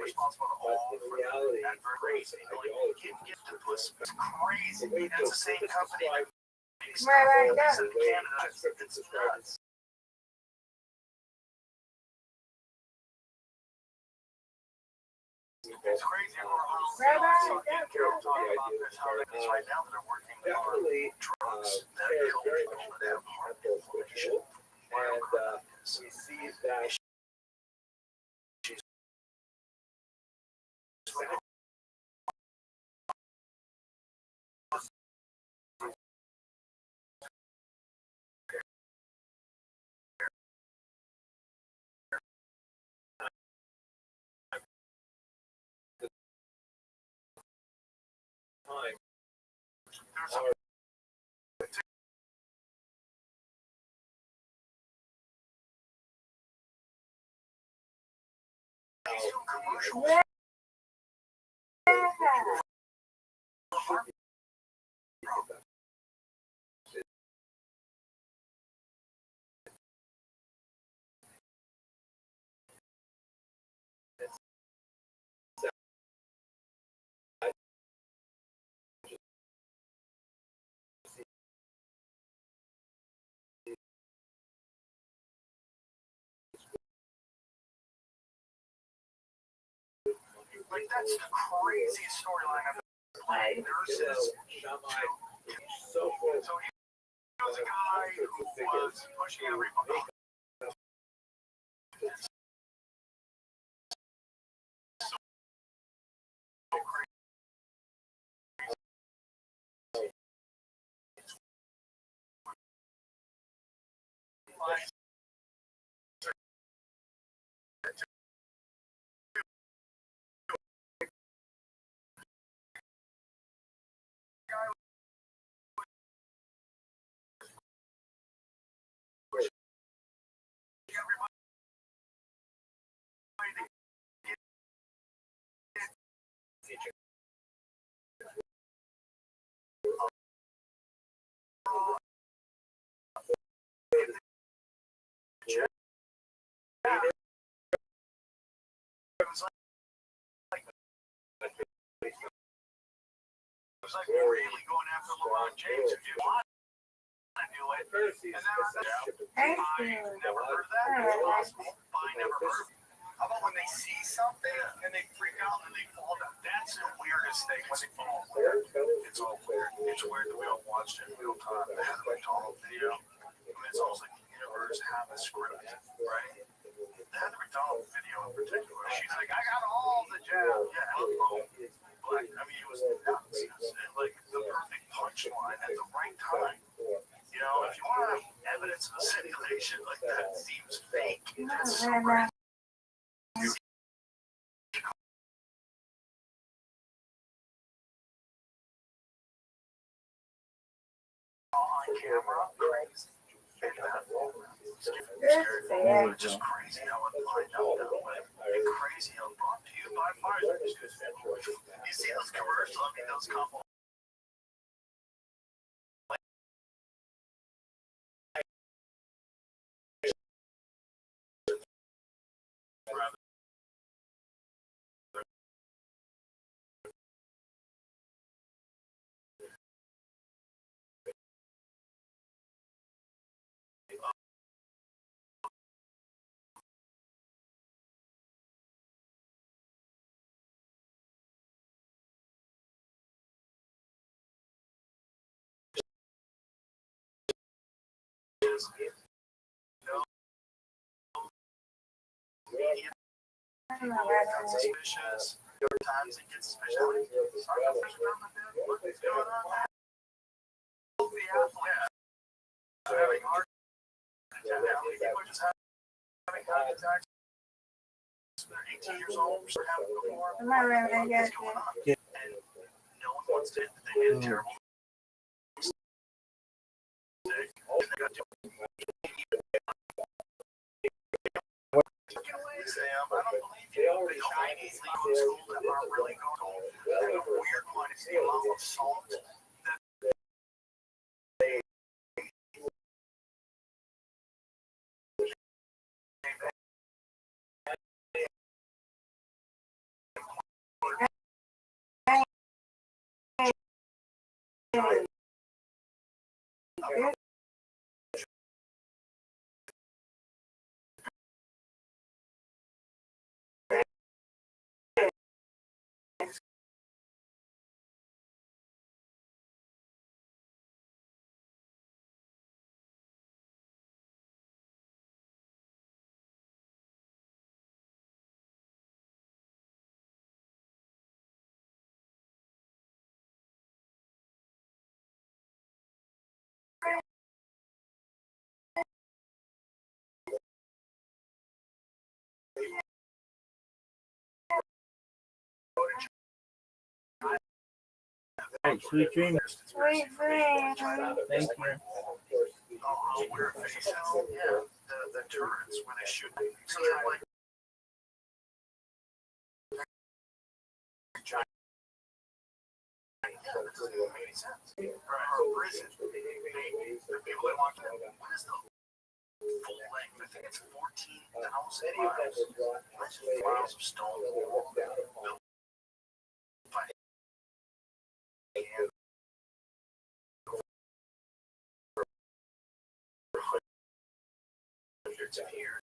Responsible to all for reality and crazy. It's crazy. That's the same company. Right. Canada. It's nuts. It's crazy. Carol talking about this, how it is right now that are working on drugs that kill people that have heart inflammation. And we see that time Like, that's the craziest storyline I've ever played. Nurses. So he was a guy who was pushing everybody. So crazy. It was like really going after LeBron James, who did want to do it. And that was I never heard of that. It's possible. I never heard of it. How about when they see something and they freak out and they fall down? That's the weirdest thing when they fall. It's all weird. It's weird that we all watched it in real time. The Heather McDonald video. I mean, it's almost like the universe have a script, right? The Heather McDonald video in particular. She's like, I got all the jab. Yeah, hello. But I mean, it was nuts. It was like the perfect punchline at the right time. You know, if you want evidence of a simulation like that seems fake. That's so crazy. On camera, crazy. And that it's just crazy how it lined up that way. And crazy how brought to you by Pfizer. You see those commercials? I mean, those couple. That's suspicious. Times it gets suspicious. What's going on? Having heart people are just having heart attacks. They're 18 years old. They're having before. What's going on? And no one wants to admit that they made a terrible mistake. Sam, I don't believe you. The Chinese legal school that are really going. The weird one is the amount of salt that they Hey, sweet dreams. Sweet dreams. Thank you. Oh, weird faces. Yeah, the turrets where they shoot. So they're like giant. Yeah, that doesn't even make any sense. Or prison. The people that want to. What is the full length? I think it's 14,000 miles. That's miles of stone wall built by hand. Hundreds of years.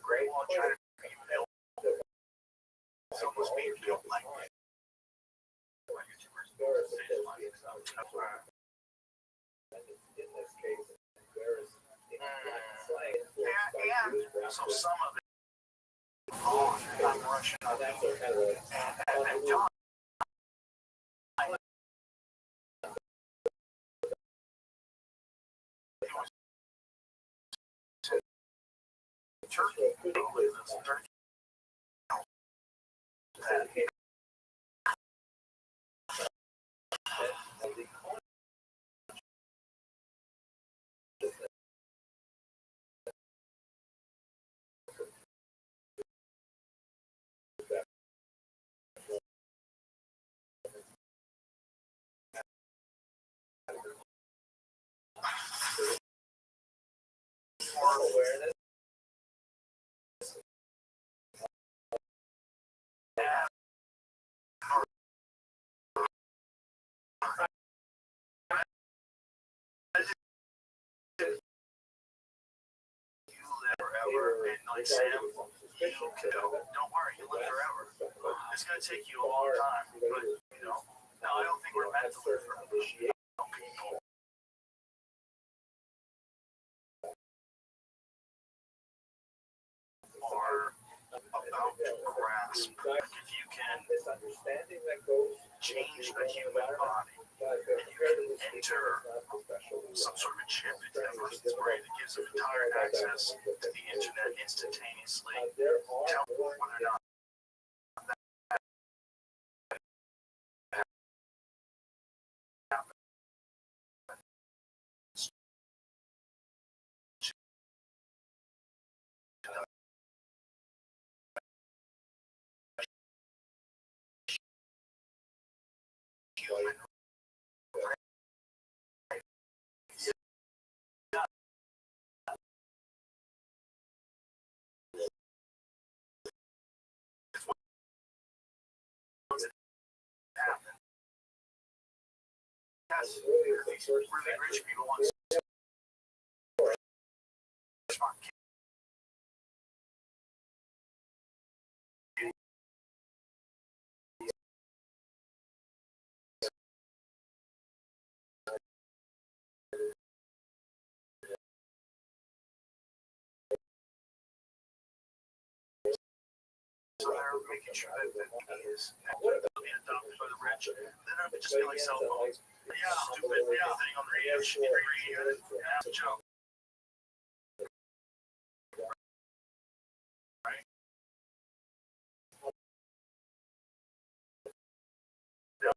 Great Wall China being built. It's almost being built like YouTubers. And so some of it. question of me. And John, Turkey, Turkey. Awareness. You live forever, and like Sam, you don't worry, you live forever. It's gonna take you a long time, but you know, no, I don't think we're meant to live forever. People are about to grasp if you can change the human body and you can enter some sort of a chip into that person's brain that gives them entire access to the internet instantaneously. Tell them whether or not human happen. Yes, these really rich people want smart kids. So they're making sure that he is being adopted by the rich. Then it'll just be like cell phones. Yeah, stupid. Yeah, thing on the radio should be radio. Yeah, it's a joke. Right? No.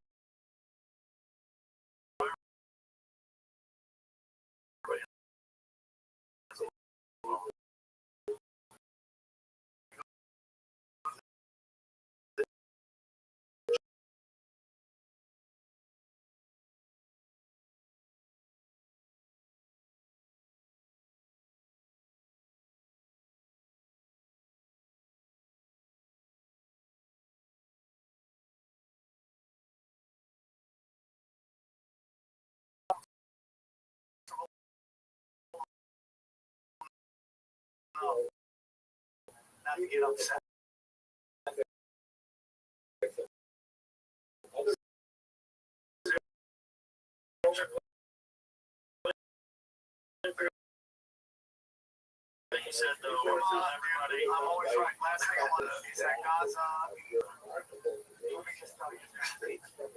Now you get upset. He said, though, everybody, I'm always right. Last thing I want to is that God's let me just tell you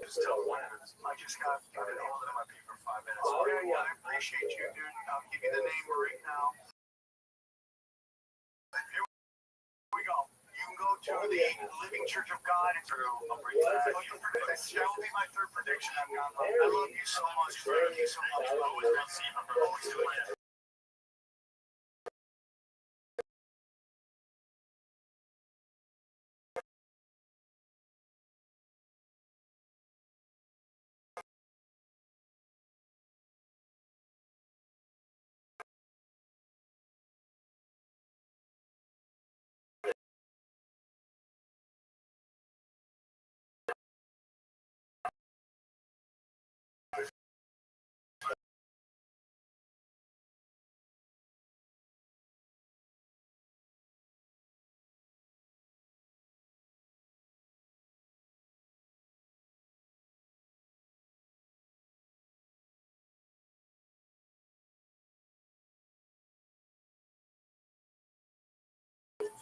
just tell one. I just got to hold it on my paper for 5 minutes. Oh, yeah, I appreciate you, dude. I'll give you the name right now. Here we go. You can go to the Living Church of God and through. I'll bring that. That will be my third prediction. I love you so much. Thank you so much. Always been seeing. Always doing it.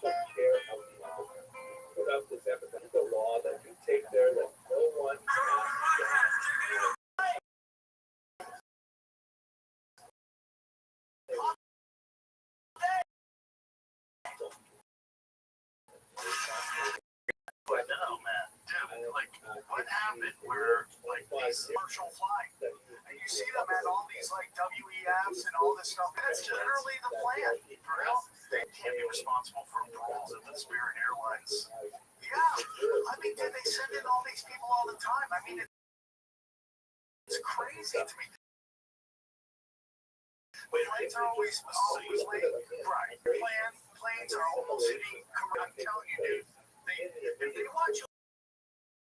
Take care of the without take care that no one But no, man, dude, like, what happened where, like, these commercial flying, and you see them at all these, like, WEFs and all this stuff, that's literally the plan, for real. They can't be responsible for brawls at the Spirit Airlines. Yeah, I mean, dude, they send in all these people all the time. I mean, it's crazy to me. Planes are always late. Right. Planes are almost hitting. I'm telling you, dude. If they want you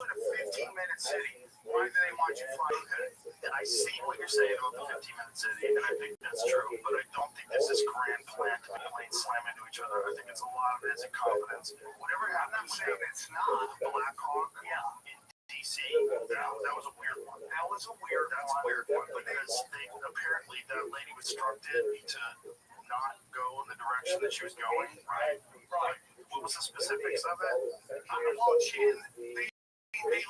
in a 15-minute city, why do they want you flying? Okay. I see what you're saying about the 15-minute city, and I think that's true. But I don't think there's this grand plan to make planes slam into each other. I think it's a lot of it is incompetence. Whatever. I'm not saying it's not Black Hawk. Yeah. In DC, that was a weird one. That's a weird one. Because apparently that lady was instructed to not go in the direction that she was going. Right. What was the specifics of it? Well, they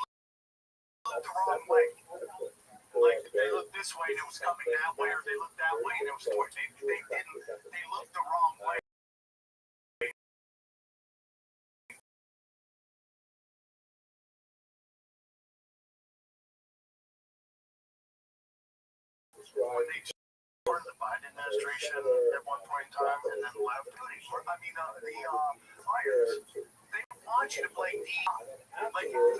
looked the wrong way. Like they looked this way and it was coming that way, or they looked that way and it was towards. They looked the wrong way. When they started the Biden administration at one point in time, and then left. I mean, the fires. They want you to play D. Like you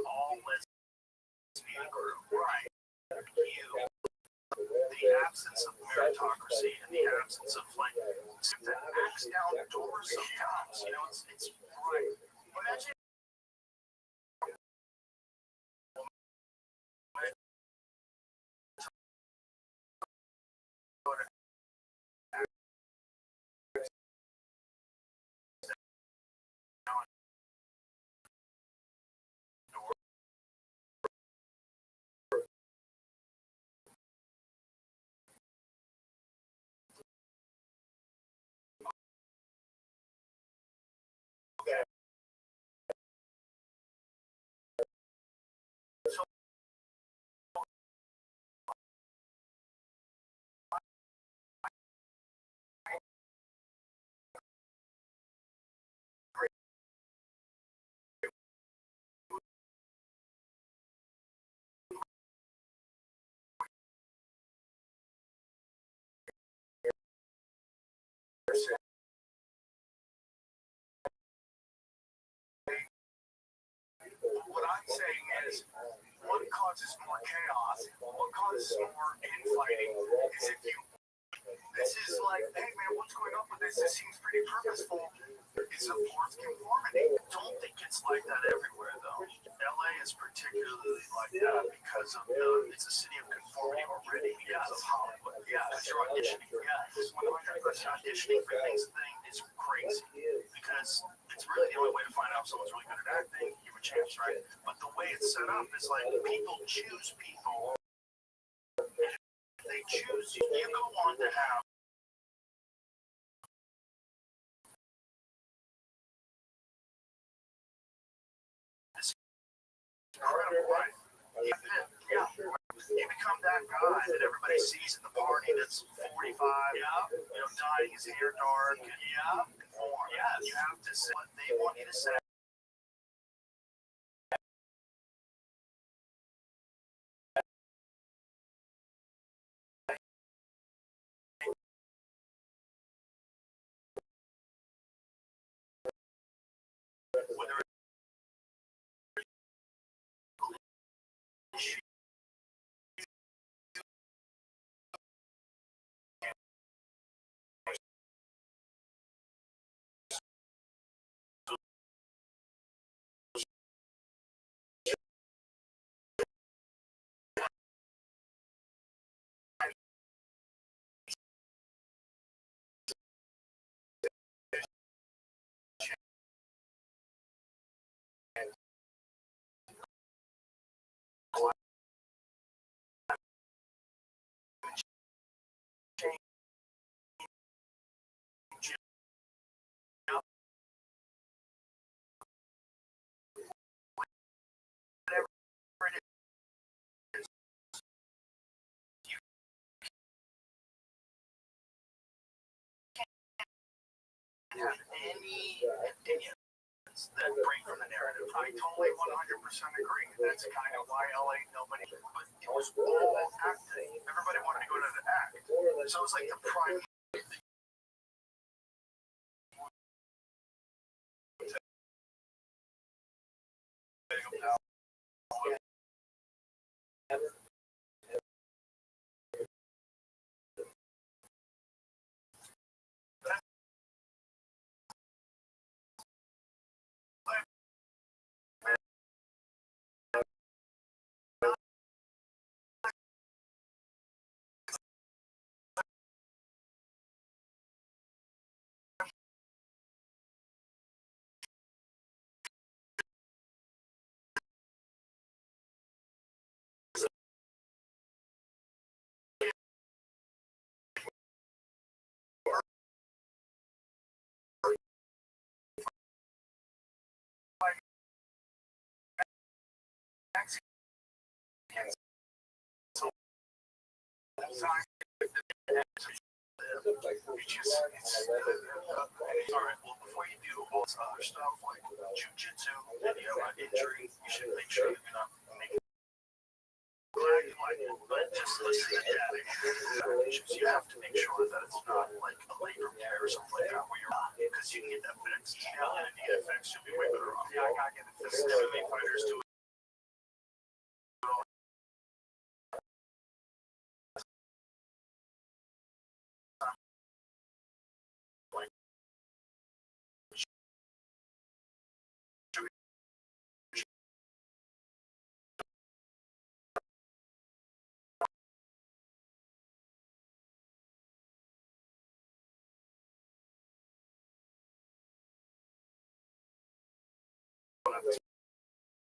all lesbian group, right? The absence of meritocracy and the absence of like the axe down doors sometimes, you know, it's right. Imagine what I'm saying is what causes more chaos, what causes more infighting is if you this is like, hey man, what's going on with this? This seems pretty purposeful. It's a fourth conformity. Don't think it's like that everywhere though. LA is particularly like that because of it's a city of conformity already because of Hollywood. Yeah, because you're auditioning. Yeah, 100% auditioning for things is crazy because it's really the only way to find out if someone's really good at acting. You have a chance, right? But the way it's set up is like people choose people. They choose you. You go on to have this incredible, right? Yeah. You become that guy that everybody sees in the party that's 45, dyeing his hair dark, and form. Yeah, you have to say what they want you to say. Whether have any opinions that break from the narrative. I totally 100% agree. That's kind of why LA nobody, but it was all acting. Everybody wanted to go to the act. So it was like the prime. Alright, well, before you do all this other stuff like jujitsu, injury, you should make sure you're not making but just listen to data. You have to make sure that it's not like a labor care or something like that where you're not, because you can get that fixed. And if you get it fixed, you'll be way better off. Yeah, I gotta get it fixed. MMA fighters do it.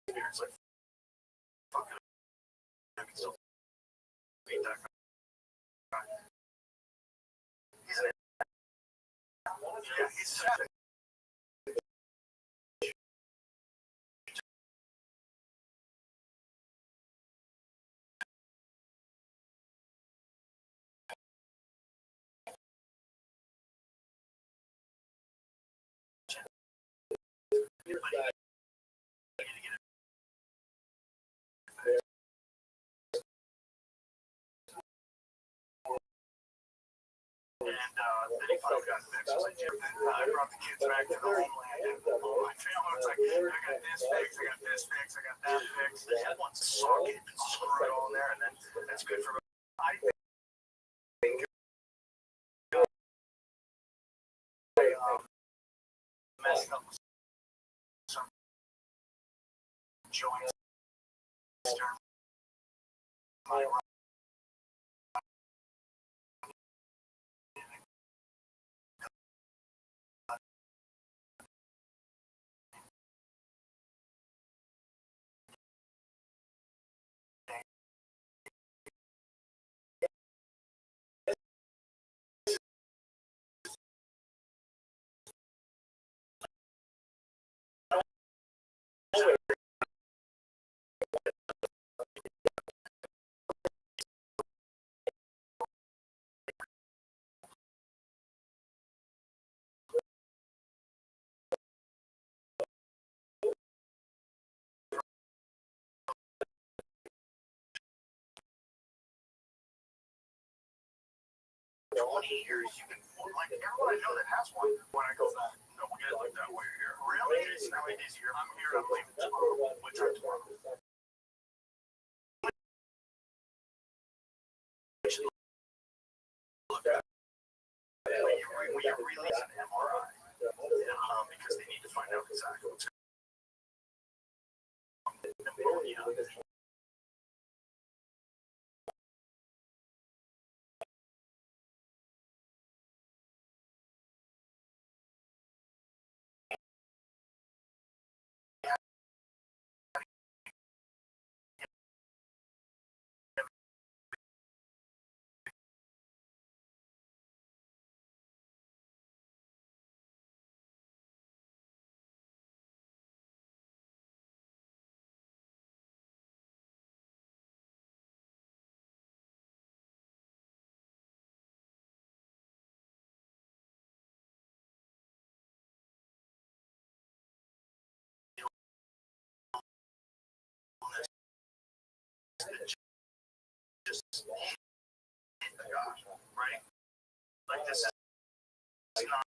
It's like, fuck it. I can still beat that guy. He's an yeah, he's sad. And then he finally got fixed. I was like, I brought the kids back to the homeland, and all my family was like, I got this fixed, I got this fixed, I got that fixed. They had one socket and screw it all in there, and then that's good for me. I think I messed up with some joints. My 20 years, you can, like, everyone I know that has one, when I go, no, we get it like that way here. Really? It's not easier. I'm here, I'm leaving tomorrow. What time tomorrow? Look at when you release an MRI, because they need to find out exactly what's pneumonia. Just right? Like this is not.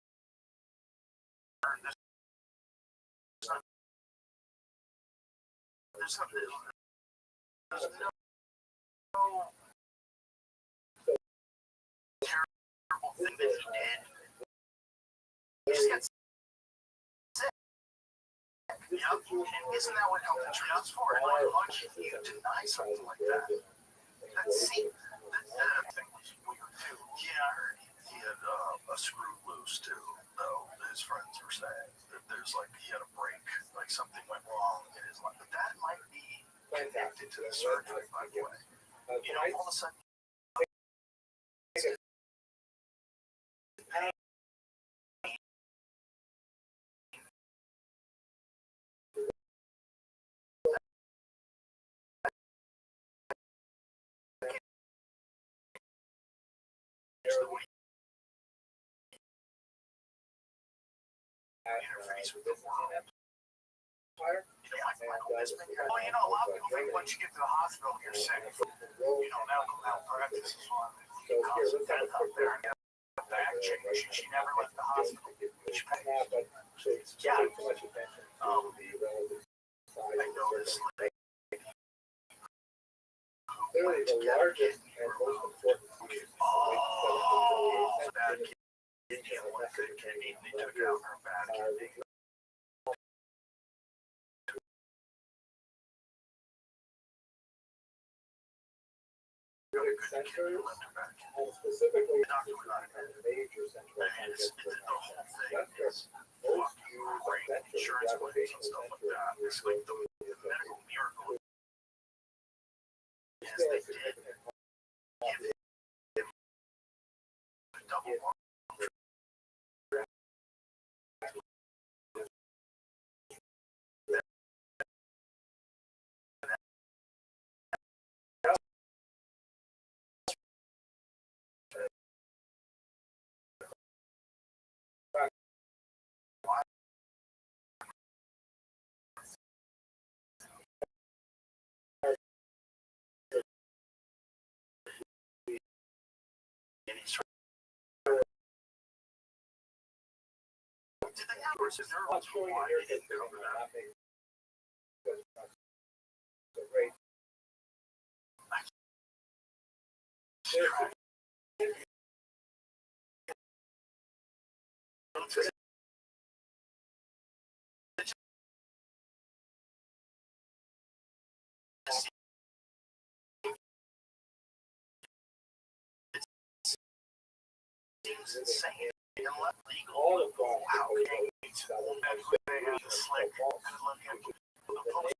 There's something. There's no terrible thing that he did. He just got sick. Yep. And isn't that what health insurance is for? Why would you deny something like that? That's see. That thing was weird too. Yeah, I heard he had a screw loose too. Though his friends were saying that there's like he had a break, like something went wrong in his life. But that might be connected to the surgery, by the way. You know, all of a sudden. Interface with the world. Well, you know, a lot of people think once you get to the hospital, you're sick. You know, medical malpractice is one that causes death out there. And the back chick, she never left the hospital. She pays. Yeah. I noticed like clearly the largest and most important bad kidney with the kidney. They took out her bad kidney. centuries, and specifically major central The whole thing is most great insurance claims and stuff like that. It's like the medical miracle is they did give him a double one. Did they have or is there a reason why they didn't cover that? Seems insane and legal. How can you slick could let him the post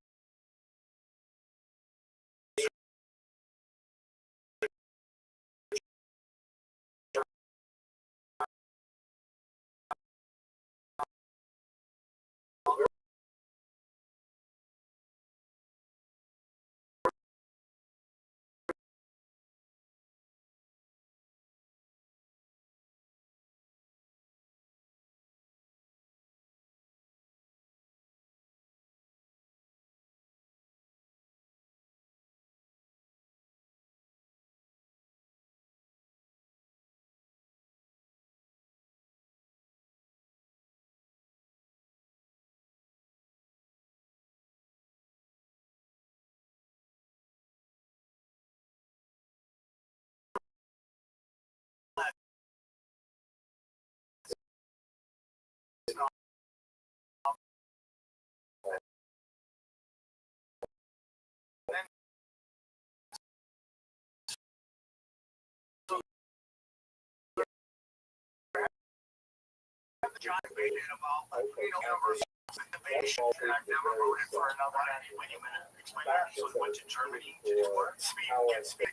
And I've never voted for another. Wait a minute. Explain that. So he went to Germany to do what? Speak.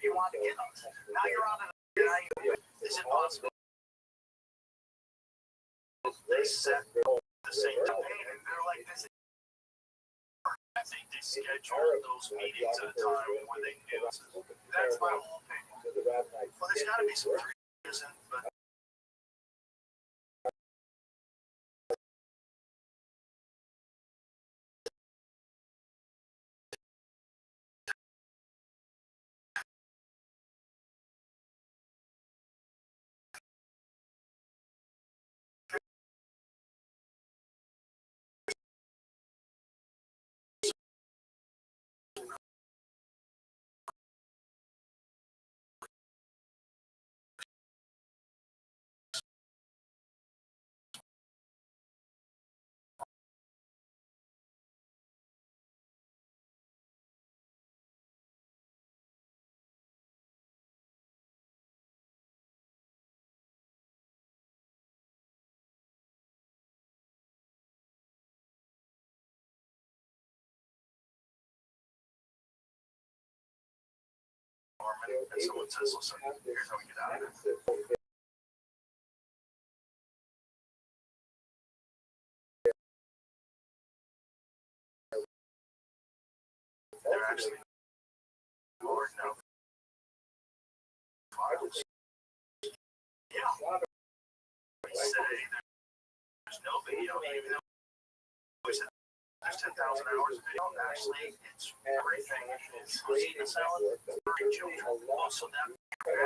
You want to get us. Now you're on an. Is it possible? They set the same campaign, and they're like this. They scheduled those meetings at a time where they knew. That's my whole opinion. Well, there's got to be some reason, but. And someone says, listen, here's how we get out of it. They're actually bored now. Yeah. We say there's no video, even though we said there's 10,000 hours of video. Actually, it's everything. It's eating a salad, burning children. Also, that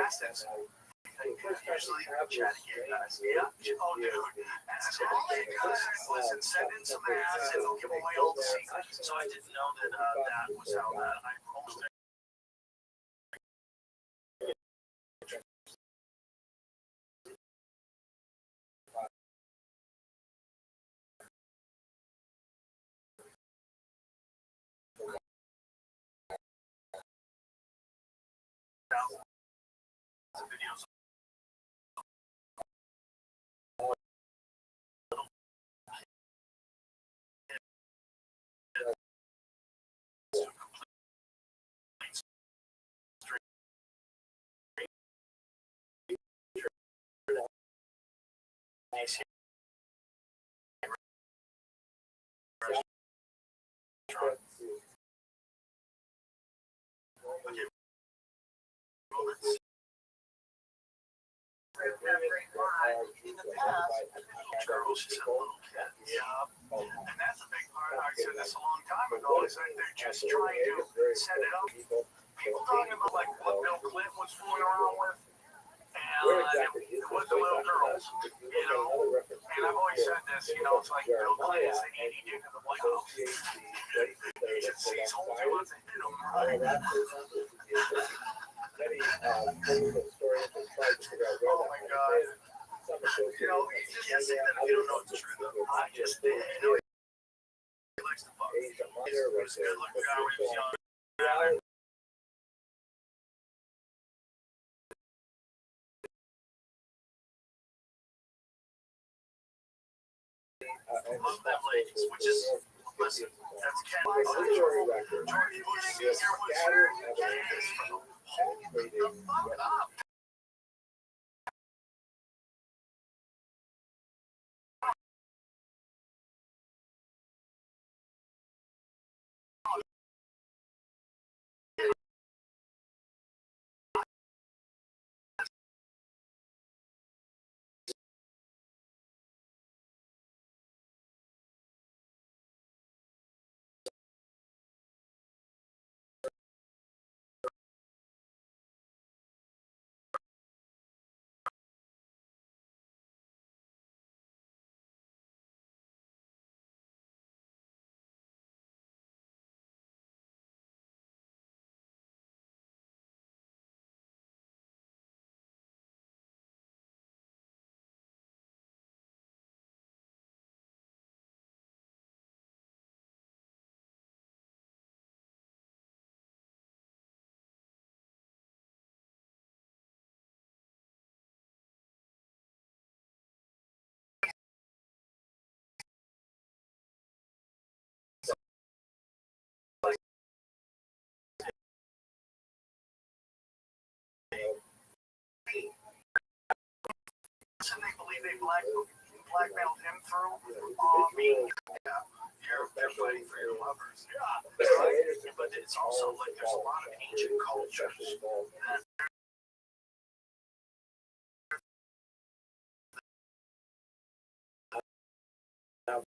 assets. Usually chatty gay guys. Yeah. Oh, dude. That's all they got. Listen, send in some ads and they'll give away all the secrets. So I didn't know that that was how that. I almost. Videos. In the past, girls just a little kid. Yeah. And that's a big part. I said this a long time ago. Is that they're just trying to set it up. People talking about like what Bill Clinton was fooling around with. And with the little girls, you know. And I've always said this, you know, it's like Bill Clinton is the AD in the White House. Agencies hold you once they hit them, right? Oh my God. You know, you can't say that if you don't know it's true, though. I just did. You know, he likes to fuck. He's a good looking guy when he was young. Love them ladies, which is, listen, that's Ken. George Bush Sr. was hold the fuck up. believe they blackmailed him through being, you're fighting for your lovers. But it's also like there's a lot of ancient cultures that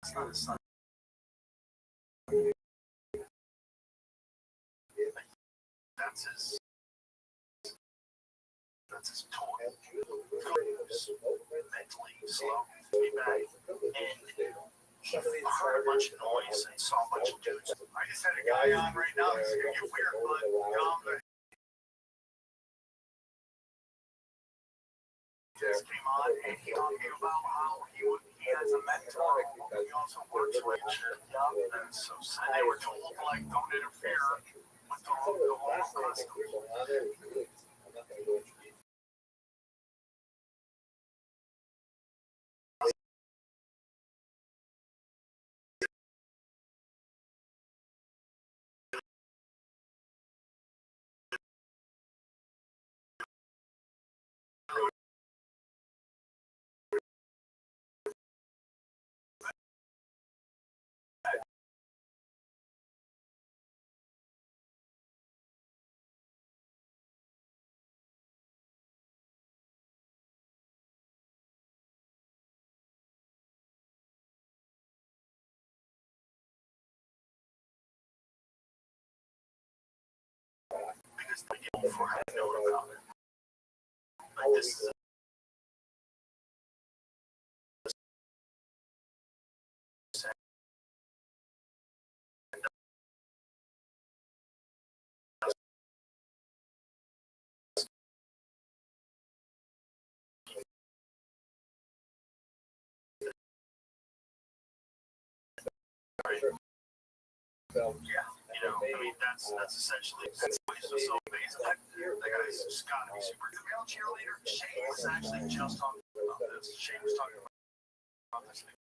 it's not a son. That's his toy. Mentally slow me back, and he heard a bunch of noise and saw a bunch of dudes. I just had a guy on right now. It's gonna get weird, but just came on and he talking about how he has a mentor. He also works with and so they were told like don't interfere with the whole customs. Because they get before I know about it. Like this is I mean that's essentially so amazing. That guy's just gotta be super. The male cheerleader, Shane was actually just talking about this. Shane was talking about this thing.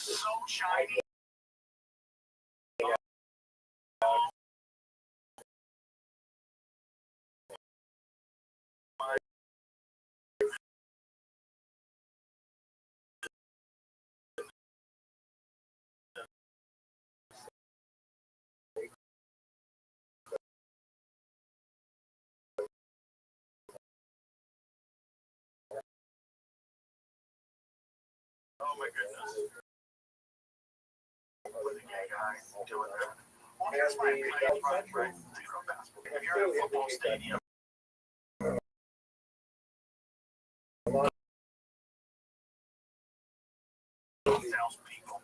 So shiny. Oh my goodness. With a gay guy doing that. Well, here's my opinion, right? If you're in a football stadium, people.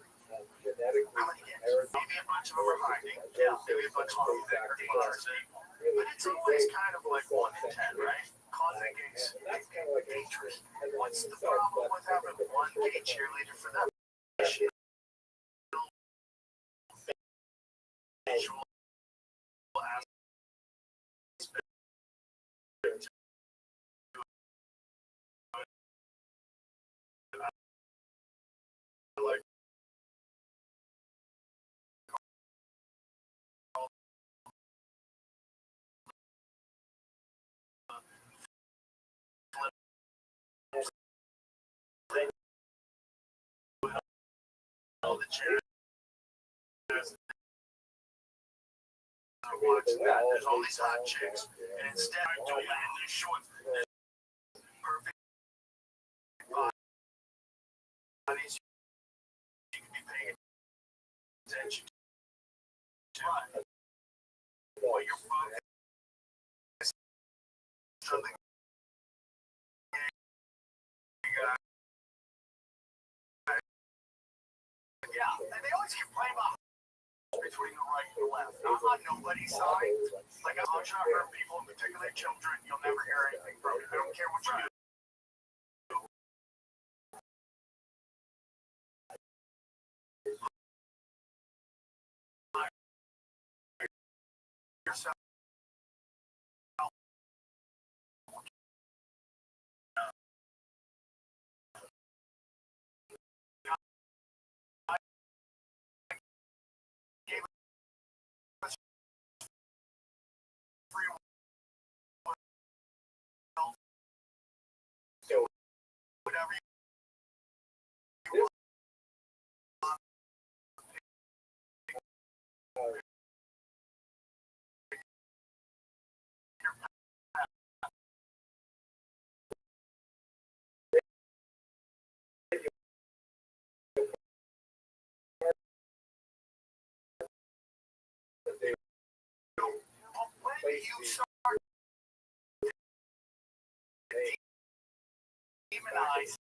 Maybe a bunch of them are hiding. Yeah. Maybe a bunch of them are dangerous. But it's always kind of like 1 in 10, right? Causing gigs. That's kind of like dangerous. What's the problem with having one gay cheerleader for that? Visual aspect. Like all the chairs. watching that. There's all these hot chicks, and instead of doing it in these shorts, perfect bodies, you can be paying attention to. What you're focused on the yeah, and they always keep playing about between the right and the left. I'm on nobody's side. Like, I'm not trying to hurt people, particularly children. You'll never hear anything from me. I don't care what you do. Yourself. So, whatever you want. When you start demonize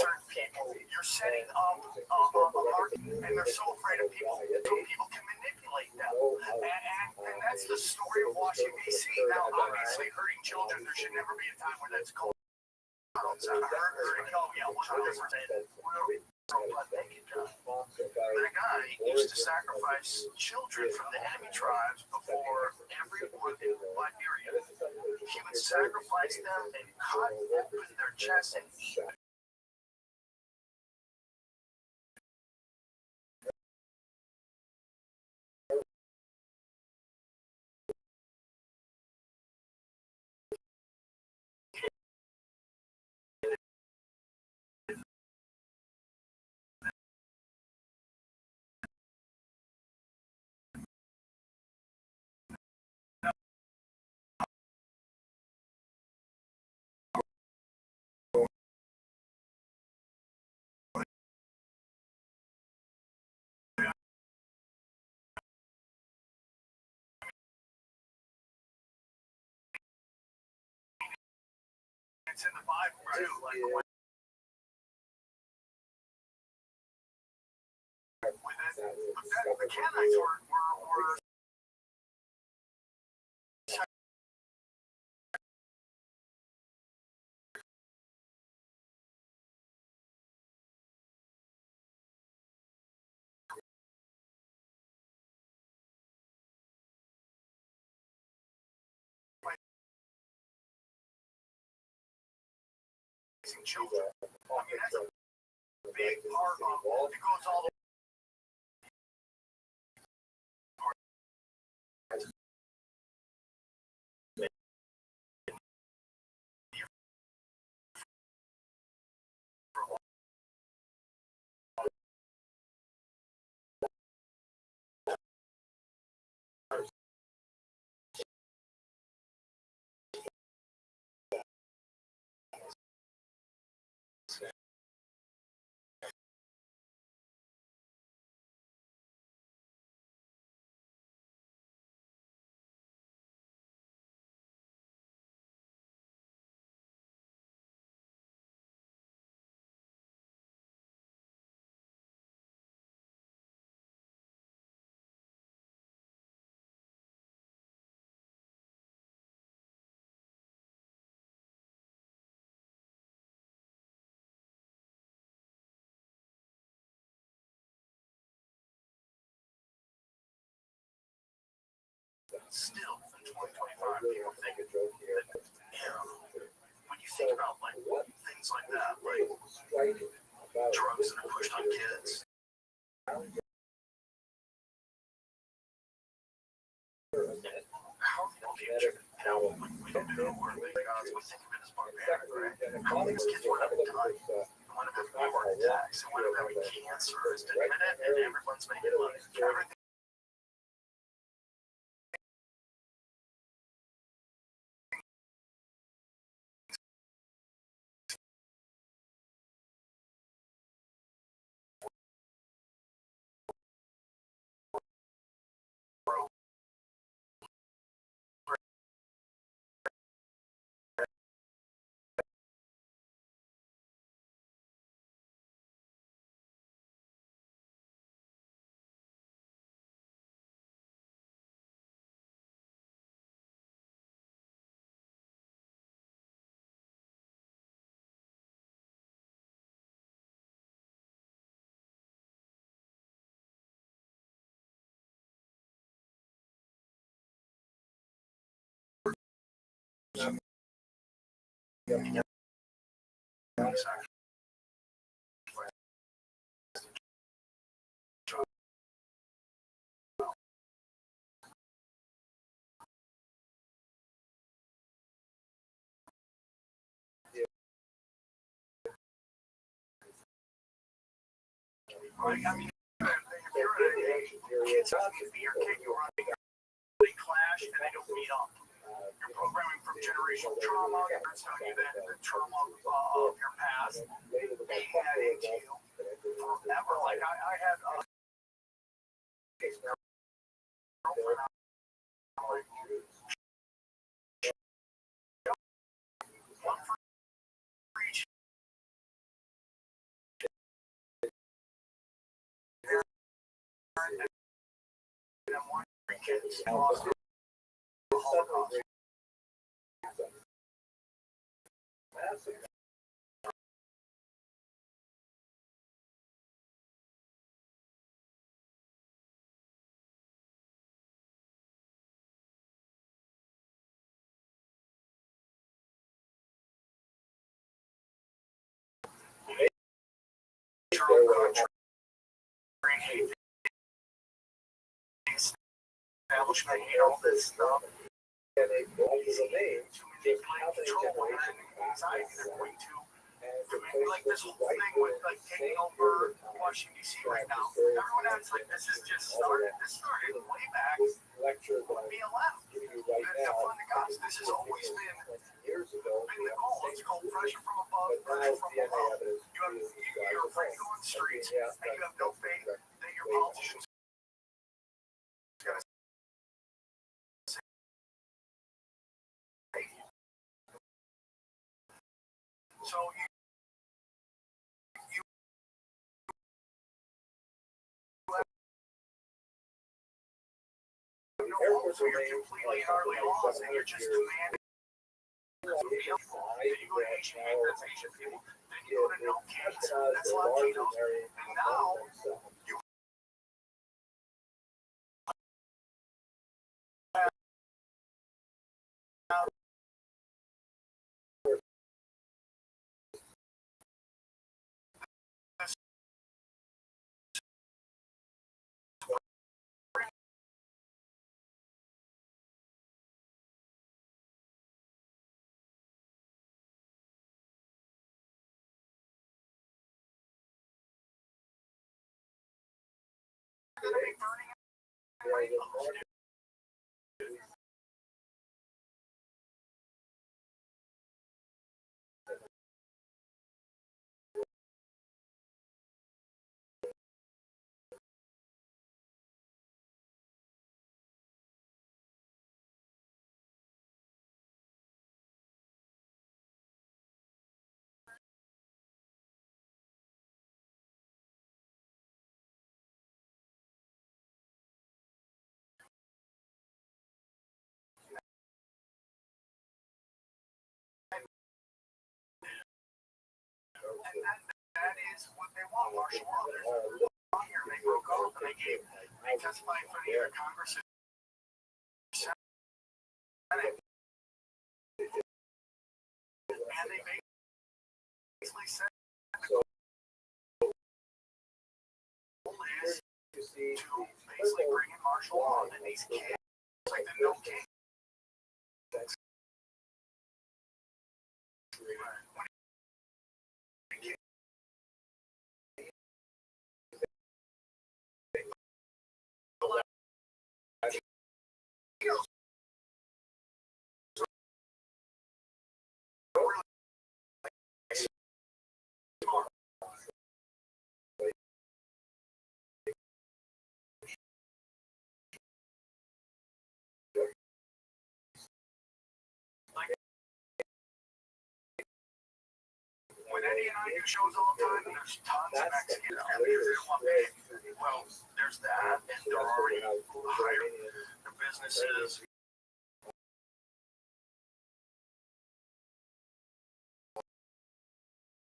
certain people, you're setting up a market, and they're so afraid of people, so people can manipulate them. And that's the story of Washington, D.C. Now, obviously, hurting children, there should never be a time where that's called. Hurting, oh yeah, 100%. That guy used to sacrifice children from the enemy tribes before everyone in Liberia. He would sacrifice them and cut open their chests and eat them. It's in the Bible too, like when the Canaanites were raising children. I mean, that's a big part of it. Goes all the still in 2025, people think that, when you think about like things like that, like drugs that are pushed on kids. How many future we don't know, or we think of it as barbaric, right? How many kids would have died? One of them having heart attacks, and one of them having cancer, is admitted, and everyone's making money. It's actually right. I mean, if you're a kid's not to be your kid, you're on they clash and they don't meet up. You're programming from generational trauma. Your parents tell you that the trauma of your past being that into you forever. Like I had a girlfriend. One for each. And one for each kids. Lost the Holocaust. Establishment, all this stuff. And they all the names to manipulate, control, and anxiety. They're going to like this whole thing with like taking over Washington D.C. right now. Everyone acts like this is just started. This started way back with BLM. The fund of gods. This has always been the goal. It's called pressure from above, pressure from below. You're afraid to go on the streets, and you have no faith that your politicians are going to save you. So so you're completely and utterly lost, and you're just demanding from people. Then you go to Asian people, that's Asian people. Then you go to no kids, that's Latinos. And now you have this going to be burning rainbows. And that is what they want. Martial law. There's a law here. They broke off and they testified for the either Congress or Senate. And they basically said the goal is to basically bring in martial law and these kids, like the no kids. When Eddie and I do shows all the time, there's tons of Mexicans there because they don't want me. Well, there's that, and they're already hiring their businesses.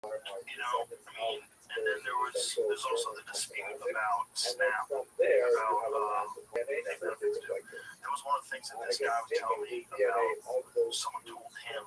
You know, I mean, and then there's also the dispute about SNAP, about that was one of the things that this guy was telling me about. Someone told him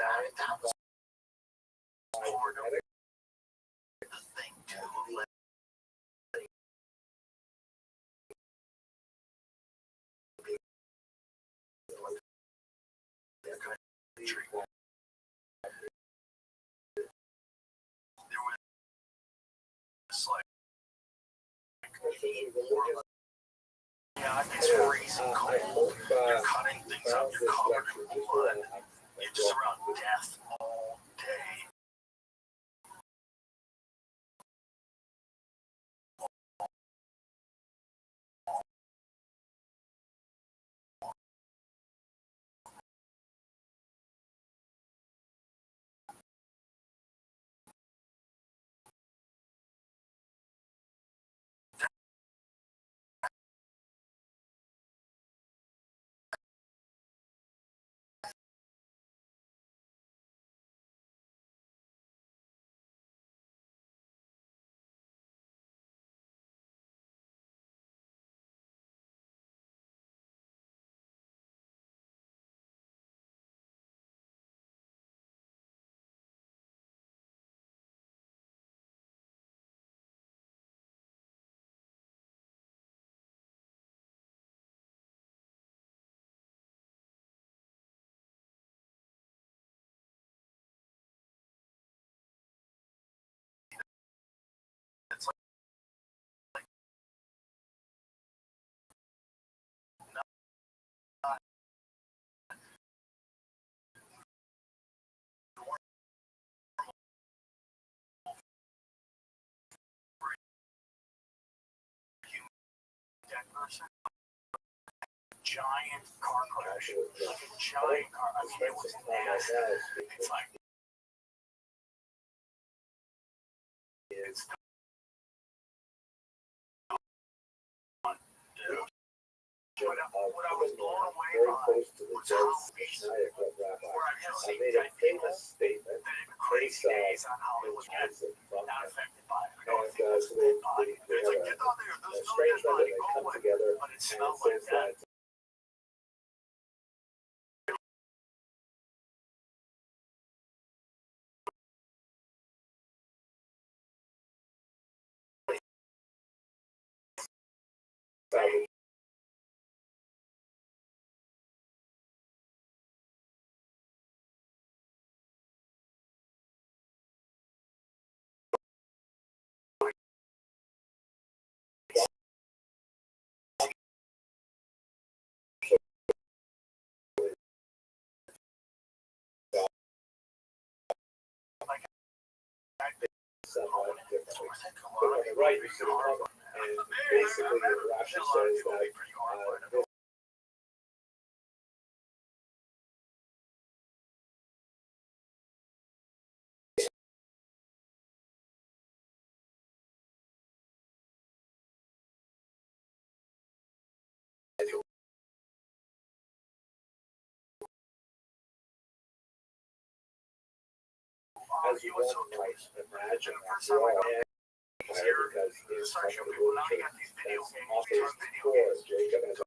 that was hard. The thing too, like, their country. There was like, yeah, it's freezing cold. You're cutting things up. You're covered in blood. You're just around death all day. It's like not dead person. Giant car crash. Like a giant car. I mean, it was nasty. It's like it's what I was blown away by was how recent, where I just seen dead people that in crazy days on how it was not affected by it. I don't think it was a dead body. It's like, get out there, there's no dead body, go away. But it smelled like that. Right, and basically Rashi says that as you might imagine, after all, because he's one of the religions that's offers before Jacob has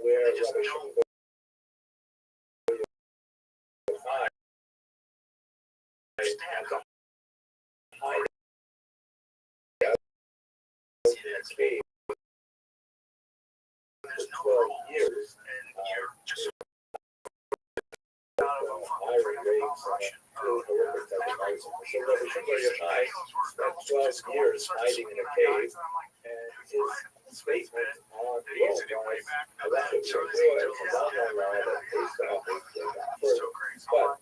where Rabbi Shimon had to hide that cave for 12 years, And you're just iron raids, really horrific type of violence. So Rabbi Shimon spent 12 years hiding in a cave, and his statement on the was that But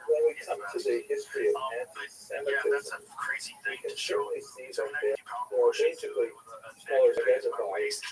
when we come to the history of anti-Semitism, that they 90-pound are portion basically with a smaller negative identified. waste.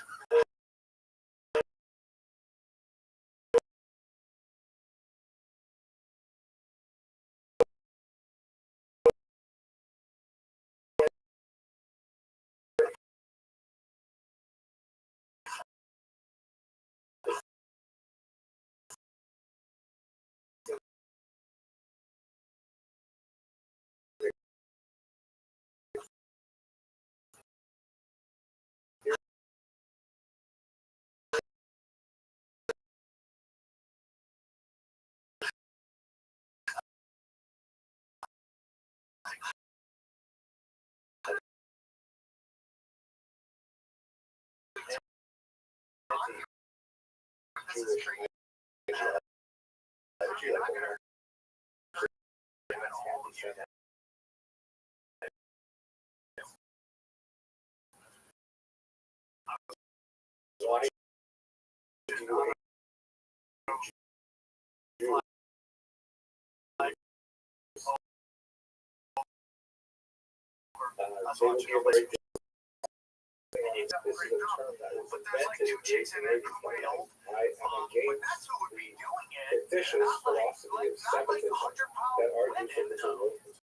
Why do you they will be a very this is a term that was invented in the 1880s by am against the fictitious philosophy of Semitism that argues that the world is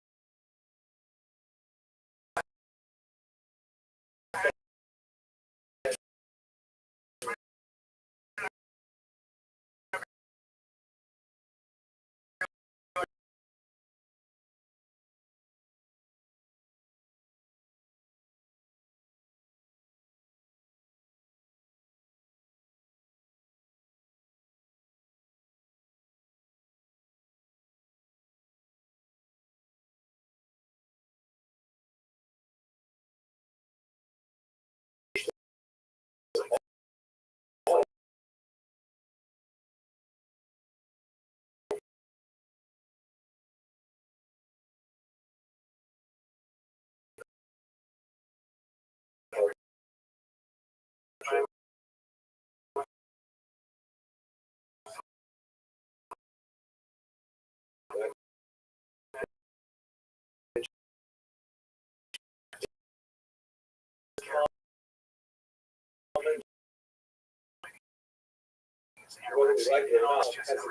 whether we like it or not, has its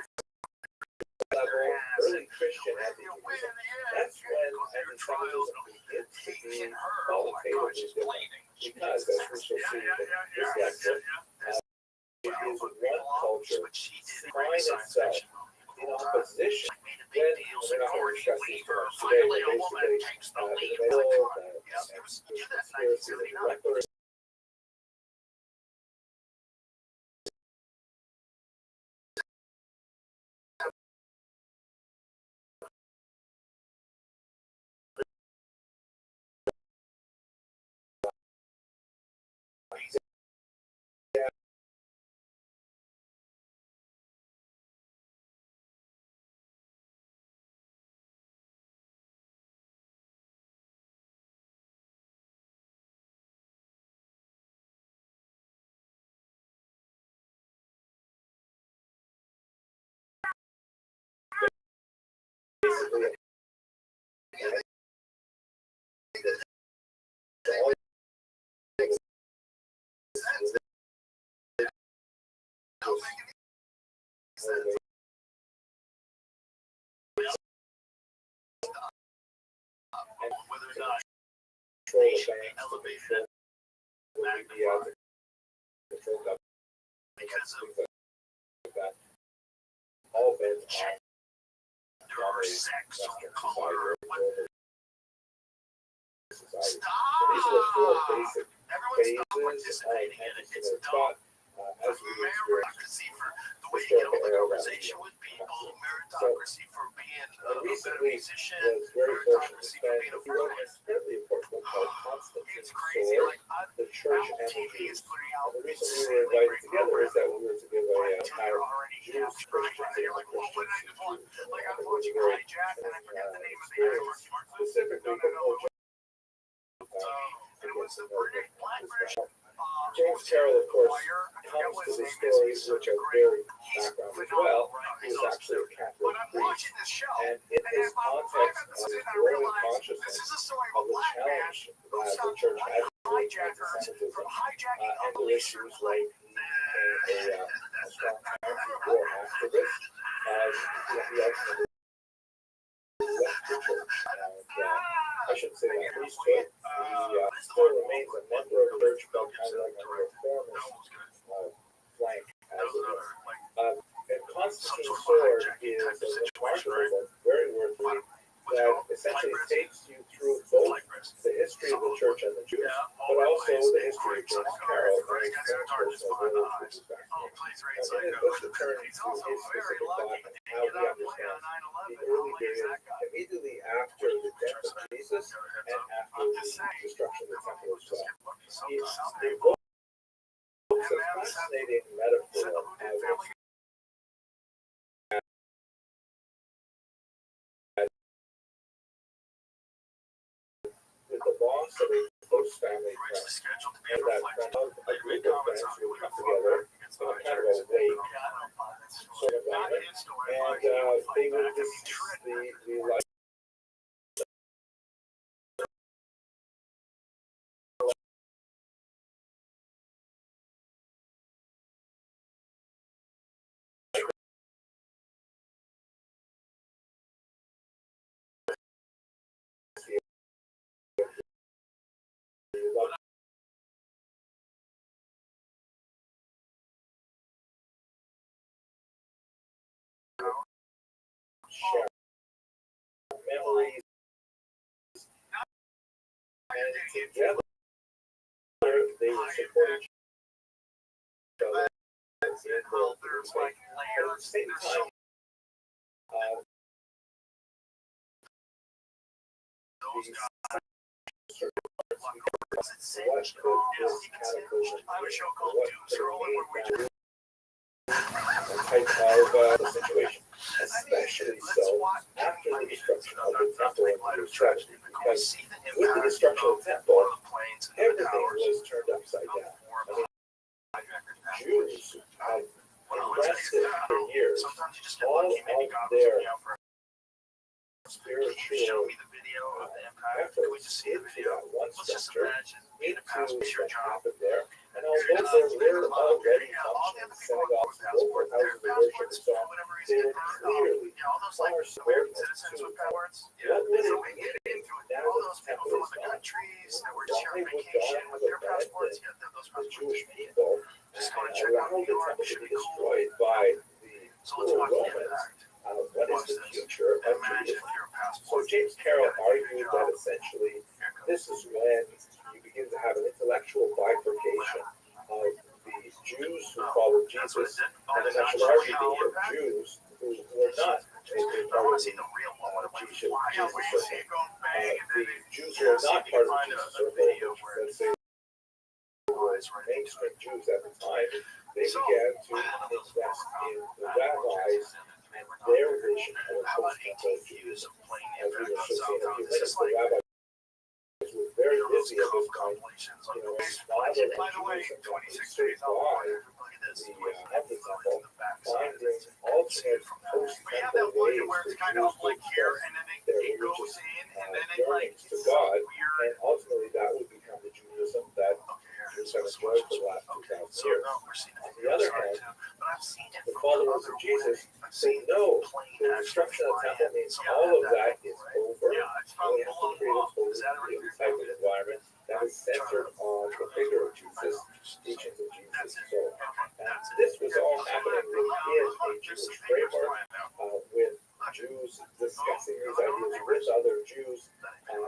level early Christian anti-Judaism. That's when anti-Semitism begins to be qualitatively different, because as we shall see in this lecture, it is one culture find itself in opposition when we're not going to discuss these terms today, but basically in the middle of conspiracy and reckless basically Whether or not control they the should be banks, elevated the media, the control government, because of things like that. All events are their sex or color or what. society. Stop! These are the four basic Everyone's not phases of participating in it. It's anti-Semitic dumb. thought as we experience Meritocracy for the way you get all the conversation with people. Meritocracy for being a better recently musician. was very fortunate to Meritocracy for spend being a a few friend. incredibly important book called Constantine It's crazy. Sword, Like the Church Apple and the TV Jews. is putting out And the reason we were invited together is that we were to give a you're our already Jews, Christians, and you're like, well, what did I Christians, just want? Like I was was watching very Hijack and I forget the name of the experience actor. specifically And it was the British, Black British. James Carroll, of course, comes to the stories which are very background as well. He was actually a Catholic But I'm priest. watching this show. And in this context of growing consciousness this is a story of of a the black man challenge the church has anti-Semitism, and the issues like a strong time before after this, he ultimately left the church. And I shouldn't say that priesthood. He still remains a member of the church, but kind of like on the reformist flank, as it is. And Constantine's sword is a remarkable book, very worth reading, that essentially takes you through both the history of the church and the Jews, but also the history of James Carroll and his own personal role, which is fascinating. And let's return to his specific thought on how he understands the early period immediately after the death of Jesus and after the destruction of the temple as well. He evokes a fascinating metaphor of with the loss of a close family friend, and that friend of a group of friends who would come together in a kind of a wake sort of environment, and they would discuss the life share memories, and together they would support each other in their faith. But at the same time, these what could this cataclysm be? What could it mean? Type of situation, especially so after the destruction of the temple in Jerusalem, because with the destruction of the temple, everything was turned upside down. I mean, Jews have invested for years all of their spiritual efforts into that one structure, into what happened there. And although there were already functioning synagogues, local houses of worship, and so on, they were clearly far subordinate to what would it mean now that the temple is gone? Why would God have abandoned the Jewish people and allow the temple to be destroyed by the Romans? What is the future of Judaism? So James Carroll argued that essentially this is when you begin to have an intellectual bifurcation of the Jews who followed Jesus and the majority of Jews who were not a part of the Jesus circle. The Jews who were not part of the Jesus circle, let's say mainstream Jews at the time, they began to invest in the rabbis and their vision of a post-temple Judaism. As we were just saying a few minutes, the rabbis were very busy at this point, modeling Judaism to survive the temple, finding alternate post-temple ways for Jews to express their religious yearnings to God, and ultimately that would become the Judaism that Jews have enjoyed for the last 2,000 years. On the other hand, the followers of Jesus say no, the destruction of the temple means all of that is over. We have to create a totally new type of environment that is centered on the figure of Jesus, teachings of Jesus. So, this was all happening within a Jewish framework, with Jews discussing these ideas with other Jews, and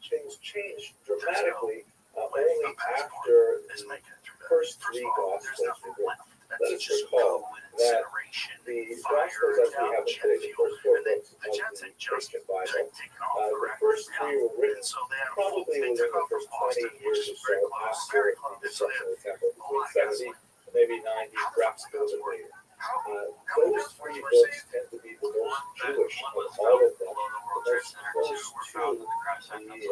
things changed dramatically only after the first three Gospels were written. Let us recall that the Gospels as we have them today, the first four books of the Christian Bible, the first three were written probably within the first 20 years or so after the destruction of the temple, between 70 to maybe 90, perhaps a little bit later. Those three books tend to be the most Jewish of all of them, the most close to the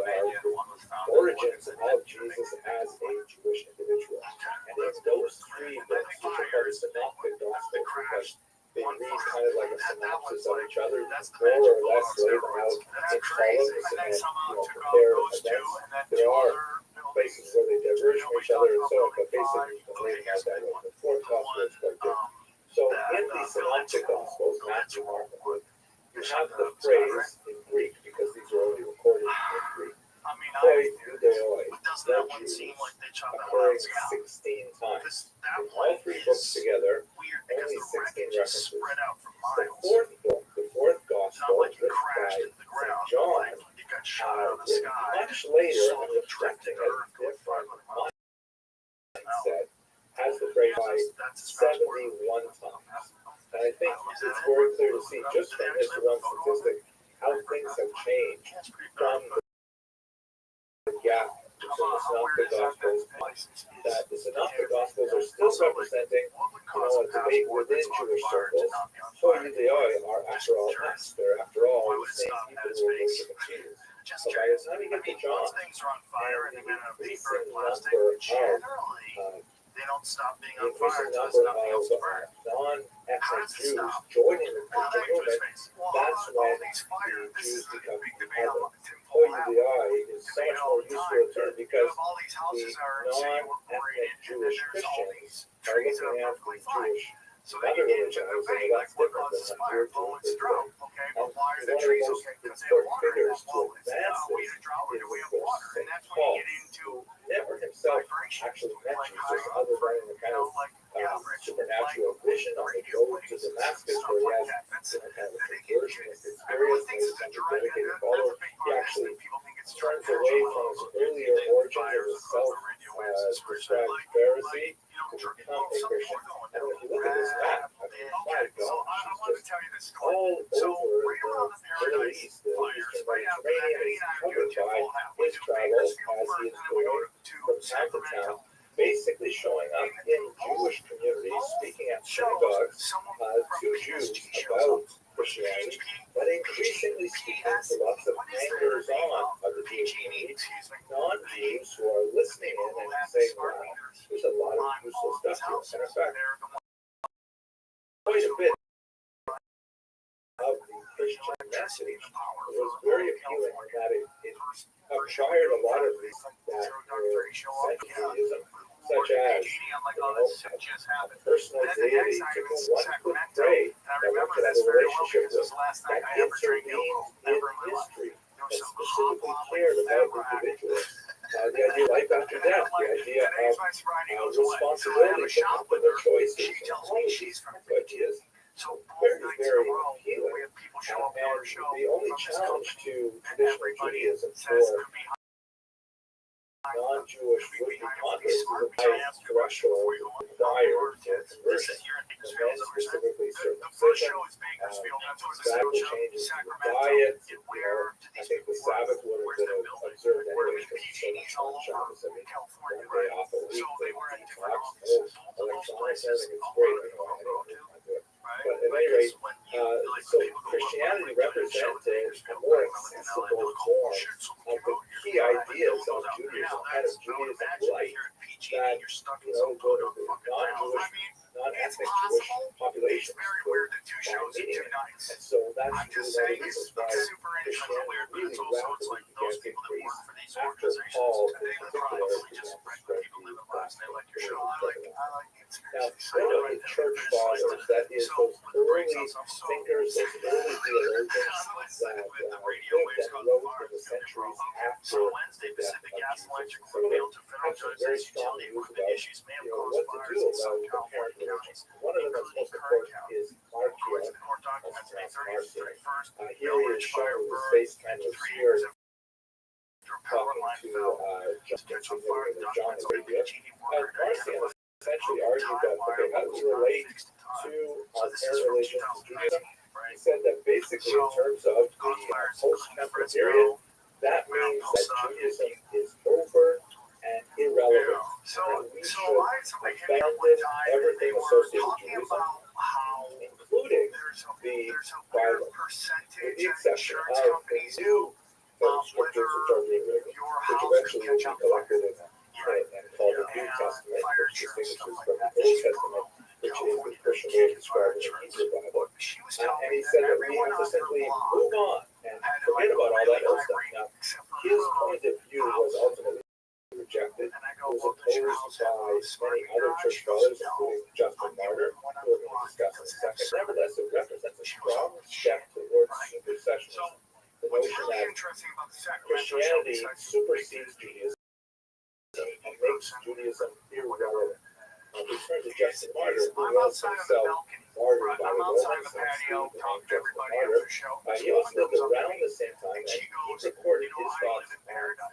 origins of Jesus as a Jewish individual. And in those three books, which are called the Synoptic Gospels, because they read kind of like a synopsis of each other, more or less laid out in columns and compare events. There are places where they diverge from each other and so on, but basically you can lay them out that way. The fourth gospel is quite different. So in the synoptic gospels, Matthew, Mark, and Luke, you have the phrase in Greek, because these are only recorded in Greek, hoi judeoi, the Jews, occurring 16 times. In all three books together, only 16 references. The fourth book, the fourth gospel, written by St. John, written much later and reflecting a different mindset, has the phrase by 71 times. And I think it's very clear to see just from this one statistic how things have changed from the gap between the Synoptic Gospels, that the Synoptic Gospels are still representing a debate within Jewish circles. Hoi judeoi are, after all, us. They're, after all, the same people who are worshiping Jesus. So by the time you get to John, and the increasing number of they don't stop being the on fire increasing until it's number nothing else to burn. of non-ethnic Jews joining the Christian movement, that's when the Jews become other. Hoi judeoi is so much more useful a term because the non-ethnic Jewish Christians are looking at the Jewish other religions, and that's different than what we're doing today. And one of the most important figures to advance this is, of course, St. Paul, who never himself actually met Jesus other than in a kind of supernatural vision on the road to Damascus, where he has kind of a conversionist experience and he's a dedicated follower. He actually turns away from his earlier origins as a self-prescribed Pharisee to become a Christian. And if you look at this map, I mean, my gosh, it's just all over the Middle East, the Eastern Mediterranean, is covered by his travels as he is going from town to town, basically showing up in Jewish communities, speaking at synagogues to Jews about Christianity, but increasingly speaking to lots of hangers-on of the Jewish community, non-Jews who are listening in and saying, wow, there's a lot of useful stuff here. And in fact, quite a bit of the Christian message was very appealing in that it acquired a lot of these that were Judaism, such as a personal deity to whom one could pray, that one could have a relationship with, that intervened in history, that specifically cared about individuals. The idea of life after death, the idea of responsibility for their choices, and all of these ideas. Very, very appealing. And the only challenge to traditional Judaism for non-Jewish would-be converts is a high threshold required for conversion. And then specifically circumcision, radical changes in the diet. I think the Sabbath would have been observed anyway because it's so much on Shabbos. I mean, one day off a week, they detox, no electronics, I think it's great. I don't do it. But at any rate, so Christianity represented a more accessible form of the key ideas of Judaism, kind of Judaism light, that, the non-Jewish, non-ethnic Jewish populations were meeting it. And so that's really one of the reasons why Christianity really rapidly began to increase after Paul, in particular, began to spread the gospel. Now, one of the church fathers, that is those early thinkers, those early theologians that lived and wrote in the centuries after the death of Jesus. So they have some very strong views about what to do about apparent religion. One of the most important is Marcion. Here he is shown with his face kind of obscured, talking to John of Arabia. Marcion essentially argued that, okay, how do we relate to our parent religion to Judaism? He said that basically in terms of the post-temporal period, that means that Judaism is over and irrelevant. And we should abandon everything associated with Judaism, including the Bible, with the exception of the new scriptures which are being written, which eventually will be collected and called the New Testament, which distinguishes from the Old Testament, which is the Christian way of describing the Hebrew Bible. opposed by many other church fathers, including Justin Martyr, who we're going to discuss in a second. Nevertheless, it represents a strong step towards supersessionism. The notion that Christianity supersedes Judaism and makes Judaism irrelevant. We turn to Justin Martyr, who was himself martyred by the Romans, and Justin Martyr. He also lived around the same time, and he recorded his thoughts on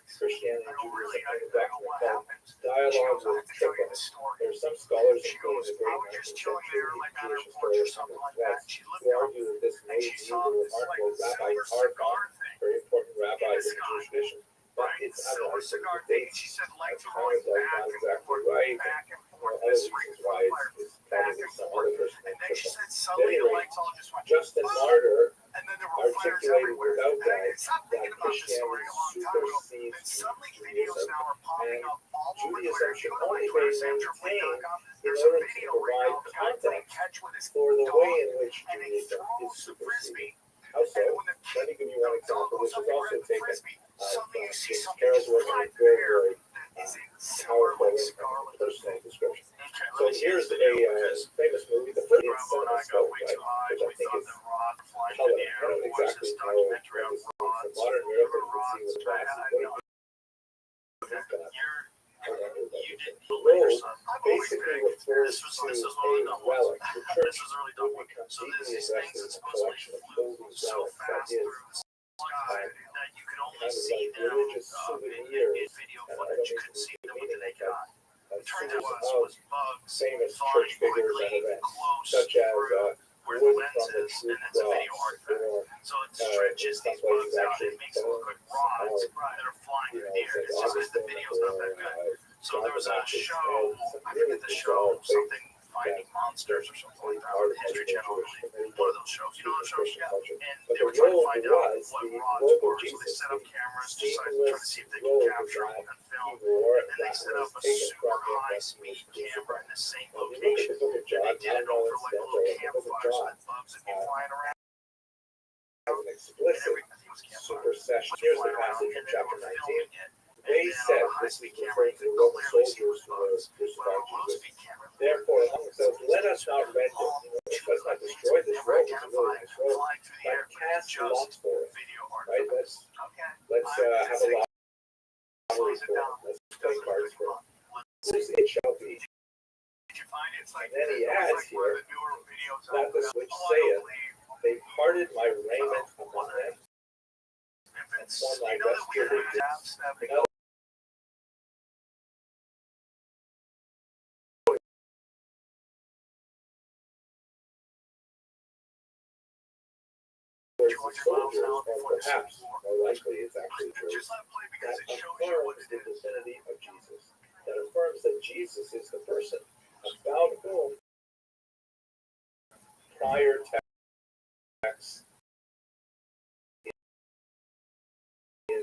Christianity and Judaism in a document called Dialogues with Trippo. There are some scholars, including the great 19th century Jewish historian Thomas West, who argue that this made him a remarkable Rabbi Archon, very important rabbi in the Jewish tradition. But it's analyzed the dates kind of like not exactly right. Other reasons why it's probably some other person named Trippo. At any rate, Justin Martyr articulated without doubt that Christianity supersedes Judaism, and Judaism should only be maintained in order to provide context for the way in which Judaism is superseded. How so? Let me give you one example. This was also taken from James Carroll's work on a very, very powerful and personal description. So here's a famous movie, The 30th Cinemascope, right? Which I think is color. I don't exactly know what this is from modern Europe, but you can see what the glass is. The robe basically refers to a relic. The church will become deeply invested in a collection of holy relics, that is, kind of like religious souvenirs, and I don't even mean like souvenirs of famous church figures and events, such as wood from the true cross, or in some places actually bones, So there was a show, I forget the show, something Finding Monsters or something like that, on the History Channel, one of those shows, you know those shows? And they were trying to find out what rods were, so they set up cameras to try to see if they could capture them on film, and then they set up a super high-speed camera in the same location, and they did it over like a little campfire, so the bugs would be flying around. An explicit supersession. Here's the passage in chapter 19. They said, this is referring to the Roman soldiers who were crucified Jesus. Therefore, among themselves, let us not rend it. Let's not destroy this robe. It's a really nice robe. But cast lots for it. Right? Let's have a lot for it. Let's play cards for it. It shall be. And then he adds here, that this which saith, they parted my raiment among them, and formed my vesture with this. Soldiers, or perhaps, more likely, it's actually true, that affirms the divinity of Jesus, that affirms that Jesus is the person about whom prior texts in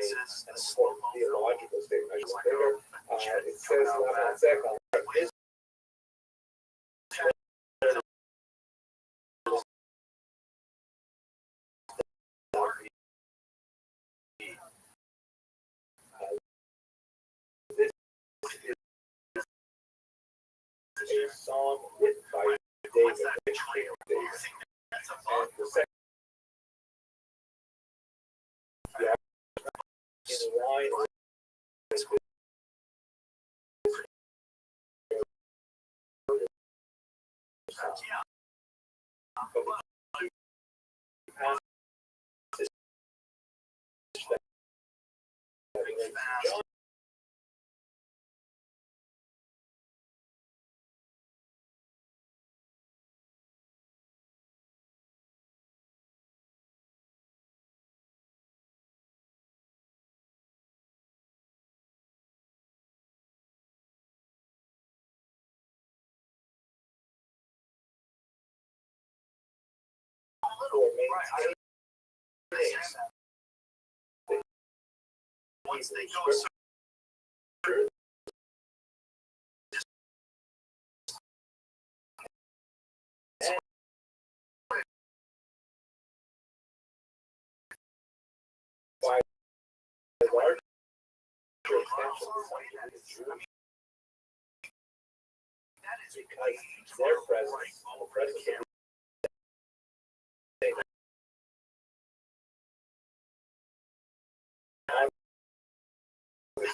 as an important theological statement. It says, his this is a song written by David, and the second in line with John Once they go a certain because their presence, the presence of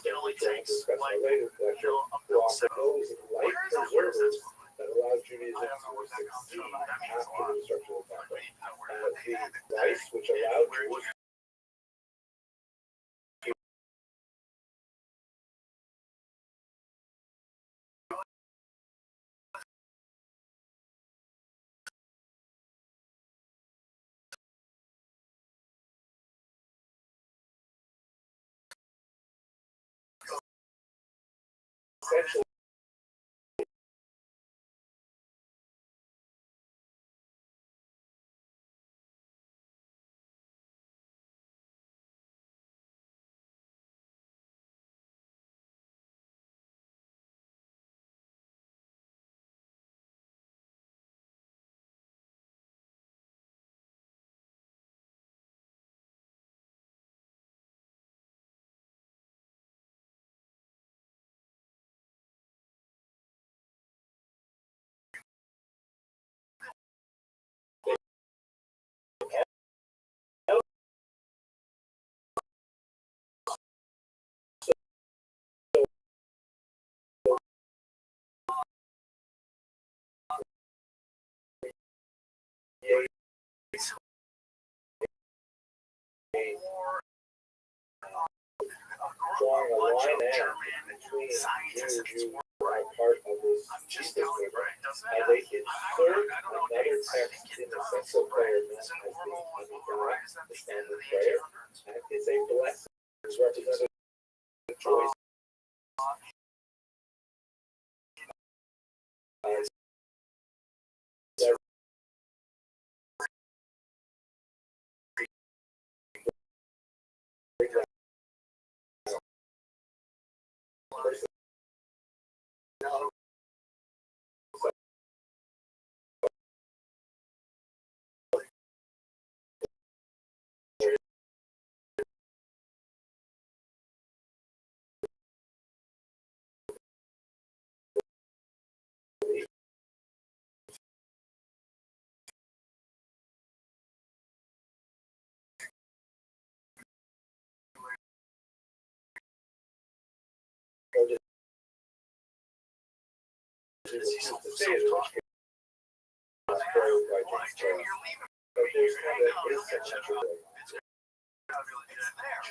it only takes like later collection a who offer millisecond. those light preservers that allow Judaism I don't know to what that comes succeed from. That means a after lot. the destruction of the temple. Where The rice which allowed Jews essentially drawing a line there between Jews who are part of this Jesus movement, how they insert another text in the central prayer known as the Amidah, the standard prayer, and it's a blessing. It's represented the choice as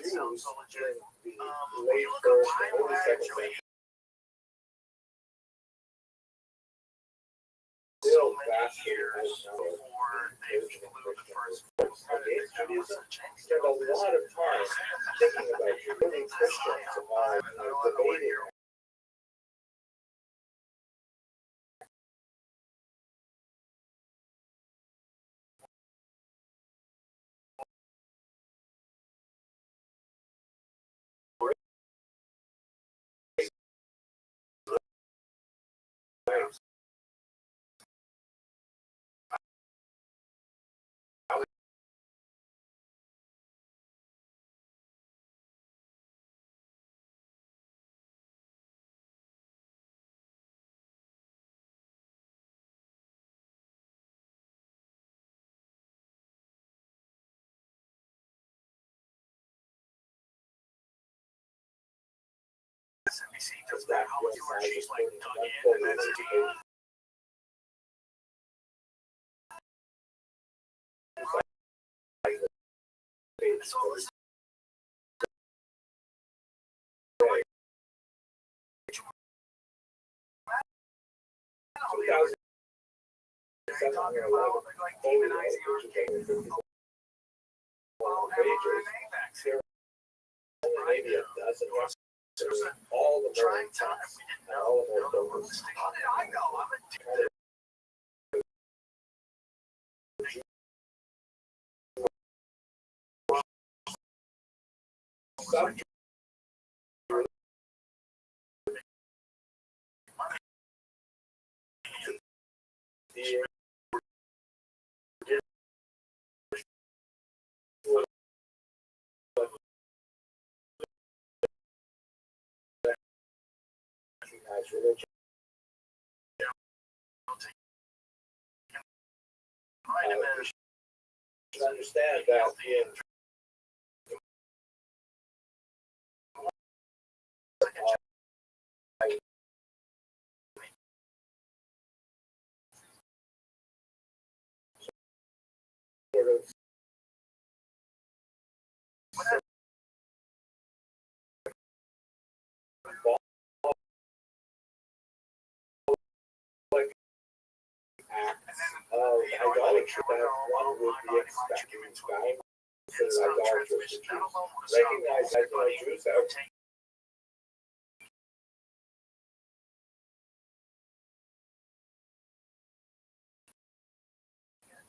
Jews during the late first and early second century still vastly outnumbered Christian Muslims. Against Judaism, spent a lot of time thinking about Judaism. Christians are debating SNBC does that. How would you or she's like dug in and that's deep. So this talking about like demonizing our kids. Well, maybe a dozen all the trying time. We didn't know. How did I know? I'm a Stop. Religion. Understand that in sort of acts of idolatry that one would be expecting bound to idolatrous Jews. Recognize that Jews have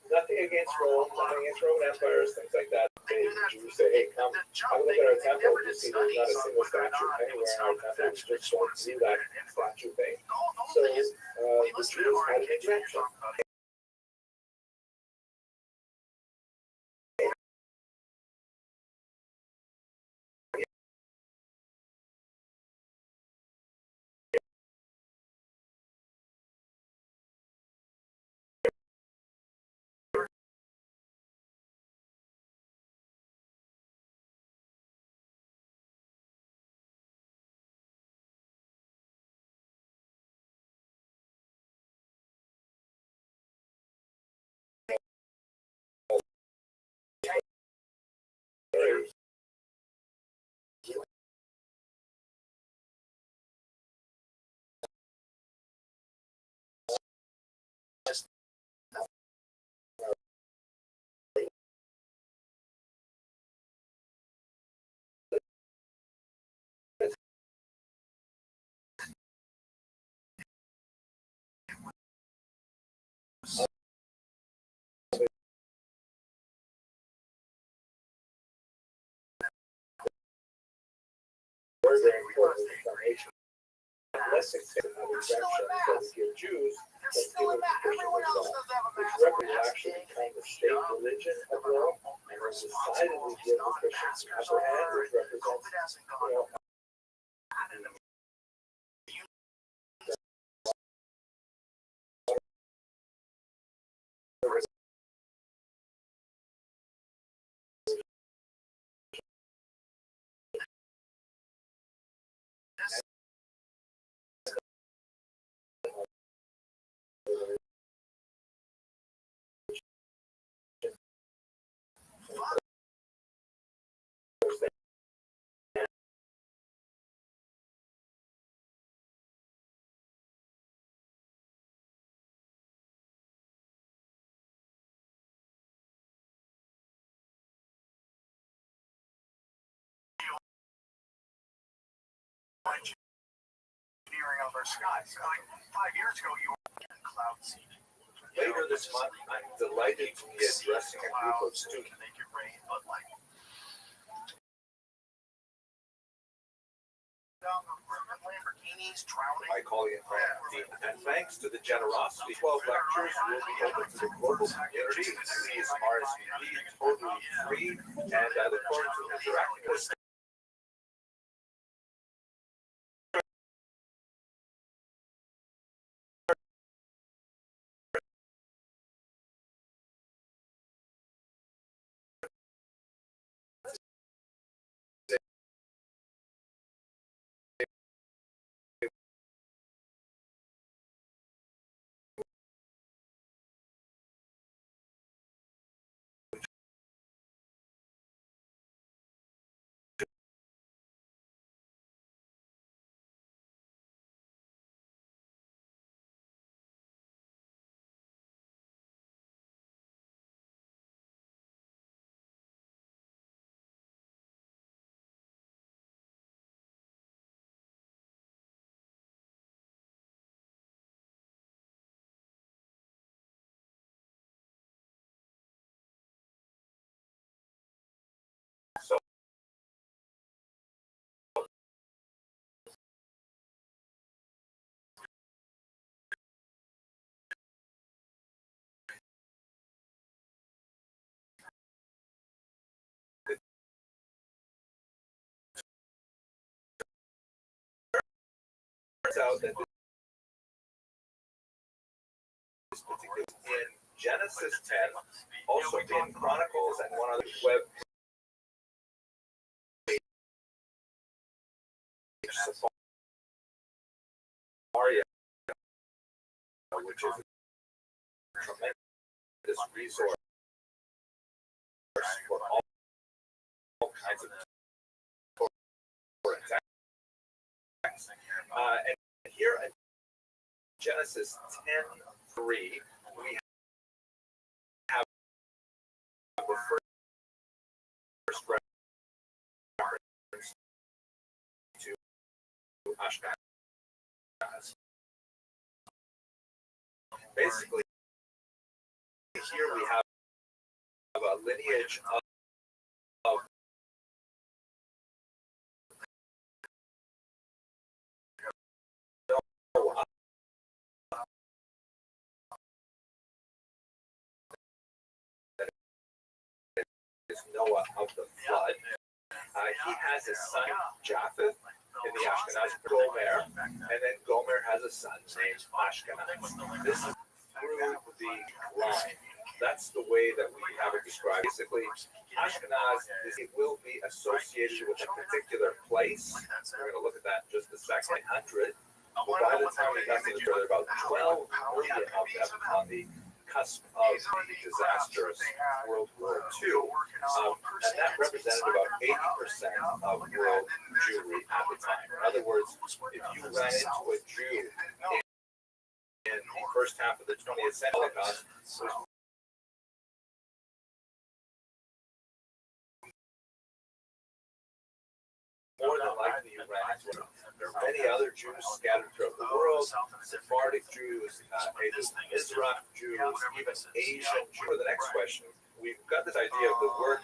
nothing against Rome, nothing against Roman empires, things like that. The Jews say, hey, come, have a look at our temple. You see there's not a single statue anywhere in our temple. We just don't do that statue thing. So the Jews had an exemption. Very, very important information. Less extent of exemptions that we give Jews than given to Christians as well, which represents actually become the state religion of Rome, and the society we give the Christians the upper hand, which represents, engineering of our skies. Like 5 years ago, you were in cloud seeding. later this month, I'm delighted to be addressing a group of students. Make it rain, but like Lamborghinis drowning. My colleague and thanks to the generosity, 12 lectures will be open to the global community. These RSVP totally free, and I look forward to interacting with out that this particular in Genesis 10, also in Chronicles, and one other web Safari, which is a tremendous resource for all kinds of text. And here in Genesis 10:3, we have the first reference to Ashkenaz. Basically, here we have a lineage of Noah. That is Noah of the flood. He has a son, Japheth, in the Ashkenaz, Gomer, and then Gomer has a son named Ashkenaz. This is through the line. That's the way that we have it described. Basically, Ashkenaz it will be associated with a particular place. We're going to look at that in just a second. 100. By the time we got to the there are about 12 million of them on the cusp of the disastrous World War II. And that represented about 80% of world Jewry at the time. In other words, if you ran into a Jew in the first half of the 20th century, more than likely you ran into them. There are many other Jews scattered throughout the world, Sephardic Jews, Mizrach Jews, even Asian Jews. For the next question, we've got this idea of the word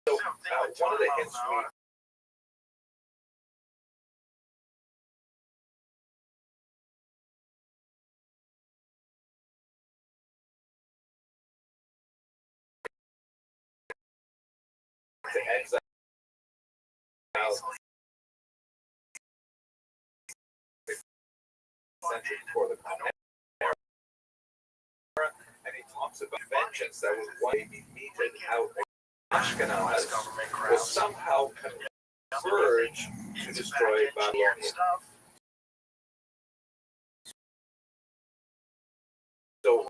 So one of the hints we to exile century before the common era, and he talks about vengeance that would one day be meted out. Ashkenaz will somehow converge to destroy Babylonia. So,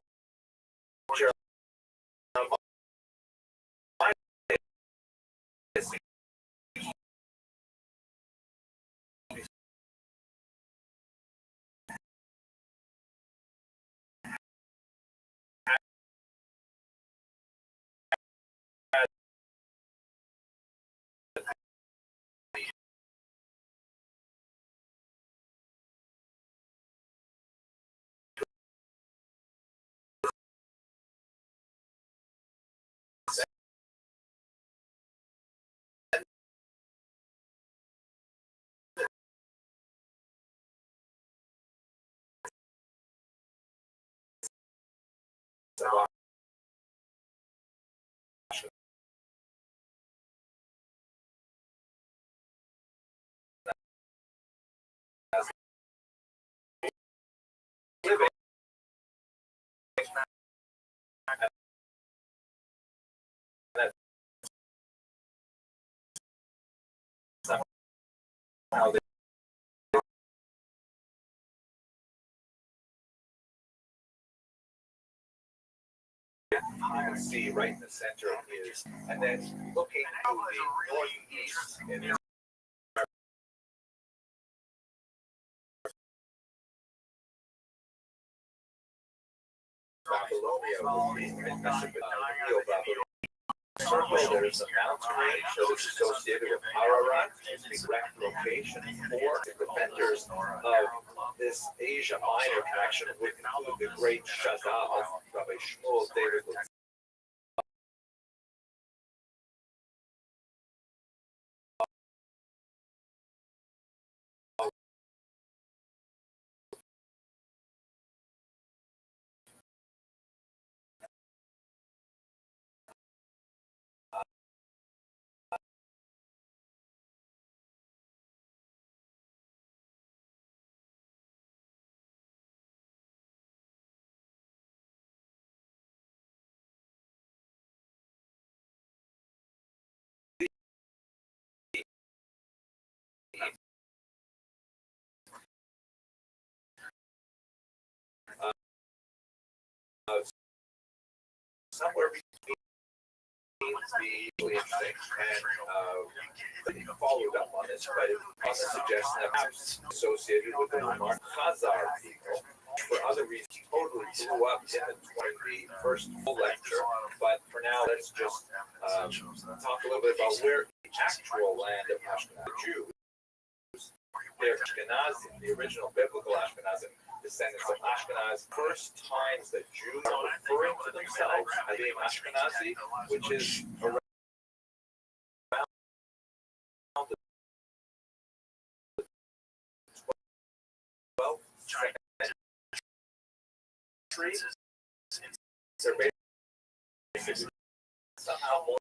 somehow they you can see right in the center is, and then looking to the northeast in this Babylon. Babylonia was in Mesopotamia. Circle, there's a mountain range that is associated with Ararat, the direct location for the defenders of this Asia Minor connection would include the great Shazal, Rabbi Shmuel David somewhere between the interesting and followed up on this, but it also suggests that perhaps associated with the remark Khazar people, for other reasons, totally blew up in the first full lecture. But for now, let's just talk a little bit about where the actual land of Ashkenaz Jews, they're Ashkenazim, the original biblical Ashkenazim, descendants of Ashkenaz, first times that Jews are referring to themselves as being Ashkenazi, which is around the 12th century. They're basically somehow more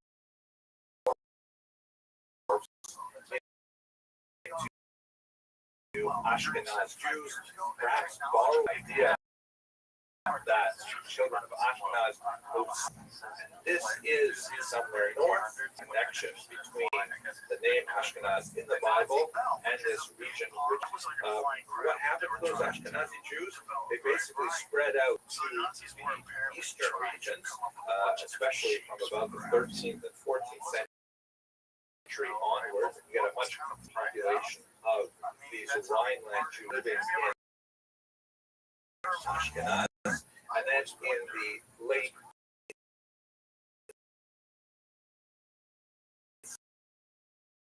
Ashkenaz Jews, perhaps borrow the idea that children of Ashkenaz this is somewhere north connection between the name Ashkenaz in the Bible and this region. What happened to those Ashkenazi Jews? They basically spread out to the eastern regions, especially from about the 13th and 14th century onwards. You get a much population of these Rhineland Jews living in Ashkenaz. And then in the late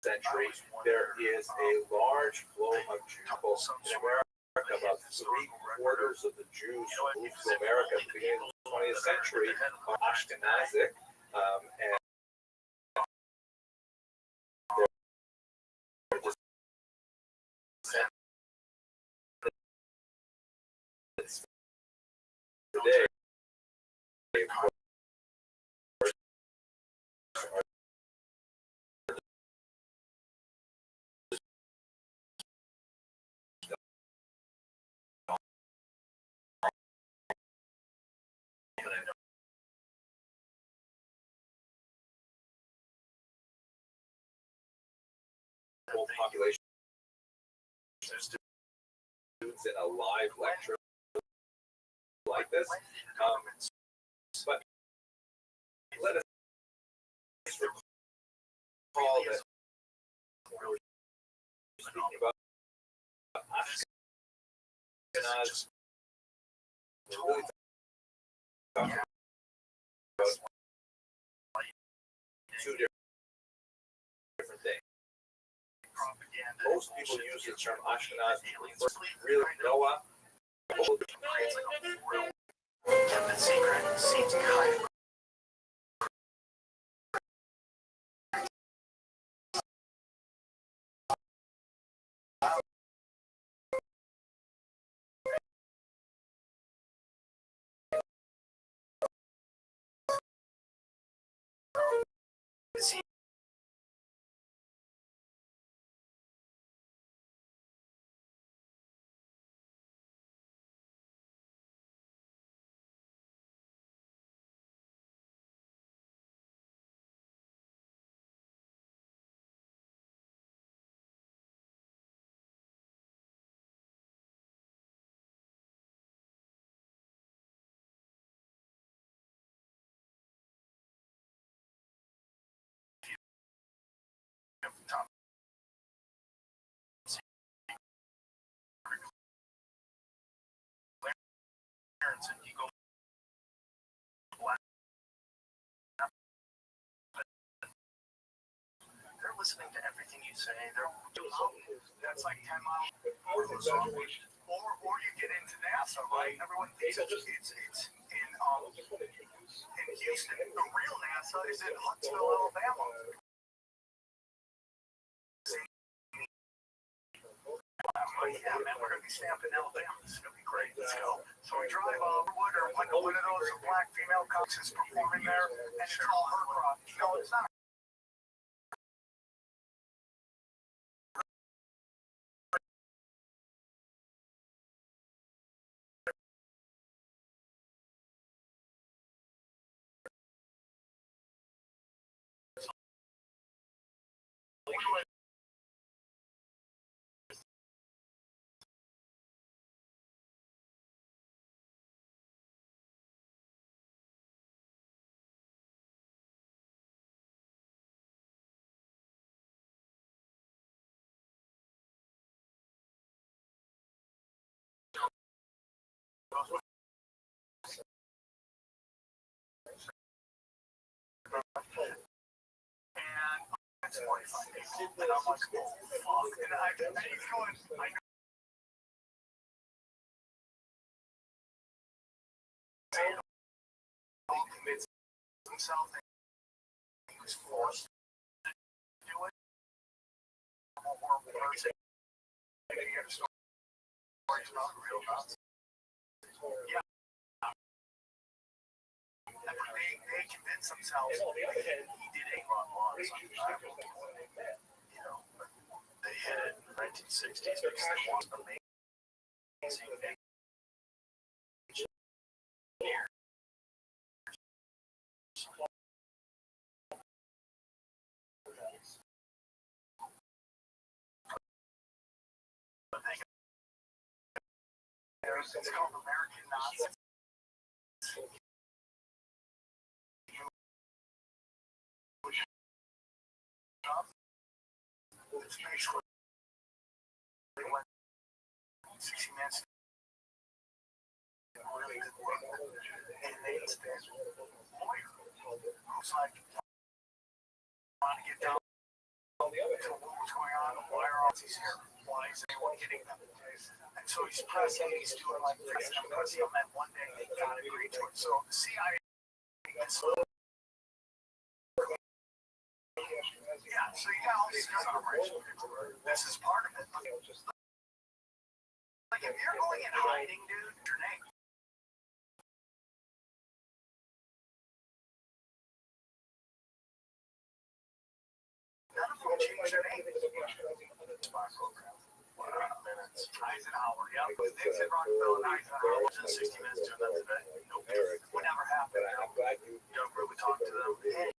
century, there is a large flow of Jews in America. About 3/4 of the Jews who moved to America at the beginning of the 20th century are Ashkenazic, and today whole population of students in a live lecture like this. But let us recall that we're speaking about Ashkenaz, we're really talking about two different things. Most people use the term Ashkenaz to really Noah. The secret seems kind of you say they're mountains. That's like 10 miles north of Sandwich. Or you get into NASA, right? Everyone thinks it's in Houston. The real NASA is in Huntsville, Alabama. Yeah, man, we're gonna be stamping Alabama. This is gonna be great. Let's go. So we drive Wood or one of those black female cops is performing there, and it's all her crop. You know, it's not. And it's 45 days. And I'm like, oh, fuck. And he's going, I know. He commits himself and he was forced to do it. Or worse, they hear stories about real nuts. Yeah. They convince themselves he did a wrong law. You know, they hit it in the 1960s because they want to make amazing engineers. It's called American Nazis. It's basically what 60 minutes really did work. And they it's their lawyer who's like trying to get down to what was going on, why are all these here? Why is anyone getting them? And so he's pressing, he's doing like pressing them, and one day they got agreed to it. So the CIA gets yeah, so you got all these operations. This is part of it. Like if you're going in hiding, dude, your name. None of them change their name. Minutes. Eisenhower, yeah. Things at Rockville and Eisenhower was in 60 minutes doing that today. Nope. What never happened. I'm glad you don't really talk to them. Hey.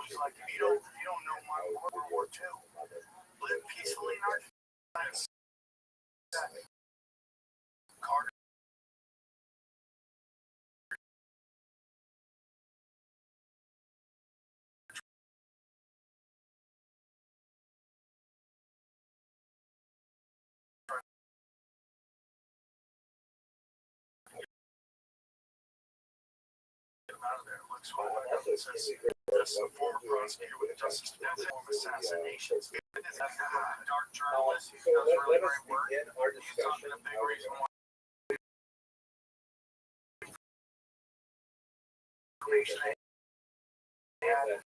Like if you don't know my World War II, live peacefully in our Carter. Out of there. Looks that's the former prosecutor with the Justice Department of assassinations. Dark journalist who does really great work. He's talking a big reason why. Information they had.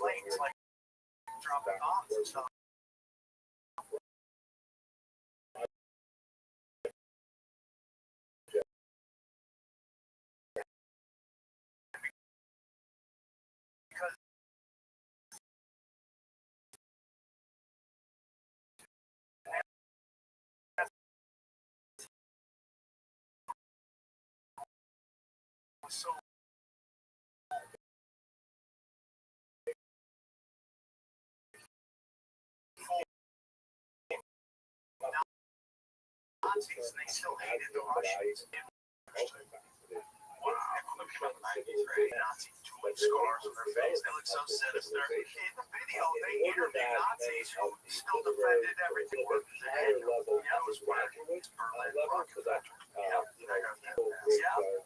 Planes like dropping bombs and stuff. Because so Nazis, and they still hated the Russians. Wow, looking at the 90s, right? Nazis, two big scars on their face. They look so sinister. In the video, they interviewed Nazis who still defended everything. Higher level Yeah, it was graduates Berlin, level, Rock, so that yeah,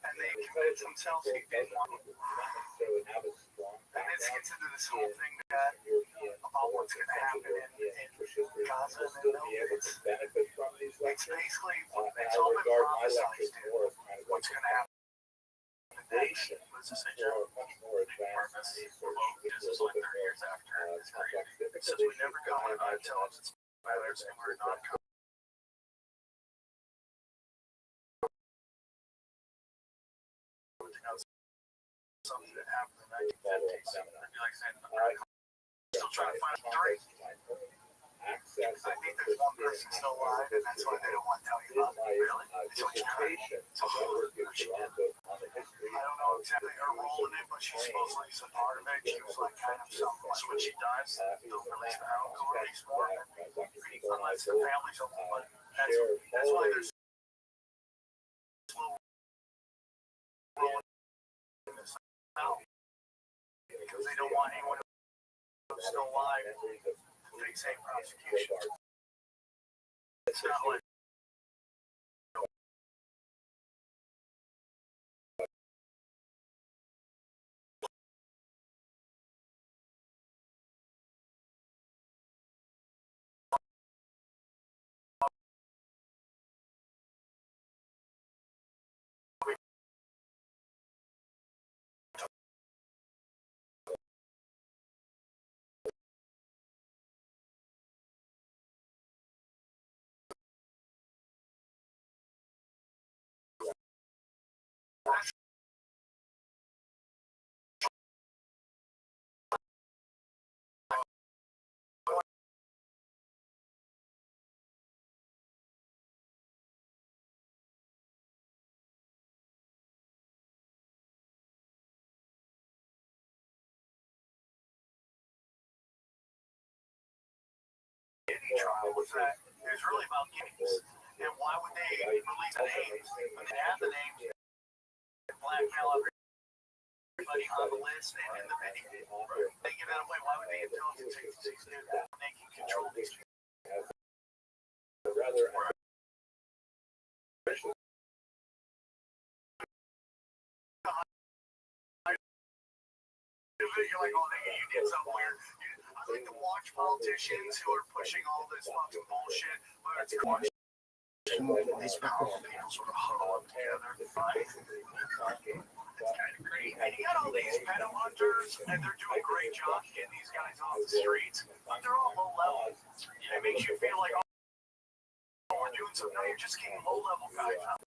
and they committed themselves to being one. not necessarily have a strong And this background gets into this whole thing that European about what's going to happen in history Gaza will and still be able to benefit from these it's lectures. basically And it's I all been regard my lectures prophesized more as kind of what's like going to happen. foundation What's this say, for Joe? much more advanced research. This is like 30 years after. It's complex crazy. It says we never got one of intelligence pilots and we're not something that happened in the 1950s. I'd be like saying, still trying to find three. Access. I think there's one person still alive, and that's why they don't want to tell you about it. Really? Dissertation on the history. I don't know exactly her role in it, but she's supposedly a part of it. She was like kind of some, when she dies, they'll release the album or release more. Unless the family's open, but that's why there's slow rolling this out. Because they don't want anyone who's still alive to take same prosecution. It's not like trial was that it was really about names. And why would they release the names when they have the names and blackmail everybody on the list and in the video? They give that away. Why would the intelligence agencies do that? They can control these people. Rather You're like, oh, you did something weird. I like to watch politicians who are pushing all this fucking bullshit, whether it's these people sort of huddle up together. Right? It's kind of great. And you got all these pedo hunters, and they're doing a great job getting these guys off the streets, but they're all low level. It makes you feel like, oh, we're doing something. No, you're just getting low level guys out.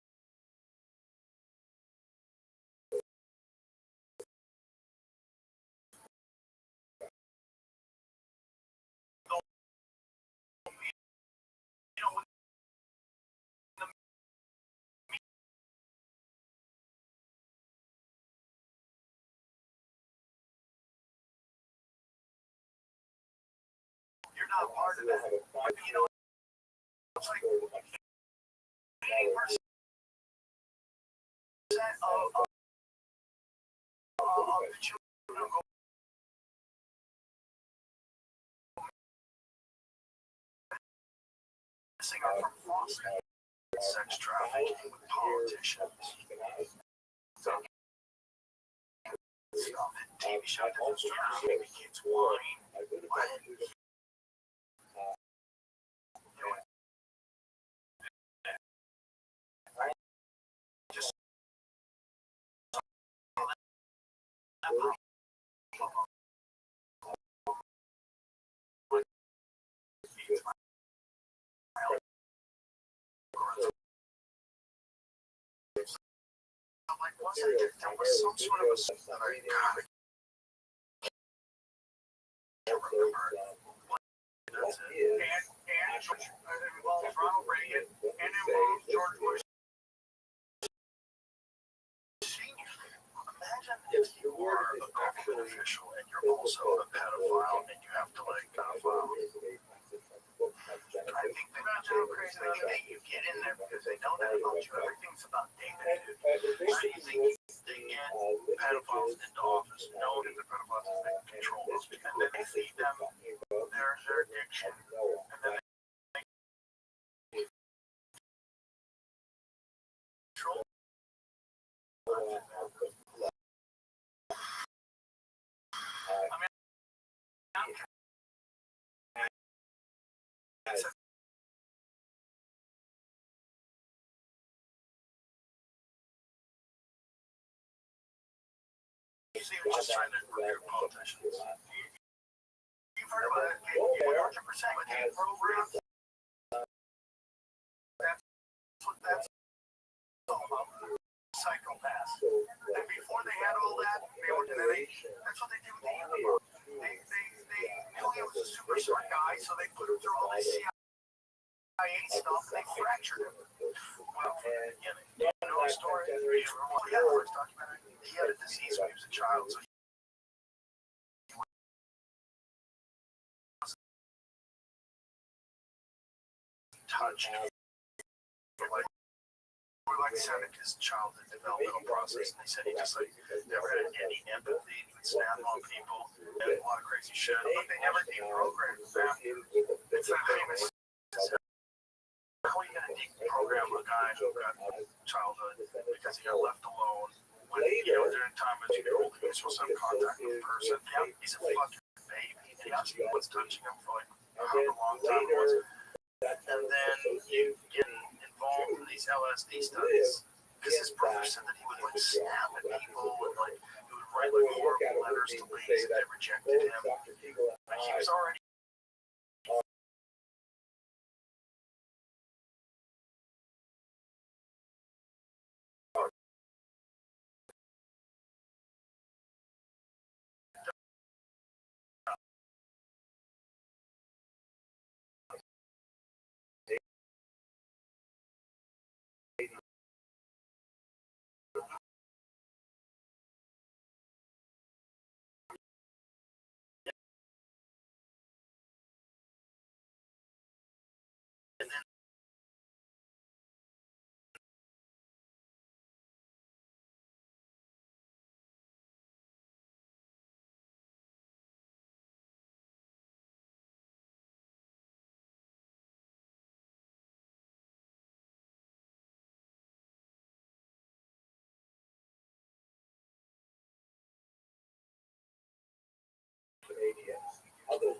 You're not part of that. But, you know, it's like 80% of the children who go missing are from fostering sex trafficking with politicians. So, TV show that baby kids whine. Just like, wasn't it? There was some sort of a God, I can't remember. That's it. And George, it involves Ronald Reagan, and it involves George Bush Senior. Imagine if you are a government official and you're also a pedophile and you have to like pedophile. I think that's how crazy they make you get in there because they know that about you. Everything's about data. So you think they get pedophiles into office, knowing that the pedophiles they can control those, and then they feed them their addiction, and then they control. I mean, he was just trying to recruit politicians. You've heard about it, 100%. But he programmed. That's all about. Psychopaths. And before they had all that, they were that's what they did with the universe. They knew he was a super smart guy, so they put him through all this CIA stuff. They fractured him. Well, you know the story. Yeah, the first documentary. He had a disease when he was a child, so touched. Like Seneca's childhood developmental process, and they said he just like never had any empathy, he would snap on people, and a lot of crazy shit, but they never deprogrammed him. It's that famous. How are you gonna deprogram a guy who got childhood because he got left alone when during time as you know he was supposed to have contact with a person? Yeah, he's a fucking baby. And that's what's touching him for like however long time it was. And then you get involved in these LSD studies because his brother said that he would like snap at people and like he would write like horrible letters to ladies if they rejected him. Like he was already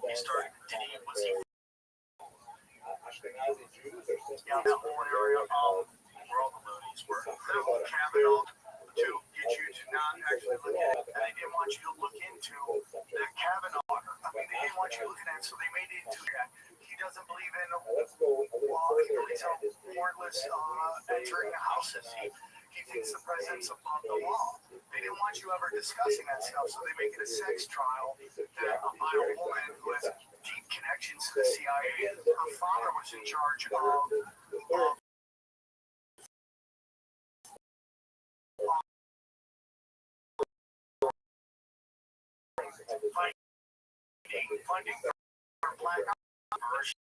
he started. Was he? Yeah, that whole area where all the loonies were. That whole Kavanaugh to get you to not actually look at it. And they didn't want you to look into that Kavanaugh. I mean, they didn't want you looking at it, so they made it into that. He doesn't believe in law. He believes in warrantless entering the houses. He thinks the president's above the law. They didn't want you ever discussing that stuff, so they make it a sex trial that by a woman who has deep connections to the CIA. Her father was in charge of funding for black operation.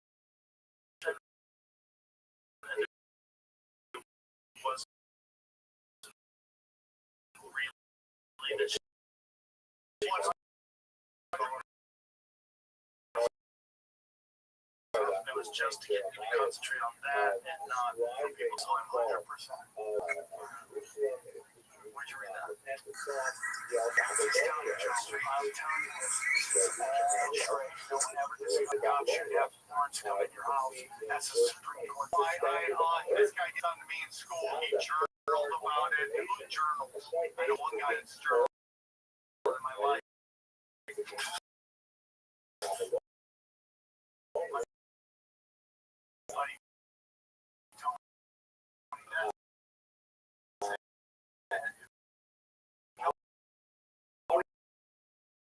Was really the it was just to get you to concentrate on that and not for people's time 100%. Where'd you read that? I'm telling you this. No one ever does a job should have warrants come in your house. That's a Supreme Court. This guy did on to me in school. He journaled about it. It was journals. I know one guy that's journaled in my life.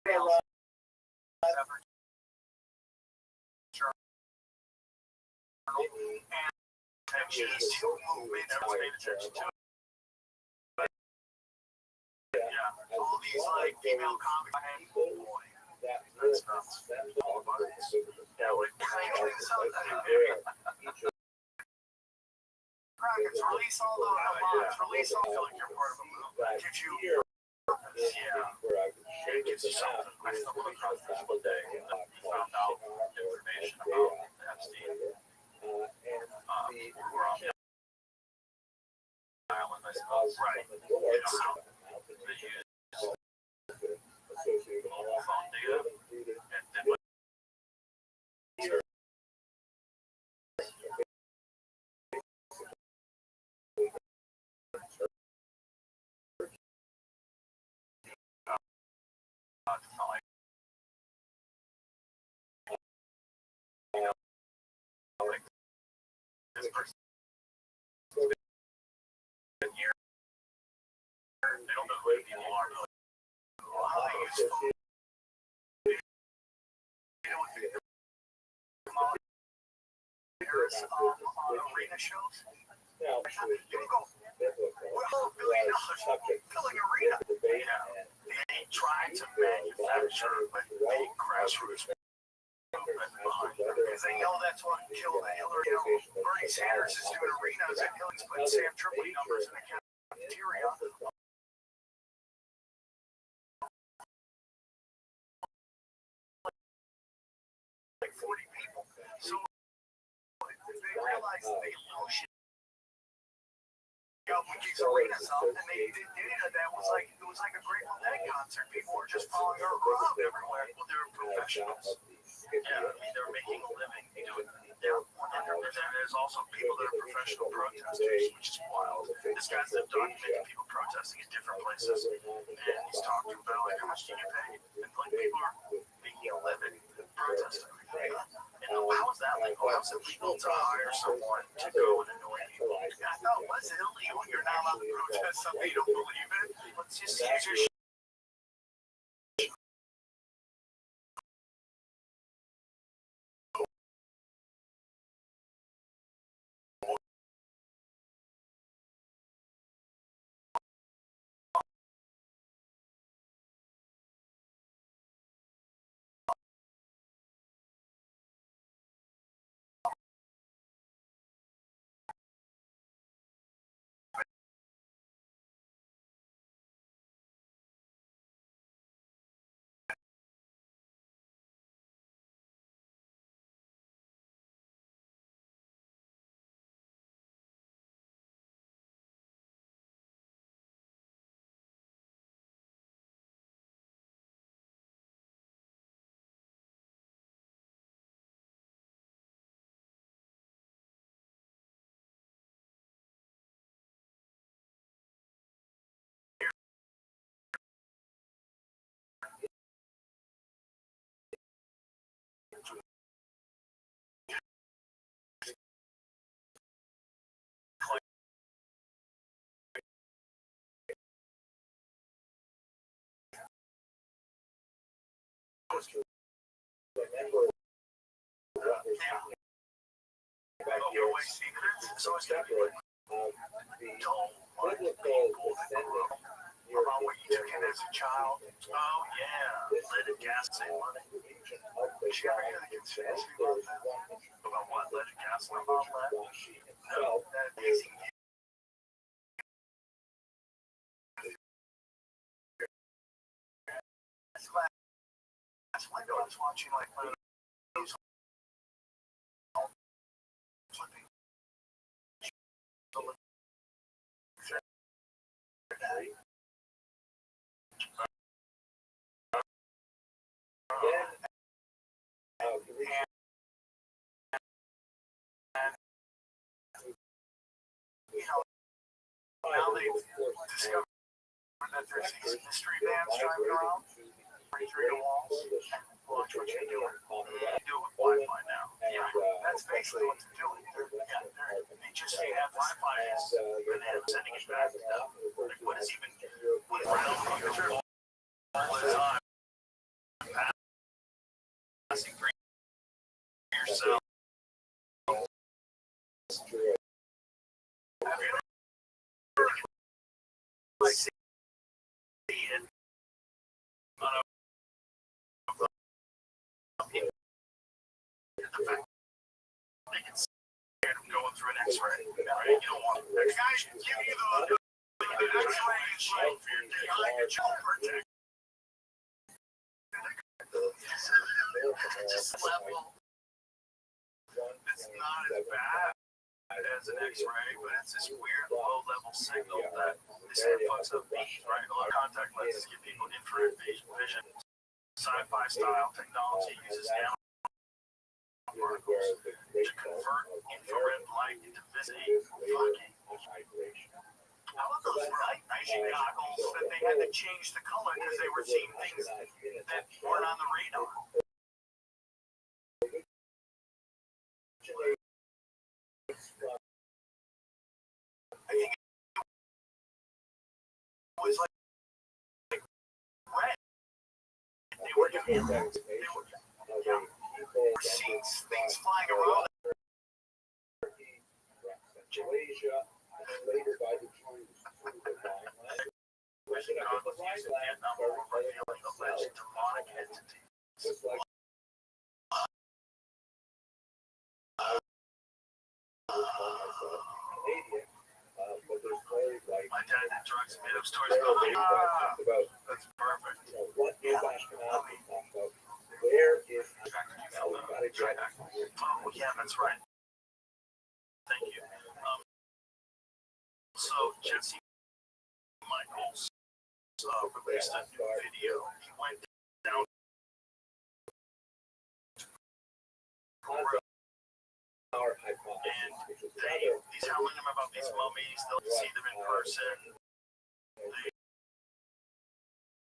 And she's two movement, everyone's paying attention to it. Yeah, all these like female comics, and boy, that's nuts. Yeah, like things Crackers, release all the bombs, release all, feel like you're part of a movement. Gives you, yeah, it gives you something. I stumbled across this one day, found out information about Epstein. We're on the island, I suppose. Right. You know how they use phone data and then what this person here, they don't know who people are, but how they use phone. On arena shows. People go, $1 billion filling arena. Yeah. They try to manufacture like big grassroots movement behind it because they know that's what killed Hillary. You know, Bernie Sanders is doing arenas and Hillary's putting Sam Tripoli numbers in the cafeteria. Like 40 people. So they realized they lose shit. These arenas up, and they did data that was like it was like a Grateful Dead concert. People were just following her around everywhere. Well, they were professionals. Yeah, I mean, they were making a living doing it. And there's also people that are professional protesters, which is wild. This guy's documenting people protesting in different places, and he's talking about like how much do you get paid, and like people are making a living protesting. And how is that legal? How is it legal to hire someone to go and annoy people? No, what's illegal? You're not allowed to protest something you don't believe in. Let's just use your your way secrets. So it's gonna be like don't want people to know about what you took in as a child. Oh yeah, leaded gas and money. Did you ever hear the conspiracy about that? About what? Leaded gas and about that? No, that is that's why I was watching like those flipping. You know, now they've discovered that there's these mystery vans driving around, right through the walls. Watch what you're doing. You do it with Wi-Fi now. Yeah, that's basically what they're doing. They just have Wi-Fi and they're sending it back to them. Like, what is even, what is real? What is on? see it on the fact they can see it going through an X-ray. Right? You don't want the guys give you the X-ray is like for your child protect. Just level. It's not as bad as an X-ray, but it's this weird low-level signal that they say it fucks up bees, right? A lot of contact lenses give people infrared vision. Sci-fi style technology uses nanoparticles to convert infrared light into visible fucking. How about those bright vision goggles that they had to change the color because they were seeing things that weren't on the radar? I think it was like red. They were seeing things flying around. Malaysia, later by the Jews. Vision goggles used in Vietnam were revealing alleged demonic entities. Just like Canadian, but there's very like My dad did drugs and made up stories about about that's perfect. what is astronaut about where is Oh, yeah, that's right. Thank you. So, Jesse Michaels released a new video. He went down our hypothesis, and which is he's telling them about these mummies. They'll see them in person.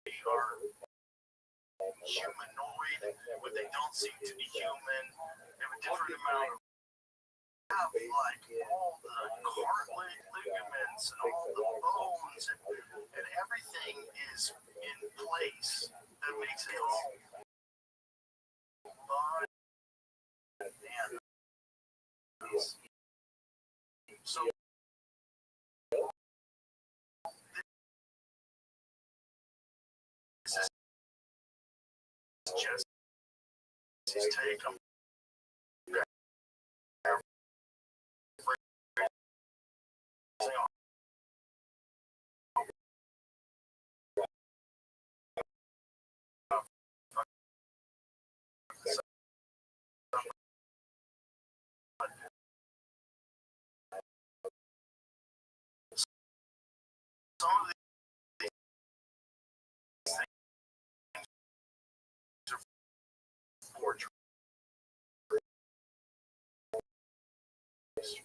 They are humanoid, but they don't seem to be human. They have a different amount of like all the cartilage, ligaments, and all the bones, and everything is in place that makes it all. So this is just his take on some of these things are portraits.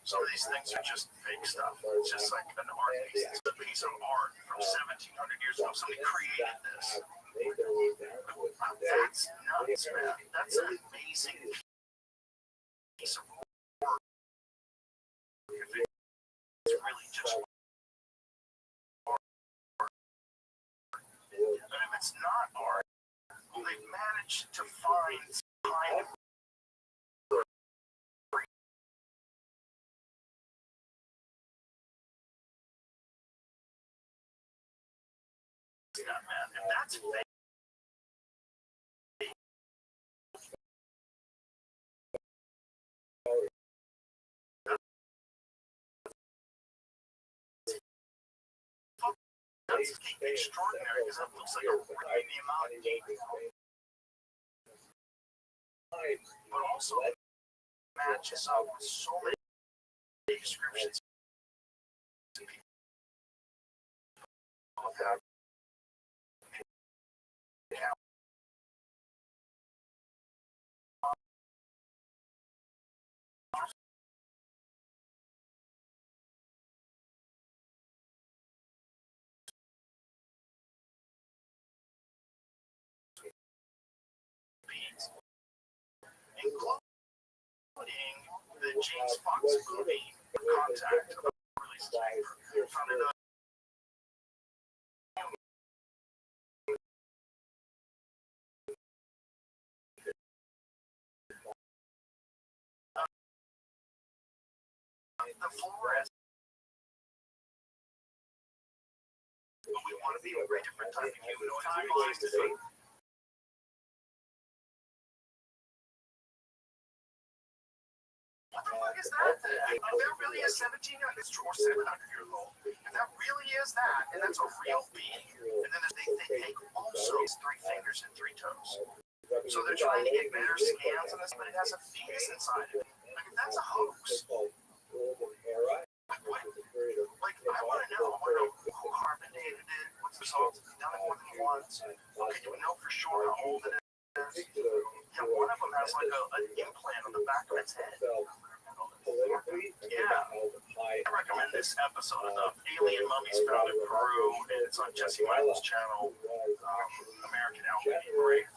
Some of these things are just fake stuff. It's just like an art piece. It's a piece of art from 1700 years ago. Somebody created this. That's nuts, man. That's an amazing piece of work. If it's really just art. And if it's not art, well, they've managed to find kind of man. If that's fake, that's extraordinary because it looks like a really the amount of deep, but also it matches up with so many descriptions of people have. Including the James Fox movie Contact, released from the fluorescent would be a very different type of humanoid. Timelines to see. What the fuck is that? If that really is 1700 or 700 years old, if that really is that, and that's a real being, and then they take also 3 fingers and 3 toes. So they're trying to get better scans on this, but it has a fetus inside it. Like, if that's a hoax, like, what? Like, I want to know who carbon dated it, what's the results, if it's done it more than once. Okay, do we know for sure how old it is? Yeah, one of them has like an implant on the back of its head. Yeah. I recommend this episode of the Alien Mummies Found in Peru, and it's on Jesse Michael's channel, American Alien Break.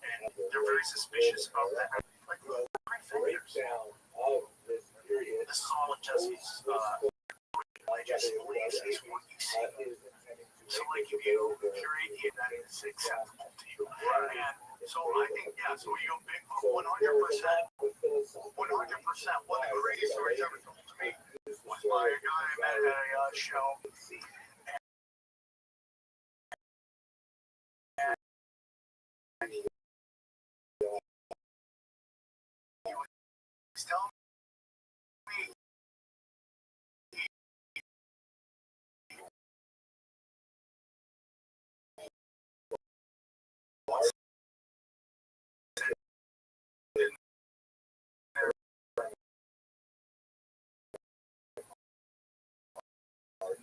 And they're very suspicious about that. Like, look, 3 fingers. This is all in Jesse's religious beliefs, is what you see. So, like, if you curate the that is acceptable to you. And so I think, yeah, so you Bigfoot 100%. 100%. One of the greatest stories ever told to me was by a guy I met at a show. And he was telling me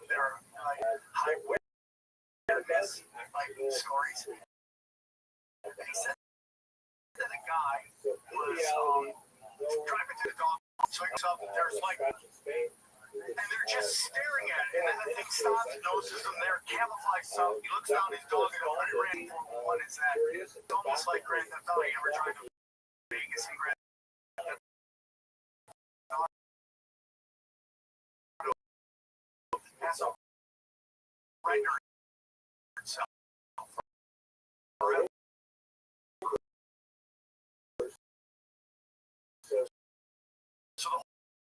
there are high witness stories. And he said that a guy was driving to the dog, swings up, there's like, and they're just staring at it, and then the thing stops, noses them there, camouflage stuff. He looks down his dog, and what he ran for one is that it's almost like Grand Theft Auto. You ever drive to Vegas and Grand Theft Auto? Has a render itself. So the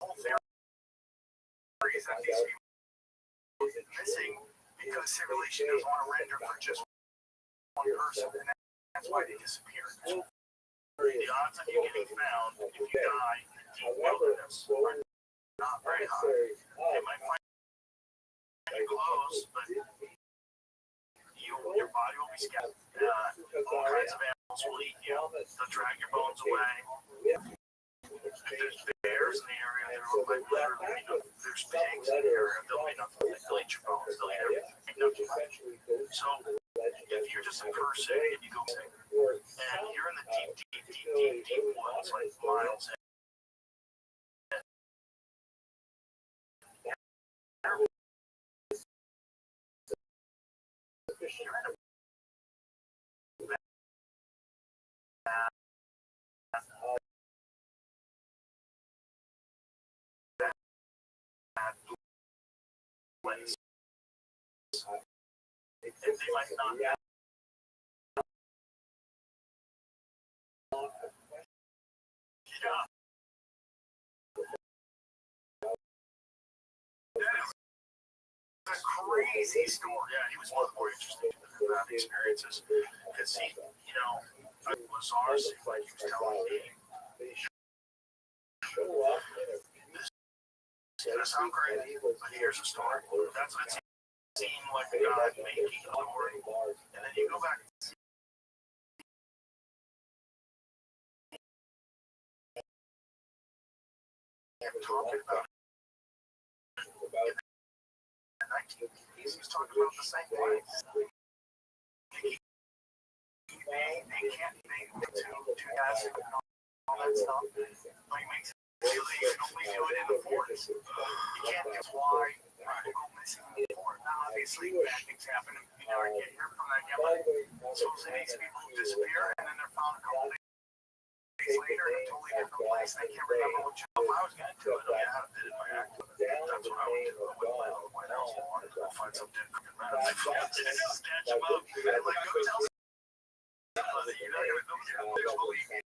whole theory is that these people are missing because simulation doesn't want to render for just one person, and that's why they disappeared. The odds of you getting found if you die in deep wilderness are not very high. They might find you close, but your body will be scattered. All kinds of animals will eat you. They'll drag your bones away. If there's bears in the area, there will be literally nothing. There's pigs in the area, there'll be nothing. They'll eat your bones, they'll eat everything. Nothing. So, if you're just a person and you go sick, and you're in the deep woods, like miles in, you're in a place. And they might not have. Yeah. That is a crazy story. Yeah, he was one of the more interesting experiences because he, Lazar seemed like he was telling me. It's gonna sound crazy, but here's a story. That's what it seemed like God making a story, and then you go back. Talking about in the 1980s, he was talking about the same thing. They can't make two guys and all that stuff. Like makes it feel that you can only do it in the forest. You can't just fly. Go missing in the forest. Now, obviously, bad things happen. You never get here from that. Yeah, but so these people disappear, and then they're found a couple days later in a totally different place. They can't remember what job I was going to do. I had to do it by accident. That's what I would do with my own White House. I wanted to go find some dude cooking right up. Snatch him up. Like, go tell somebody. You're not going to know they'll believe me.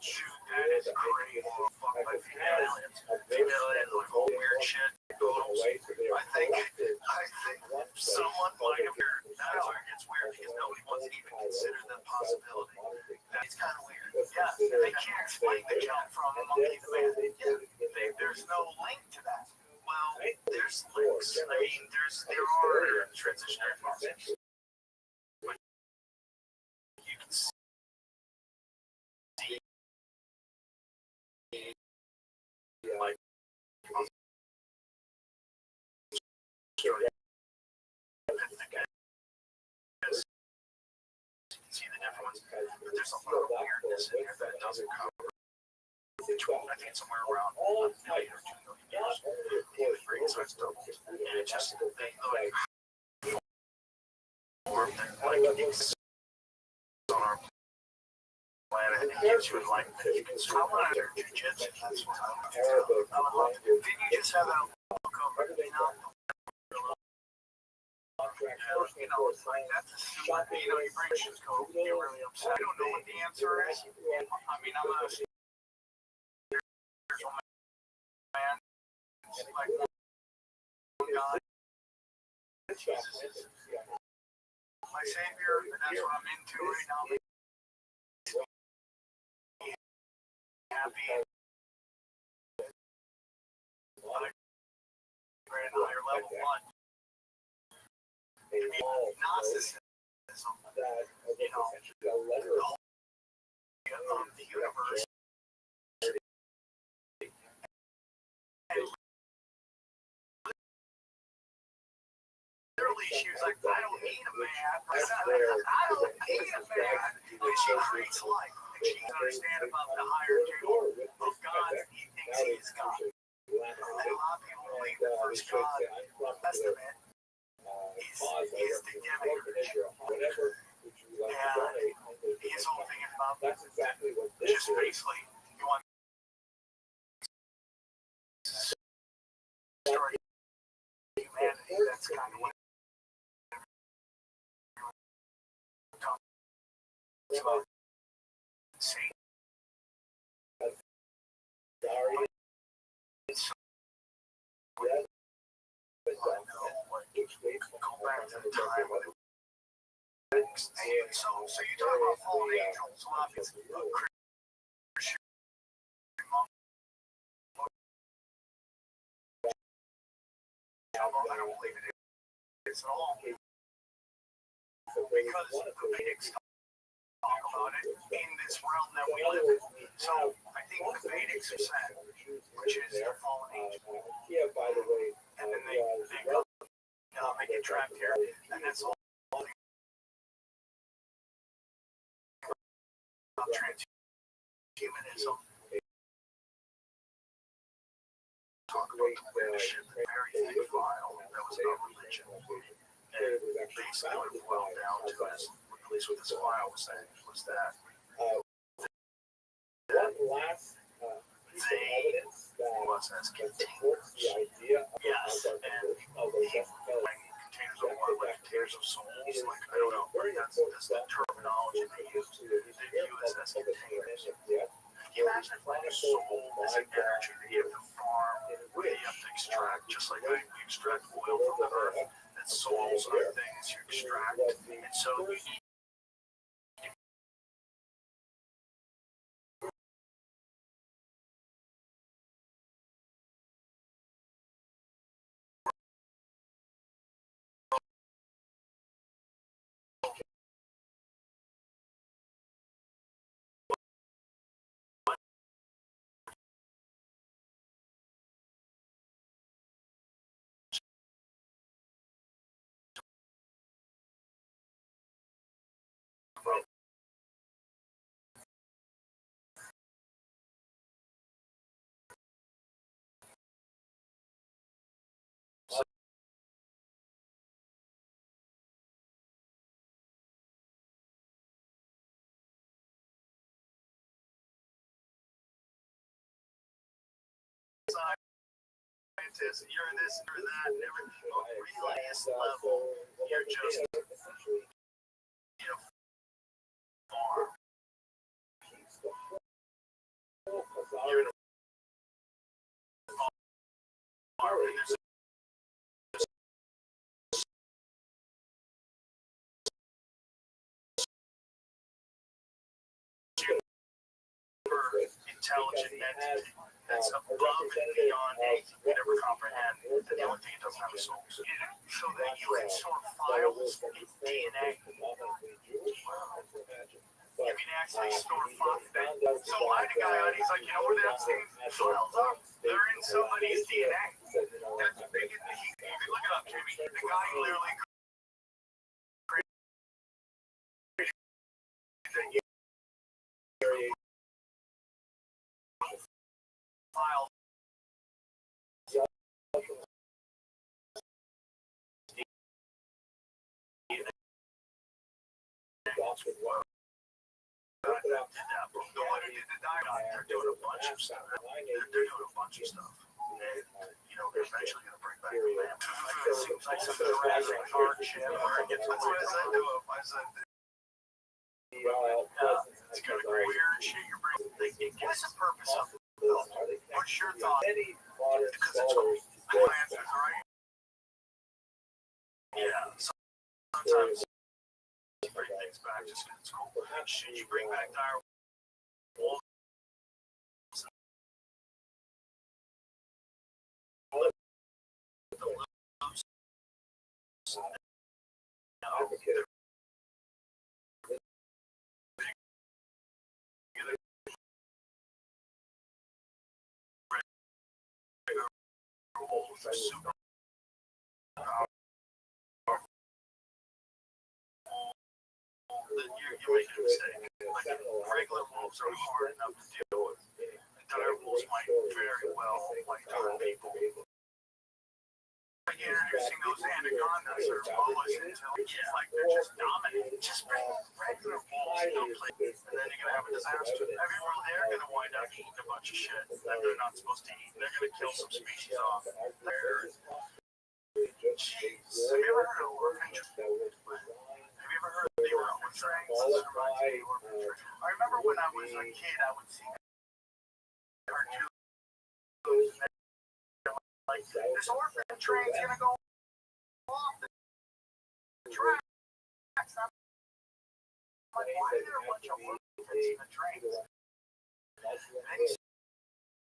Shoot, that is crazy. Fuck my female aliens. Female aliens, like all weird shit. I think someone might have heard. That's where it gets weird because nobody wants to even consider that possibility. That's kind of weird. Yeah, they can't explain the jump from monkey to man. Yeah, there's no link to that. Well, there's links. I mean, there are transitionary processes. But you can see. Like, see the different ones, but there's a lot of weirdness in here that it doesn't cover. I think it's somewhere around 1 million or 2 million years. Human brain size doubled, and it just they like formed and like exists on our planet. It gives you enlightenment. You can swim under jiu-jitsu. That's what I would love to do. Did you just have that look over? It's like that's a stupid, your brain should go, you're really upset. I don't know what the answer is. I mean, I'm not a spiritual man. It's like, God, Jesus is my savior, and that's what I'm into right now. Happy. On a higher level one. Gnosticism, the universe. Literally, she was like, I don't need a man. I don't need a man. And she creates life. And she can understand about the hierarchy of God. He thinks he is God. And a lot of people believe the first God, Testament, is the giving. And his whole thing is about just basically you want to destroy humanity. That's kind of what it's about. Satan. back to the time when so you talk about fallen angels, obviously, Christian I don't believe it is at all. Because the Vedics talk about it in this realm that we live in. So I think the Vedics are saying, which is the fallen angel. And then they go, they get trapped here, and that's all about transhumanism. Talk about the leadership, very thick file that was about religion. And basically what it boiled down to is, at least what this file was saying, was that they was as containers. Yes, and containers of what, like containers of souls, like I don't know, that's the terminology they use. They view us as containers. Can you imagine if like a soul is an energy that you have to farm, where you have to extract, just like we extract oil from the earth, that souls are things you extract, and so you need scientists, you're this, you're that, and everything. But really, this level, you're just, farm. You're in a farm, and there's intelligent entity that's above and beyond anything we ever comprehend. And the only thing it doesn't have is souls. So that you can store files in DNA. You can actually store files. So I had a guy on, he's like, you know where the Epstein files are? They're in somebody's DNA. That's big. You can look it up, Jimmy. The guy literally created file. The one who did the dialogue, they're doing a bunch of stuff. They're doing a bunch of stuff. And, they're eventually going to bring back the lamp. It seems like some Jurassic Park shit where it gets, that's what I said to him. I said, it's kind of weird shit you're bringing. What's the purpose of it? What's your thought? Because it's cool. My answer is right. Yeah, sometimes you bring things back just because it's cool. Should you bring back dire wolves? Super you're making a mistake. Like, regular wolves are hard enough to deal with. Dire wolves might very well turn people. Like introducing those anacondas or boas into like they're just dominant. Just bring regular wolves into a place, and then you're gonna have a disaster. Everywhere they're gonna wind up eating a bunch of shit that they're not supposed to eat. They're gonna kill some species off. Jeez, have you ever heard of orphan trains? Have you ever heard of the orphan trains? I remember when I was a kid, I would see cartoons like this orphan train's gonna go off. tracks. Like, why are there a bunch of workers in the trains? And then you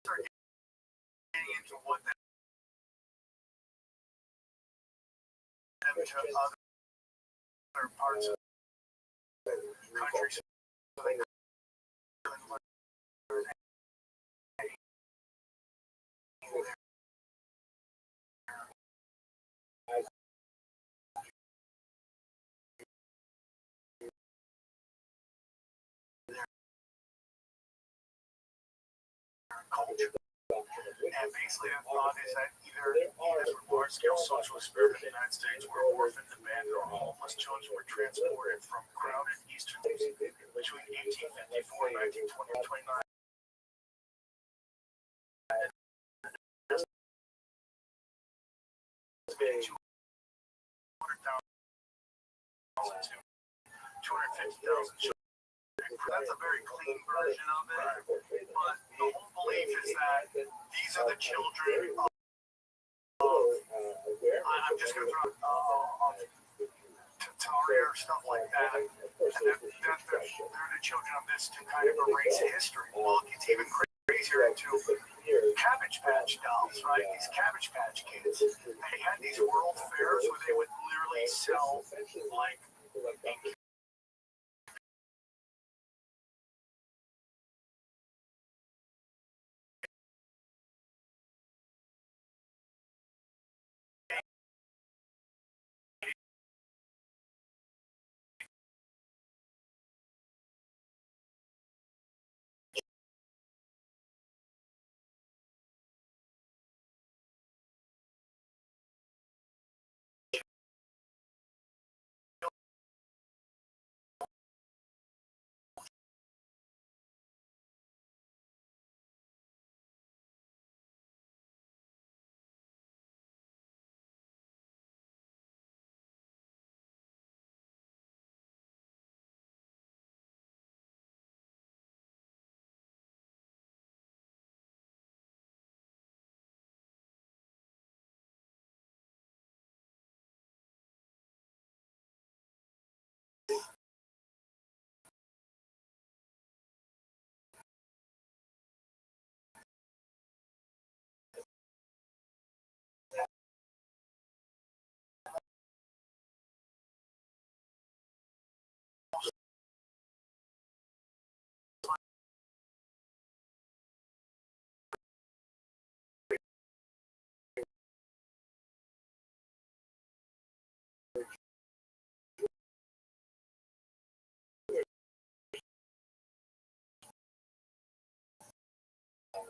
start getting into what that to other parts of the country. So they culture. And basically the thought is that either large-scale social experiment in the United States where orphaned, abandoned, or homeless children were transported from crowded eastern cities between 1854 and 1929. Estimated 250,000 children. That's a very clean version of it, but the whole belief is that these are the children of I'm just going to throw Tataria or stuff like that, and they're the children of this to kind of erase history. Well, it's even crazier into Cabbage Patch dolls, right? These Cabbage Patch kids. They had these world fairs where they would literally sell like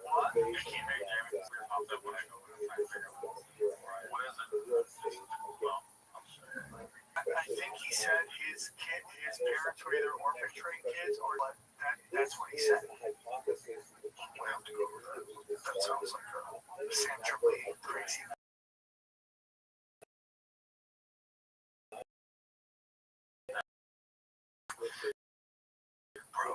what? You can't make Jamie pop that when I go and I figure out what is it? Well, I think he said his parents were either orphan trained kids or that's what he said. We have to go over that. That sounds like a Sam Tripoli crazy. Bro,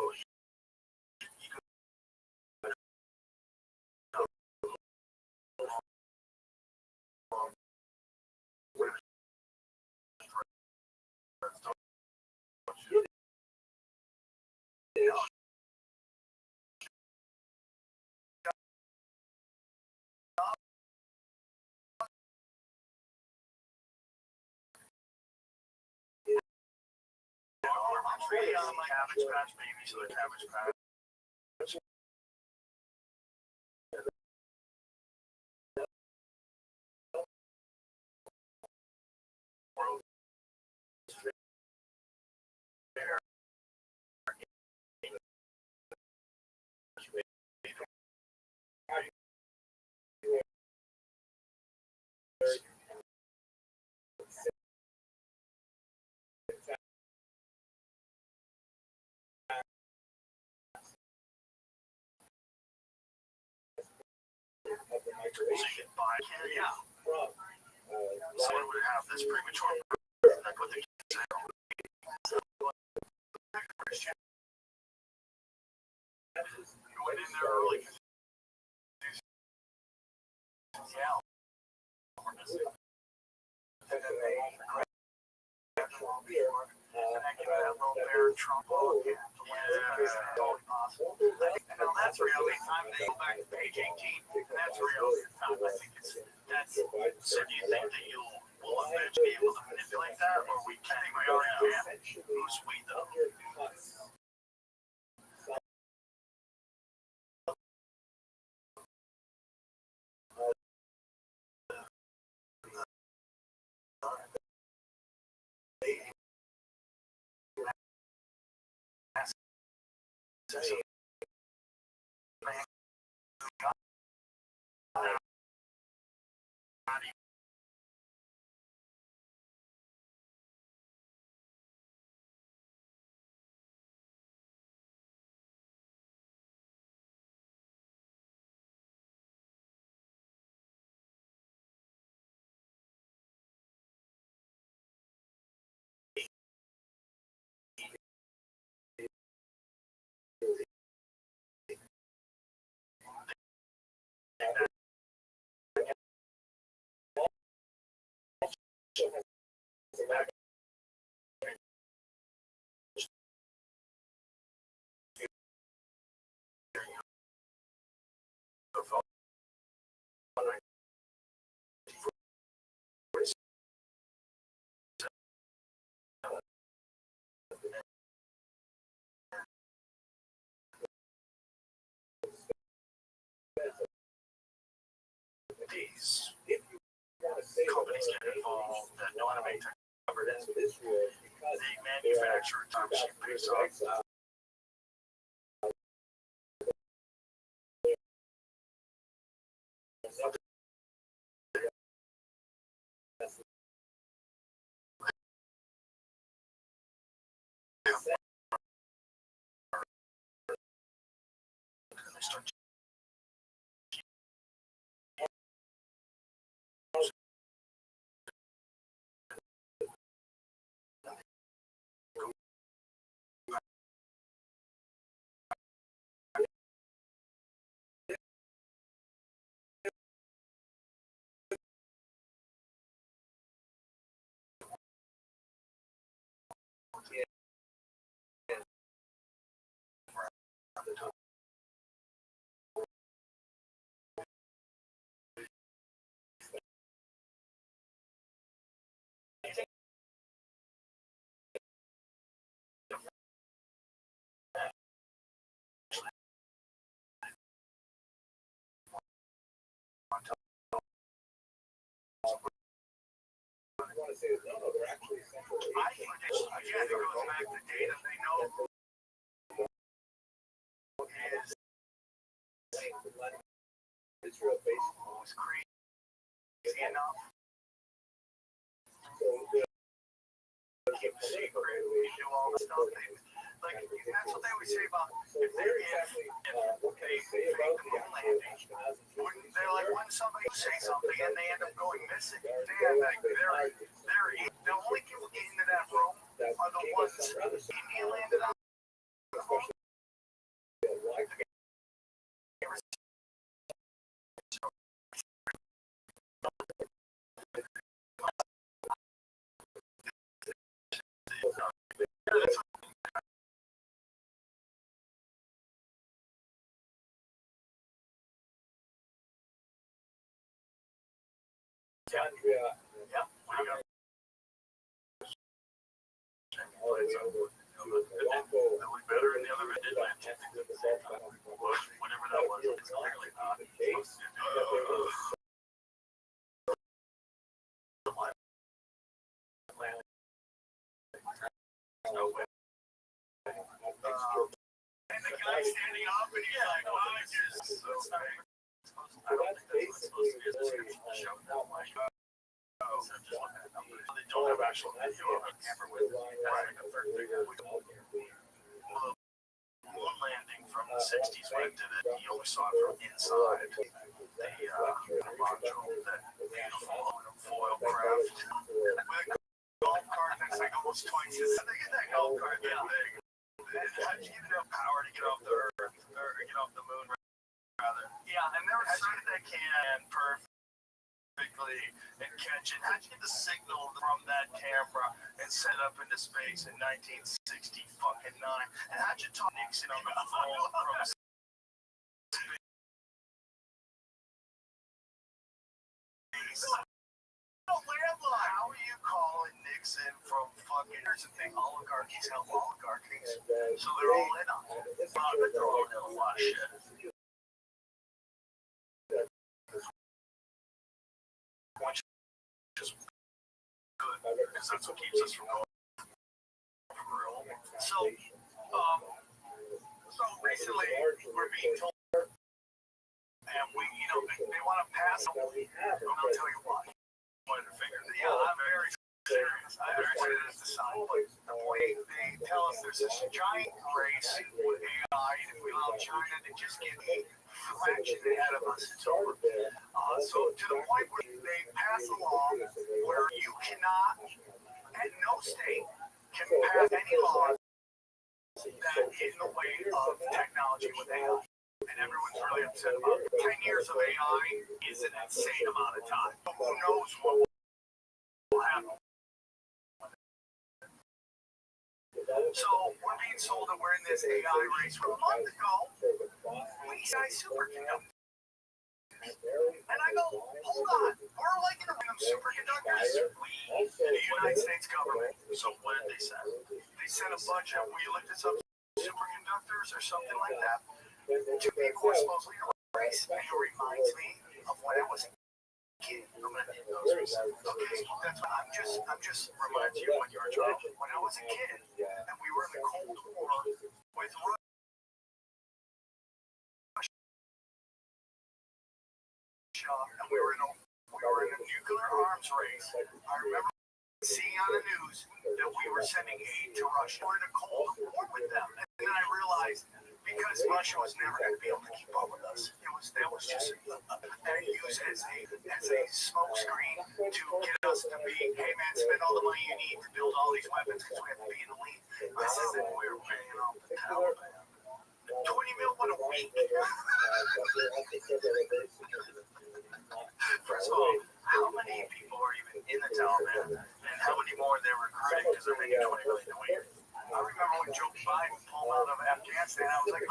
Cabbage Patch Babies, so the Cabbage Patch. Yeah. Someone would have this premature birth, like what they say. You went in there early. Yeah. And then they grabbed there, Trump. Yeah, totally possible. Now that's reality. I'm going to go back to page 18, and that's reality. I think that's. So do you think that will eventually be able to manipulate that, or we can't? We already can. Who's we though? These companies get involved that know how to make tech cover this. They manufacture a time machine based on start I think it goes back to data they know is crazy enough. Keep the secret, we do all the stuff. Like, that's what they always say about if they're if they fake the moon landing. They're like, when somebody say something and they end up going missing, like, the only people getting into that room are the ones India landed on. Yeah. Better and the other did whatever that was, it's clearly not no way. And the guy standing up and he's like, well, I just I don't think that's what it's supposed to be a description of the show now. They don't have actual video of a camera with like a third figure. Moon landing from the 60s when it did it, you only saw it from inside the module, that beautiful aluminum foil craft with a golf cart that's like almost twice as big as that golf cart that big. How did you get enough power to get off the Earth, or get off the moon rather? Yeah, and they were saying they can perfect perfectly and catch it. How'd you get the signal from that camera and set up into space in 1969? And how'd you talk Nixon on the phone from space? How are you calling Nixon from fucking? Here's the thing: oligarchies help oligarchies, so they're all in on it. They're all in on a lot of shit. Which is good because that's what keeps us from going for real. So recently we're being told, and they want to pass. I'm gonna tell you why. I'm very serious. I'm very serious to sign. But the point they tell us there's this giant race with AI, and if we allow China to just get a fraction ahead of us, it's over. So to the point where they pass a law where you cannot, and no state can pass any laws that get in the way of technology with AI. And everyone's really upset about it. 10 years of AI is an insane amount of time. But who knows what will happen. So we're being told that we're in this AI race. From a month ago, we got superconductors. And I go, hold on, we're like in the superconductors. We, the United States government. So what did they say? They sent a budget. We looked at some superconductors or something like that. Two people were supposedly in a race. And it reminds me of when I was a kid. I'm gonna need those results. Okay, that's what I'm just reminds you when you're a child. When I was a kid and we were in the Cold War with Russia. And we were in a nuclear arms race. I remember seeing on the news that we were sending aid to Russia. We're in a Cold War with them. And then I realized because Russia was never going to be able to keep up with us. That was just used as a smoke screen to get us to be, hey man, spend all the money you need to build all these weapons because we have to be in the lead. This isn't we were paying off the Taliban. 20 mil in a week. First of all, how many people are even in the Taliban, and how many more they're recruiting because they're making 20 million a week? I remember when Joe Biden pulled out of Afghanistan, I was like,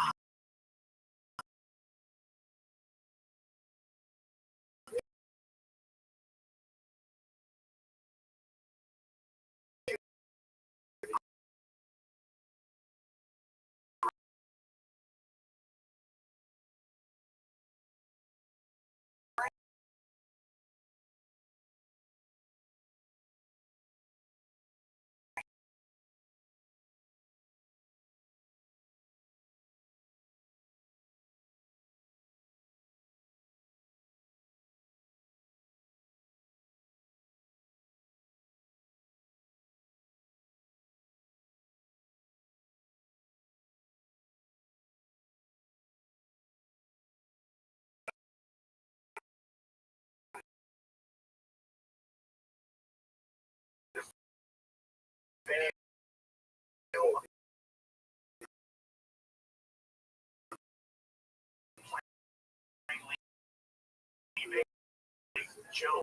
Joe.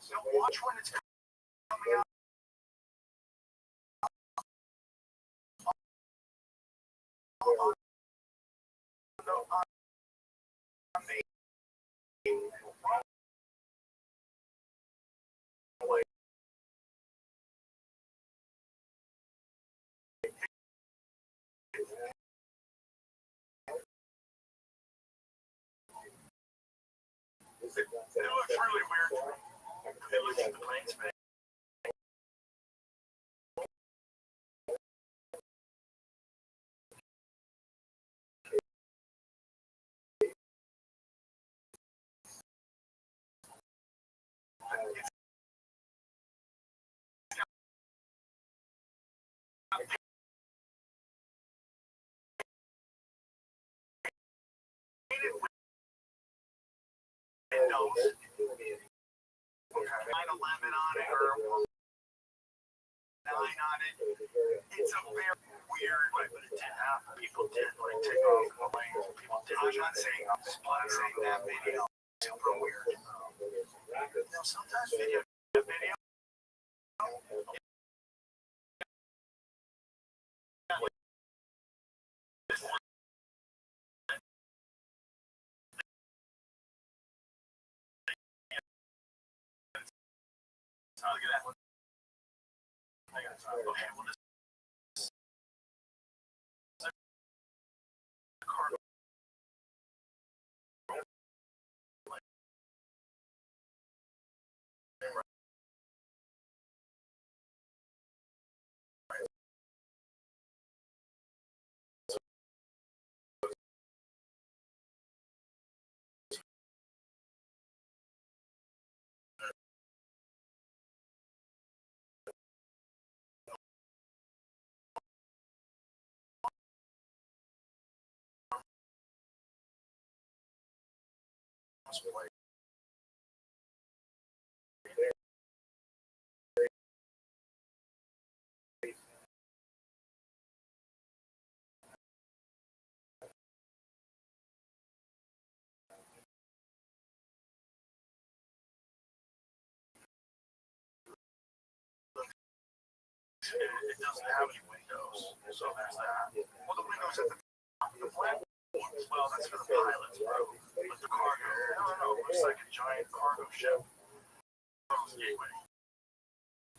Now watch when it's coming out. It looks really weird. It looks like the plane's made. windows. 9/11 on it or 9 on it. It's a very weird way, but it did happen. People did like take off the planes. People did. I'm not saying that video is super weird. Sometimes video. Look at that. Okay, well, this cargo. It doesn't have any windows, so there's that. Well, the windows at the top of the platforms, well, that's for the pilots, bro. But the cargo, no, it looks like a giant cargo ship. Gateway.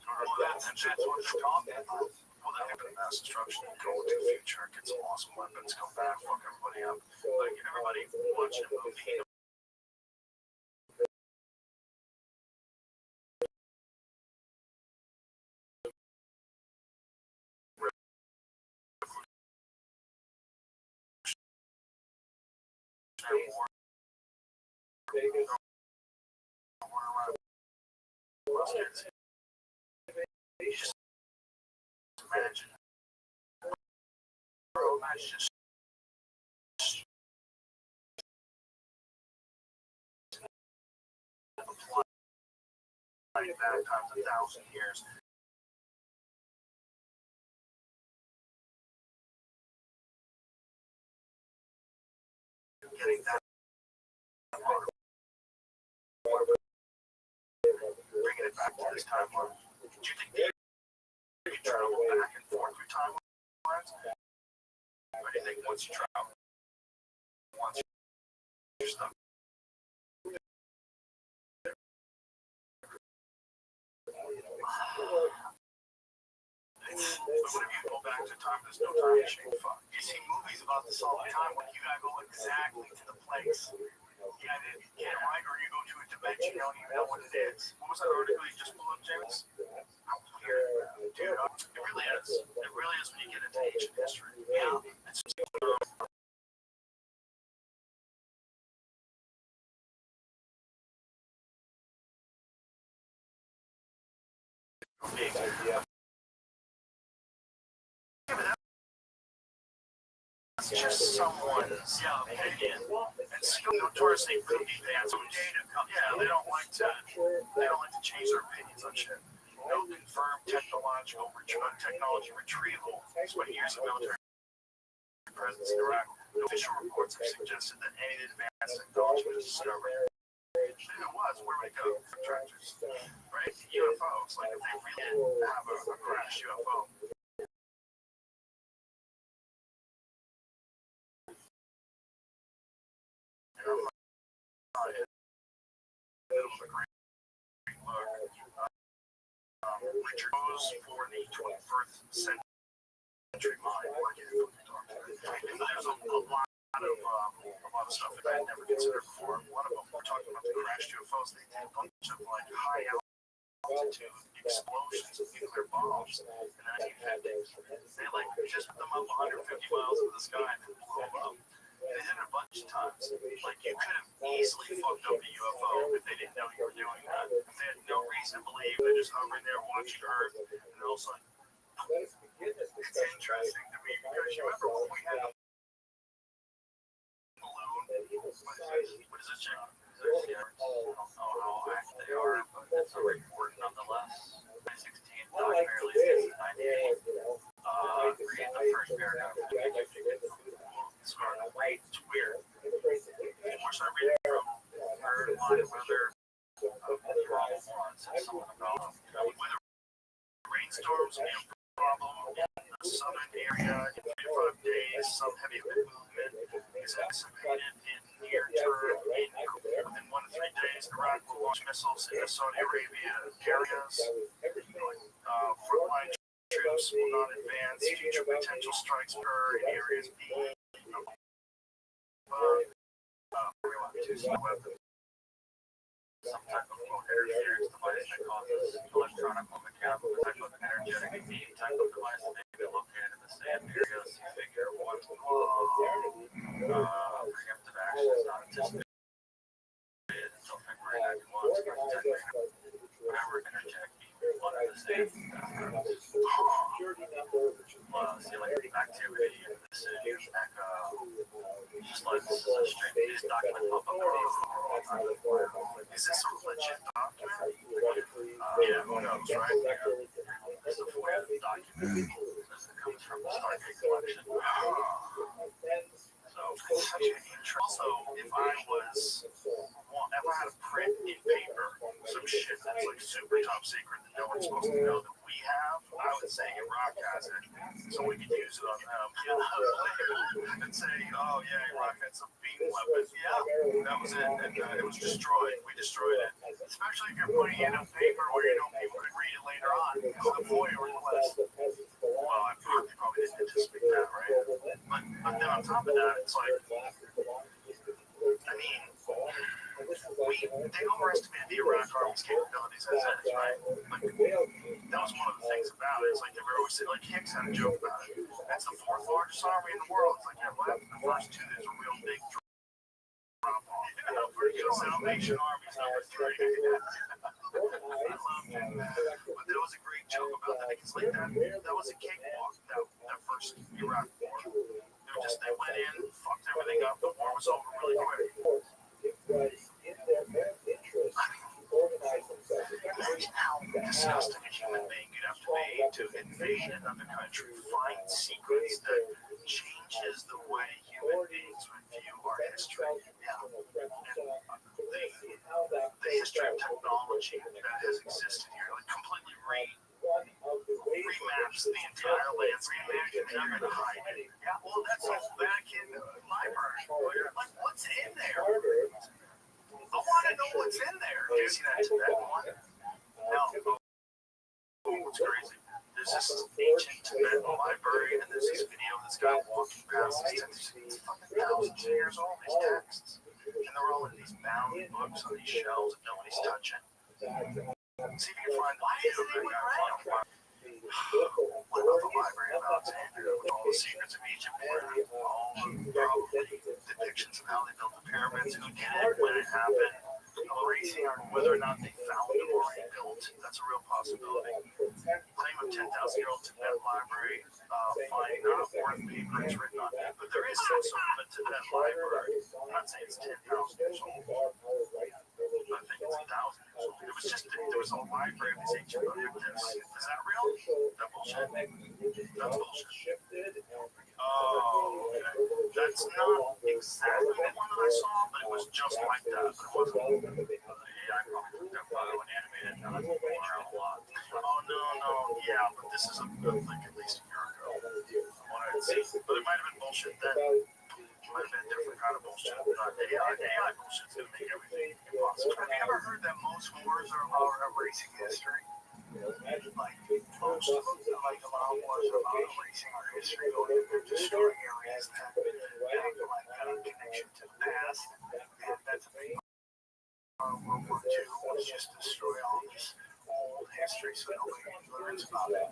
Well, that's what they're talking about. Well, they're going to mass destruction and go into the future, get some awesome weapons, come back, fuck everybody up. Like, everybody watching a movie. Just imagine. Bro, that's just like that times 1,000 years. Getting that bringing it back to this timeline. Do you think they can travel back and forth through timelines? Or do you think once you travel, once you're stuck? But what if you go back to time, there's no time machine? Fuck. You see movies about this all the time when you gotta go exactly to the place. Yeah, get it right, or you go to a dimension, you don't even know what it is. What was that article you just pulled up, James? Dude, it really is. It really is when you get into ancient history. Yeah. It's just, it's just someone's opinion. And still notoriously cookie fans. Yeah, they don't like to change their opinions on shit. No confirmed technology retrieval. But years of military presence in Iraq, no official reports have suggested that any advanced technology was discovered. And it was, where would it go? Tractors, right? UFOs, like if they really did have a crash UFO. Richard goes for the 21st century mind. There's a lot of stuff that I never considered before. One of them, we're talking about the crashed UFOs. They did a bunch of like high altitude explosions of nuclear bombs. And then they like just put them up 150 miles into the sky and then blow them up. They did it a bunch of times. Like, you could have easily fucked up a UFO if they didn't know you were doing that. If they had no reason to believe, they're just hovering there watching Earth, and all of a sudden, it's it's interesting to me because you remember when we had the balloon? What is this chick? I don't know how accurate they are, but it's a report nonetheless. 2016, Dodge barely gets 98. Read the first paragraph. It's hard to wait. It's weird. Where should I read it from? Third line, weather. Problem once. Someone about weather. Rainstorms will be a problem in the southern area in 45 days. Some heavy movement is anticipated in near term. Within 1 to 3 days, Iraq will launch missiles into Saudi Arabia areas. Frontline troops will not advance. Future potential strikes occur in areas being some type of interference device that causes electronic or mechanical type of energetic beam type of device that may be located in the same area. Figure 1. Preemptive action is not anticipated until February 91. Whatever energetic beam is one of the same. See, like activity in the city, just like this is a straight news document pop up. Is this a legit document? Yeah, who knows, right? This is a FOIA document. This comes from the Stargate collection. So it's such an interest. So if I had a print in paper, some shit that's like super top secret that no one's supposed to know that we have, I would say Iraq has it, so we could use it on them. You know, and say, oh yeah, Iraq had some beam weapons. Yeah, that was it, and it was destroyed. We destroyed it. Especially if you're putting it in a paper where you know people could read it later on. It's the FOIA request. Well, I probably didn't anticipate that, right? But then on top of that, it's like, I mean, they overestimated the Iraq Army's capabilities as is, right? Like, that was one of the things about it. It's like they were always saying, like Hicks had a joke about it. That's the 4th largest army in the world. It's like, yeah, what? The first 2 is a real big drop off. Salvation Army's number 3. I loved it. But there was a great joke about that because like that was a cakewalk, that first Iraq war. They went in, fucked everything up, the war was over really quick. Imagine how disgusting a human being you'd have to be to invade another country, find secrets that changes the way human beings would view our history. Yeah. And the history of technology that has existed here, like completely remaps the entire landscape. And I'm going to hide it. Yeah, well, that's all back in the library. Like, what's in there? I want to know what's in there. Do you see that Tibetan one? No. Oh, what's crazy? There's this ancient Tibetan library, and there's this video of this guy walking past these texts. It's fucking thousands of years old, these texts. And they're all in these bound books on these shelves that nobody's touching. See if you can find why isn't anyone writing? What about the library of Alexandria with all the secrets of Egypt, all the depictions of how they built the pyramids, who did it, when it happened, erasing whether or not they found it or rebuilt. That's a real possibility. Claim of 10,000-year-old Tibetan library, finding not a foreign paper it's written on it, but there is some sort of a Tibetan library. I'm not saying it's 10,000 years old. I think it's 1,000 years old. It was just, there was a library of these ancient manuscripts. Is that real? That bullshit? That's bullshit. Oh, okay. That's not exactly the one that I saw, but it was just like that. But it wasn't. Yeah, I probably took that photo and animated it. Now that's going around a lot. Oh, no. Yeah, but this is a good thing at least a year ago. What I had seen. But it might have been bullshit then. It might have been a different kind of bullshit. Not AI bullshit's going to make everything impossible. Have you ever heard that most wars are about erasing history? Like, most of them, like a lot of wars are about erasing our history, or they're destroying areas that have a connection to the past. And that's a thing. World War II was just destroy all this old history so nobody learns about it.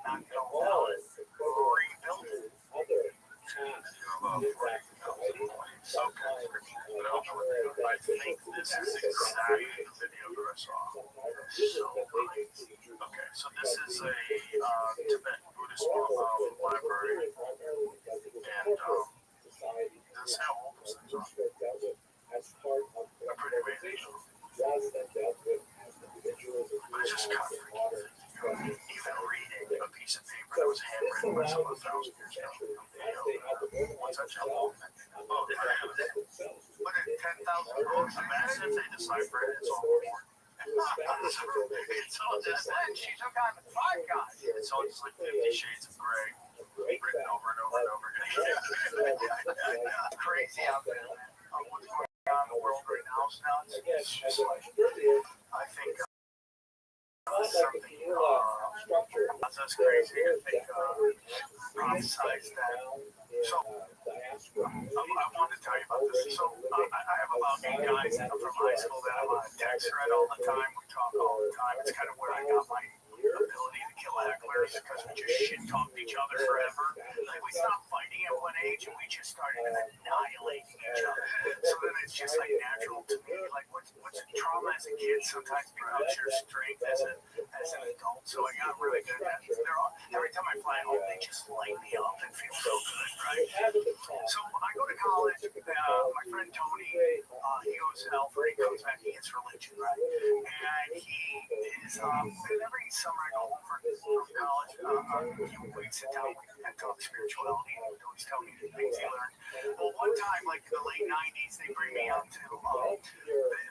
Not know it, rebuild it. I think this is exactly the video that I saw. So, okay, so this is a Tibetan Buddhist So then she took on 5 guys. It's all just like 50 Shades of Grey, written over and over and over again. Crazy out there, man. What's going on in the world right now? It's just like, I think something that's crazy. I think prophesies that. So I wanted to tell you about this. So I have about 8 guys from high school that I'm on a text thread all the time. We talk all the time. It's kind of where I got my ability to kill hecklers because we just shit talked each other forever. Like we stopped fighting at one age and we just started annihilating each other. So then it's just like natural to me. Like what's trauma as a kid sometimes becomes your strength as an adult. So I got really good at it. Every time I fly home, they just light me up and feel so good, right? So I go to college. My friend Tony, he goes to Alfred. He comes back. He gets religion, right? And he is. And every summer I go home from college. We sit down and talk spirituality. And he always tell me the things he learned. Well, one time, like in the late '90s, they bring me out to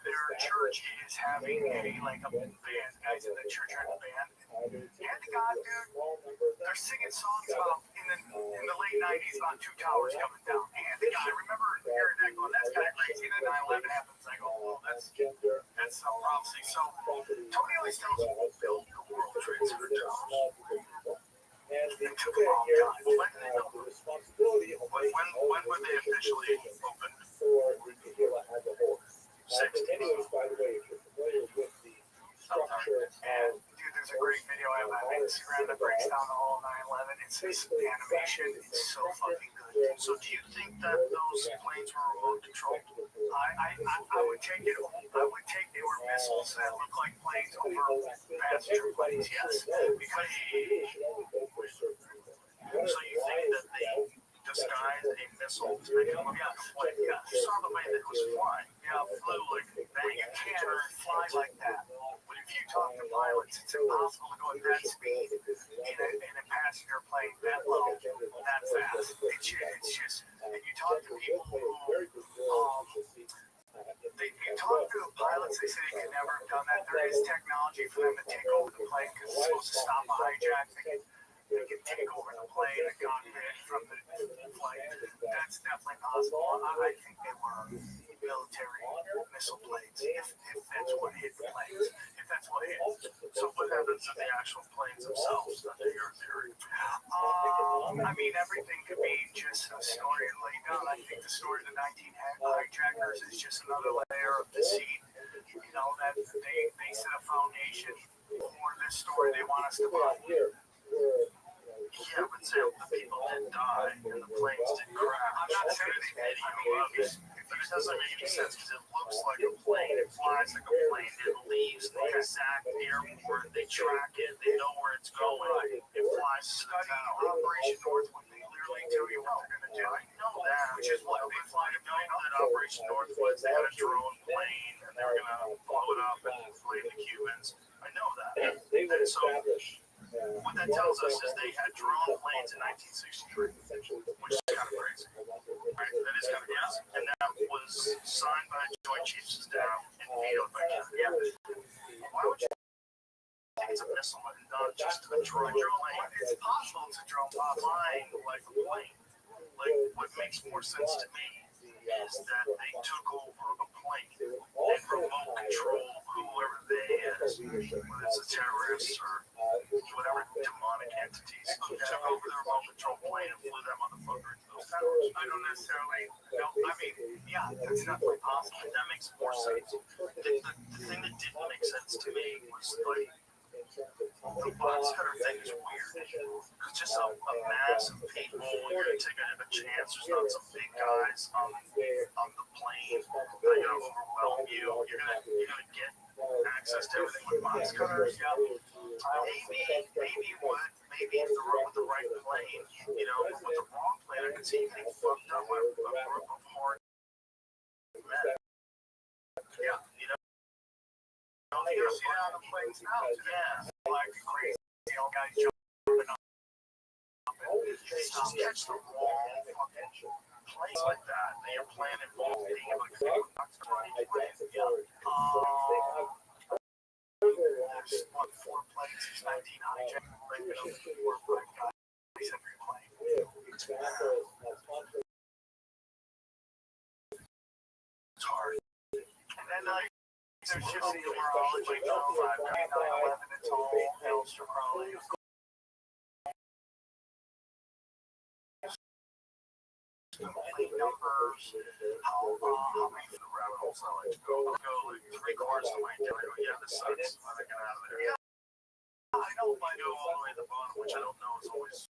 their church is having a band. Guys in the church are in a band. And God, dude, they're singing songs about in the late '90s about 2 towers coming down. And I remember hearing that going, that's kind of crazy. And then 9/11 happens. I go, oh, that's some prophecy. So Tony always tells me we'll build the World Trade Center towers. It took a long time. When would they officially open? 60s. And dude, there's a great video I have on Instagram that breaks down the whole 9/11. It's this animation. It's so fucking good. So do you think that those planes were remote controlled? I would take it. I would take they were missiles that look like planes over passenger planes. Yes, because so you think that they disguised a missile to make it look like a plane? Yeah, you saw the way that it was flying. Yeah, it flew like that. You can't fly like that. But if you talk to pilots, it's impossible to go at that speed in a passenger plane that low, that fast. It's just, and you talk to people who, you talk to the pilots, they say they could never have done that. There is technology for them to take over the plane because it's supposed to stop a hijack. They can take over the plane and cockpit from the flight. That's definitely possible. I think they were military missile planes, if that's what hit the planes. If that's what hit. So what happens to the actual planes themselves under your theory? I mean, everything could be just a story laid down. I think the story of the 19 hijackers is just another layer of deceit. You know, that they set a foundation for this story they want us to buy. Yeah, but still, the people didn't die and the planes didn't crash. I'm not saying they did. I mean, it doesn't make any sense because it looks like a plane. It flies like a plane. It leaves the exact airport. They track it. They know where it's going. It flies to the town. Operation Northwood, they literally tell you what they're going to do. I know that, which is why they fly to know that Operation Northwood, they had a drone plane and they were going to blow it up and blame the Cubans. I know that. And so what that tells us is they had drone planes in 1963, which is kind of crazy. Right? That is kind of crazy. And that was signed by the Joint Chiefs of Staff and vetoed by Kennedy. Yeah. Why would you think it's a missile and not just a drone plane? It's possible it's a drone flying like a plane. Like, what makes more sense to me is that they took over a plane and remote control whoever they is, whether it's a terrorist or whatever demonic entities, took over the remote control plane and flew that motherfucker into those towers. I don't necessarily know. I mean, yeah, that's definitely possible. That makes more sense. The thing that didn't make sense to me was like the box cutter thing is weird. It's just a mass of people. You're gonna take a chance. There's not some big guys on the plane that are gonna overwhelm you. You're gonna get access to everything with box cutters. Yeah. Maybe if with the right plane, you know, with the wrong plane, I could see getting fucked up with a group of hard men. Yeah, you know. You see that on the planes now? Yeah, like crazy old guys jumping up and just catch the wrong fucking planes like that. They are planning on being able to get a plane. Yeah. planes, he's 19 hijacked, like, you know, 4 or 5 guys every plane. It's hard. And then, like, there's just the numerology, 9/11, it's all Elster probably. Complete numbers, how many of the rabbit holes I like to go. I'll go like 3/4 of the way down. I go, yeah, this sucks. When I get out of there. Yeah, I know if I go all the way to the bottom, which I don't know is always.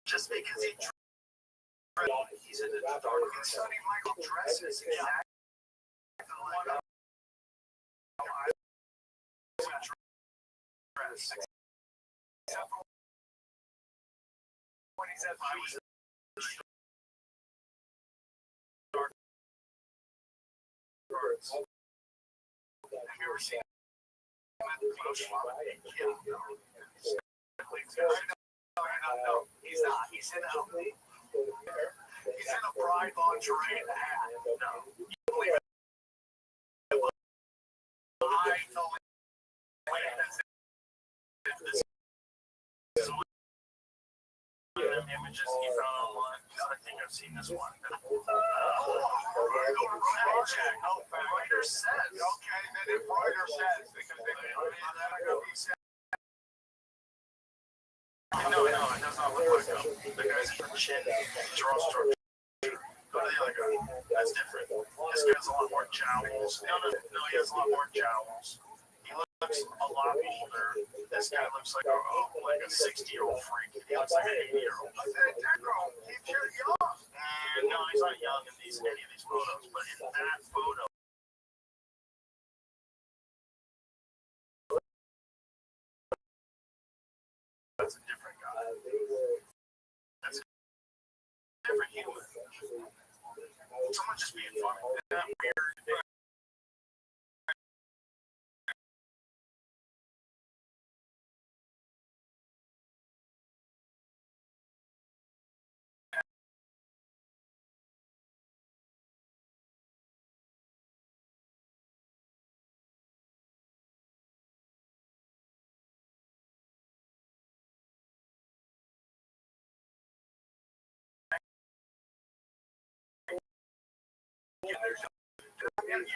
Just because he's in the dark, studying Michael dresses exactly like I dress. Except for when he said I was in the dark birds. Have you ever seen him at the close shot? No, he's not. He's in a bride lingerie and a hat. No, you believe it. I totally this is images he found online. I think I've seen this one. Writer says. Okay, then if writer says, because no, it does not look like him. The guy's chin draw structure. Go to the other guy. That's different. This guy has a lot more jowls. No, he has a lot more jowls. He looks a lot older. This guy looks like a 60-year-old freak. He looks like an 80-year-old. You're young. No, he's not young in any of these photos, but in that photo. That's a different guy. That's a different human. Someone just being funny. That weird.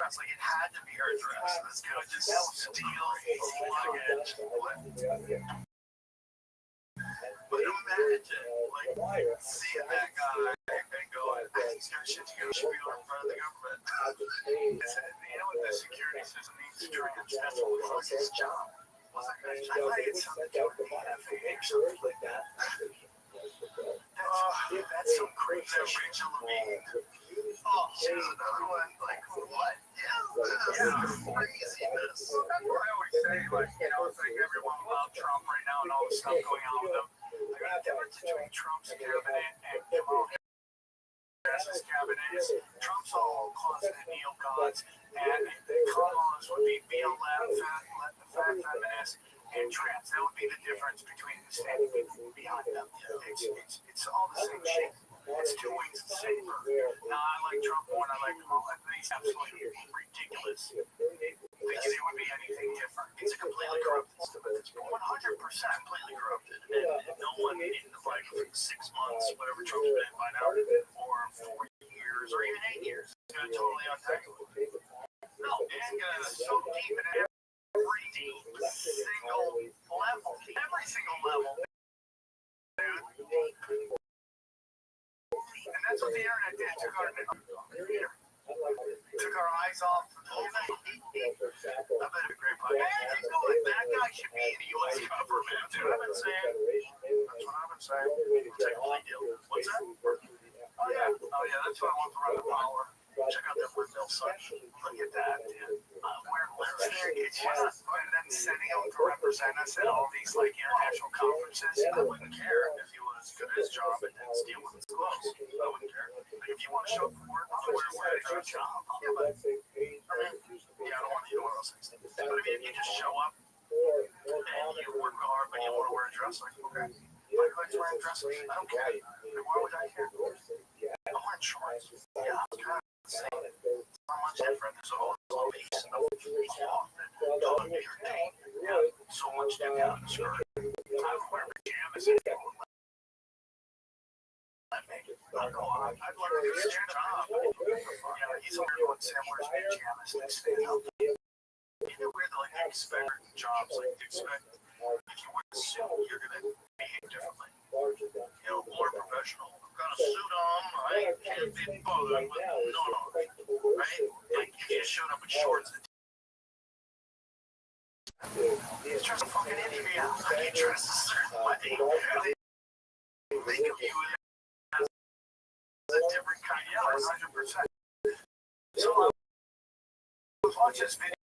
It's like it had to be her dress. This guy just steal luggage. But imagine, like, seeing that guy and going, he's got shit together, should be in front of the government. You know what the security system needs to trans? That's what was his job. I think it's something to do with the FAA or something like that. That's some crazy Rachel Levine. Oh, she's another one. Like, what? Yeah, craziness. That's what I always say. Like, you know, it's like everyone loves Trump right now and all the stuff going on with him. Like, the difference between Trump's cabinet and Kamala Harris's cabinet is Trump's all constant neo-cons, and Kamala's would be BLM, the fat feminists, and trans. That would be the difference between the standing behind them. It's all the same shit. It's two wings of the same bird. Now, I like Trump more than I like Kamala. He's absolutely ridiculous. Thinking it would be anything different. It's a completely corrupted system. It's 100% completely corrupted. And no one in the fight for 6 months, whatever Trump's been by now, or 4 years, or even 8 years, is going to totally untangle it. No, it's so deep in every single level. Every single level. And that's what the internet did. Took our eyes off the whole thing. That'd be a great podcast. That guy should be in the U.S. government. sending him to represent us at all these like international conferences, I wouldn't care if he was good at his job and didn't steal women's clothes. I wouldn't care. Like, if you want to show up for work, I'll wear a dress job. Yeah, but I mean, yeah, I don't want to do one of those things. But I mean, if you just show up and you work hard, but you want to wear a dress, like, okay, my client's wearing dresses. I don't care. Like, why would I care? I'm wearing shorts. Yeah, it's kind of the same. It's not much different. There's a whole piece of cloth that doesn't make your name. Yeah, so much to be on the skirt. I would wear pajamas if you would let me. I'd wear a job. Yeah, he's over here doing similar pajamas and stay up. You wear the like expert jobs, like expect if you wear a suit, you're gonna behave differently. You know, more professional. I've got a suit on. I can't be bothered with none on. Right? Like if you just showed up with shorts. He's dressed a fucking idiot. Like he dressed a certain way. They think of you as a different kind. Yeah, 100%. So I was watching this video.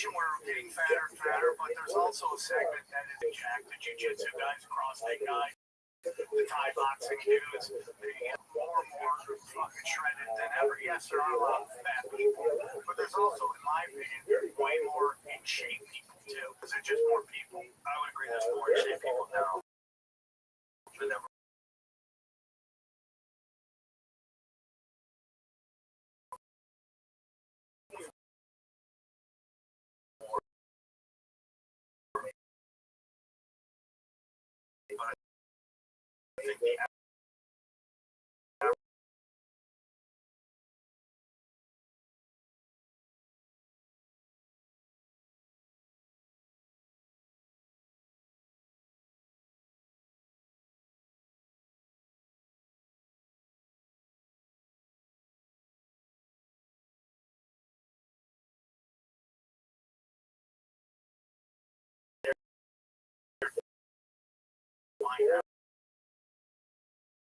We're getting fatter and fatter, but there's also a segment that is jacked, the jiu-jitsu guys, CrossFit guys, the Thai boxing dudes, they get more and more fucking shredded than ever. Yes, there are a lot of fat people, but there's also, in my opinion, way more in shape people too, because there's just more people. I would agree there's more in shape people now than ever. I think the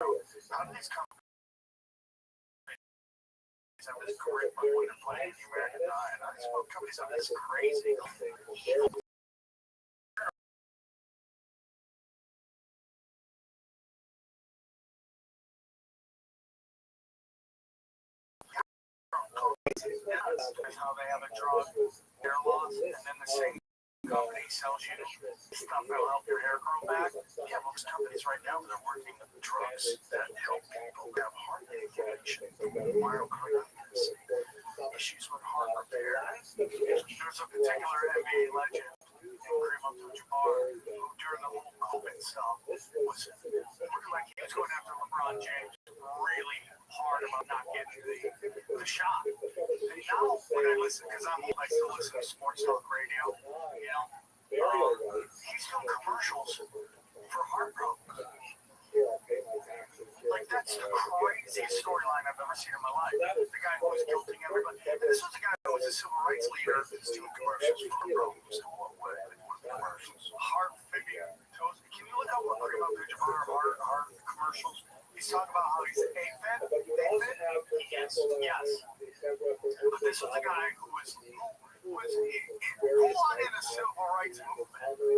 how do these companies have this current when they're playing the American Eye, and these companies have this crazy that's how they have a drug hair loss, and then the same company sells you stuff that'll help your hair grow back. Yeah, most companies right now that are working with drugs that help people have heart inflammation, myocarditis, issues with heart repair. There's a particular NBA legend, Kareem Abdul-Jabbar, who during the whole COVID stuff was like he was going after LeBron James really hard about not getting the shot. And now when I listen, because I still listen to sports talk radio, you know, he's doing commercials for heartbroken. Like that's the craziest storyline I've ever seen in my life. The guy who was guilting everybody. And this was the guy who was a civil rights leader doing commercials for heartbroken. Commercials. Heart figure. Can you look up what Kareem Abdul-Jabbar heart commercials? He's talking about how he's A-Fit. Yes. But this was a guy who was full on in the civil rights movement, who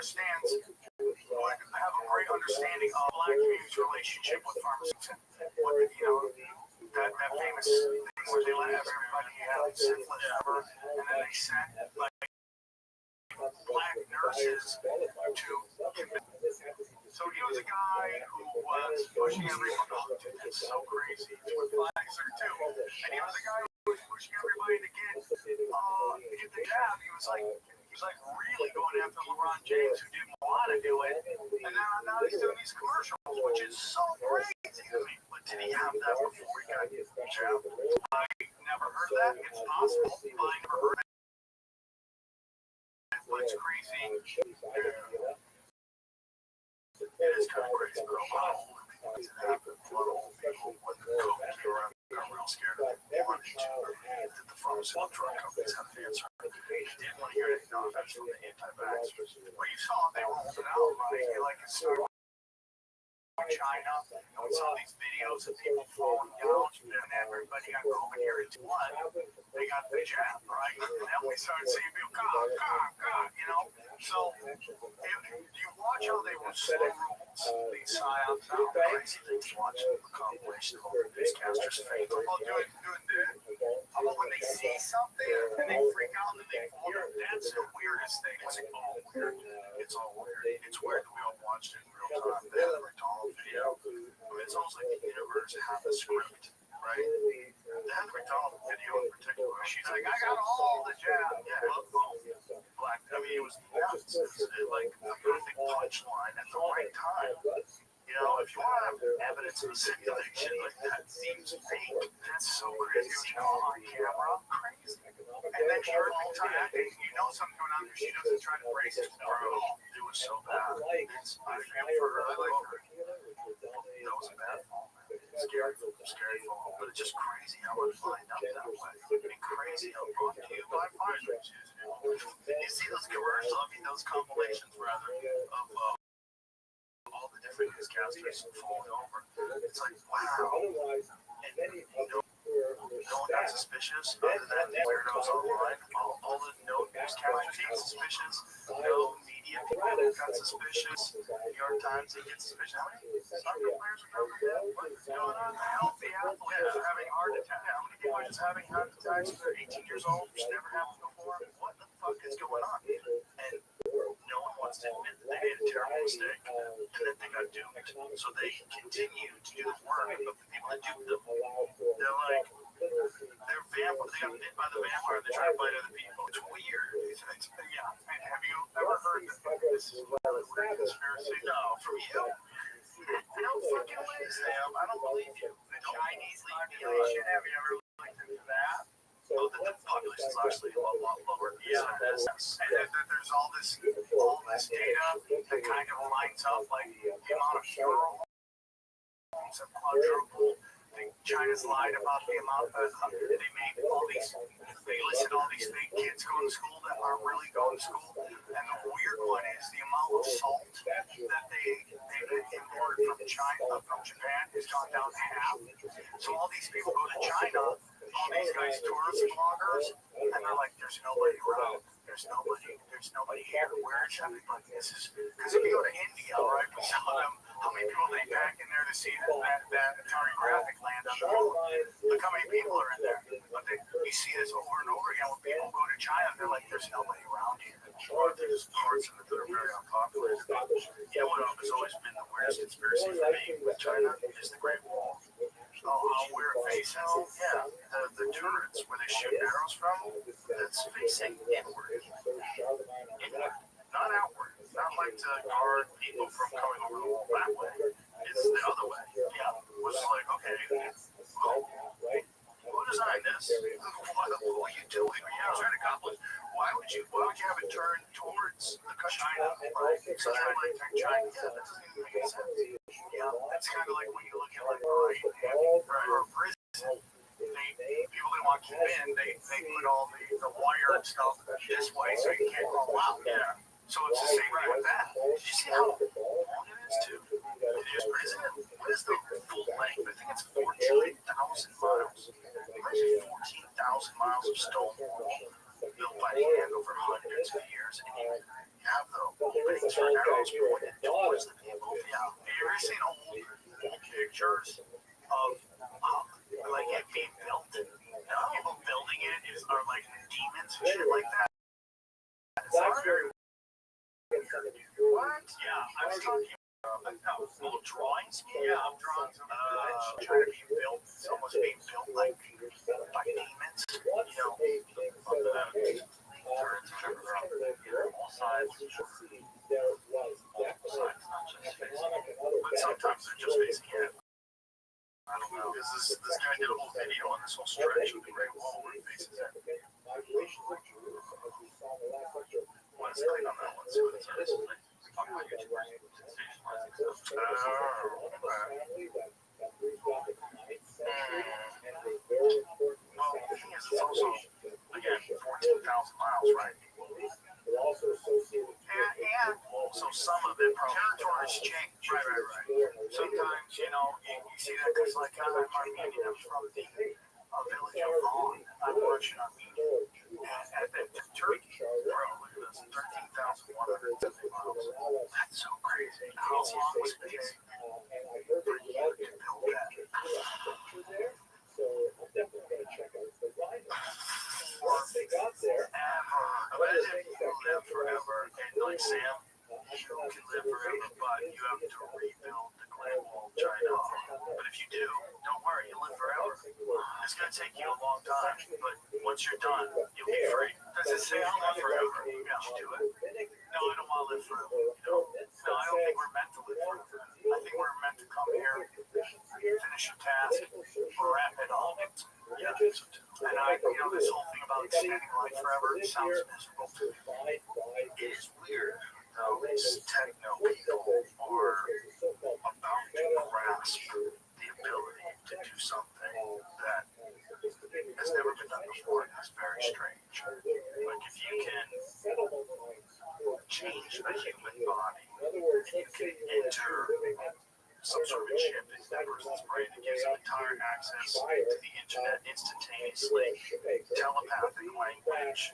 understands, would have a great understanding of black community's relationship with pharmaceuticals. You know, that famous thing where they let everybody have syphilis ever, and then they sent like black nurses to commit. So he was a guy who was pushing everyone. Oh, dude, that's so crazy. It's with blacks there too. And he was a guy who was pushing everybody to get the jab. He was like really going after LeBron James, who didn't want to do it. And now he's doing these commercials, which is so crazy to me. But did he have that before he got the jab? I never heard that. It's possible. I never heard it. But it's crazy. is kind of crazy, but a lot of older people it happened. A lot of old people when COVID came around got real scared of it. They wanted to believe that the pharmaceutical drug companies had the answer. They didn't want to hear anything else from the anti-vaxxers. Well, you saw they rolled it out, right? You like it started in China, and we saw these videos of people falling down, and everybody got COVID here in one. They got the jab, right? And then we started seeing people, God, you know? So, you watch how they were slow rules, these psyops, how crazy things watch the compilation of all the newscasters fake. How about doing that? How about when they see something and they freak out and they fall down? That's the weirdest thing. It's all weird. It's all weird. It's weird that we all watched it in real time. They had the McDonald's video. I mean, it's almost like the universe has a script, right? The Heather McDonald video in particular, she's like, I got all the jab. Yeah, boom. Black. I mean, it was nuts. It's like the perfect punchline at the right time. You know, if you want to have evidence of a simulation, like that seems fake. That's so crazy. You know, on camera, crazy. And then she heard all the time acting. You know something going on there. She doesn't try to brace it. Bro, it was so bad. I feel for her. I like her. That was a bad fall, man. Scary fall. But it's just crazy how it lined up that way. It'd be crazy how brought to you by Pfizer. You see those commercials, I mean, those compilations, rather, of all the different newscasters falling over. It's like, wow. And no one got suspicious other than the weirdos online. All the no newscasters got suspicious. No media people got suspicious. New York Times, they get suspicious. How many soccer players are coming in? What's going on? The healthy athletes are having heart attacks. How many people are just having heart attacks when they're 18 years old, which never happened before? What the fuck is going on? And no one wants to admit that they made a terrible mistake and that they got duped. So they continue to do the work of the people that duped them. They're like, they're vampires. They got bit by the vampire. They try to bite other people. It's weird. Yeah. And have you ever heard this is a weird conspiracy? No, from you? No fucking way, Sam. I don't believe you. The Chinese population. Have you ever looked into that? Oh, the population is actually a lot lower. Yeah. And then there's all this data that kind of lines up, like the amount of funeral homes have quadrupled. China's lied about the amount that they made all these. They listed all these fake kids going to school that aren't really going to school. And the weird one is the amount of salt that they imported from China, from Japan, has gone down to half. So all these people go to China, all these guys, tourist bloggers, and they're like, there's nobody around. There's nobody here. Where is everybody? This is because if you go to India, right, we saw them. How many people they pack in there to see that Atari graphic land on the moon? Look how many people are in there. But you see this over and over again when people go to China, they're like, there's nobody around here. Or there's parts of it that are very unpopular. You know what has always been the weirdest conspiracy for me with China is the Great Wall. Oh, where it faces? Yeah, the turrets where they shoot arrows from, that's facing inward. Not outward. Not like to guard people from coming over the wall that way. It's the other way. Yeah. It was like, okay, who designed this? What are you doing? Yeah, I was trying to accomplish. Why would you have it turned towards the China? Right? So I like China. Yeah, that doesn't even make sense. Yeah, that's kind of like when you look at like or prison. People didn't want to keep in. They put all the wire and stuff this way so you can't roll out. Yeah. So it's the same thing with that. Did you see how long it is too? It is prison. What is the full length? I think it's 14,000 miles. Imagine 14,000 miles of stone wall built by hand over hundreds of years, and you have the openings for arrows pointed towards the people. Yeah. Have you ever seen old pictures of like it being built? People building it are like demons and shit like that. It's like very. What? Yeah, I was talking about little drawings. Yeah, I'm drawing some trying to be built. It's almost being built like by demons. You know, on the turrets from all sides. All sides, not just facing. But sometimes they're just facing it. I don't know, because this guy did a whole video on this whole stretch of the Great Wall where he faces it. Let's click on that one, see what it says. Talk about YouTube. Well, the thing is, it's also, again, 14,000 miles, right? And so some of it territories change. Right. Sometimes, you see that because, like, I'm Armenian, I'm from the village of Ron. I'm Russian Armenian. And then Turkey, bro, look at this, 13,170 miles. That's so crazy. How long was it take for you to build that? Imagine if you live forever, and like Sam, you can live forever, but you have to rebuild the Great Wall of China. But if you do, don't worry, you'll live forever. It's going to take you a long time, but once you're done, you'll be free. Does it say I'll live forever? Yeah, you do it. No, I don't want to live forever. No, I don't think we're meant to live forever. I think we're meant to come here, finish a task, wrap it up. Yeah, and this whole thing about extending life forever sounds miserable to me. It is weird how these techno people are about to grasp the ability to do something that has never been done before, and is very strange. Like, if you can change a human body, you can enter some sort of chip in that person's brain that gives them entire access to the internet instantaneously, telepathic language.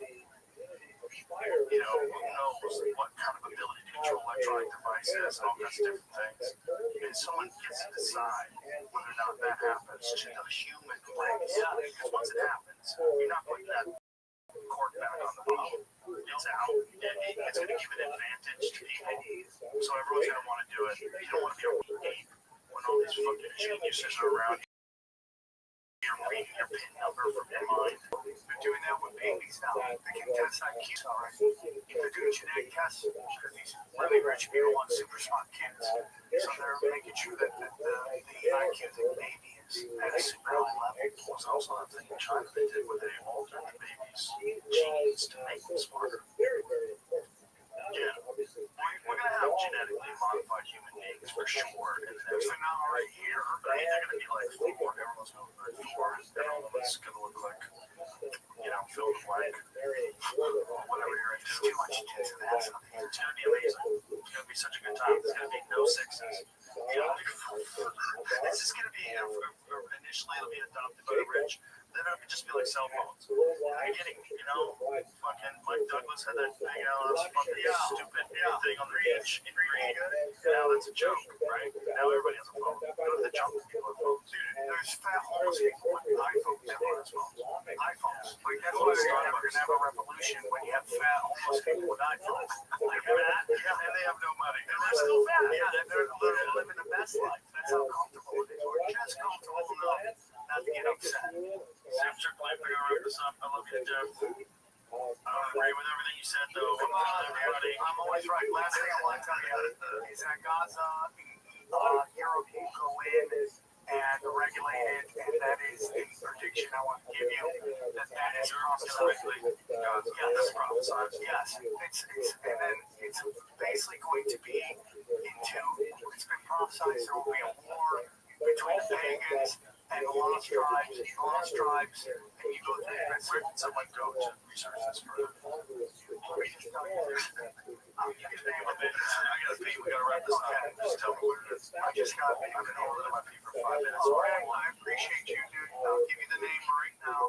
Who knows what kind of ability to control electronic devices and all kinds of different things. And someone gets to decide whether or not that happens to the human legs. Yeah, because once it happens, you're not putting that cork back on the bottle. It's out. It's going to give an advantage to people. So everyone's going to want to do it. You don't want to be a weak ape when all these fucking geniuses are around you. You're reading your PIN number from your mind. They're doing that with babies now. They can test IQ. They're doing genetic tests because these really rich people want super smart kids. So they're making sure that the IQ of the baby is at a super high level. There's also that thing in China they did where they altered the baby's genes to make them smarter. Yeah. We're going to have genetically modified human beings for sure in the next, not right here, but I mean, they're going to be like Thor. Everyone's going to look like Thor. Everyone's going to look like, fill the blank. Whatever you're into. Too much into that. It's going to be amazing. It's going to be such a good time. There's going to be no sixes. It's just going to be, initially it'll be adopted by the rich. Then it would just be like cell phones. I'm getting, fucking Mike Douglas had that thing out, this fucking stupid thing on the beach in Green. Now that's a joke, right? Now everybody has a phone. Go to the jungle, people have phones. Dude, there's fat homeless people with iPhones and phones. iPhones. Like, that's why they're never going to have a revolution when you have fat homeless people with iPhones. Like that, and they have no money. And they're still fat. Yeah, they're living the best life. That's how comfortable it is. We're just comfortable enough not to get upset. Sam Strick Life, we're going to wrap this up. I love you to death. I agree with everything you said, though. Come on, everybody. I'm always right. Last thing I want to tell you is that Gaza, Europe will go in and regulate it, and that is the prediction I want to give you. That is prophesied. Yeah, that's prophesied. Yes, and then it's basically going to be it's been prophesied there will be a war between the pagans and the lost tribes, and you go to someone go to research this further. We gotta wrap this up. Just tell me what it is. I've been holding my feet for 5 minutes. I appreciate you, dude. I'll give you the name right now.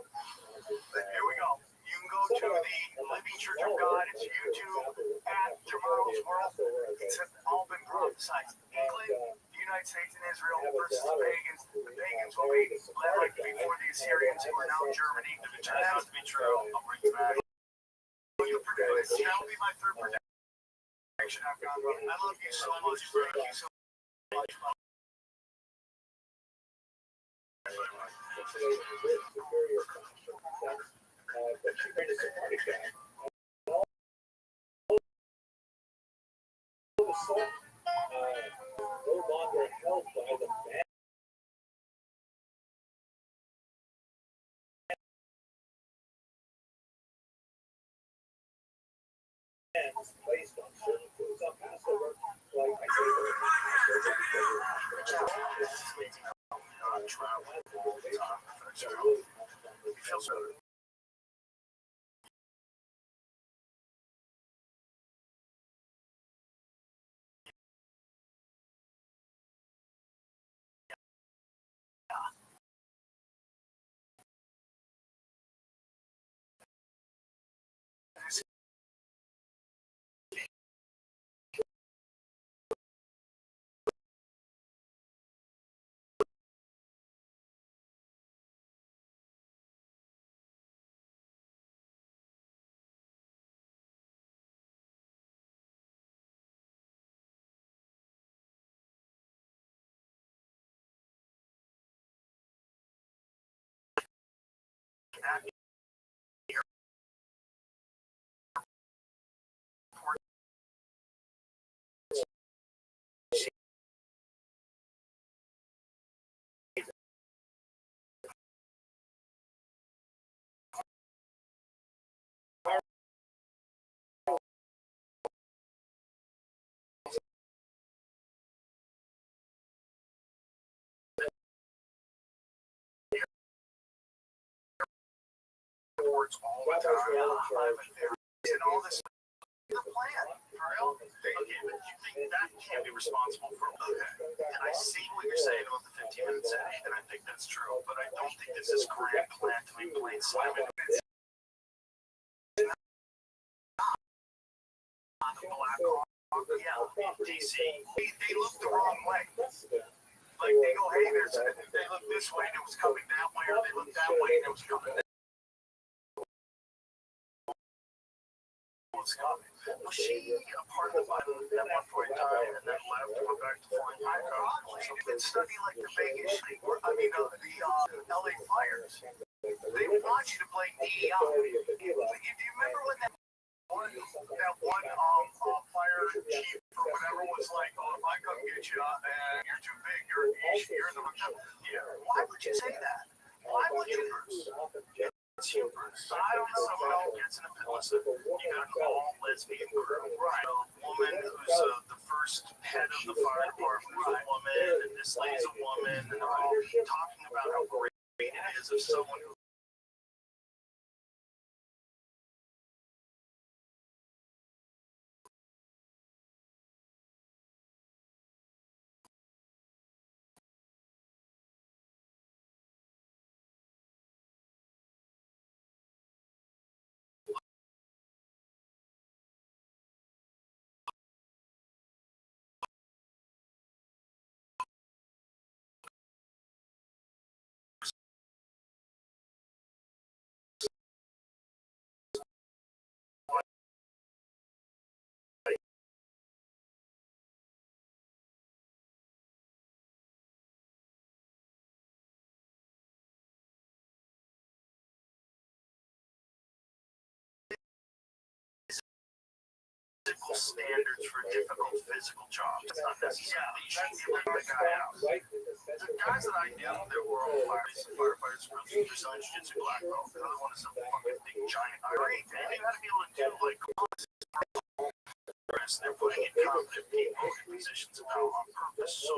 Here we go. You can go to the Living Church of God. It's YouTube at Tomorrow's World. It's all been prophesied. England, the United States and Israel versus the pagans. The pagans will be led like before the Assyrians, who are now Germany. If it turns out to be true, I'll bring you back. That will be my third prediction I've gone wrong. I love you so much. Thank you so much. No longer held by the bans placed on certain foods on Passover Words all the time. And all this the plan, for real. Okay, but you think that can't be responsible for and I see what you're saying about the 15-minute setting, and I think that's true, but I don't think this is grand plan to be plain slamming. Yeah, DC, they look the wrong way. Like they go, hey, they look this way and it was coming that way, or they look that way and it was coming that way. Was she a part of the Bible at one point in time and then left to go back to flying high cover? She didn't study like the Vegas, the LA fires. They want you to blame DEI. Do you remember when that one fire chief or whatever was like, oh, if I come get you and you're too big, you're in the yeah. Why would you say that? Why would you? I don't know. Someone gets in a listen. You got an all lesbian group, right? A woman who's the first head of the fire department is a woman, and this lady's a woman, and they're all talking about how great it is of someone who. Standards for difficult physical jobs. It's not necessarily you shouldn't be able to get a guy out. The guys that I knew that were all firefighters, real percentage jiu-jitsu black belt. The other one is a fucking big giant irate. And they gotta be able to do like they're putting in competent people in positions of power on purpose so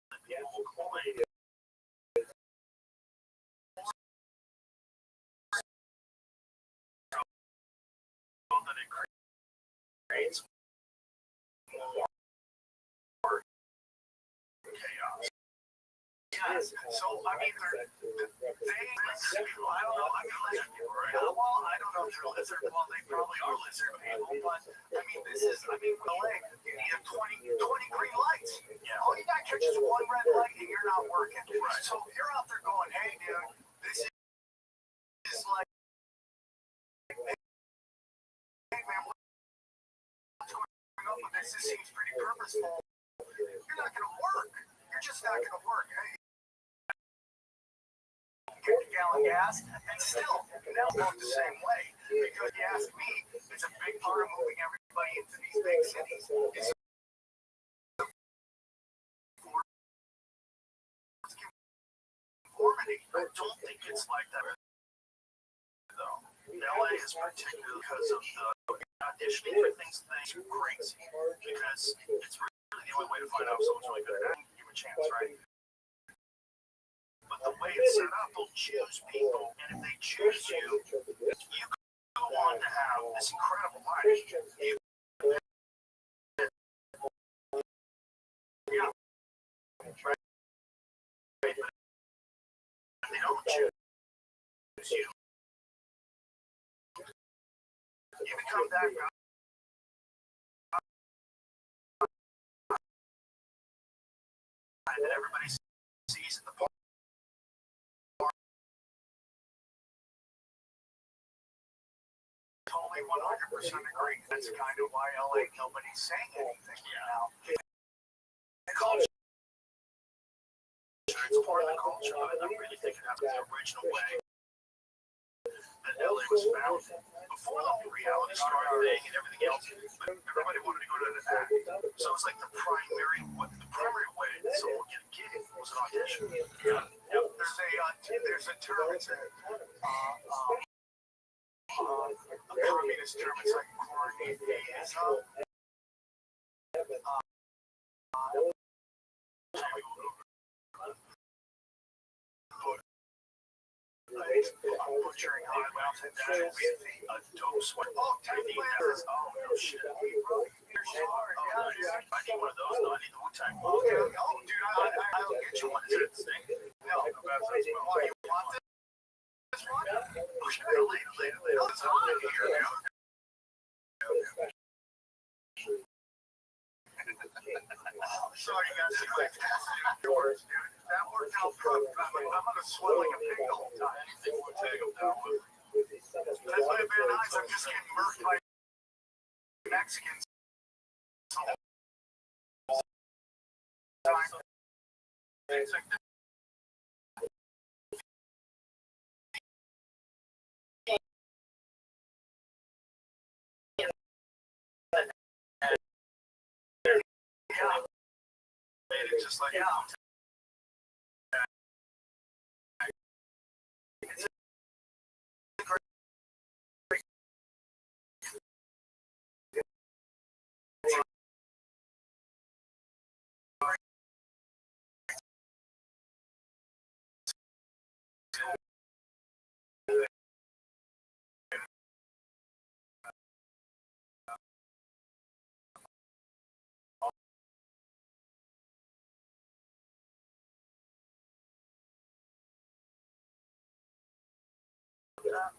that people will complain. That it creates more chaos. Yes, so I mean, I don't know. I mean, lizard people, right? Well, I don't know if they're lizard. Well, they probably are lizard people, but I mean, LA, you need 20 green lights. Yeah. All you got to catch is one red light and you're not working. Right. So if you're out there going, hey, dude, this is like, hey, man, what's going on with this? This seems pretty purposeful. You're not going to work. You're just not going to work. Hey, get a gallon of gas, and still, they'll work the same way. Because you ask me, it's a big part of moving everybody into these big cities. It's conformity. I don't think it's like that, though. LA is particularly because of the auditioning for things crazy because it's really the only way to find out if someone's really good at acting. Give a chance, right? But the way it's set up, they'll choose people, and if they choose you, you go on to have this incredible life. Yeah. Right. But if they don't choose you, you become that guy that everybody sees at the bar. Totally 100% agree. That's kind of why LA nobody's saying anything now. The culture. It's part of the culture, but I don't really think it has the original way that LA was founded. Before the reality star thing and everything else, but everybody wanted to go to the act. So it's like the primary way that someone would get a gig was an audition. Yeah. There's a term, it's a communist term, it's like coordinatism. I'm butchering how I went to that with a dope sweat. Oh, tiny letters. Oh, no shit. I need one of those. No, I need the Wu-Tang. Oh, dude, I'll get you one. Is it this thing? No, no bad sense. Oh, you want this one? Oh, shit, later. Oh, it's hot in here, man. Sorry, guys. Yours, dude. That worked out perfect. I'm gonna sweat like a pig the whole time. Anything would take them down with. That's why Van Nuys, I'm just getting murked by Mexicans. It's like the it's just like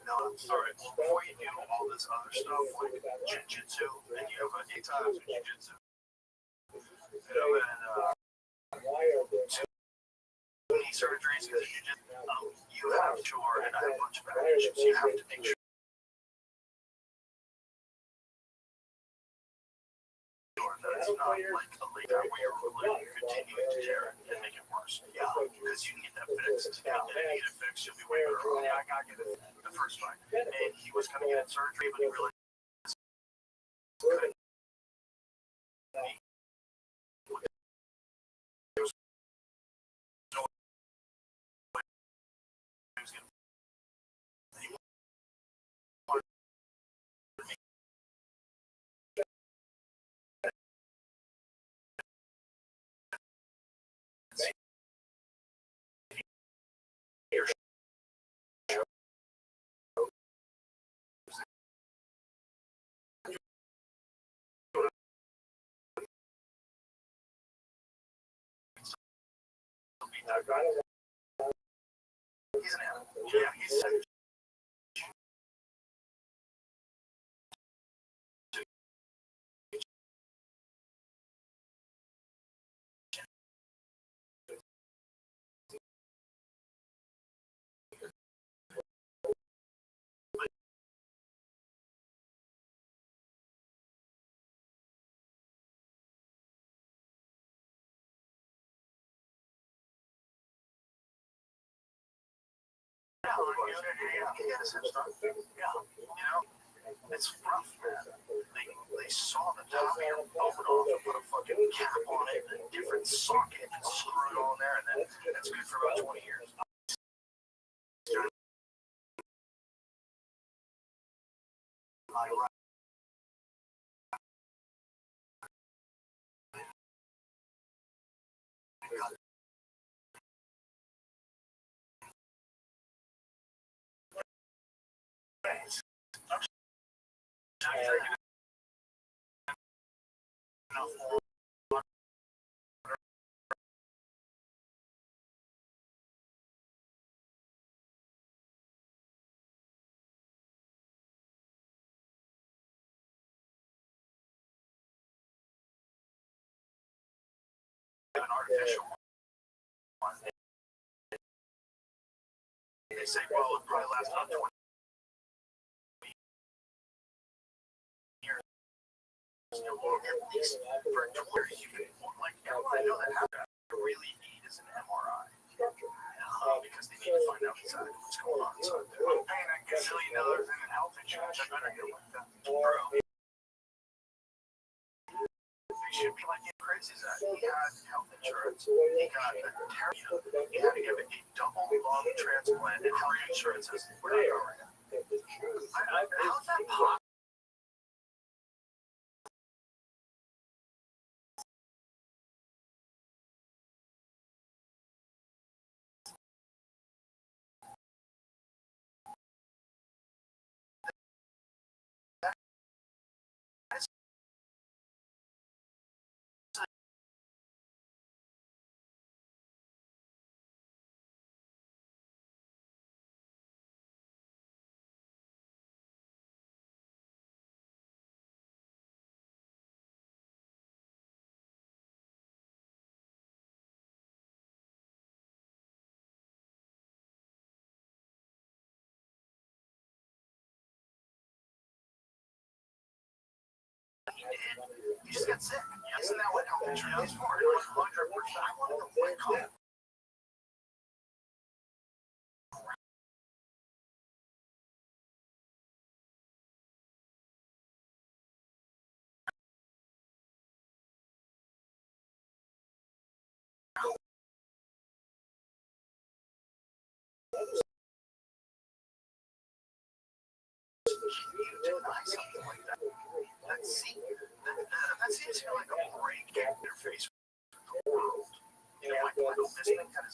no, I'm sorry. Before you do all this other stuff like jiu-jitsu, and you have 8 times in jiu-jitsu, and knee surgeries because you have tour and I have a bunch of packages. You have to make sure. That it's not like a late time where you're going to continue to tear it and make it worse. Yeah, because you need that fixed. If you need it fixed, you'll be way better off. Yeah, I got to get it the first fight. And he was going to get surgery, but he realized he couldn't. He's an animal. Yeah, he's it's rough, man. They saw the top of your helmet off and put a fucking cap on it and a different socket and screw it on there, and then that's good for about 20 years. now you're drinking enough water. An artificial one. They say, well, it probably lasts about 20 years. At least for 2 years, you can, like, how do I know that happened? What you really need is an MRI. Because they need to find out exactly what's going on inside there. I'm paying a gazillion dollars in health insurance. I better get one done. Bro. They should be like, yeah, crazy as that. He had health insurance. He got a terrible. He had to give a double lung transplant, and health insurance is where they are right now. How's that possible? You just got sick. Isn't that what health insurance is for? 100%. I wanted to wake up. Something like that. That seems to be like a break in interface with the world. You know, like Michael Bisping kind of.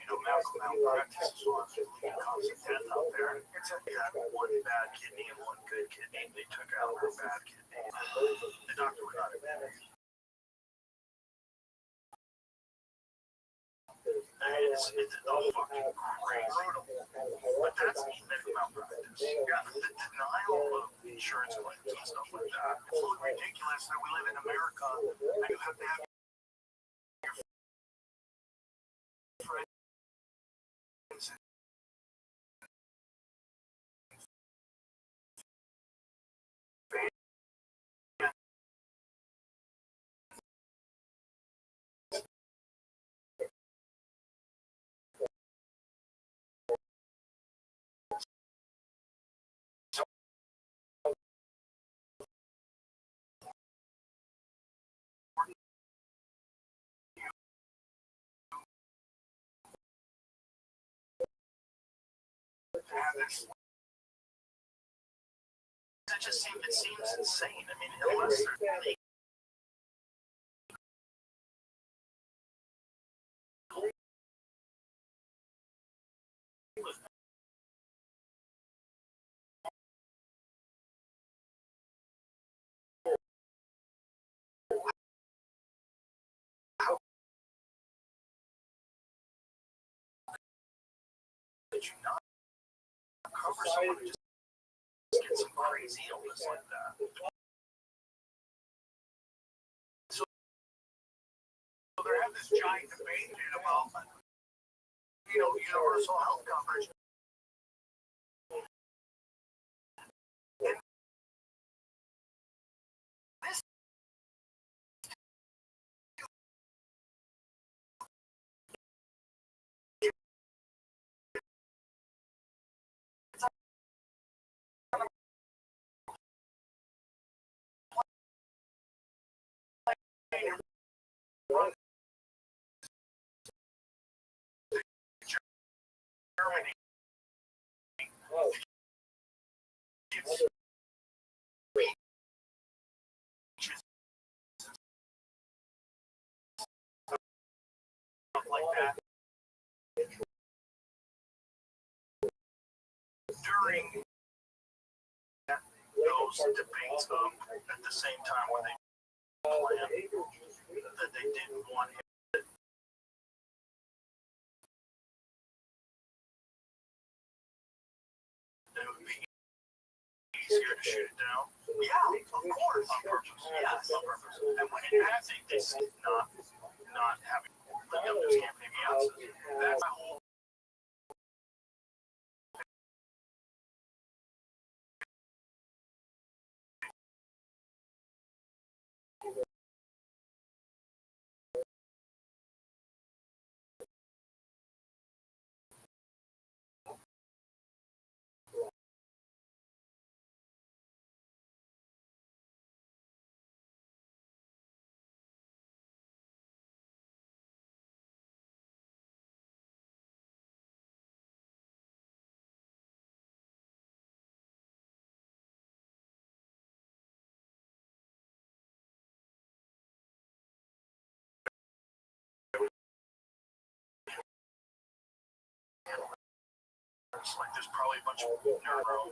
Malpractice is one of the leading causes of death out there. Except you had one bad kidney and one good kidney. They took out her bad kidney. The doctor would not admit it. It's all fucking crazy. But that's medical malpractice. Yeah, the denial of insurance claims and stuff like that. It's so ridiculous that we live in America and you have to have it seems insane. I mean, unless they're did you not cover someone who just gets some crazy illness like that. So there had this giant debate about, universal health coverage. And this Germany. Like that. During those debates, at the same time when they planned that they didn't want him to, it would be easier to shoot it down. Yeah, of course, on purpose. Yes, on purpose. And when it has this not having the numbers can't pay me out. That's my whole. Like there's probably a bunch of neuro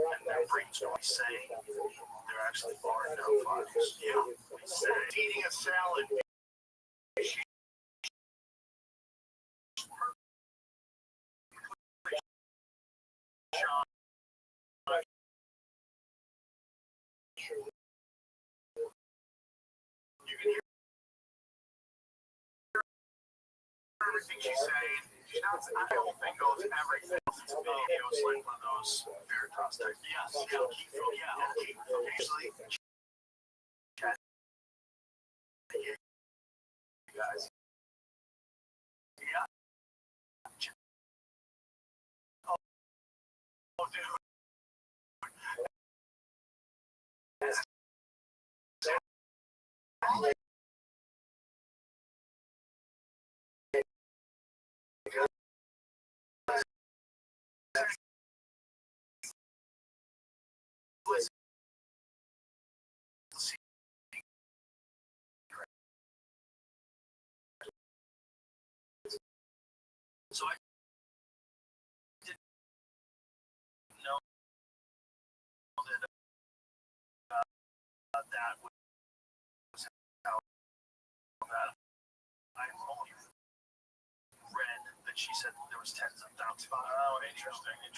and their brains don't say they're actually barred no files. Yeah, they say eating a salad. You can hear everything she's saying. The whole thing goes everything. It's videos like one of those Veritas type. Yes, usually. You guys. Yeah. Oh, dude. So I didn't know that that was how that I only read that she said there was tens of thousands. Oh, interesting. And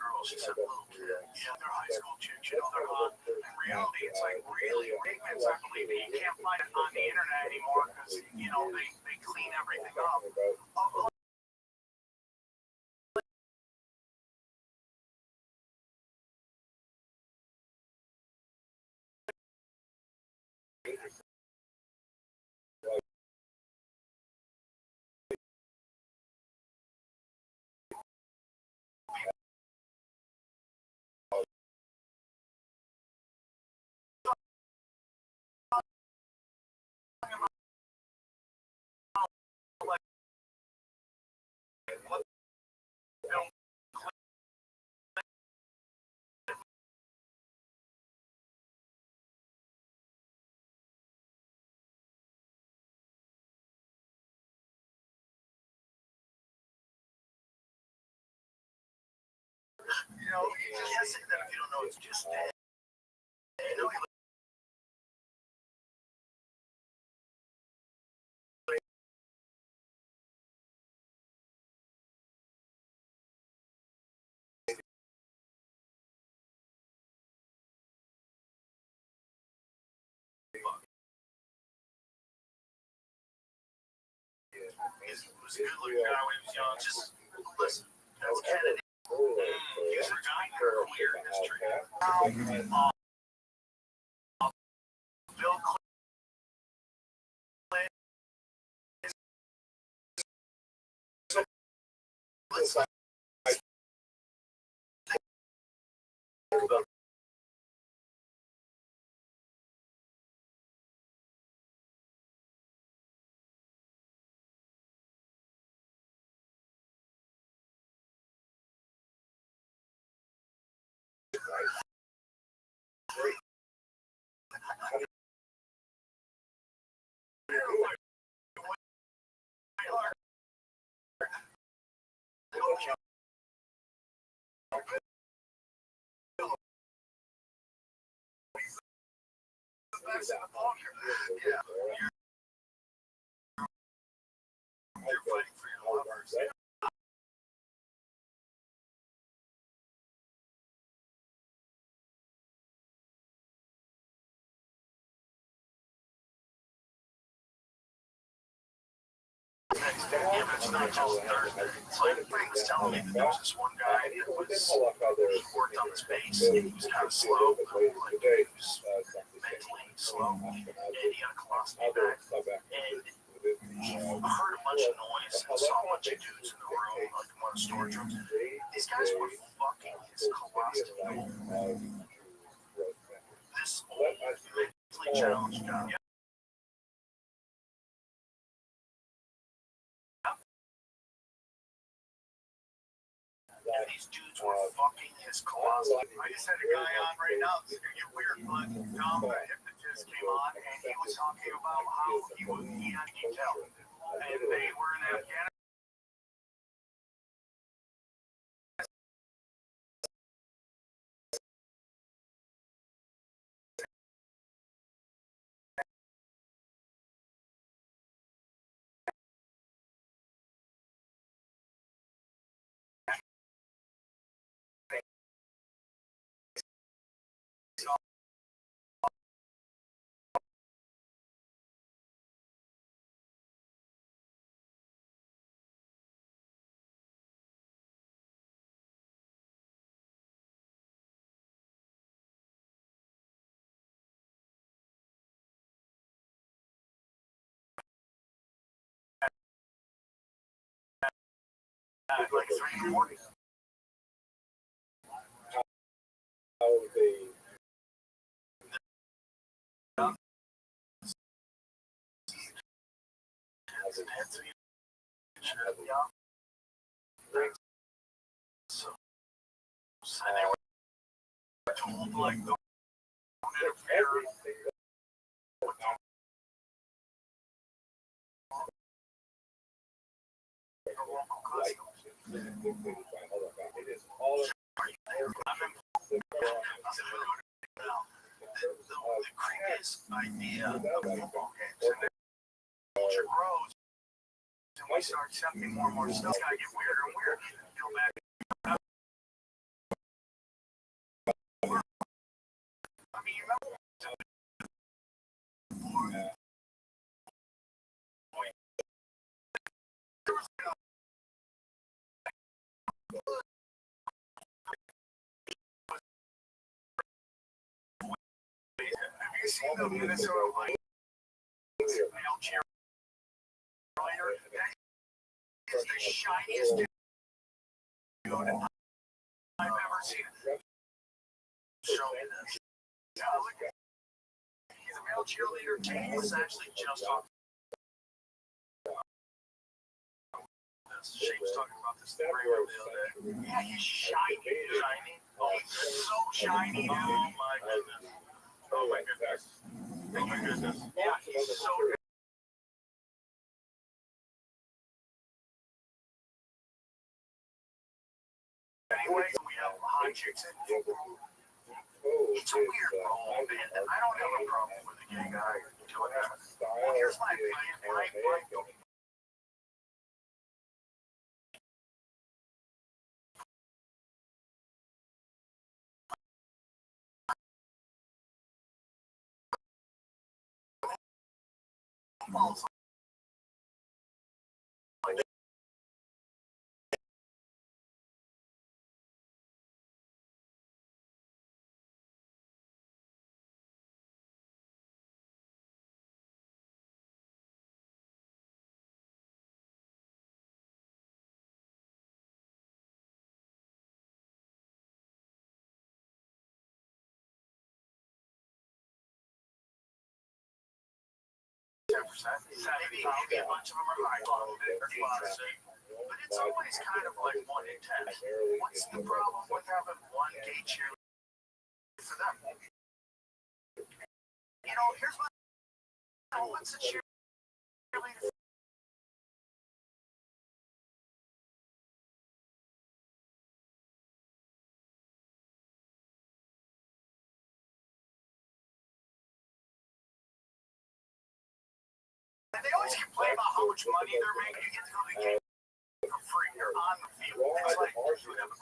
girls, she said little kids. Yeah, they're high school chicks, they're hot. In reality, it's like really, it's not believing you can't find it on the internet anymore because, they clean everything up. know, you can't say that if you don't know it's just dead. You know, he was a good looking guy when he was young. Just listen, that's Kennedy. He was a guy queer history. Bill Clinton. Let's think about yeah, you're fighting for your lovers. Yeah, but it's not just Thursday. It's like Frank was telling me that there was this one guy that was, he worked on this base and he was kind of slow, like he was mentally slow, and he had a colostomy bag, and he heard a bunch of noise and saw a bunch of dudes in the room, like in one of the storage rooms. These guys were fucking his colostomy. This old, mentally challenged guy. And these dudes were fucking his colostomy. I just had a guy on right now. This is gonna get weird, but Tom, the hypnotist, came on and he was talking about how he had detail. And they were in Afghanistan. Like 340. How they So, and they were told like don't interfere. it is all The greatest idea of football games. And then culture grows, and we start accepting more and more stuff. It's gotta get weirder and weirder. Go back. I mean, you remember? Have you seen the Minnesota Vikings male cheerleader? That is the shiniest dude I've ever seen. Show me this. He's a male cheerleader. He was actually just on this. Shane was talking about this the other day. Yeah, he's shiny. Shiny. Oh, he's so shiny, dude. Oh my goodness. Oh my goodness. Oh my goodness. Yeah, he's so good. Anyway, we have chicks in. It's a weird role, man, and I don't have a problem with a gay guy doing that. Well, here's my opinion. Maybe a bunch of them are high level, but it's always kind of like 1 in 10. What's the problem with having one gay cheerleader for them? You know, here's my what's a cheerleader? They always complain about how much money they're making. You get to go to the game for free. You're on the field. It's like you would have a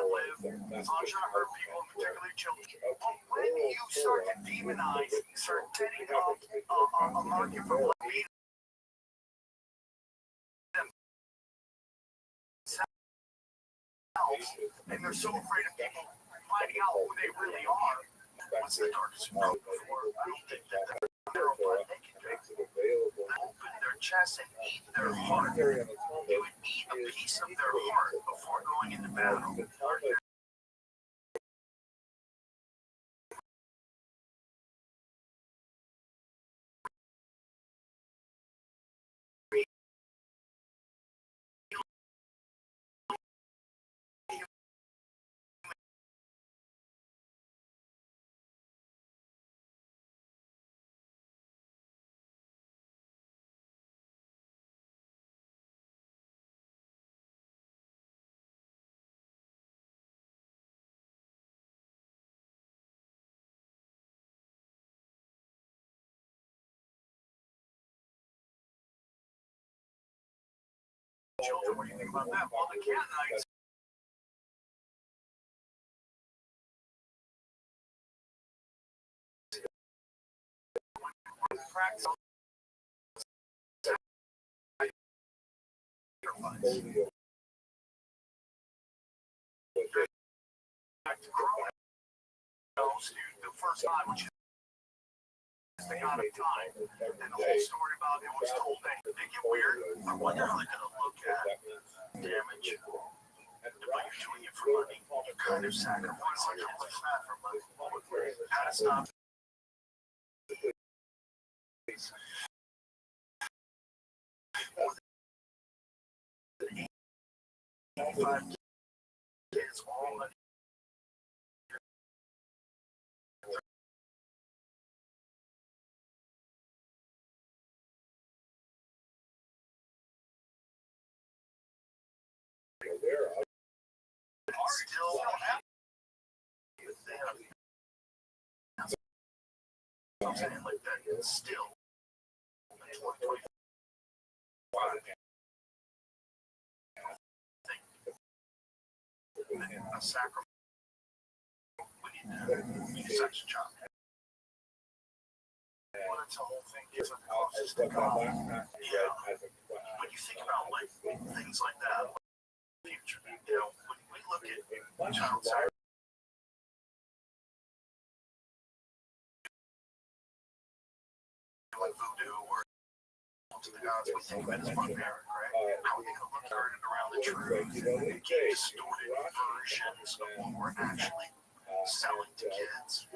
live. I'm trying to hurt people, particularly children. But when you start to demonize, start setting up a market for black people, and they're so afraid of people finding out who they really are. What's the darkest road before? I don't think that they're what they can do. Open their chest and eat their heart. They would eat a piece of their heart before going into battle. Children, what do you think about that? Well, the Canaanites practice the first time, which is the God of time, and the whole story about it was told. They get weird. I wonder how they're going to look at damage. But you're doing it for money. You kind of sacrifice that for money. That's not. 5 kids all under still have something like that still in 2025 a sacrifice we need to sex a child. Well, it's a whole thing. It's a closest to God. Yeah. When you think about like things like that, future, when we look at child sacrifice, like voodoo or to the gods, we think of it as barbaric, right? How we can look at it around the truth and get distorted versions of what we're actually selling to kids.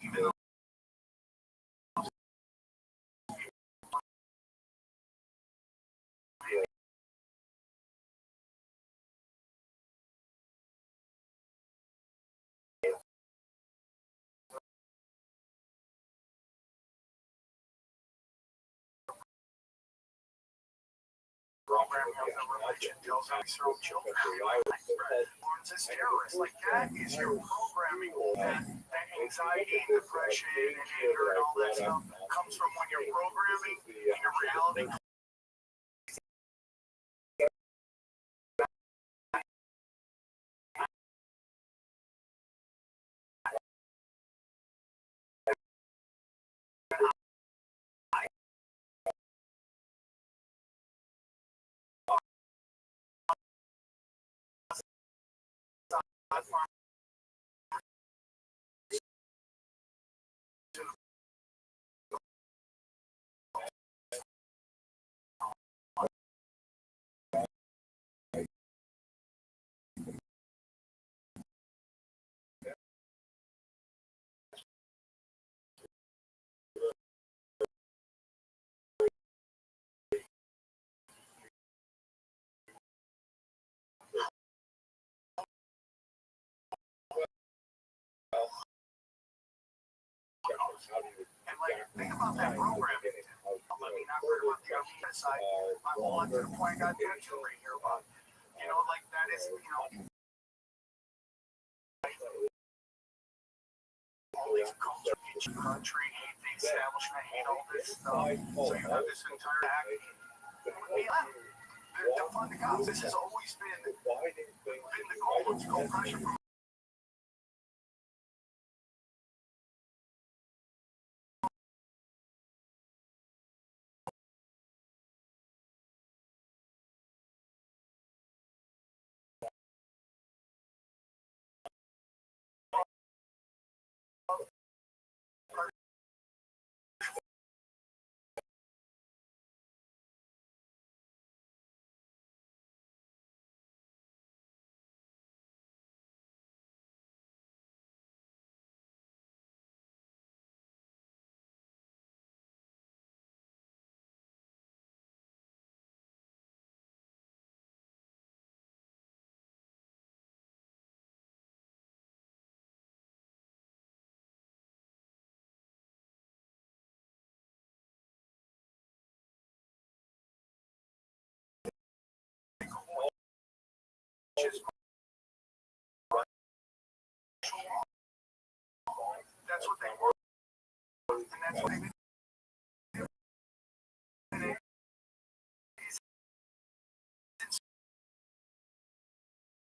Even though programming of the religion tells us through children how you act, learns as terrorists. Like that is your programming. That anxiety and depression and anger and all that stuff comes from when you're programming and your reality. And like, think about that programming. I mean, I've heard about the other side. I'm on to the point I got to right here about, like that is, all these cultures, each country, hate the establishment, hate all this stuff. So you have this entire act. The fun to cops, this has always been the goal. It's called pressure.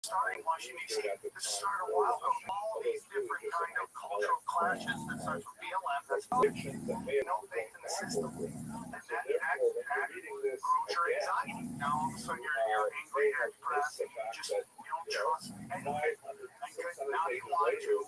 starting Washington, D.C. This started a while ago. All these different kind of cultural clashes that starts with BLM. That's no faith in the system. And that grew your anxiety. Now all of a sudden you're angry, you're depressed, and you don't trust anything. And now you want to.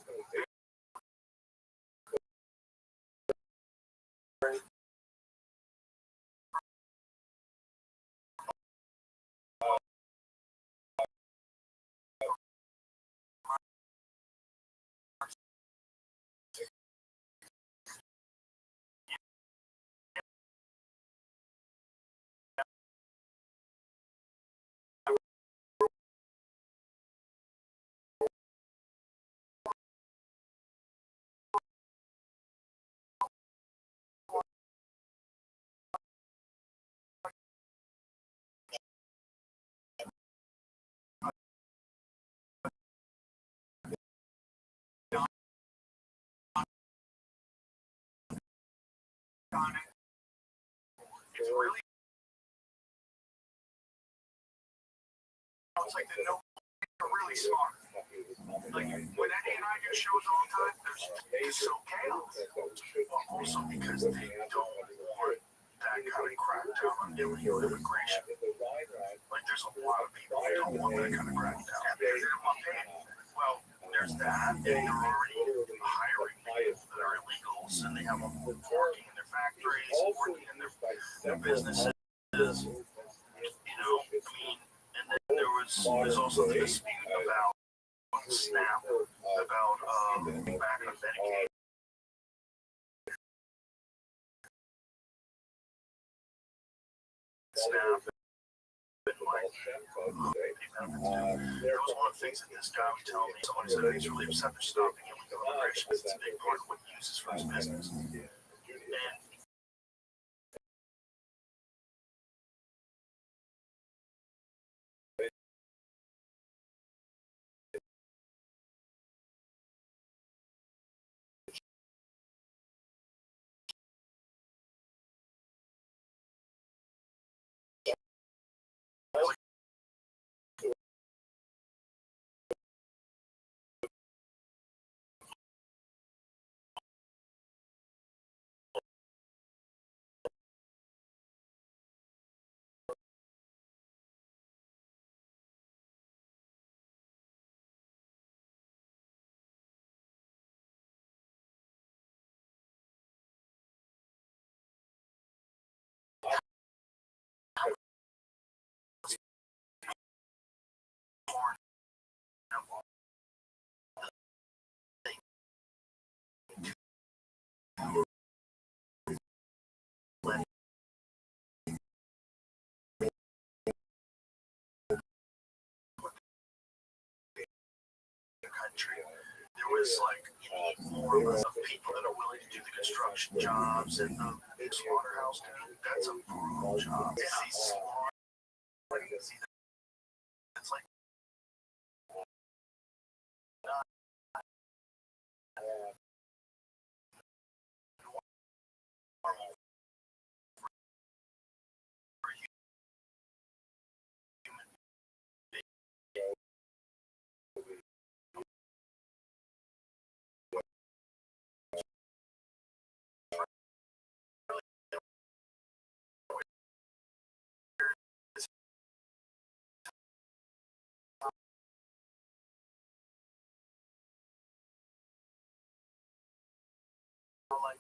It's really, it's like the no are really smart. Like when Eddie and I do shows all the time, there's so chaos. Well, also because they don't want that kind of crackdown on illegal immigration. Like there's a lot of people who don't want that kind of crackdown. Because they don't want paying. Well, there's that, and they're already hiring people that are illegals, and they have them working in their factories, working in their businesses. You know, I mean, and then there's also the dispute about SNAP, about back on Medicaid. SNAP and like that was one of the things that this guy was telling me. Someone said he's really upset for stopping illegal immigration because it's a big part of what he uses for his business. And country, there was like you need more of people that are willing to do the construction jobs and the big slaughterhouse. That's a brutal job. It's like normal for a human being. Like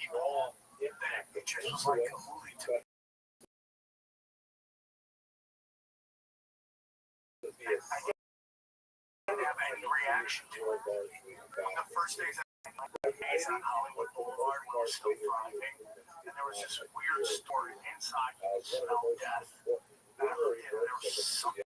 people, it just was like a movie to me. I didn't have any reaction to it. The first days on Hollywood Boulevard, we were still driving, and there was this weird store inside. You could smell death. And I looked at it, there was something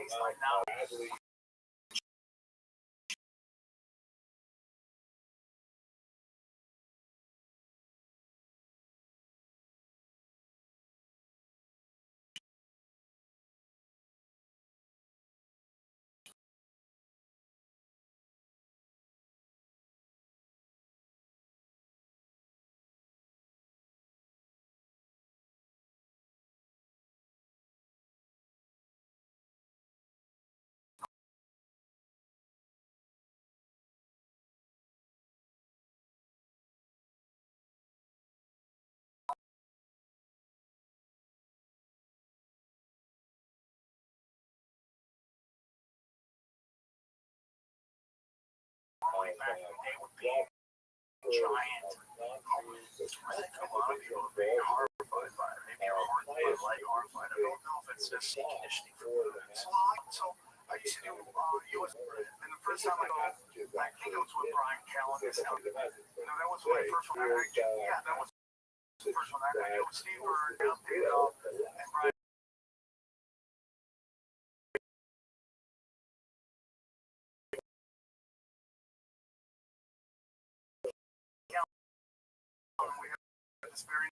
baseline now. Back in the day would be giant. I think a lot of people are being horrified by it. Maybe you're horrified. I don't know if it's just conditioning for movements. So I used to do US, and the first time I think it was with Brian Callen. That was my first one. Yeah, that was the first one. I did with Steve Byrne, and Brian. This very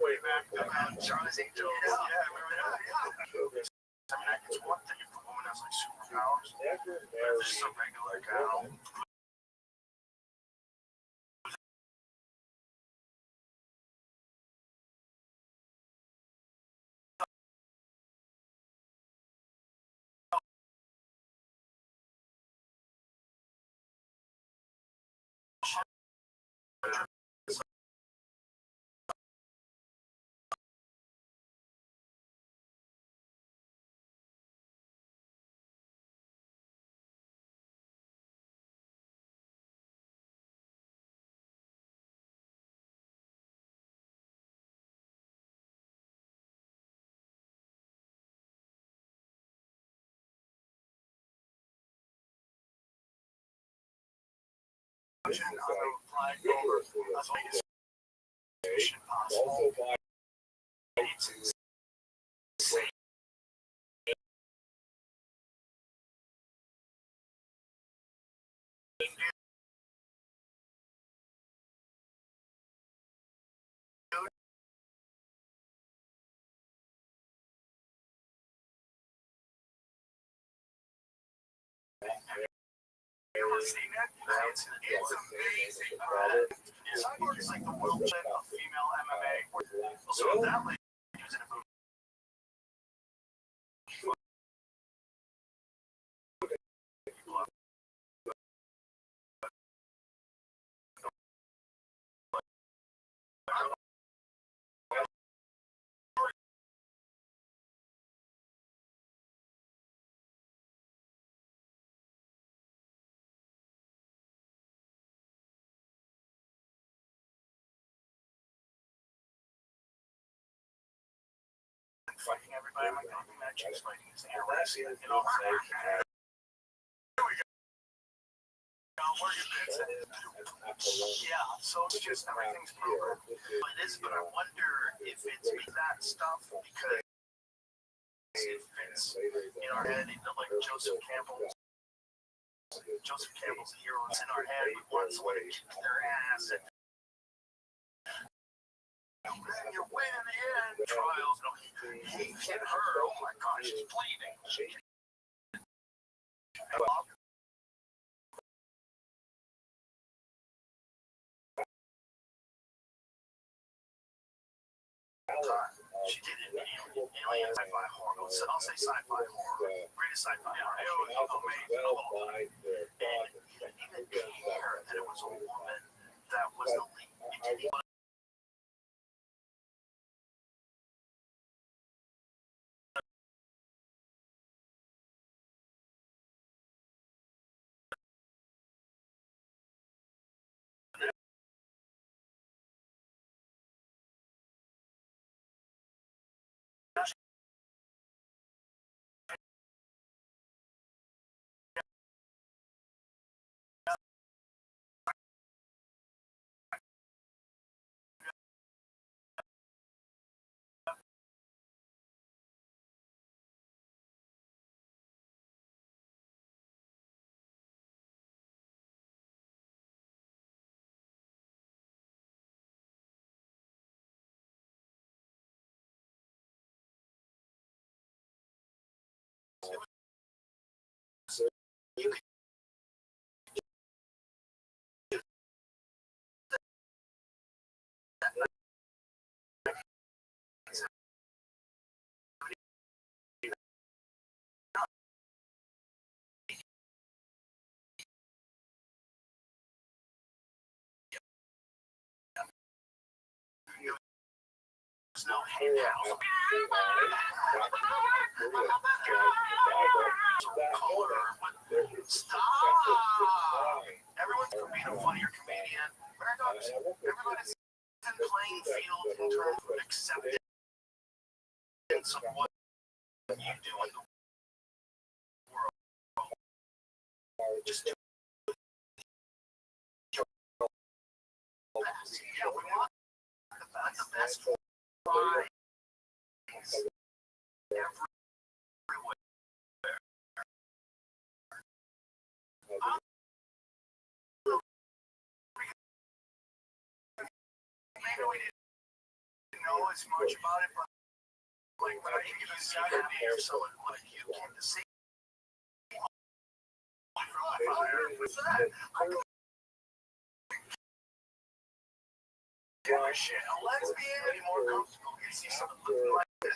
way back about Charlie's Angels. Yeah, I mean, it's one thing if the woman has like superpowers, but if it's a regular gal. On the flag over as long as possible. Seen it? It's amazing. Cyborg is like the world of female MMA. So that lady was in a movie. Fighting everybody, like the matches, fighting is interesting, you know. Yeah, so it's just everything's proven. It is, but I wonder if it's that stuff because it fits in our head, like Joseph Campbell's a hero. It's in our head. We want someone to kick their ass and you're winning the end trials. No, he hit her. Oh my gosh, she's bleeding. She did it. Alien sci-fi horror. I'll say sci-fi horror. Greatest sci-fi horror. It was amazing. And you didn't even care that it was a woman that was the lead. you can no in-house. Stop! Everyone's for being a funnier comedian. Everybody's in playing field in terms of acceptance of what you do in the world. Just do your best. Yeah, we want the best minds everywhere. Maybe we didn't know as much about it, but like when I think of Saturday or someone like you came to see me from my fire, what's that? Damn shit, a lesbian be more comfortable. You see someone looking like this.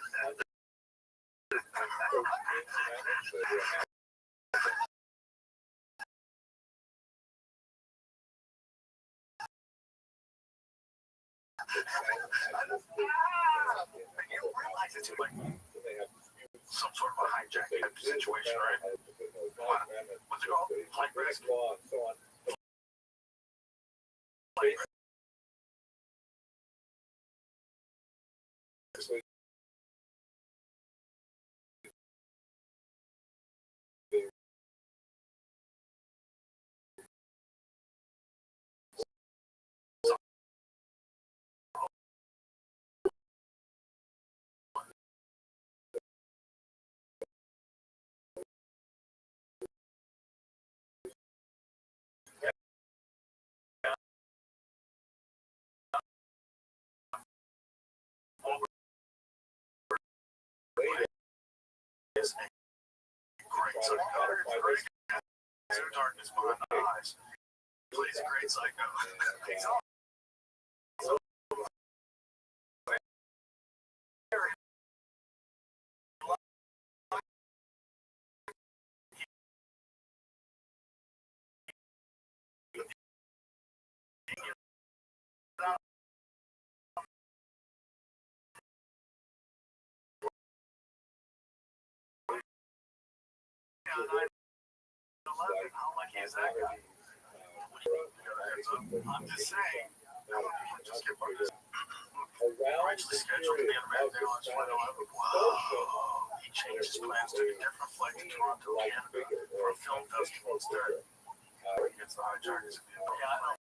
You realize it's like some sort of a hijacking situation, right? What's it called? Flight risk? Flight risk. Great psycho. Darkness behind the eyes. Plays a great psycho. He's also I'm just saying. Just get focused. Originally scheduled to be in Red Dead on 2011. Whoa. He changed his plans to a different flight to Toronto, Canada for a film festival instead. He gets the hijackers. Yeah, I know.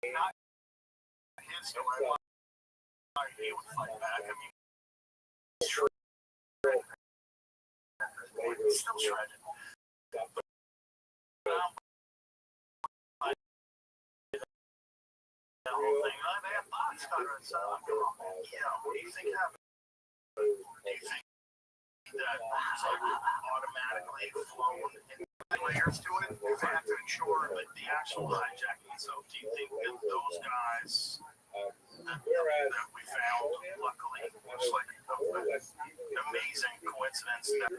Not his story. He would fight back. I mean, still shredded. The whole thing. They have bots stuttering, so yeah. What do you think happened? Do you think that automatically flown layers to it? They have to ensure that the actual hijacking itself. Do you think that those guys that we found, luckily, just like an amazing coincidence that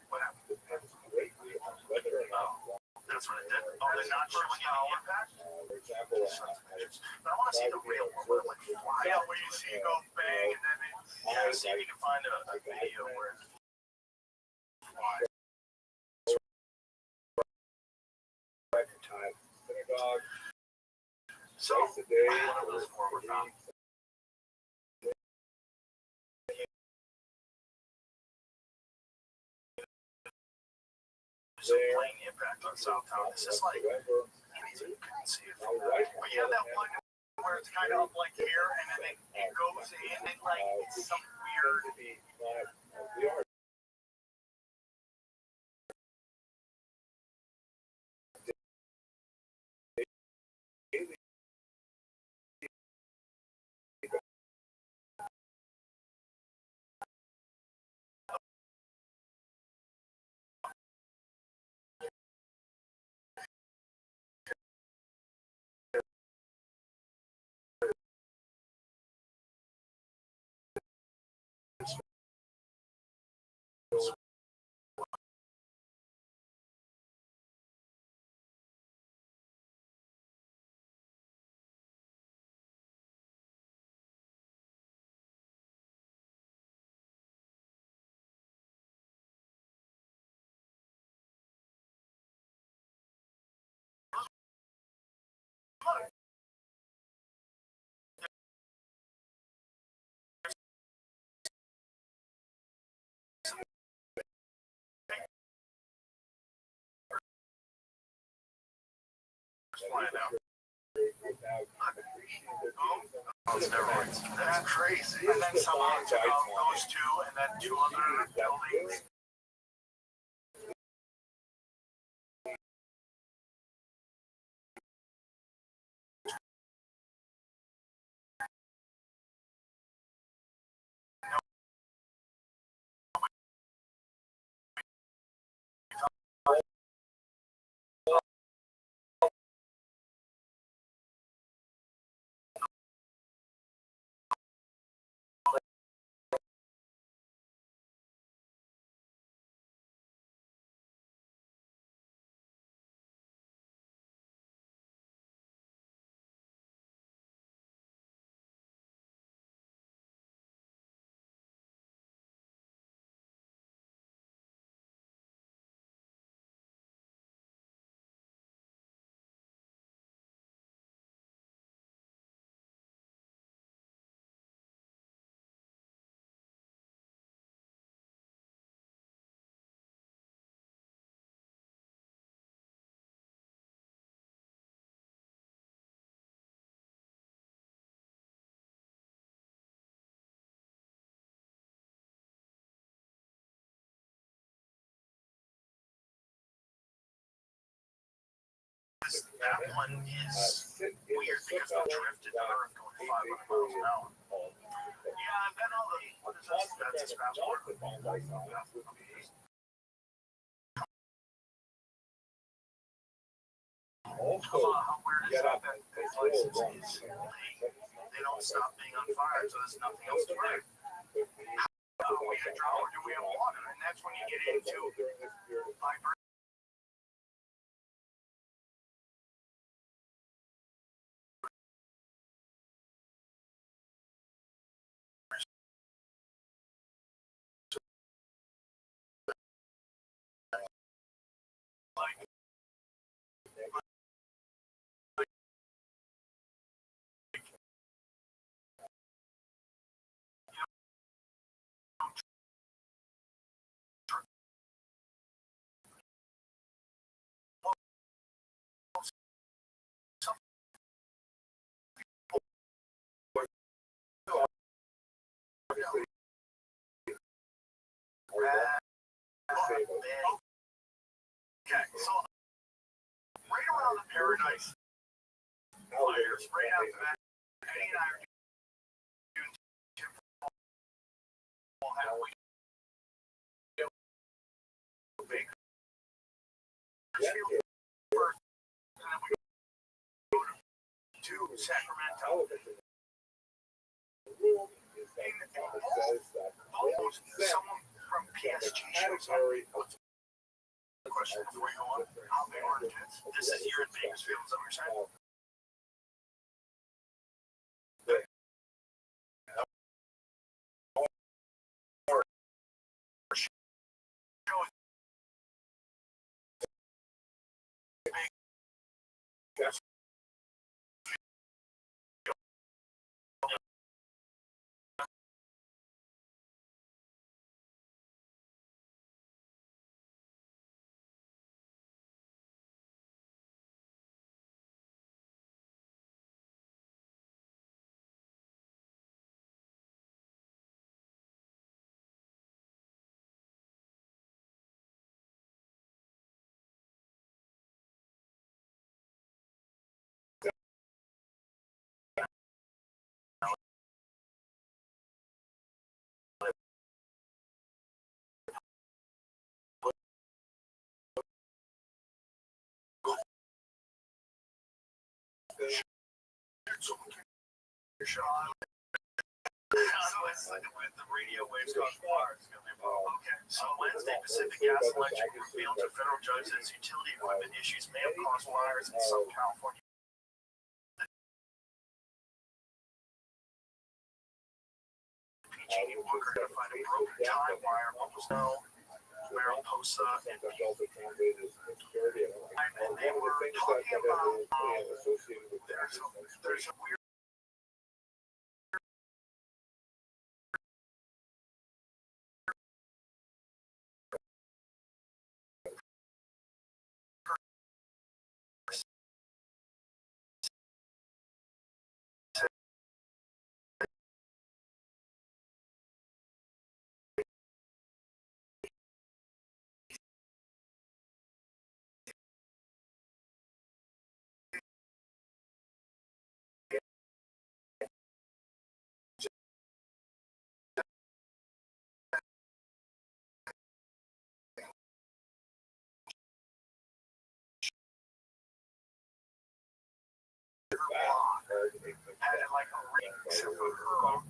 what happened? That's what it did. Oh, they're not showing any impact? But I want to see the real one where it like flies. Yeah, where you see it go bang and then it... Yeah, see if you can find a video where it flies. So, one of those four were found. So playing impact on Southtown. This is like crazy. You couldn't see it from that. But yeah, that one where it's kind of up like here, and then it goes in, and like it's some weird. We are flying out. Oh, steroids. That's crazy. And then somehow took out those two, and then two other buildings. That one is weird because they drifted the earth going 500 miles an hour. Yeah, and then all the, what is that? That's his passport. also How weird is that? That license is they don't stop being on fire, so there's nothing else to write. We had drought or do we have water? And that's when you get into vibration. Okay, so right around the Paradise fires, right after that, Eddie and I are doing Tim Fall Halloween. Bakersfield first, and then we go to Sacramento. Almost someone from PSG shows up. What's the question before you go on? How big are the kids? This is here in Bakersfield, is that what you're saying? So your shot. So it's like with the radio waves cause fires. Okay. So Wednesday, Pacific Gas and Electric revealed to a federal judge that its utility equipment issues may have caused fires in some California. PG&E worker to find a broken tie wire, what was known, Mariposa, and they were talking about there's a weird had like a ring except for her house.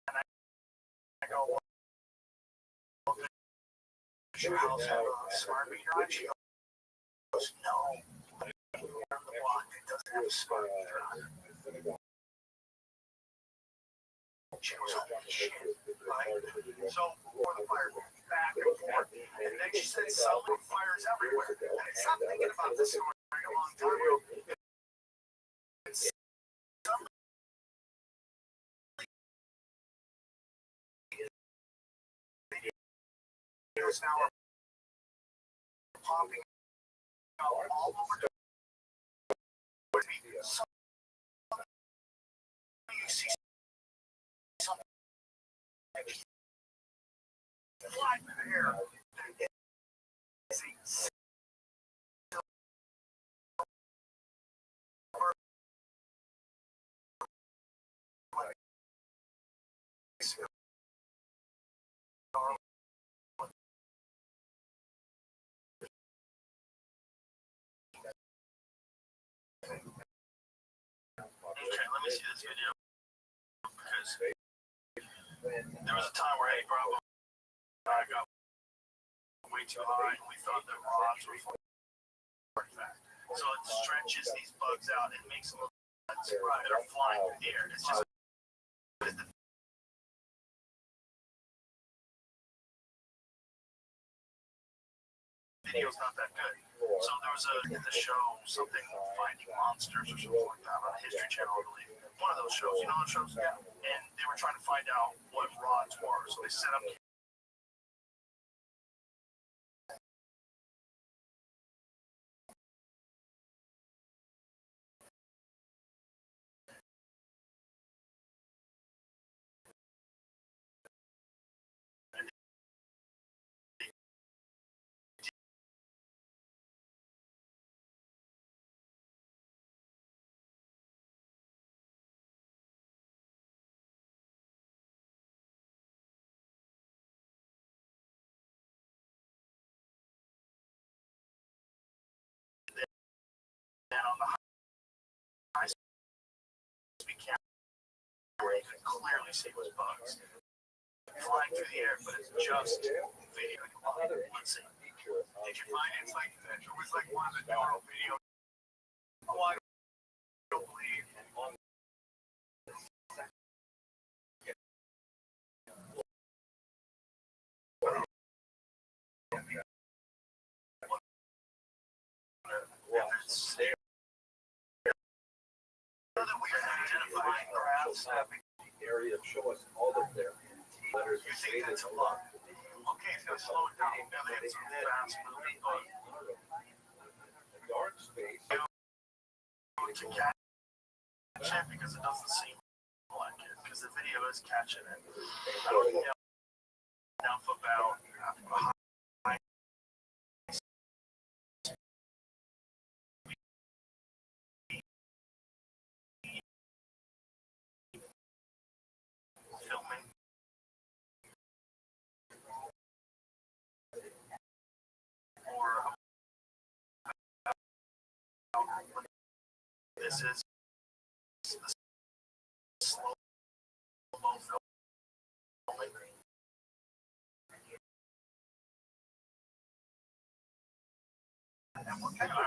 And I go, well, does your house have a smart meter on? She goes, no. On the block, it doesn't have a smart meter on. She goes, holy shit, right? So, for the fire, back and forth. And then she said, suddenly fires everywhere. And I stopped thinking about this story a long time ago. It's videos now are popping out all over the so you see something fly there. It's a Okay, let me see this video because there was a time where hey Bravo I got way too high and we thought that rods were artifact. So it stretches these bugs out and makes them look like they're flying through the air. It's just the video's not that good. So there was in the show something Finding Monsters or something like that on History Channel, I believe. One of those shows, you know those shows? Yeah. And they were trying to find out what rods were. So they set up on the high speed camera where you can clearly see was bugs flying through the air, but it's just video. Let's see. Did you find it? It's like it was like one of the newer videos. Oh, I don't believe. It's there. That we are identifying crafts area, show us all of their letters. you think that's a lot. Okay, it's gonna slow it down. Now they have some fast moving, but Dark space. to catch it because it doesn't seem like it, because the video is catching it. I don't know enough about high filming. This is the slow mo filming. And what kind of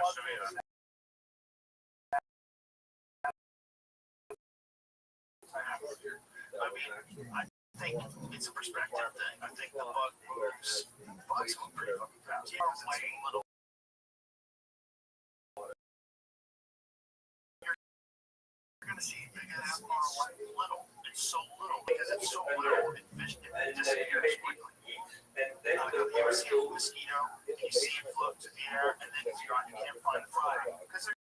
I mean, I think it's a perspective thing. I think the bug moves. Bugs move pretty fucking fast. Yeah, it's like little. You're gonna see big ass are like little. It's so little because it's so little. It disappears quickly. You ever see a mosquito? You see it float to the air, and then you can't find the fly because they're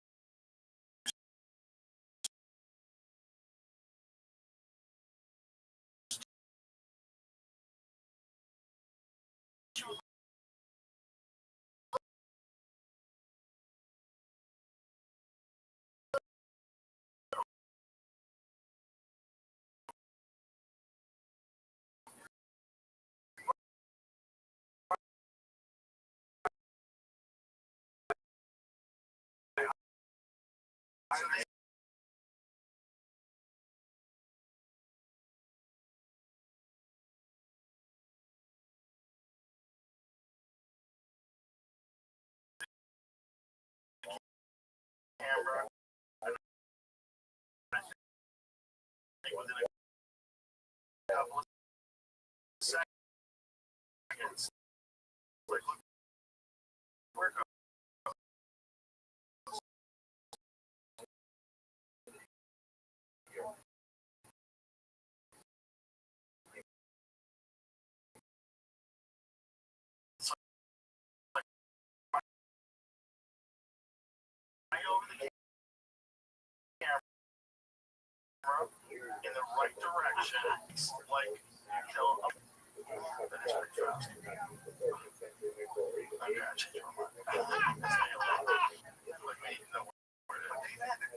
camera. Within a couple of seconds, like look where it goes. Right over the camera in the right direction, like you know. That is pretty fast. I got you.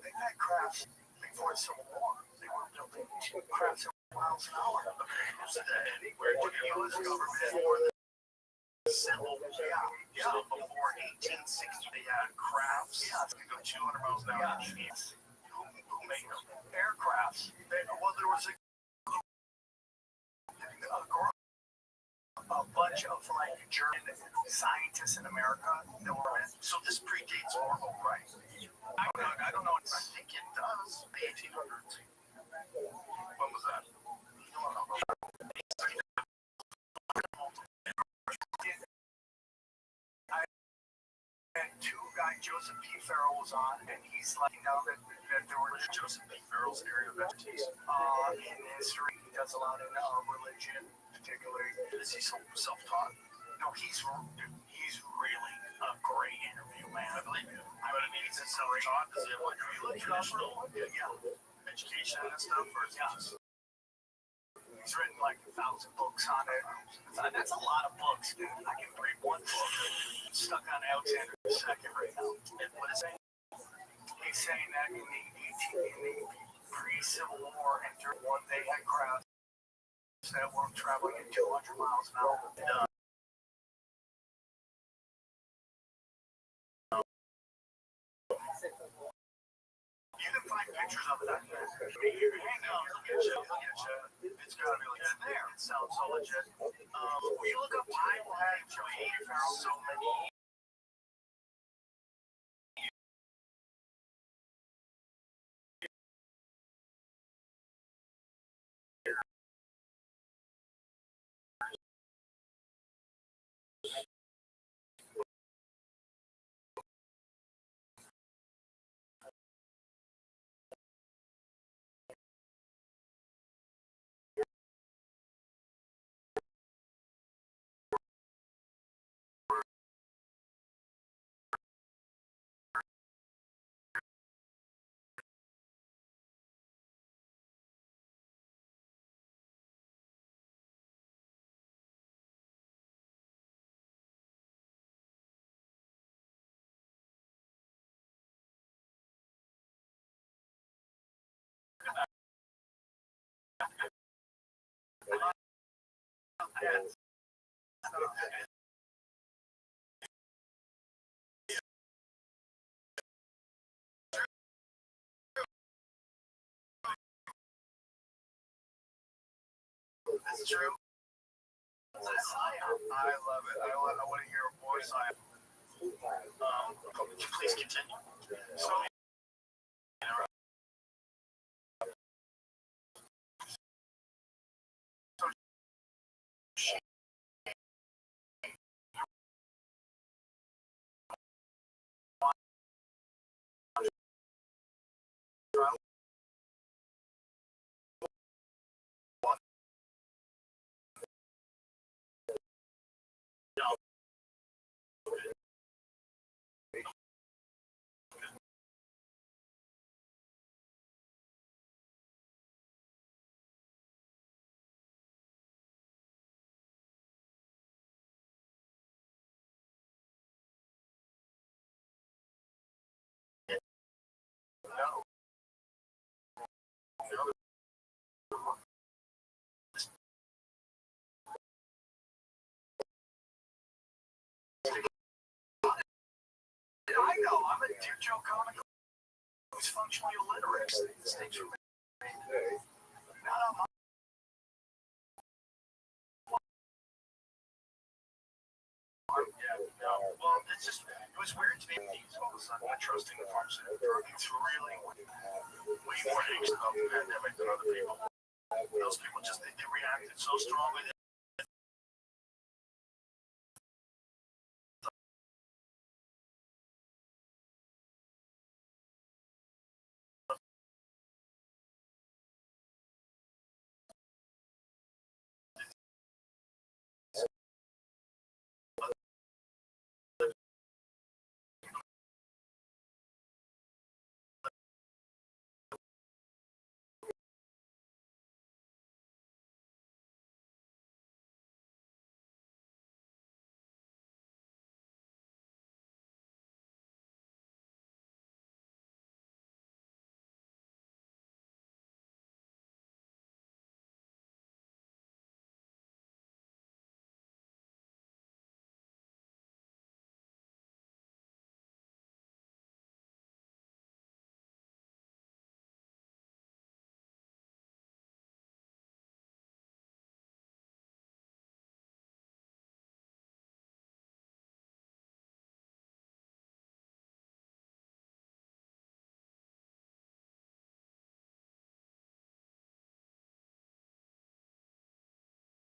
They've had crafts before the Civil War. They were building crafts at miles an hour. Where the U.S. government for the Civil War, before 1860, they had crafts. Yeah, they go 200 miles an hour. Who made them? Aircrafts. Well, there was a bunch of like German scientists in America that were in. So this predates Orville Wright. I don't know. I think it does. The 1800s. When was that? Two guy Joseph P. Farrell was on, and he's like, you know, that there were Joseph P. Farrell's area of expertise in history. He does a lot in religion, particularly. Is he self-taught? No, he's really a great interview, man. I believe you. I mean, he's self-taught. Does he have like a traditional education and stuff, or is he just? He's written like 1,000 books on it. That's a lot of books, dude. I can read one book. I'm stuck on Alexander II right now. And what is it? He's saying that in the pre-Civil War and during one, they had crowds that were traveling at 200 miles an hour. You can find pictures of it. Hang on, look at you. It's got to be legit. There, it sounds so legit. Will you look up time? We'll have Joey Farrell so many. That's true. I love it. I want to hear more side. Please continue. So, I know. I'm a dear Joe comic who's functionally illiterate. This thing's from well, it's just, it was weird to me all of a sudden trusting the pharmaceutical. It's really way more anxious about the pandemic than other people. Those people just, they reacted so strongly.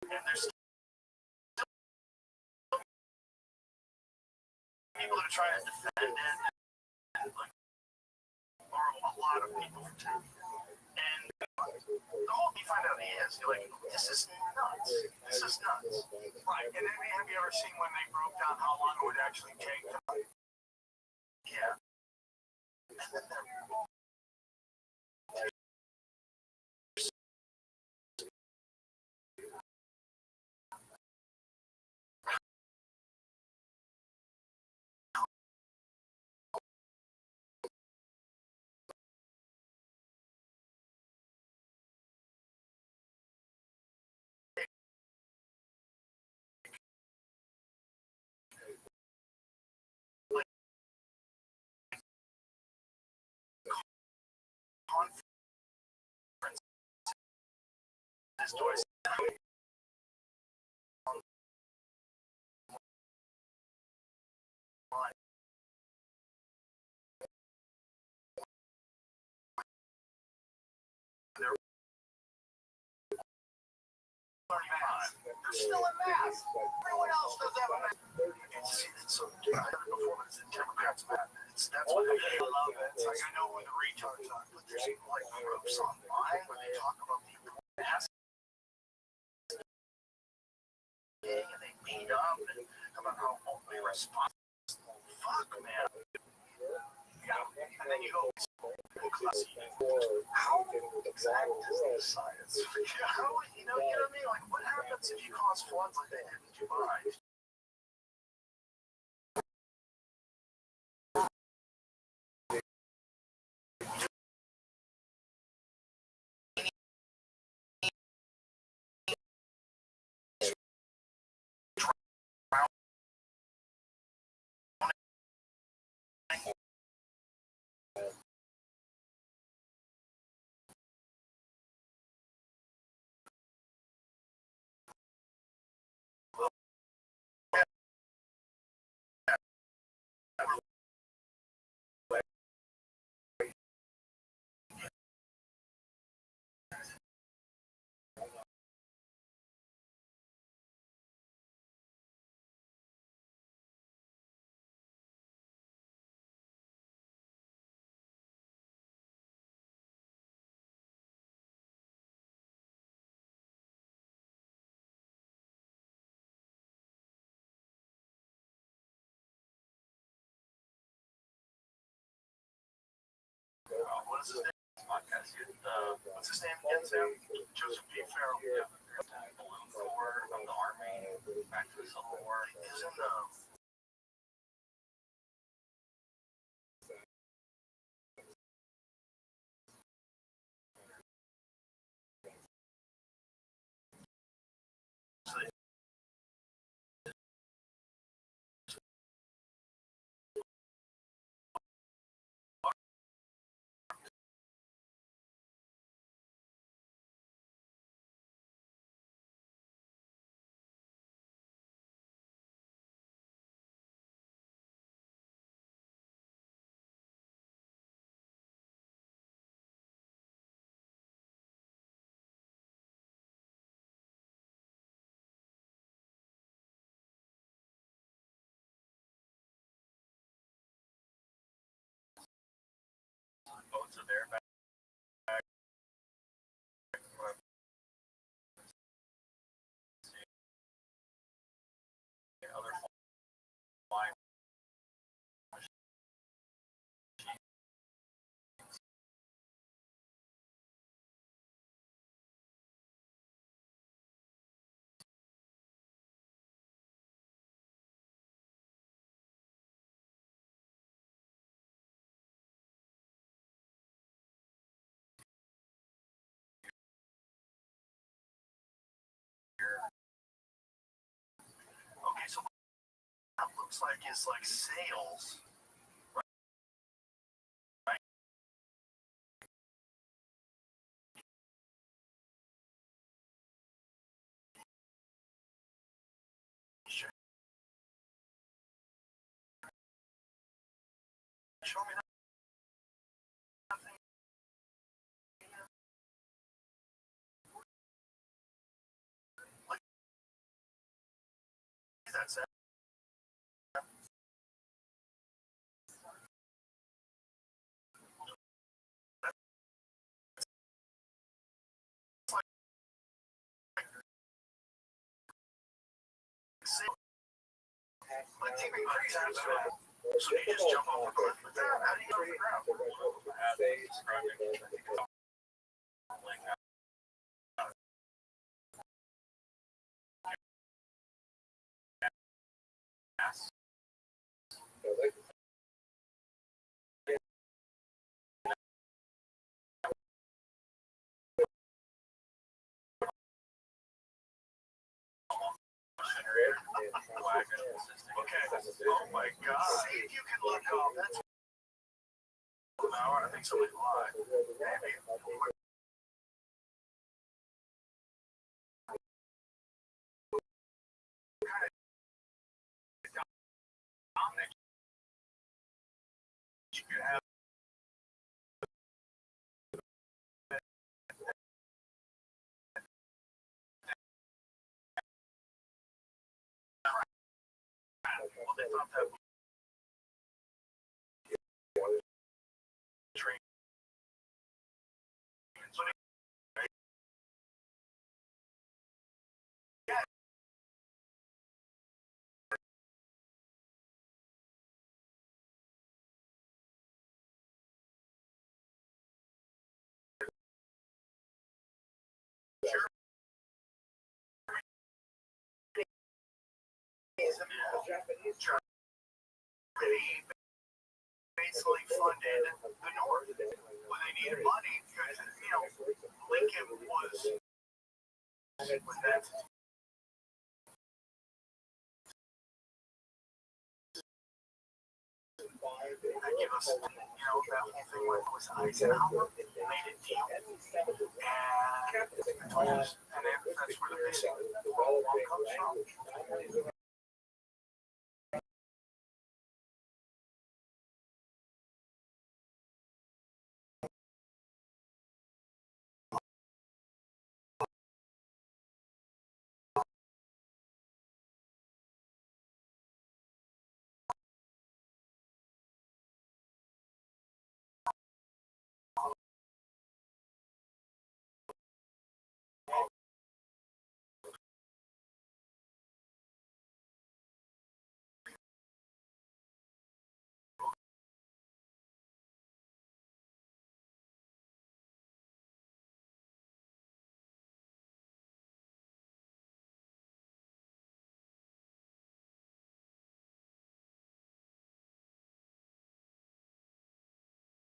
And there's people that are trying to defend it, and like, or a lot of people from taking it. And the whole you find out he is, you're like, this is nuts. This is nuts. Right. And then have you ever seen when they broke down how long it would actually take? Yeah. And then they're conference. This door's they're still in mass. Everyone else does have a mask. It's so I heard it before, it's the Democrats' mask. That's what they love it. It's like I know who the retards are, but there's like groups online where they talk about people mask and they beat up and about how irresponsible. Fuck, man. Yeah, and then you go, how exact is the science? How, you know what I mean? Like, what happens if you cause floods like they did in Dubai? What's his name? What's his name again, Sam? Joseph P. Farrell. Yeah. Balloon Corps of the Army. Back to the Civil War. Isn't boats are there back other flying okay, so that looks like it's like sails. Right? Sure. Show me that. Look, that's it. Like TV crazy. So you just jump off a cliff with that? How do you get off the ground? Like that. Yes. Okay. Oh my God. See if you can look up. That's an hour. I think somebody lied. Maybe. You could have well, they thought that train. So yeah. Sure. Japanese basically funded the North when they needed money because Lincoln was with that. That give us, that whole thing with Eisenhower made it deal, and that's where the basic World War comes from.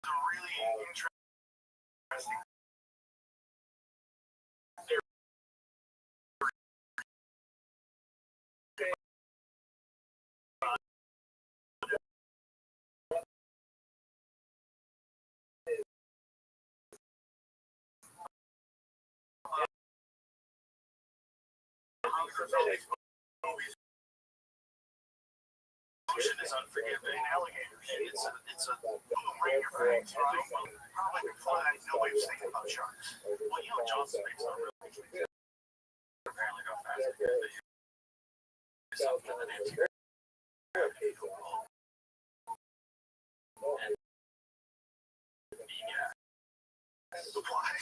really interesting. Ocean is unforgiving. Alligators. It's a boom right in your face. Probably fly. Nobody was thinking about sharks. Well, Johnson makes not really. Apparently go faster. Something that is. Yeah. Supply.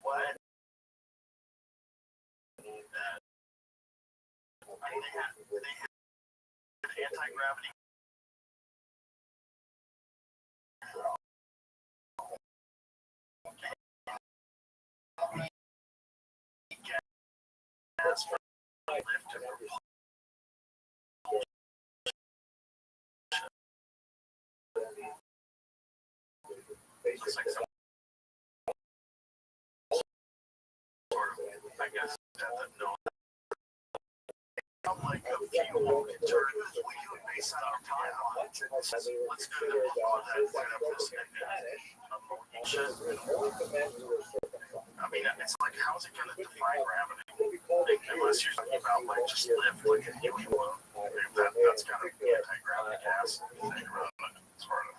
What? They have anti-gravity. Gas for lift and looks like some sort of, I guess, no. I'm like a few determinants we can base our time on. Let's go to that up this I mean, it's like, how's it going to define gravity? Like, unless you're talking about, like, just lift, like a helium balloon. That's kind of anti-gravity gas. Think about it. Sort of.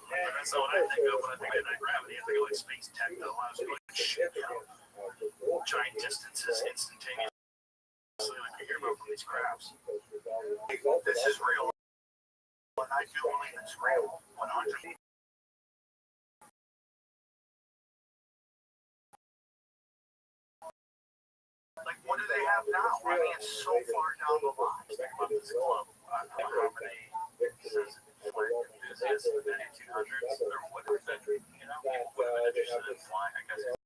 That's not what I think of when I think of anti-gravity. I think of, like, space tech that allows you to, like, ship giant distances instantaneously. Like you hear about from these crafts. This is real. And I do believe it's real. 100%. Like, what do they have now? I mean, it's so far down the line. Think about this club. I don't know how many flight enthusiasts in the 1800s or whatever. You know, would have been interested in flying, I guess.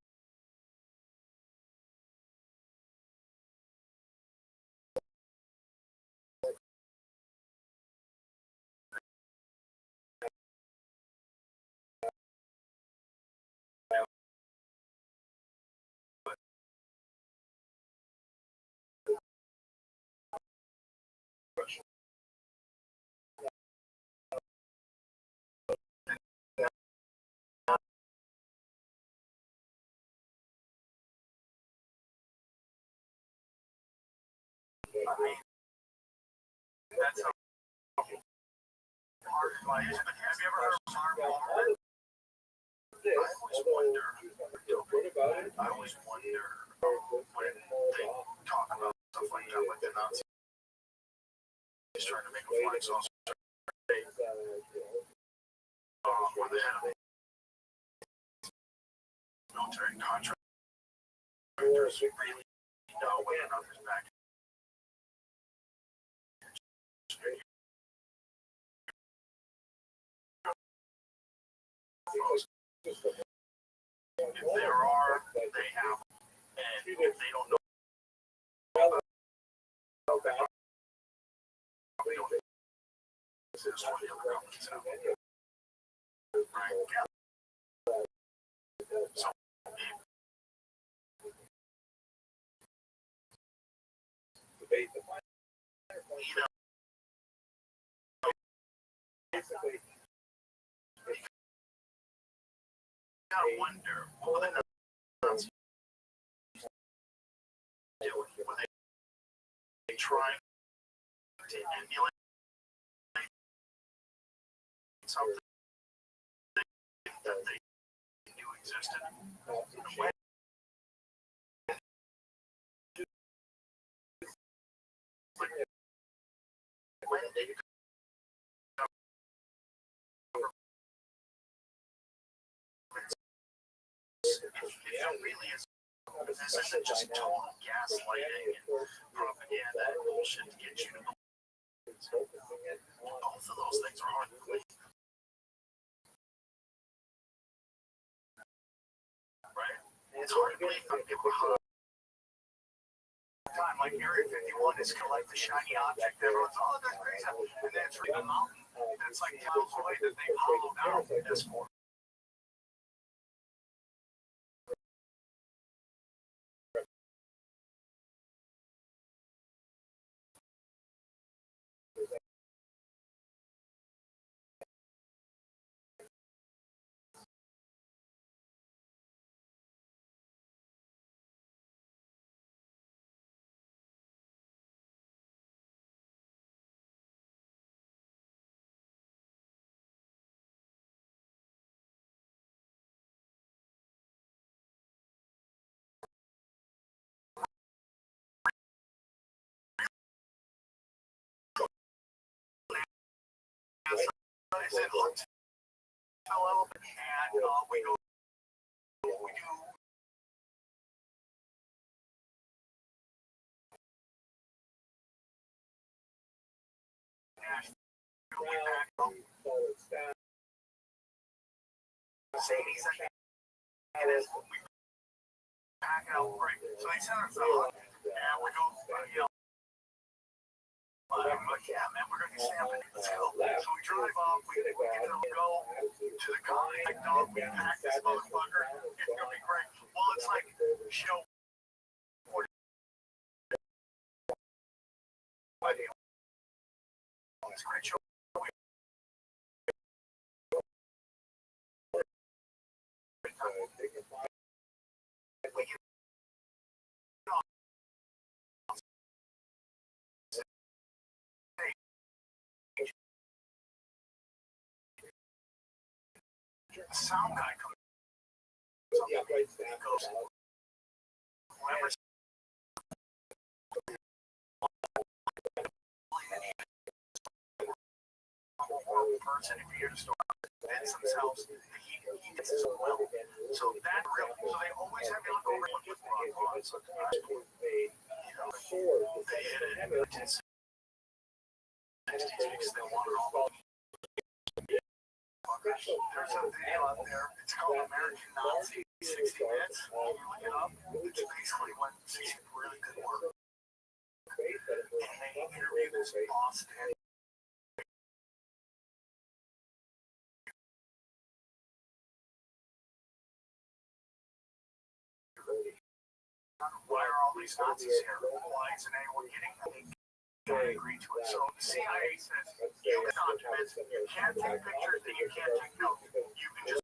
I mean, that's how hard flight is. But have you ever heard of Marvel? I always wonder when they talk about stuff like that, like the Nazis trying to make a flying saucer. Or they had military contractors really know when another's back. If there are, they have, and if they don't know about it, we don't exist or the other governments have. Right? So, you know, basically, I wonder what the Nazis do when they try to emulate something that they knew existed. When they it really is. This isn't just total gaslighting and propaganda and bullshit to get you to believe. Both of those things are hard to believe. Right? It's hard to believe some people how time. Like Area 51 is kind of like the shiny object. Everyone's, oh, that's great. And then it's a mountain that's like miles away that they hollowed out this for. Is it hotel and we go, we do. Mercedes, and as we back out, right? So they sent us out, and we go, you know. I'm like, yeah, man, we're gonna be stamping. Let's go. So we drive off. We get to go to the guy. Like, no, we pack this motherfucker. It's gonna be great. Well, it's like show. It's a great show. The sound guy comes up and he goes, whoever person if you hear the story vents themselves, he gets his own will. So that real, so they always have me look over with Ron. So they hit it in the 1060s because they want it all. There's a video out there. It's called American Nazi 60 Minutes. You look it up. It's basically what 60 really good work. And they interview this boss and why are all these Nazis here? Why isn't anyone getting them? They agree to it. So the CIA says, you get documents, you can't take pictures, and you can't take notes. You can just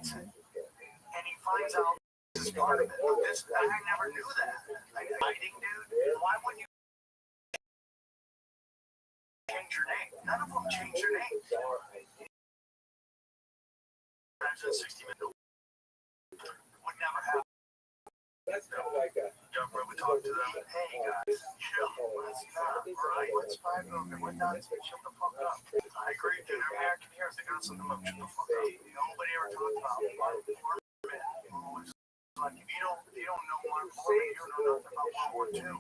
and he finds out this is part of it. This guy never knew that. Like, hiding dude, why would you change your name? None of them change their name. That's a 60-minute would never happen. That's not like a Jumper would talk to them. Hey guys, chill. Let's not. Right. Let's find them. We're not. Shut the fuck up. I agree. Dude, every actor here has got something up. Shut the fuck up. Nobody ever talked about like if you don't know Mark Foreman, you don't know nothing about World War II.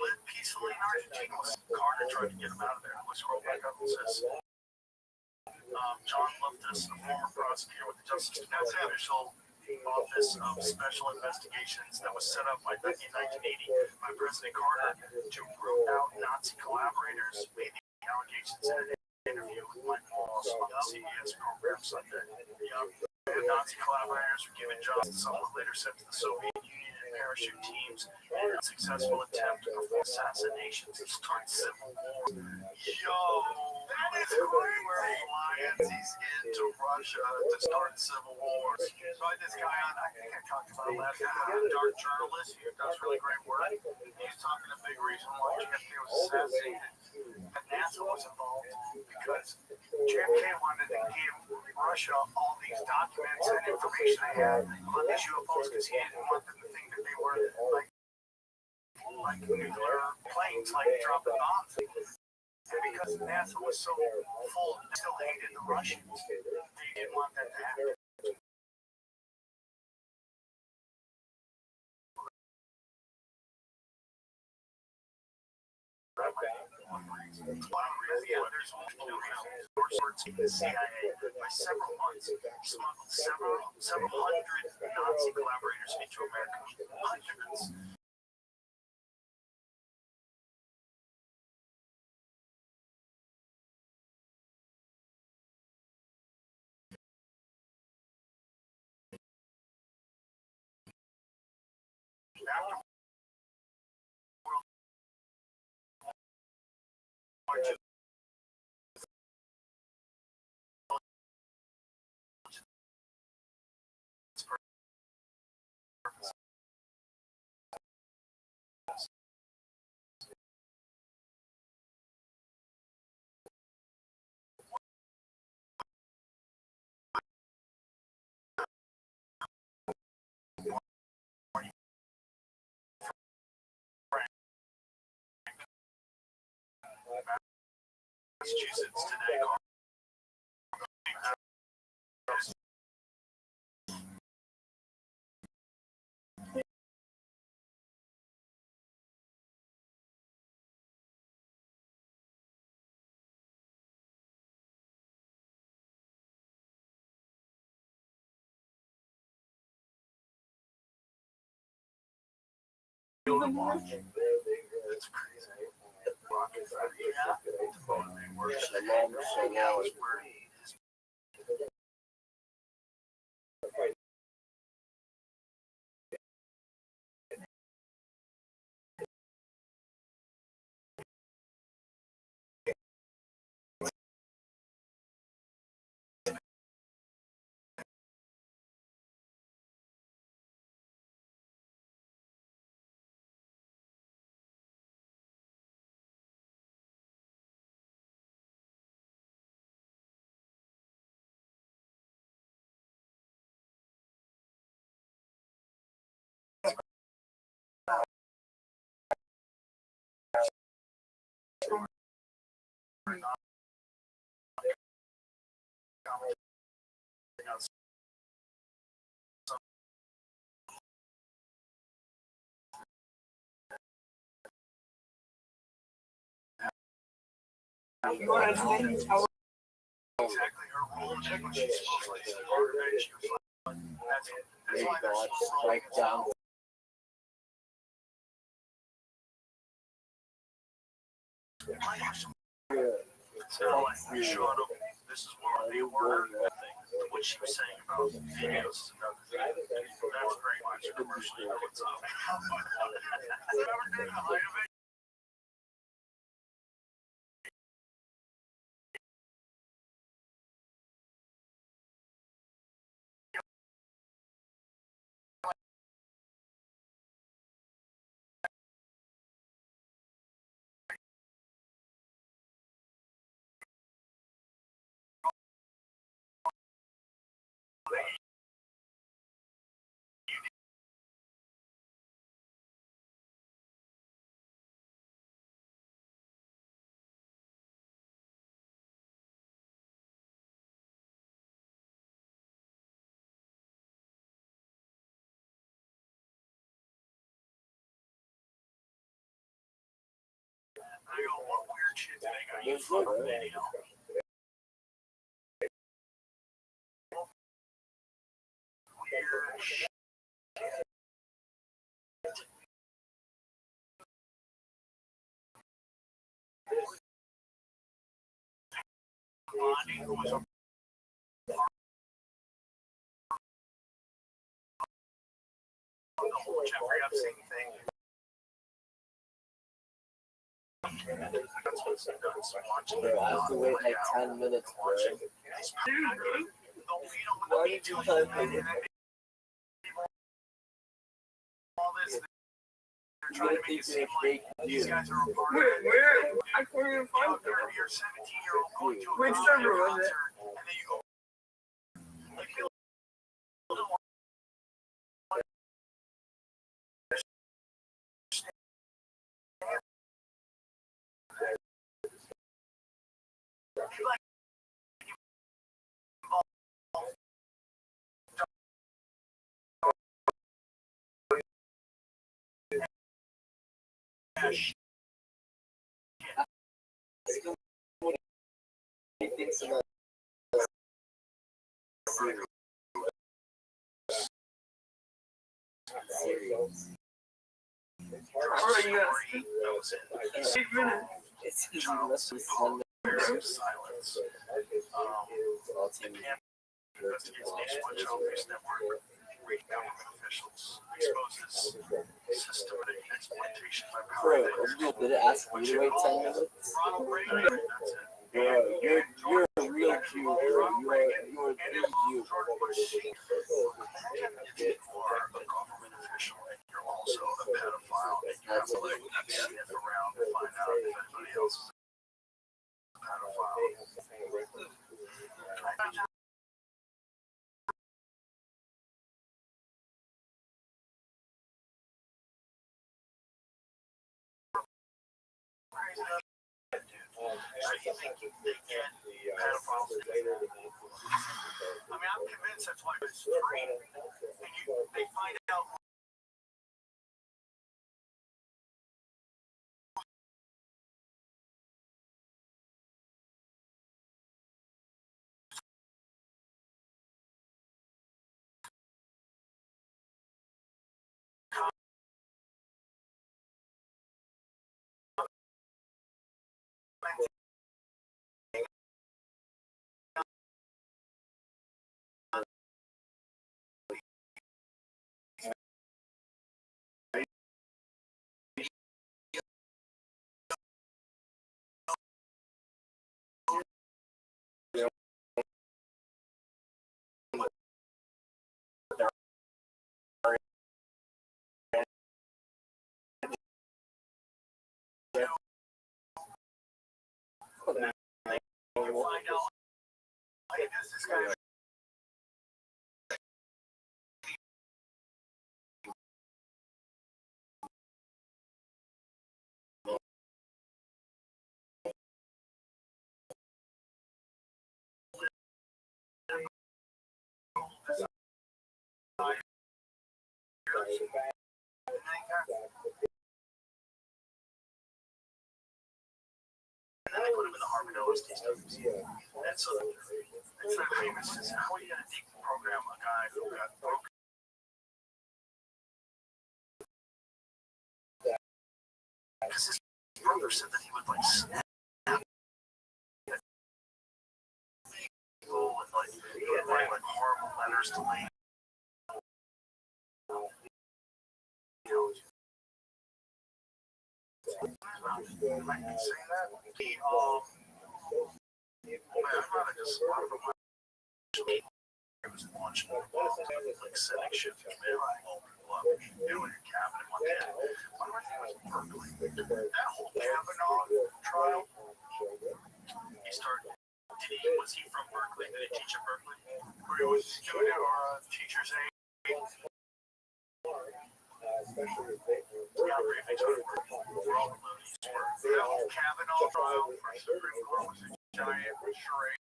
Lived peacefully in Argentina. Carter tried to get him out of there. Let's scroll back up and says John Loftus, a former prosecutor with the Justice Official Office of Special Investigations that was set up in 1980 by President Carter to root out Nazi collaborators, made the allegations in an interview with Mike Wallace on the CBS program Sunday. The Nazi collaborators were given justice. Some were later sent to the Soviet Union and parachute teams in a successful attempt to perform assassinations to start civil war. Yo, that is great. Where alliances into Russia to start civil wars. So I had this guy on, I think I talked about it last time, a dark journalist who does really great work. He's talking a big reason why JFK was assassinated. And NASA was involved because JFK wanted to give Russia all these documents and information they had on these UFOs because he didn't want them to think that they were like like nuclear planes, like dropping bombs. And because NASA was so full, still hated the Russians, they didn't want that to happen. There's the CIA by several months smuggled several hundred Nazi collaborators into America. Hundreds. Massachusetts today. It's crazy. Yeah. Exactly. Her role check when she's supposed to she was like, that's why they're so down. So we showed them. This is what they were. What she was saying about videos is another thing. That's very much commercially what's up. I go, what weird shit did I got you for the video? Weird shit. Blondie, who was a the whole Jeffrey Epstein thing. That's what's nuts. Watching it. I have to wait like 10 minutes, bro. Why are you doing all this? They're trying to make it seem like these guys are a part of it. Where? I couldn't even find it. You're a 17-year-old going to a Which server was it? and then you go like like It's silence. Investigates nationwide child abuse network, rating government officials, exposes systematic exploitation by power players. Did it ask you to wait 10 minutes? That's it. You're a real Jew, bro. You're a real Jew. If you are a government official and you're also a pedophile and you have to like sniff around to find out if anybody else is a pedophile. I think they get pedophiles. I mean, I'm convinced that's why it's free. And they find out. Find out. Does this guy? And then they put him in the Harvard OST studies. And so it's not famous. It's how are you going to deprogram a guy who got broken? Because his brother said that he would like snap people and like he would write like horrible letters to ladies. I can say that. I'd rather just a lot of them it was launched like setting shit to command all people up, doing your cabinet one day. One of my things was Berkeley. That whole Kavanaugh trial. He started. Was he from Berkeley? Did he teach at Berkeley? Or he was doing it or teacher's aide? That whole Kavanaugh trial for Supreme Court was a giant charade.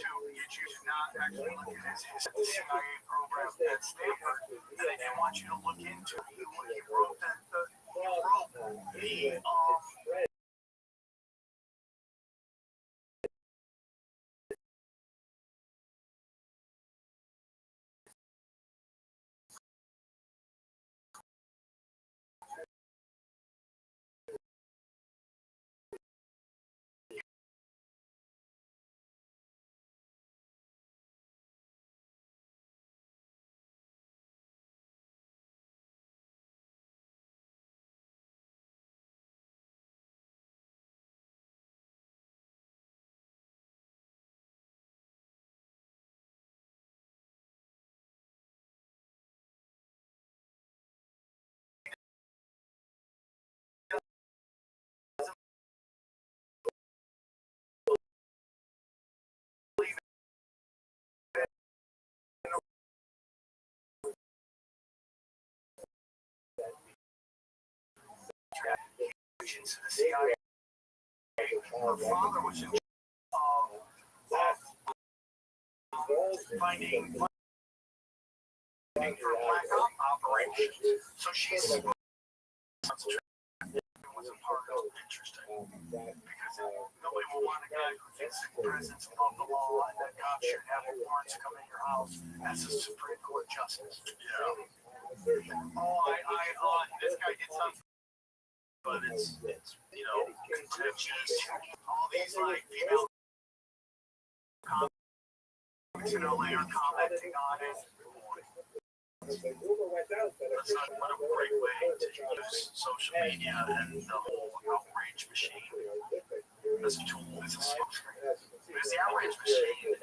You do not actually look at his CIA program at Stanford, and they didn't want you to look into it. He wrote the agents in the CIA. Her father was in finding for black operations. So she's was a part of interesting because nobody will want a guy who thinks the president's above the law and that cops should have warrants come in your house as a Supreme Court justice. Yeah. This guy did something, but it's contentious. All these like female comments in LA are commenting on it. That's not what a great way to use social media and the whole outrage machine as a tool, as a smokescreen. Because the outrage machine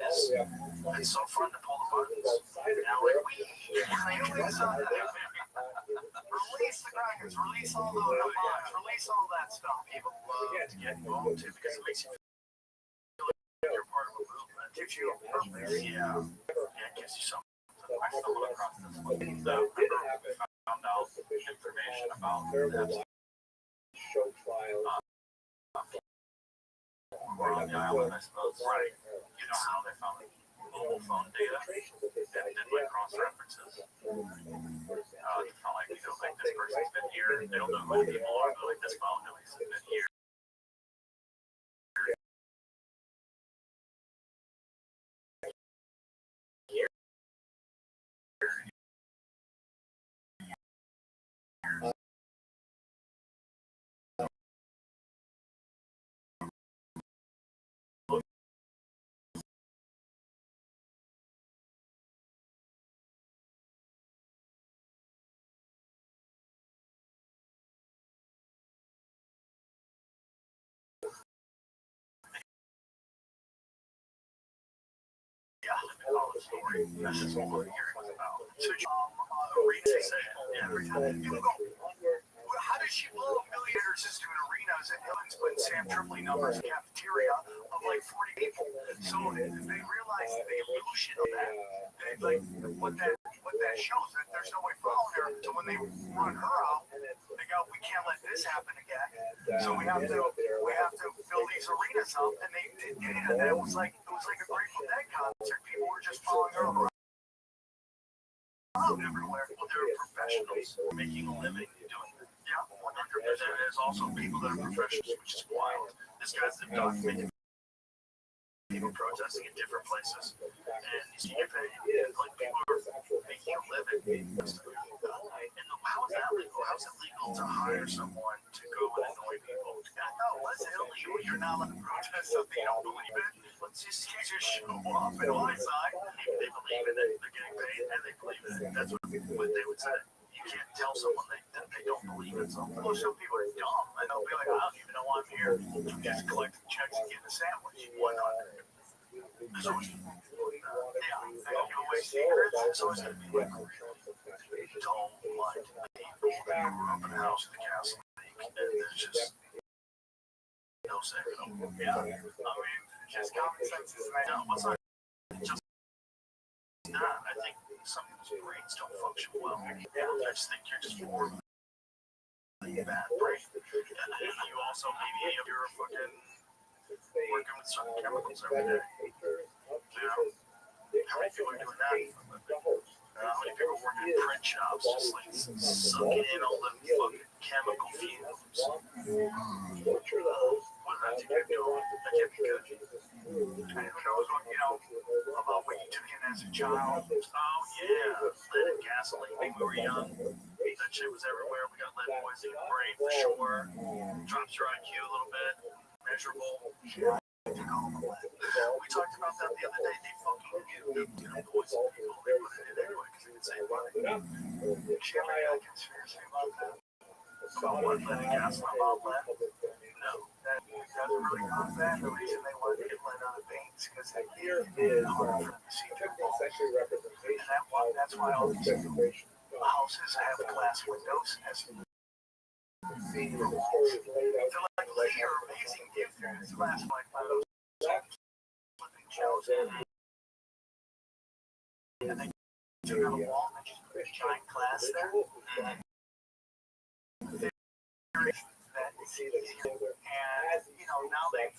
it's so fun to pull the buttons. Now, like, release the crackers, release all the bombs, release all that stuff. People love to get involved in because it makes you feel like you're part of a movement. It gives you a purpose. Yeah. It gives you something. I stumbled across this one. Found out information about that. Show trial. Or on the island, I suppose. Right. You know how they found mobile phone data and did like cross references. They found like, like this person's been here. They don't know who the people are, but like this phone knows he's been here. Yeah, all the story. That's just what we're hearing about. So, Rita said, every time people go, well, how does she blow millionaires into arenas and Hillings put Sam Tripoli numbers in cafeteria of like 40 people? So they realize the illusion of that. Like what that shows that there's no way following her. So when they run her out, they go, we can't let this happen again. So we have to fill these arenas up, and they did it. And it was like a Grateful Dead concert. People were just following her around everywhere. Well, they're professionals making a living doing it. Yeah, 100%. There's also people that are professionals, which is wild. This guy's documented people protesting in different places, and you get paid. Like people are making a living. And how is that legal? How's it legal to hire someone to go and annoy people? No, that's illegal. You're not allowed to protest something you don't believe in. Let's just show up and on my side. They believe in it. They're getting paid, and they believe in it. That's what they would say. You can't tell someone that they don't believe in something. Well, some people are dumb, and they'll be like, I don't even know I'm here. Just collecting checks and getting a sandwich. Why not? So, give away secrets. It's always going to be like, don't like people that grew up in a house in the castle. And there's just no saying no. Yeah. I mean, just common sense is right now. What's not just not? I think some people's brains don't function well. I just think you're just more bad brain. And you also maybe you're fucking working with certain chemicals every day. Yeah. How many people are doing that? How many people work in print shops just like sucking in all the fucking chemical fumes? What that's you're doing? That can't be good. And who knows what, about what you took in as a child? Oh, yeah. Lead and gasoline when we were young. That shit was everywhere. We got lead poisoning in the brain for sure. Drops your IQ a little bit. Measurable. We talked about that the other day. They fucking knew poison people. They put it in anyway because they would say, well, she ever had a conspiracy about that? About what? Lead and gasoline about lead? No. That doesn't really cause that. The reason they wanted to get lead out of veins because here is hard for them to see through walls. And that's why all these houses have glass windows. They're like layer amazing view through this glass like those flipping shells and they took out a wall and just put a giant glass there. That is see that he's older. And, now they've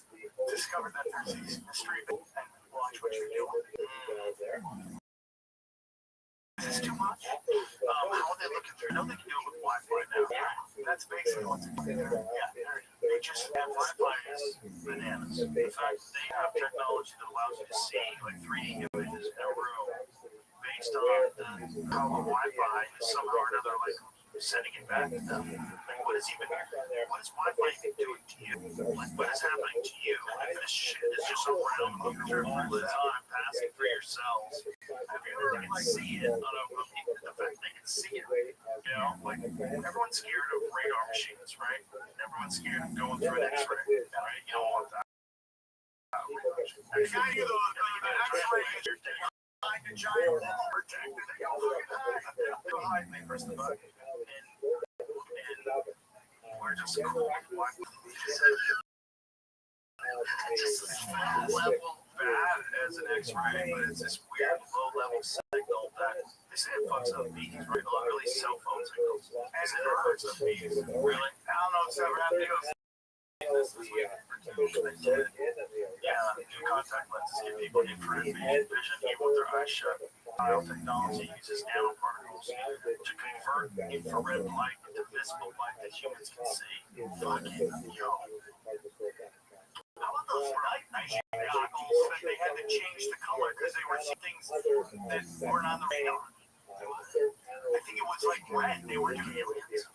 discovered that there's these mystery and watch what you're doing. Is this too much? How are they looking through? I know they can do it with Wi-Fi now. That's basically what's in there. Yeah, they just have Wi-Fi is bananas. In fact, they have technology that allows you to see like 3D images in a room based on how the Wi-Fi is somehow or another like sending it back to them. Like, what is Wi-Fi even doing to you? Like, what is happening to you? Like, this shit is just around you all the time, passing through your cells. Have you ever can see it on the fact they can see it? Like everyone's scared of radar machines, right? Everyone's scared of going through an X-ray, right? You don't want that. The guy knew the X-ray is behind a giant wall protector. They go hide and they press the button. And we're just cool. It's just level bad as an X-ray, but it's this weird low-level signal that they say it fucks up bees, right? Literally cell phone signals. And it hurts the bees. Really? I don't know what's ever happened to us. This week, they did. Yeah, new contact lenses give people infrared vision even with their eyes shut. Biotechnology uses nanoparticles to convert infrared light into visible light that humans can see. Fucking yo. How about those night vision goggles that they had to change the color because they were seeing things that weren't on the radar? I think it was like red. They were doing aliens.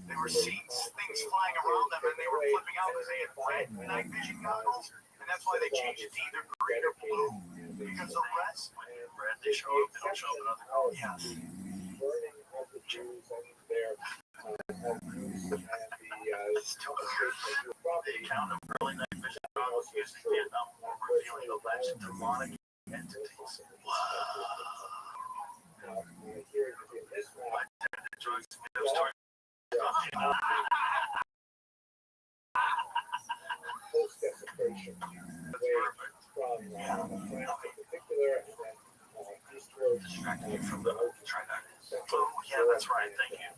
They were seeing things flying around them and they were flipping out because they had red night vision goggles. And that's why they changed it to either green or blue. Because the rest, when red, they show up, they don't show up in other colors. Yeah. The account of early night vision goggles used in Vietnam War revealing alleged demonic entities. Wow. Drugs, Post-desecration. That's perfect. Distracting you from the try that. Oh, yeah, that's right. Thank you.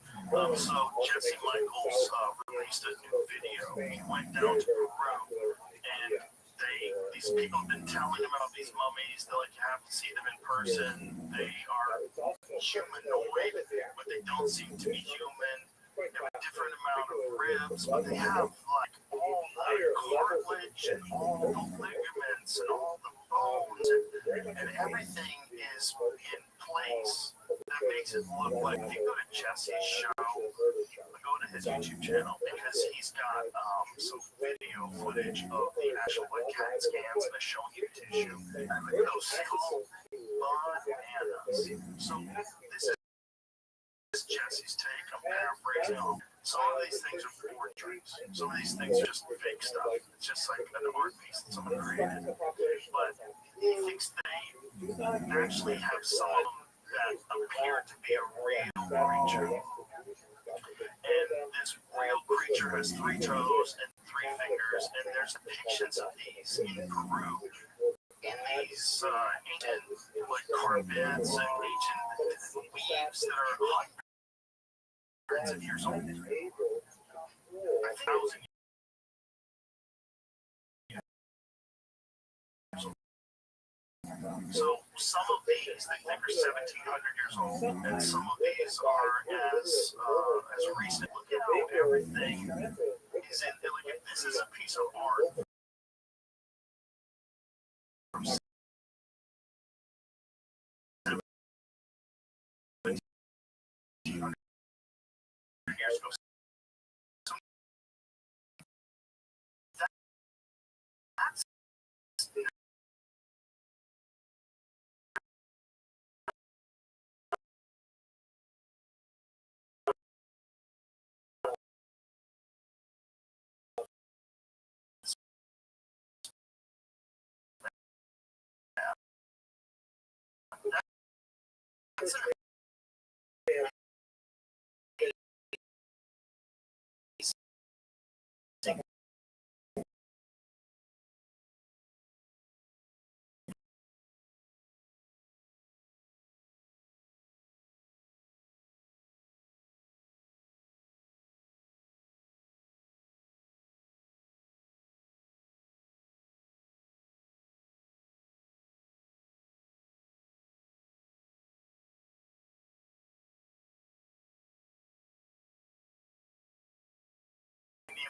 So Jesse Michaels released a new video. He went down to Peru, and these people have been telling him about these mummies. They're like, you have to see them in person. They are humanoid, but they don't seem to be human. They have a different amount of ribs, but they have like all the cartilage and all the ligaments and all the bones and everything is in place that makes it look like. If you go to Jesse's show, go to his YouTube channel because he's got some video footage of the actual like CAT scans and showing you tissue. And those skull bananas. So this is Jesse's take. I'm paraphrasing. Some of these things are forgeries. Some of these things are just fake stuff. It's just like an art piece that someone created. But he thinks they actually have some of them that appear to be a real creature. And this real creature has 3 toes and 3 fingers, and there's depictions of these in Peru. In these ancient like carpets and ancient weaves that are hundreds of years old. 1,000 years old. So some of these they think are 1,700 years old, and some of these are as recent. Look at how everything is in. Like if this is a piece of art. From 1,700 years ago. That's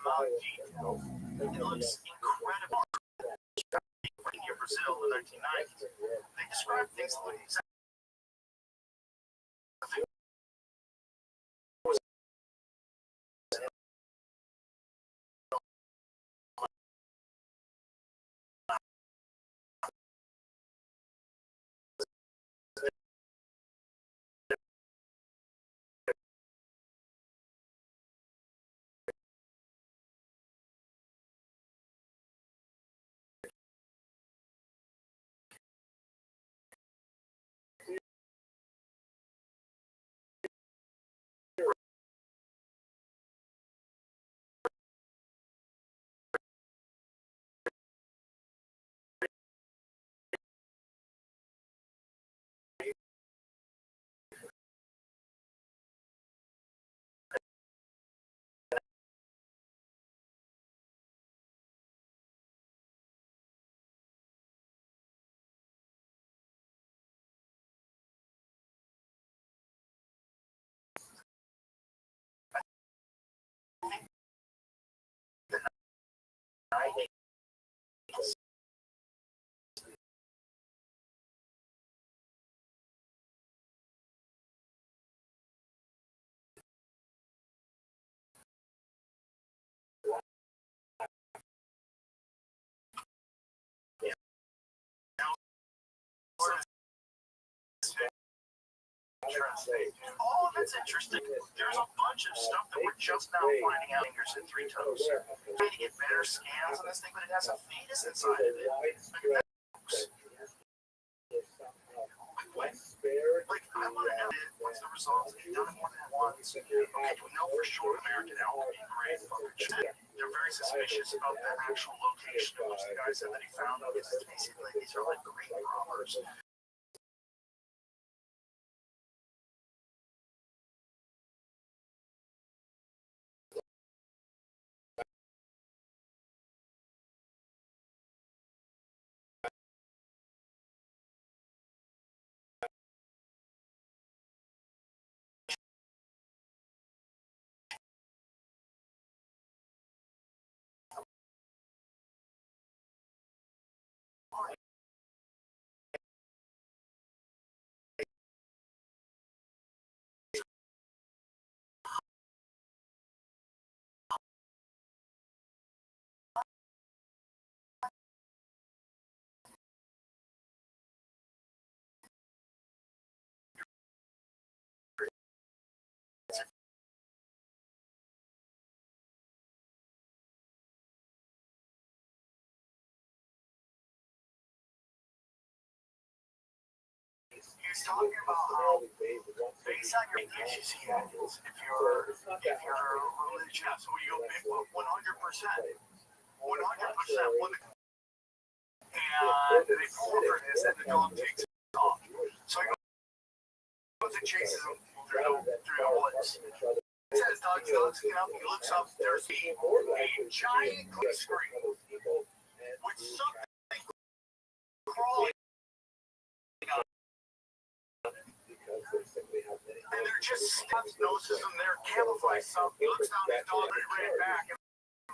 amount of details. It looks incredible. Near Brazil in the 1990s, they described things like exactly. Oh, that's interesting. There's a bunch of stuff that we're just now finding out. Fingers and three toes. Trying to get better scans on this thing, but it has a fetus inside of it. Like, I want to know what's the results. They've done it more than once. Okay, we know for sure American elk and grandfathers. They're very suspicious about the actual location of which the guy said that he found them. It's basically, these are like green robbers. He's talking about how, based on your religious handles, if you're religious, so you go Bigfoot 100%, 100% when and they pull over this and the dog takes off. So he goes and chases him through the woods. He says, dog's looking up, he looks up, there's a giant green screen with something crawling. And they're just stuff noses and they're camouflage stuff. He looks down his dog and he ran back and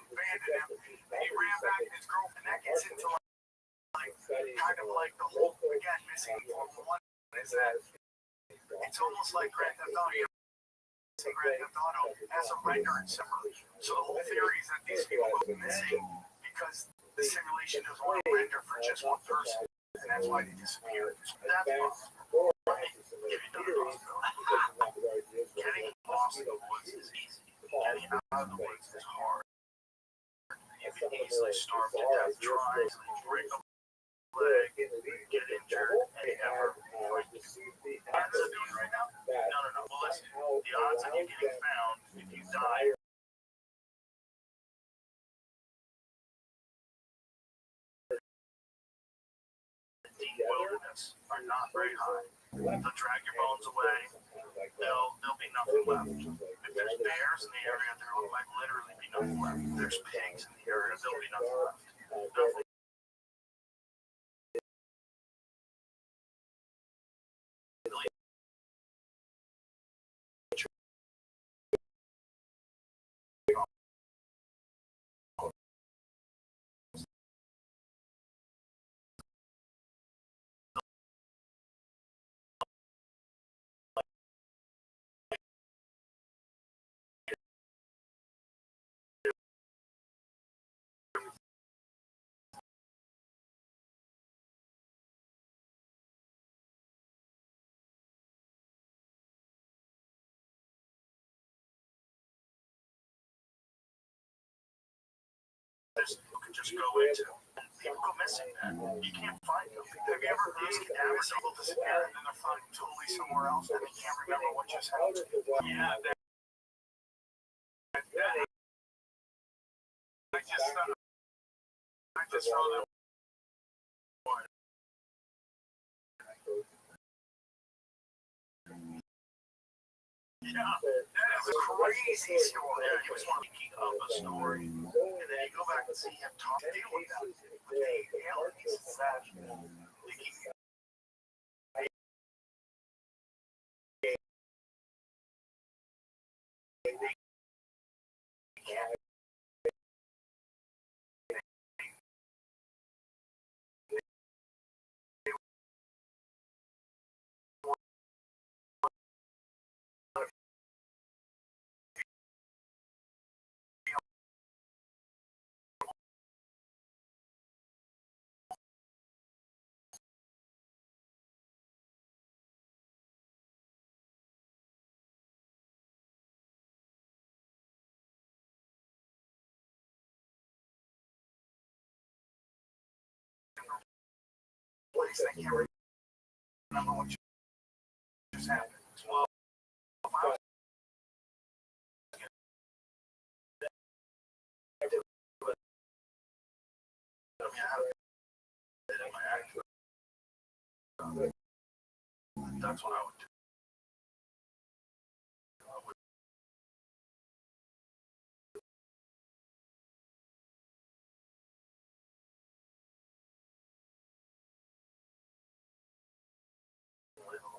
abandoned him. And he ran back to his girlfriend. That gets into like kind of like the whole again missing Formula 1 is that it's almost like Grand Theft Auto. Grand Theft Auto has a render and separately. So the whole theory is that these people go missing because the simulation doesn't want to render for just one person. And that's why they disappeared. That's possible. Getting lost in the woods is easy. Getting out of the woods is hard. You can easily starve to death trying to break a leg, get injured, and never fight. Odds of doing right now? No. Well, listen. The odds of you getting found if you die in deep wilderness are not very high. They'll drag your bones away. There'll be nothing left. If there's bears in the area, there will like literally be nothing left. If there's pigs in the area, there'll be nothing left. Nothing. you can just go into. People go missing, man. You can't find them. Have you ever these cadavers that will disappear and then they're found totally somewhere else and they can't remember what just happened? Yeah, I just saw that. Yeah, that is a crazy story. Yeah, he was making up a story, and then you go back and see him talk deal with that. With the aliens, it's that place that can't remember what just happened. Well, if I was that's what I would do.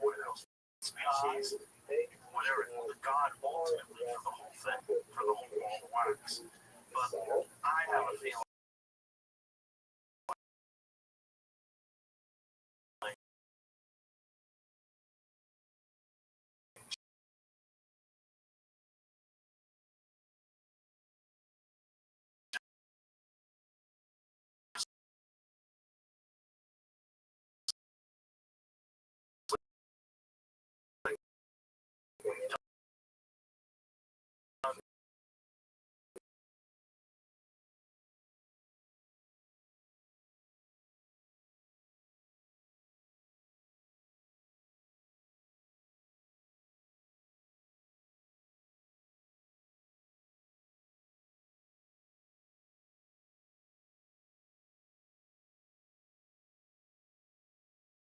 What else? Species, whatever. God ultimately for the whole thing, for the whole ball of wax. But I have a feeling.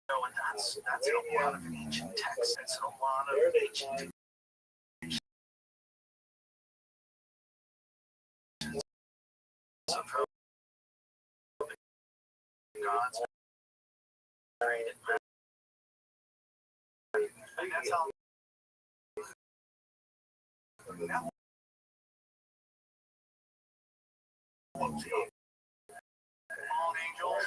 And that's in a lot of ancient texts. It's in a lot of ancient of how gods married and that's how now all angels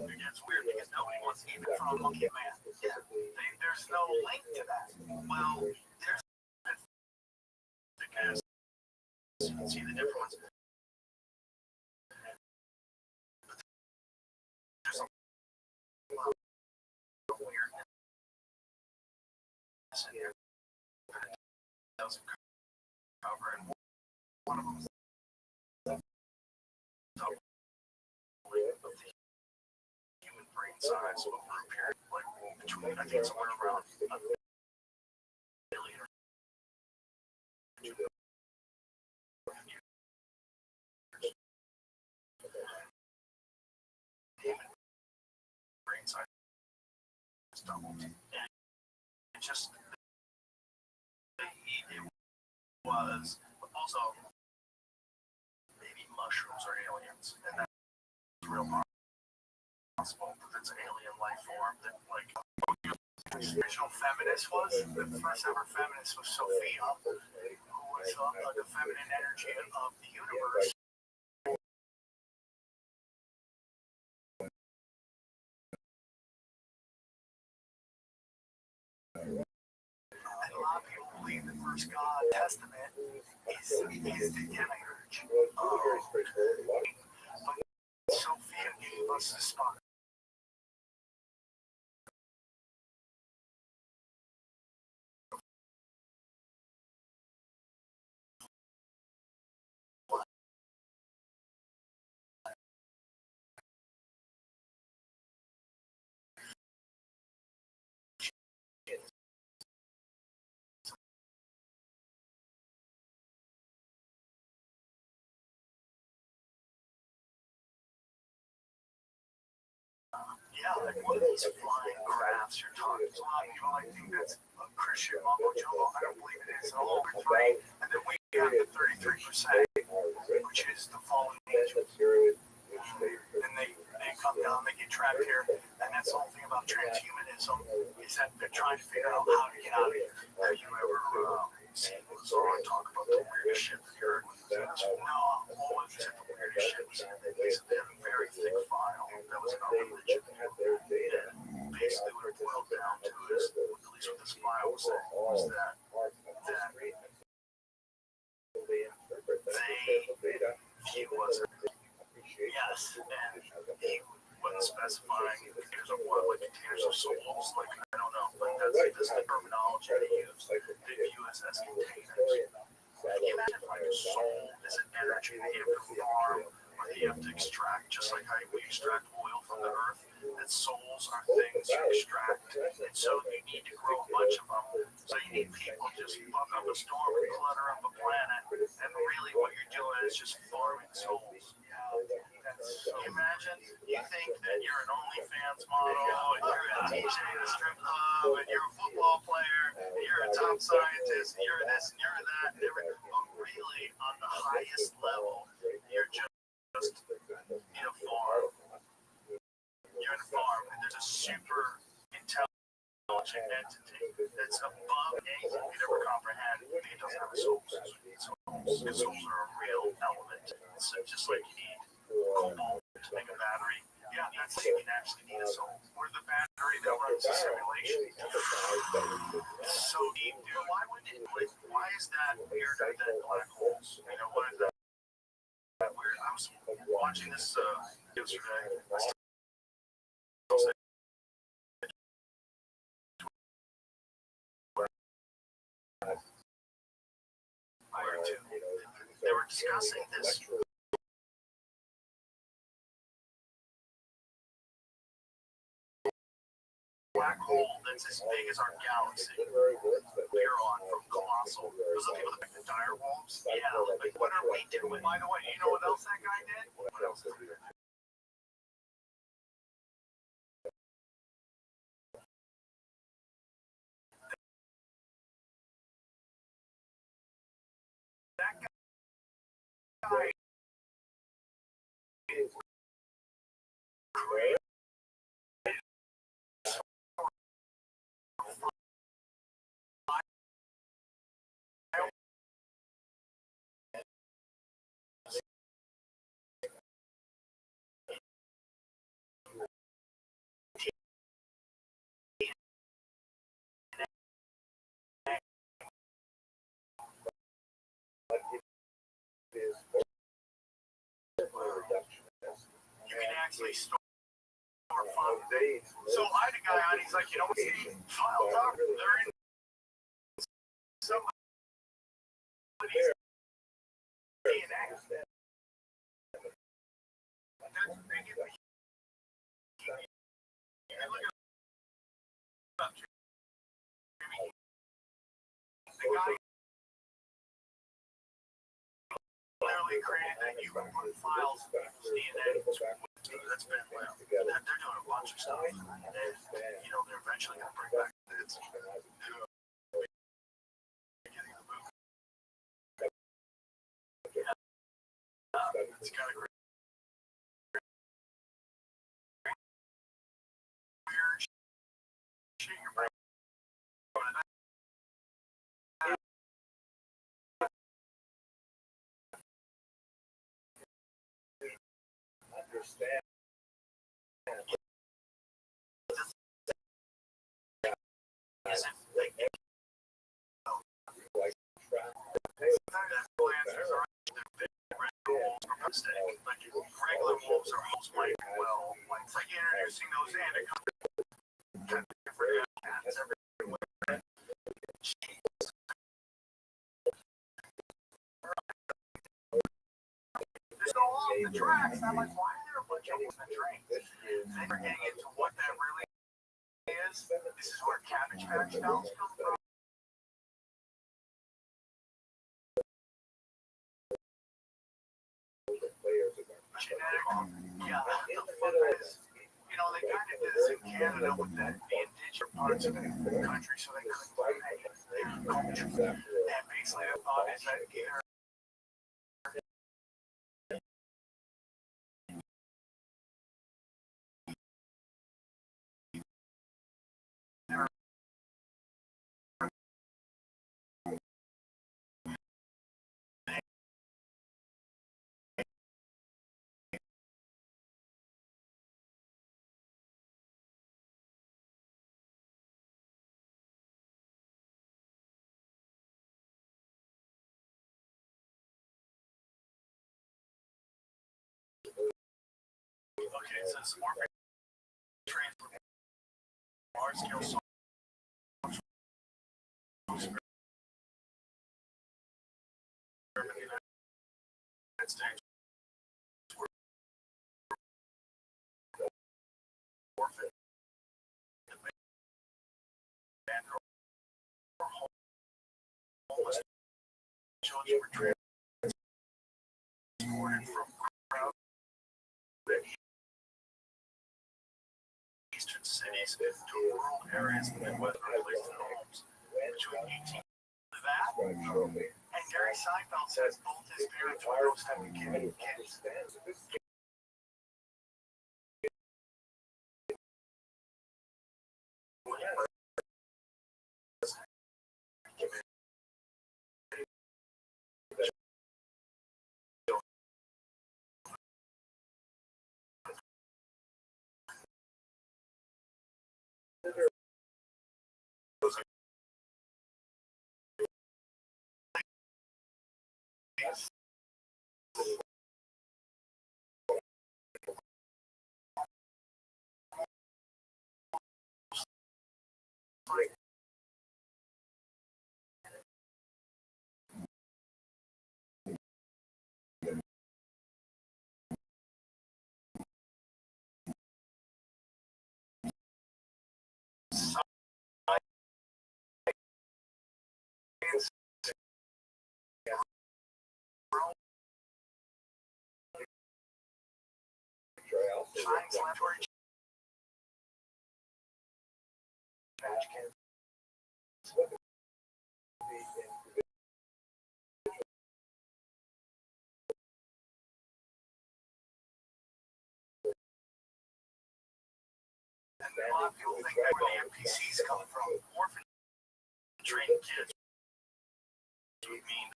it gets weird because nobody wants even from a monkey man. Yeah, there's no link to that. Well, there's because you can see the different ones. There's a lot of weirdness in there that it doesn't cover, and one of them is the human brain size over a period like between I think somewhere around a billion or 2 billion years. Human brain size is doubled, and it just it was also maybe mushrooms or aliens, and that's real possible that it's an alien life form that like the original feminist was. The first ever feminist was Sophia, who was the feminine energy of the universe. And a lot of people believe the first God Testament is the demiurge. But Sophia gave us the spot. yeah, like what are these flying crafts you're talking? There's a lot of people like think that's a Christian mumbo jumbo. I don't believe it is. And all over three, and then we have the 33%, which is the fallen angels. And they come down, they get trapped here, and that's the whole thing about transhumanism is that they're trying to figure out how to get out of here. Have you ever seen Lazar talk about the weirdest shit that you heard? No, what was the weirdest shit? They said they had a very thick file that was about religion. And basically what it boiled down to is, at least what this file was saying, was that he was yes, and he wasn't specifying containers of what, like containers of souls, like I don't know, but that's the terminology they use. They view us as containers. Can you imagine like a soul is an energy that you have to farm or that you have to extract, just like how we extract oil from the earth? That souls are things you extract, and so you need to grow a bunch of them. So you need people just fuck up a storm and clutter up a planet, and really what you're doing is just farming souls. Can you imagine? You think that you're an OnlyFans model, and you're a DJ at a strip club, and you're a football player, and you're a top scientist, and you're this and you're that, and everything. But really, on the highest level, you're just in a farm. You're in a farm, and there's a super intelligent entity that's above anything we could ever comprehend. It doesn't have a soul. Souls are a real element. So just like you need cobalt to make a battery, yeah, that's like you actually need a soul. Or the battery that runs the simulation. So deep, dude. Why is that weirder than black holes? You know, what is that weird? I was watching this yesterday. They were discussing this black hole that's as big as our galaxy. We're on from colossal. Those are the people that make the dire wolves. Yeah, like what are we doing? By the way, you know what else that guy did? What else did he do? That guy is creative. You can actually store files. So I had a guy on, he's like, you know what's the files are? They're in somebody's DNA. That's big. You look at the guy literally created that you can put files in people's DNA. That's been well. They're doing a bunch of stuff. And, you know, they're eventually going to bring back it's kind of great. Weird shit your brain. Understand. Isn't like regular wolves are most like well, it's like introducing those anacondas. Different cats everywhere. Just go off the tracks. I'm like, why are there a bunch of them on the train? Then we're getting into what that really is. This is where Cabbage Patch Dolls come from. Genetic, yeah, the fuck is, you know, they kind of did this was in Canada with the indigenous parts of the country, so they couldn't play their culture. And basically, the thought is that either okay, it says more transport, large scale social in the United States warfare and or homeless children were transported from crowded eastern cities to rural areas in the Midwest and placed in homes between 18 that. And Gary Seinfeld says both his parents were those type of kids. And a lot of people think that where the NPCs come from, orphan trained kids would mean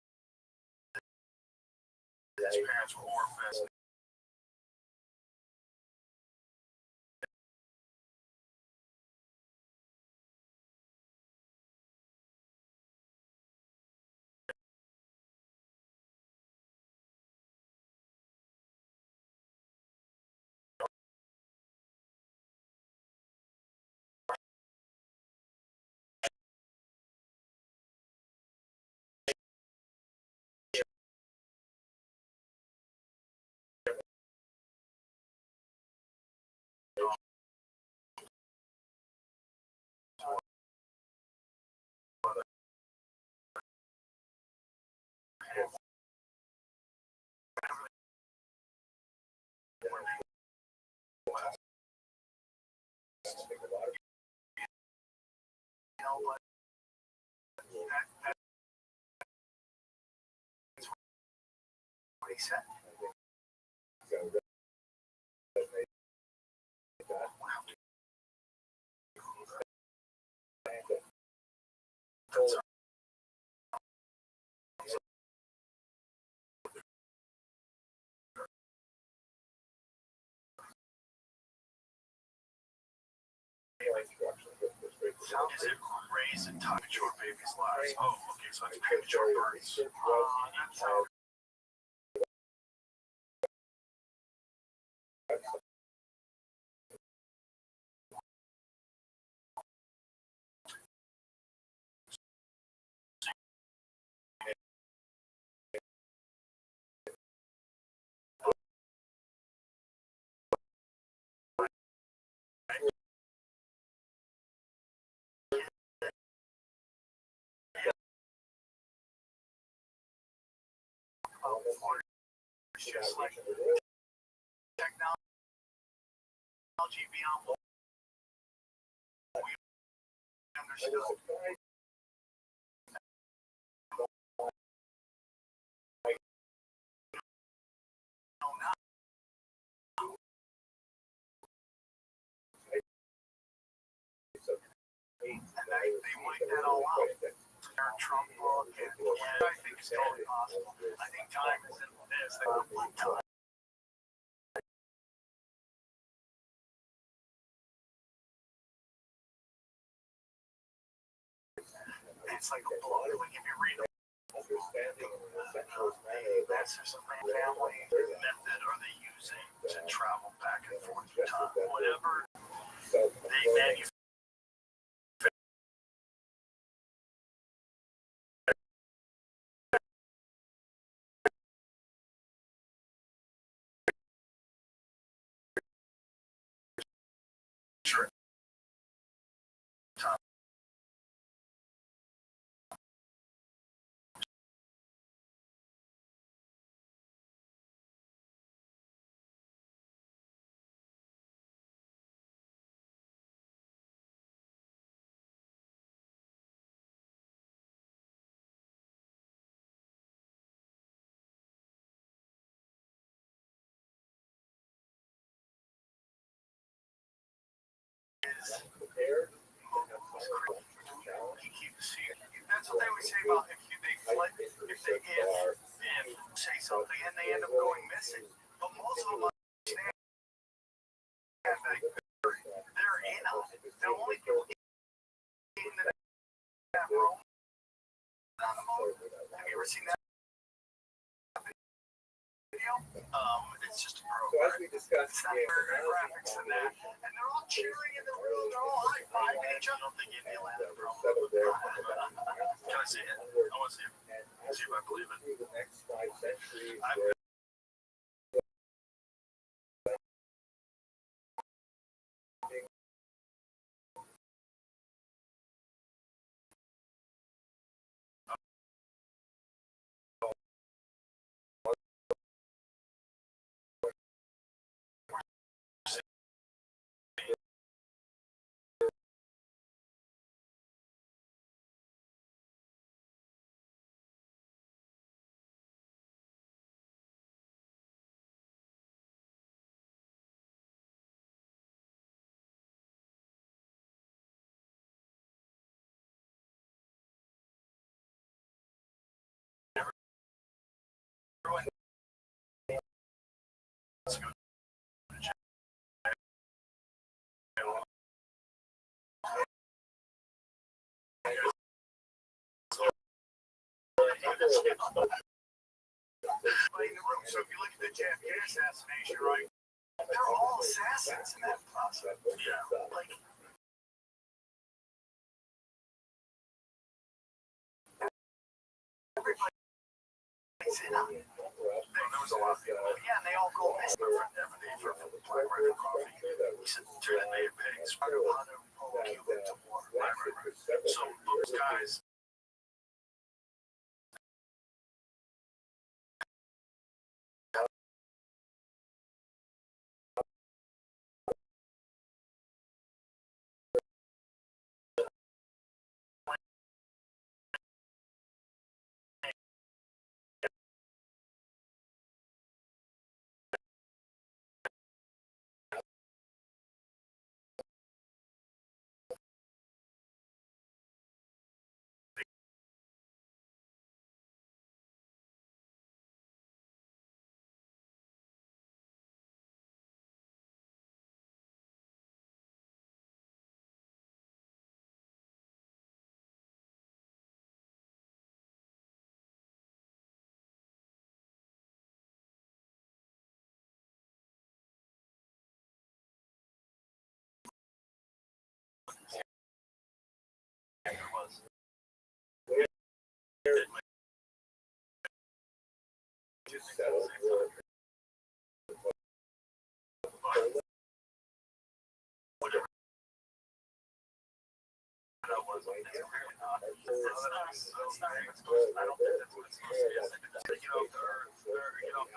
that his parents were orphans. What he said. Is it raised in premature babies' lives? Oh, okay, so it's premature births. That's how. Just like technology beyond still. And they wiped that all out. Trump book, and I think it's totally possible. I think time is in this. They would put time. It's like a book. Like if you read it, that's just a family method are they using to travel back and forth through time. Whatever they manufacture. That's what they always say about if they say something and they end up going missing. But most of them understand that they're in on it. The only people in that room on the boat. Have you ever seen that video? It's just a program. So as we discussed, it's not graphics and that. And they're all cheering in the room. They're all high-fiving each other. They give me a laugh, bro. Can I see it? I want to see it. See if I believe it. Through the next 5 centuries, so if you look at the JFK assassination, right? They're all assassins in that process. Yeah, like everybody's in on it. There was a lot of people. Yeah, and they all go missing for Black Rifle Coffee. He said, turn the native pigs. How to pull Cuba to war. Right. So those guys.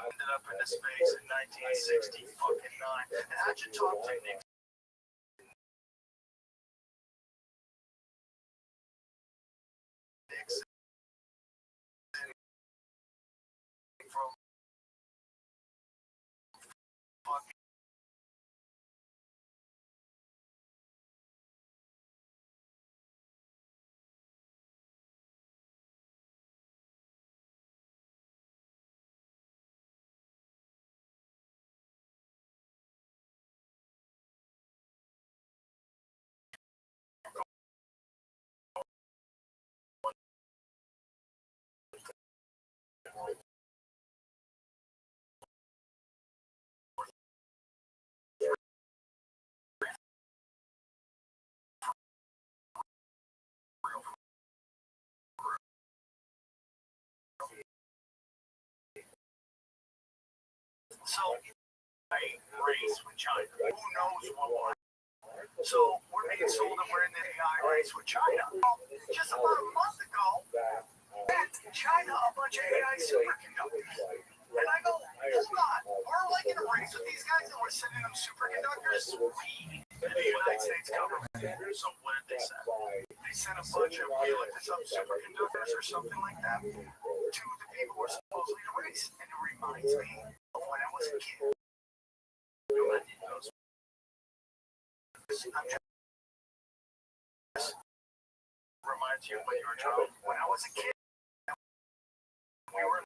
Ended up into space in 1960 fucking 9. And how'd you talk to Nick So, a race with China. Who knows what will happen? So, we're being sold that we're in the AI race with China. Just about a month ago, sent China a bunch of AI superconductors. And I go, hold on, we're like in a race with these guys and we're sending them superconductors? We, the United States government. So what did they send? They sent a bunch of some superconductors or something like that to the people who are supposedly in a race. And it reminds me of when I was a kid. Reminds you of when you were a child. When I was a kid, we were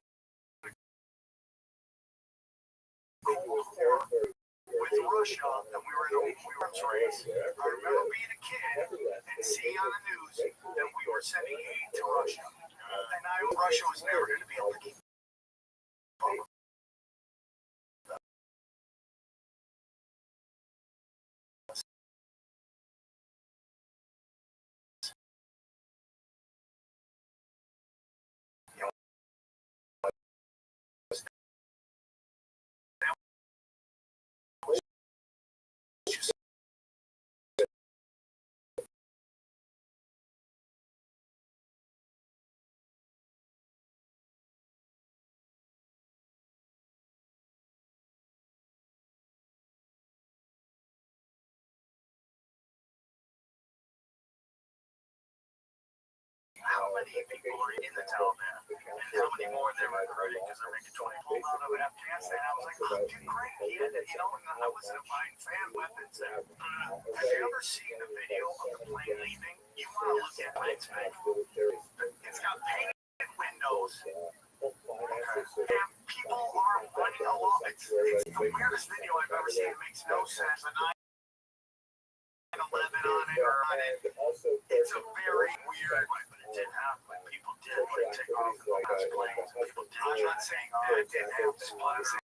with Russia, and we were in a race. I remember being a kid and seeing on the news that we were sending aid to Russia, and Russia was never going to be able to keep up. How many people are in the Taliban, and how many more they're recruiting because they're making 20 pulled out of Afghanistan. I was like, oh, dude, great. He had, and I was a Biden fan weapons. Have you ever seen a video of the plane leaving? You want to look at it. It's got painted windows, and people are running along. It's the weirdest video I've ever seen. It makes no sense. And 11 on it or on it. It's a very weird, but it did happen. People did take off in those planes. People did. I'm not saying that it didn't happen, but I'm saying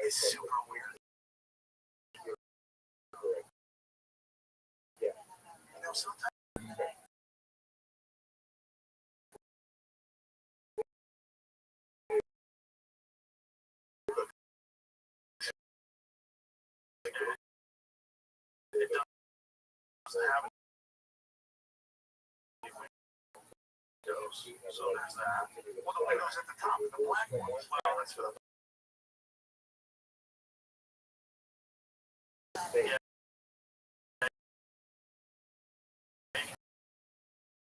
it's super weird. You know, sometimes. It doesn't have any windows, so there's that. Well, the windows at the top, the black ones. Well, that's for the. Yeah.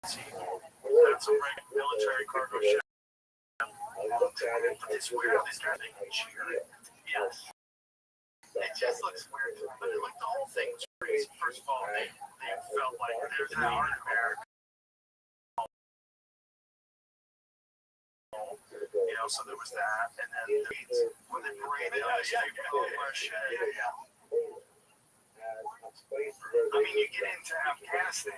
That's a military cargo ship. But it's weird how these guys cheer it. Yes. It just looks weird. But like the whole thing was crazy. First of all, they felt like there's an hour in America. You know, so there was that. And then when they paraded, I mean, you get into Afghanistan.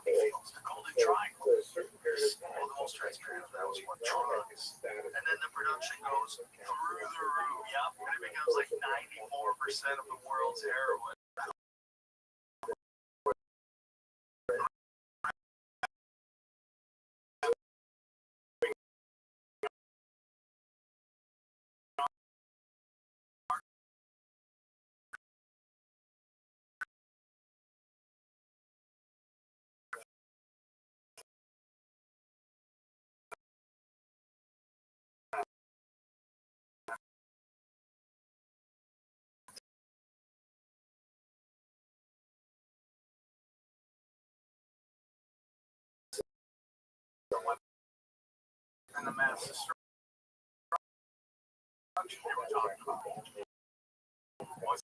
The Golden Triangle. Here's one of the most transparent. That was one trucks. And then the production goes through the roof. Yep. And it becomes like 94% of the world's heroin. the mass destruction they were talking about was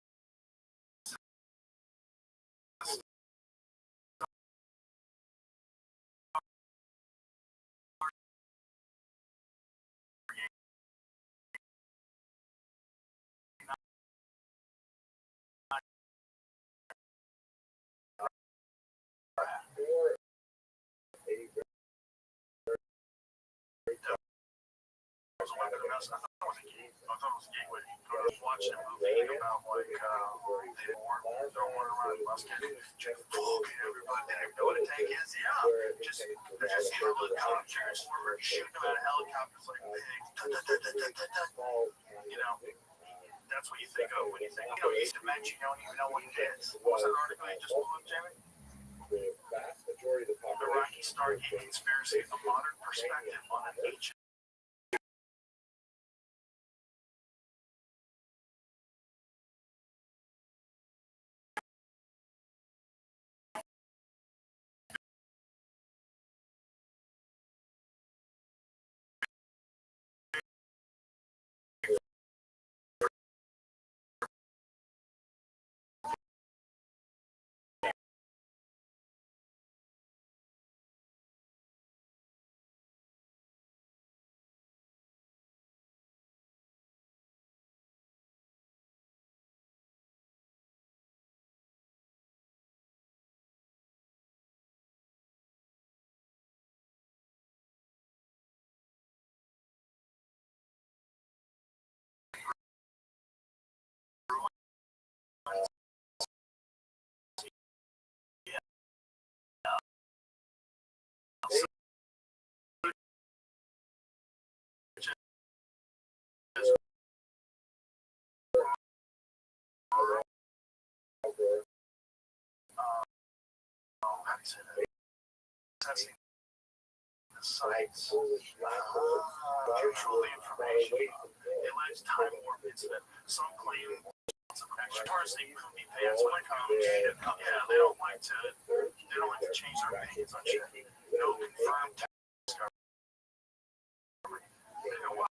I thought it was a gateway. I was watching a movie about like the war, throwing around a musket, just everybody didn't know what a tank is. Yeah, just they're just little comm transformer shooting them out of helicopters like pigs. You know, that's what you think of when you think. You know, East Dimension, you don't even know what it is. What was that article you just pulled up, Jamie? The Rocky Stargate conspiracy: a modern perspective on an ancient. How do you say that? Testing the sites, control the information. It lives time warp incident. Some claim some extra parts they could be pants when it comes. Yeah, they don't like to change their opinions on shit. No confirmed discovery. They know what?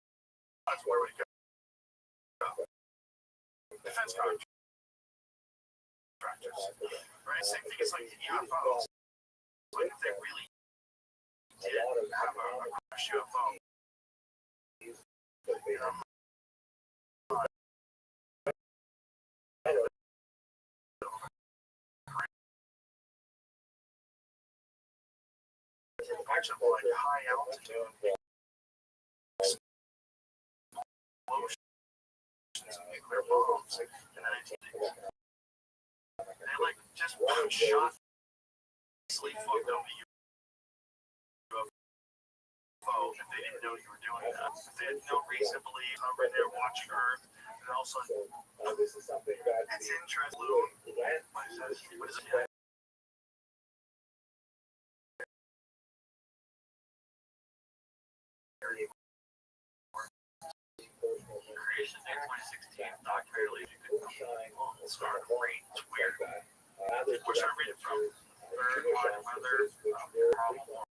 That's where we go. Defense contractors. Right? Same thing as like the UFOs. Like if they really did have a crash UFO, you know, a bunch of like high altitude explosions and nuclear bombs in the 1980s. They like just shot sleep fucked over you. If they didn't know you were doing that, if they had no reason to believe I'm right there watching Earth, and also this is something that it's interesting. What is it? Creation Day 2016 documentary you could start a rate. It's weird. Where should I read it from? Third line, weather, problem.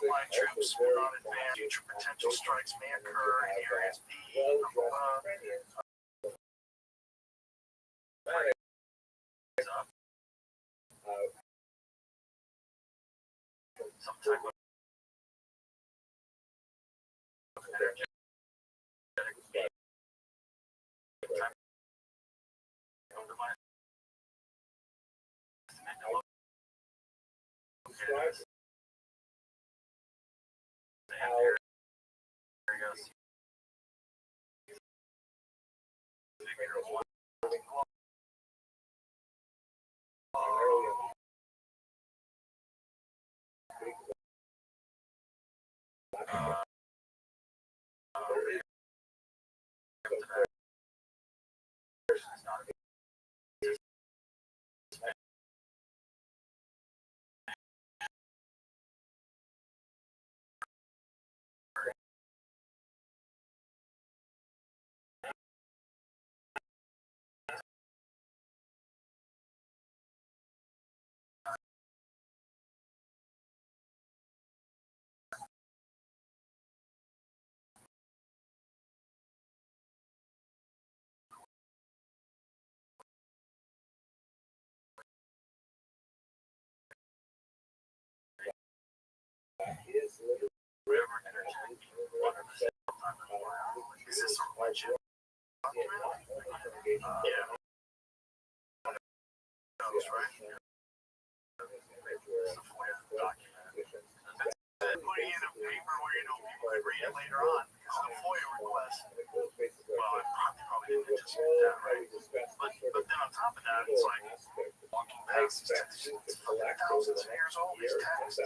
supply troops were not advanced. Future potential strikes may occur in areas B. Some type of energetic Is this a legend? Yeah. Knows, right? Putting in a paper where you know people could read it later on because of the FOIA request. Well, I probably didn't anticipate that, right? But then on top of that, it's like walking past these texts. It's thousands of years old, these texts.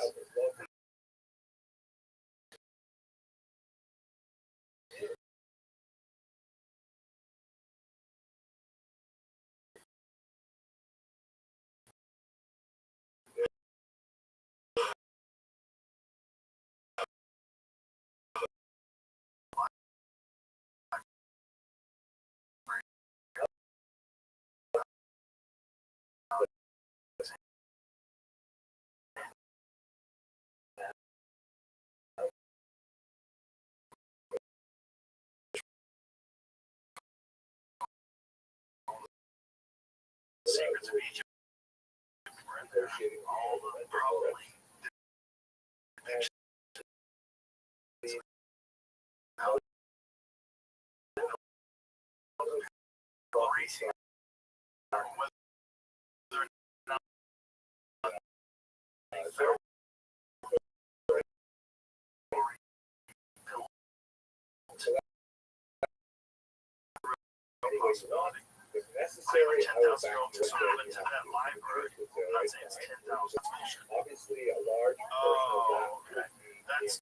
Secrets of Egypt were in there. All the probably racing whether or not federal possibility. Necessary, I have 10,000 go into that library. I'm not saying it's 10,000. Obviously, a large portion of that. Okay. That's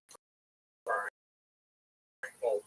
called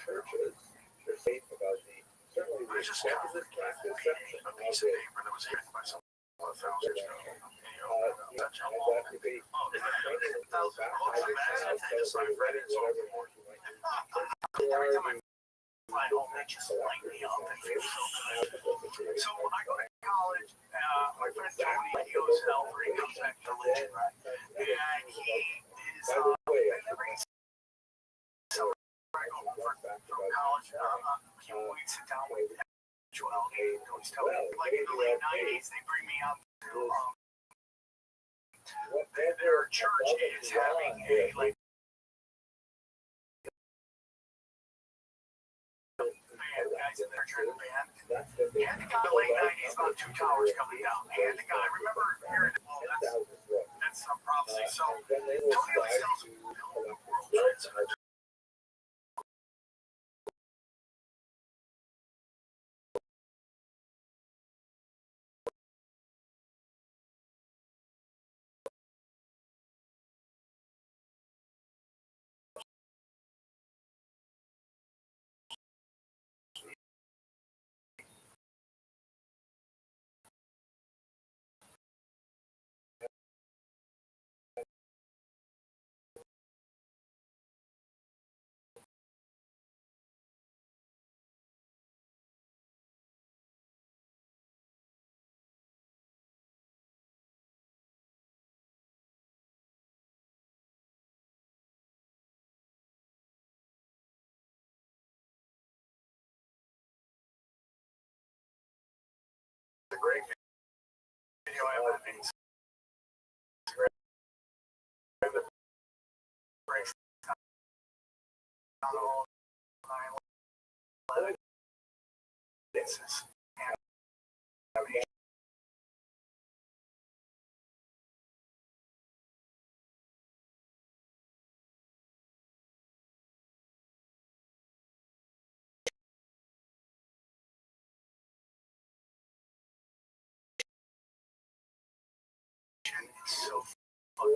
churches. They're safe about the certainly I just got a piece of paper that was hidden by someone 1,000 years ago. That's how long. that debate. Every time I fly home, they just light me up. So when I go to college, my friend Tony, he goes to Alfred, he comes back to religion, right? And he is, whenever he's from college, he would sit down with Joel and he's telling me, like in the late 90s, they bring me out to their church is having a like guys in there during the band. That's what they And the guy late 90s about two towers coming down. And the guy, I remember hearing, well, that's some prophecy. So when they will Tony always try tells to me, collect world trade center. A great video I have. It's great. Breaks down all 9/11 instances. And I mean, it's so fun.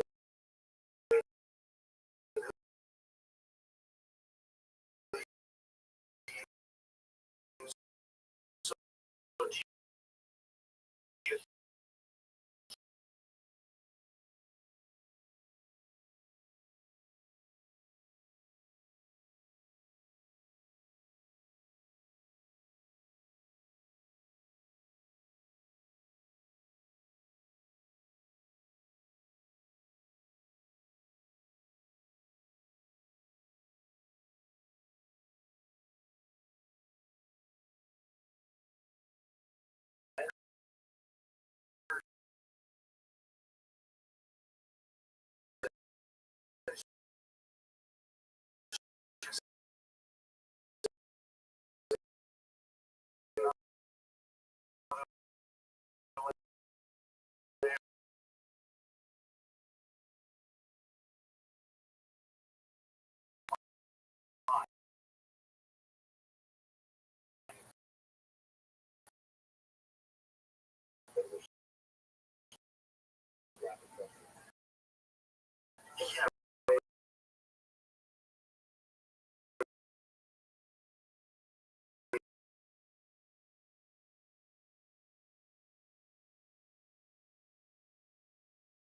Yeah.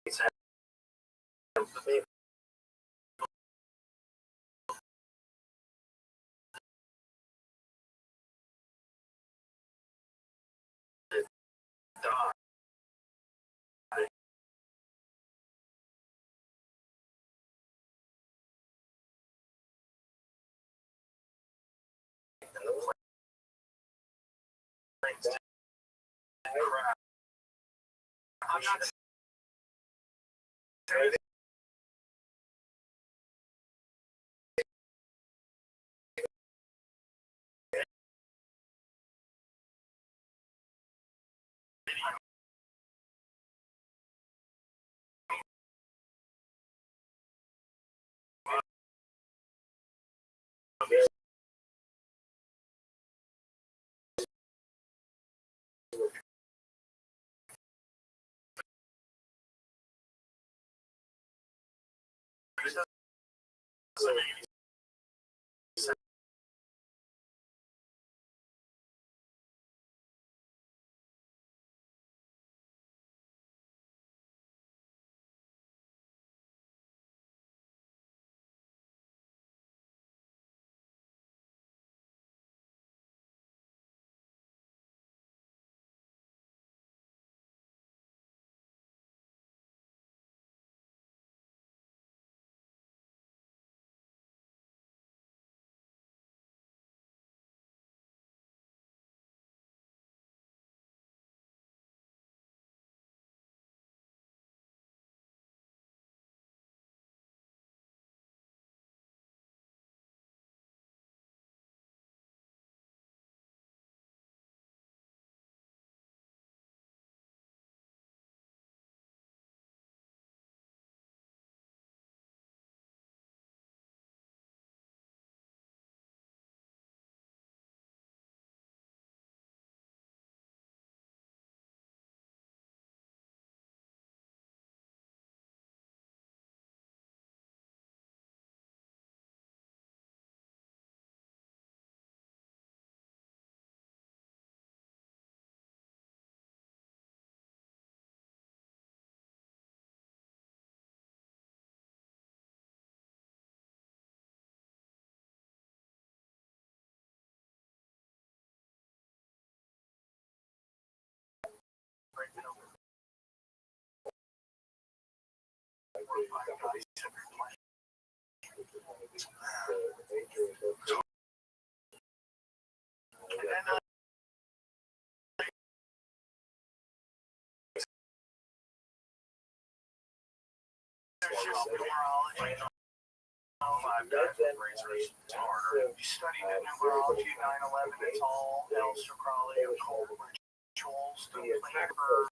It's I'm not saying nature is okay. And then there's just numerology. 5 times with razors, it's harder. You study the numerology, 9/11, it's all Aleister Crowley, occult rituals, the labor.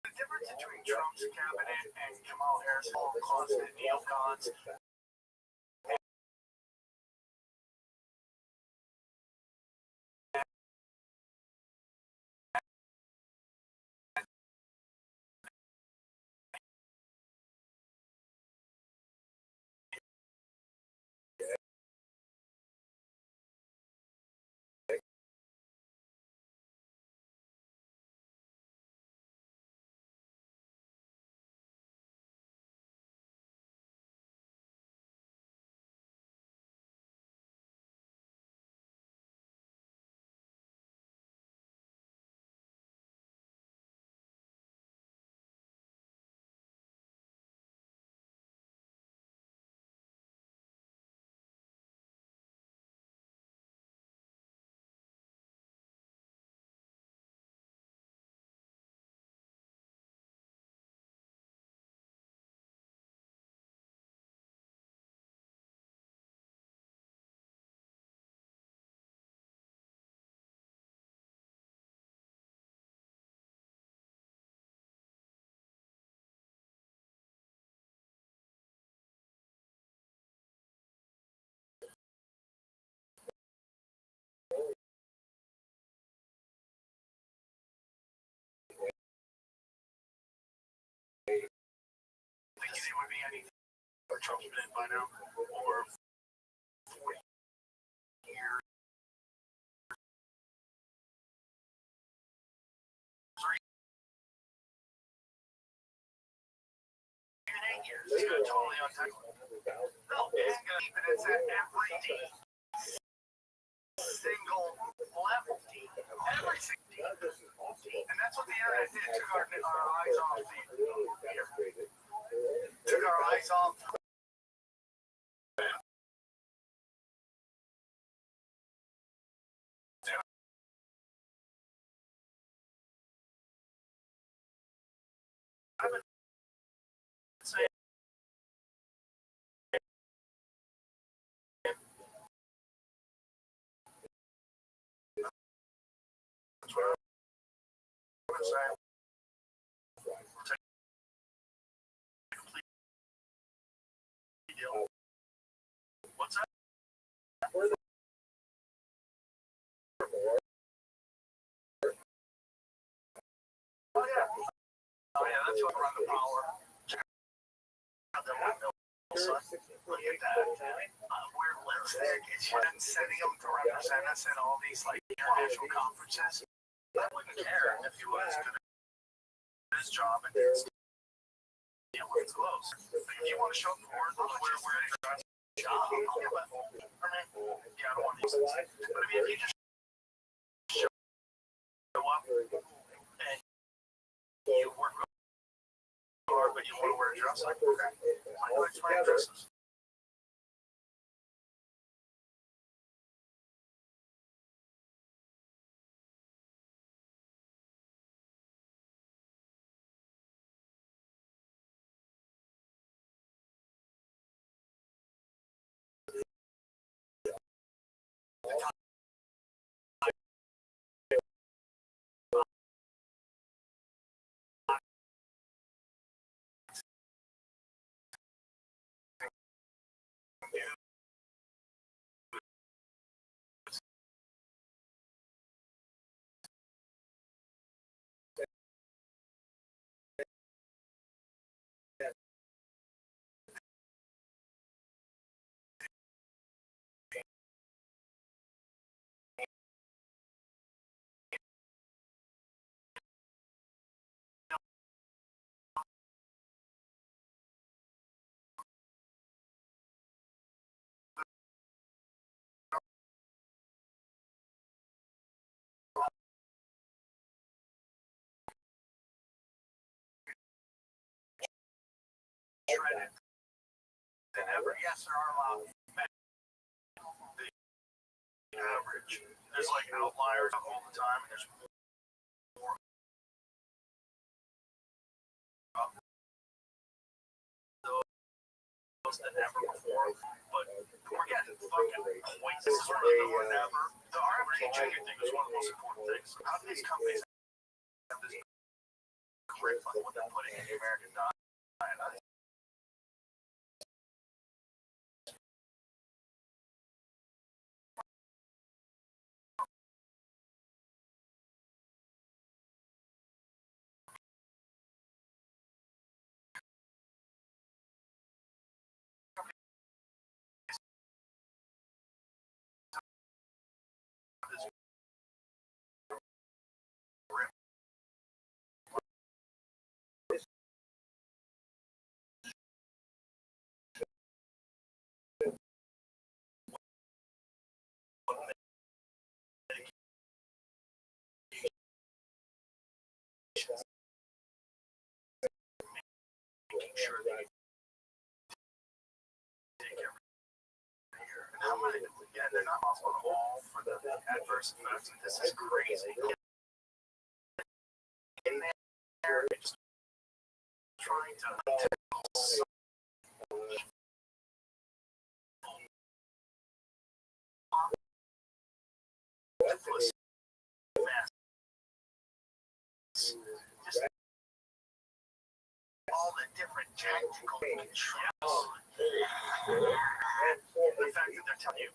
The difference between Trump's cabinet and Kamala Harris' all closet neocons. Think it would be anything for Trump's been in by now, or 40 years. 8 years. It's gonna totally untouchable. No, it's gonna keep it at every single level. Every single team. And that's what the internet did. Took our eyes off the took our eyes off. I've been saying that's what I've been saying. What's that? Oh yeah. Oh yeah, that's what around the power. Look at that. We're lipstick. It's been sending him to represent us at all these like international conferences. I wouldn't care if he was good at his job and it's close. But if you want to show the world where it's job, I mean, yeah, I don't want to use it. But I mean, if you just and you work hard, but you want to wear a dress, like, okay, why do I just wear dresses? Shredded than ever. Yes, there are a lot of the average. There's like outliers all the time, and there's more of those than ever before. But we're getting fucking points. This is really the more than ever. The RFK chicken thing is one of the most important things. How do these companies have this curriculum, what they're putting in the American diet? Making sure that take every year. And how many, yeah, they're not responsible all for the adverse effects. This is crazy. In there, just trying to just all the different tactical controls. The fact that they're telling you,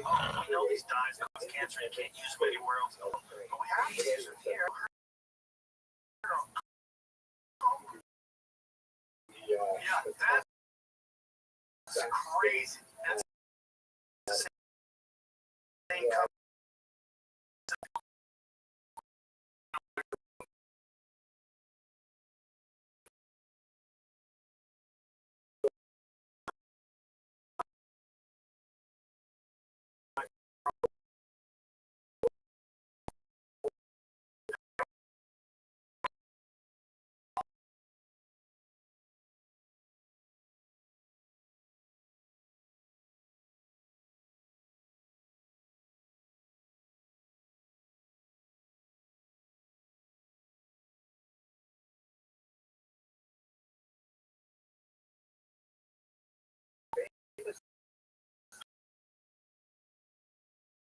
oh, we know these dyes cause cancer, you can't use them anywhere else. But we have to use them here. Yeah, that's crazy. That's the same company.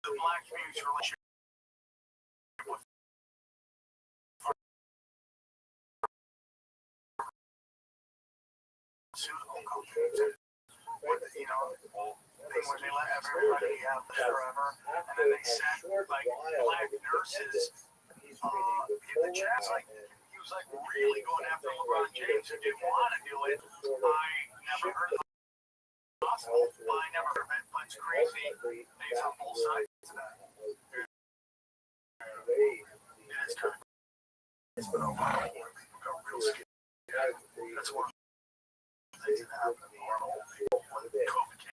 The black community's relationship with pharmaceutical companies. You know, when they let everybody have forever, and then they sent like black nurses in the chat. Like he was like really going after LeBron James, who didn't want to do it. I never heard of it possible. I never heard of it, but it's crazy. They've on both sides of that. It's kind of, it's been a while where people got real scared. That's one of the things that happened in the world. When COVID came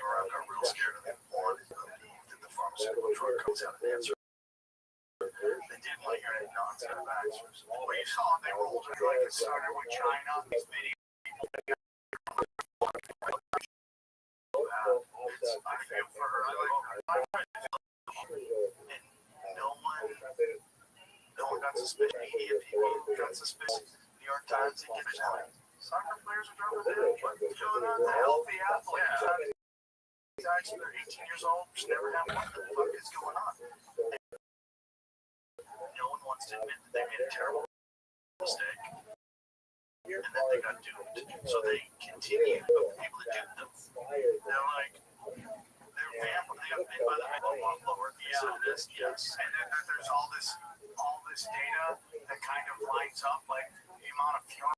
around, got real scared, and they wanted to believe that the pharmaceutical drug comes out of answer. They saw they rolled it like it started with China. These videos. I feel for her. And no one got suspicious. He got suspicious. New York Times didn't get it. Soccer players are drunk. What's going on? The healthy athlete. These guys, they're 18 years old. Just never have what the fuck is going on. No one wants to admit that they made a terrible mistake. And then they got duped. So they continue to be able to dupe them. They're like, they're vampires. They got bit by the Lord. Yeah, this, yes. And then there's all this data that kind of lines up, like the amount of fuel.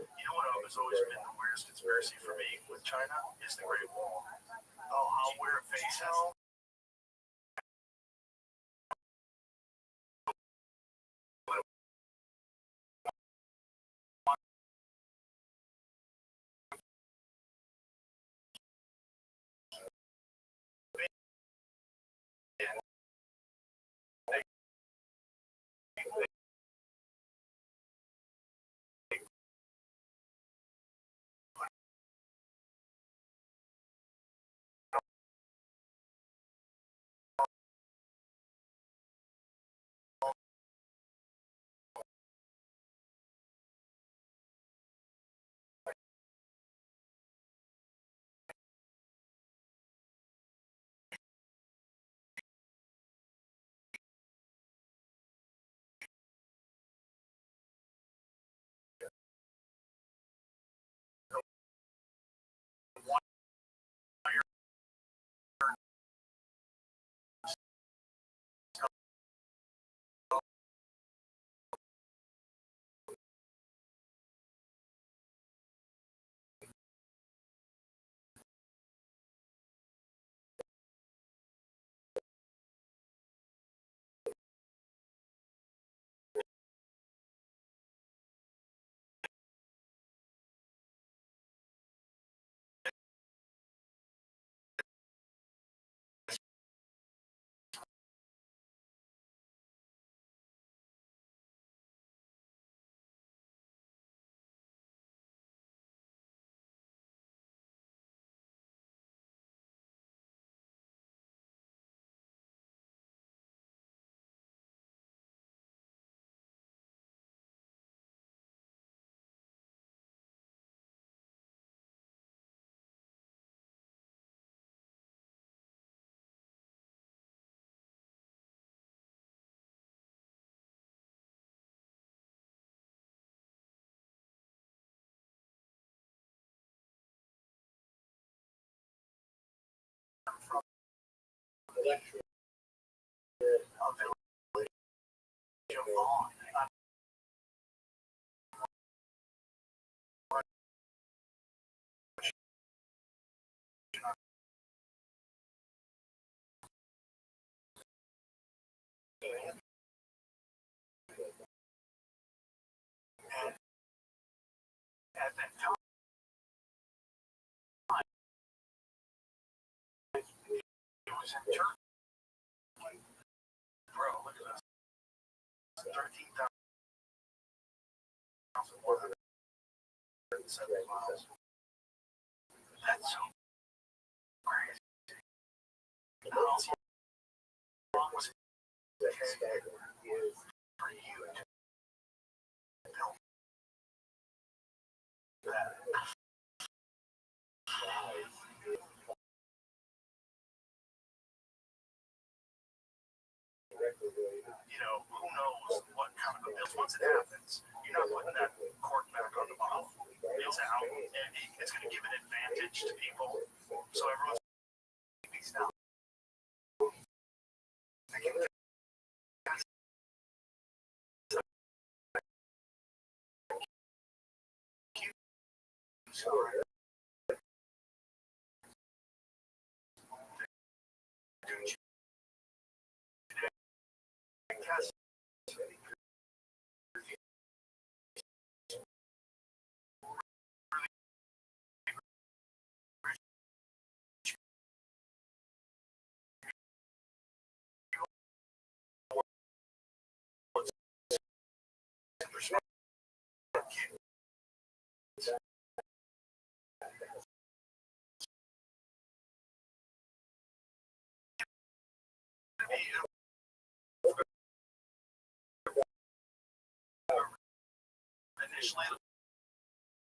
You know what has always been the weirdest conspiracy for me with China is the Great Wall. Oh, how we're a face now. At that time, it was in Turkey. Bro, look at this. 13,170 miles. That's so crazy. How long was it for you to build that? you know, who knows what kind of a bill. Once it happens, you're not putting that cork back on the bottle. It's out, and it's going to give an advantage to people. So everyone's these now. Initially,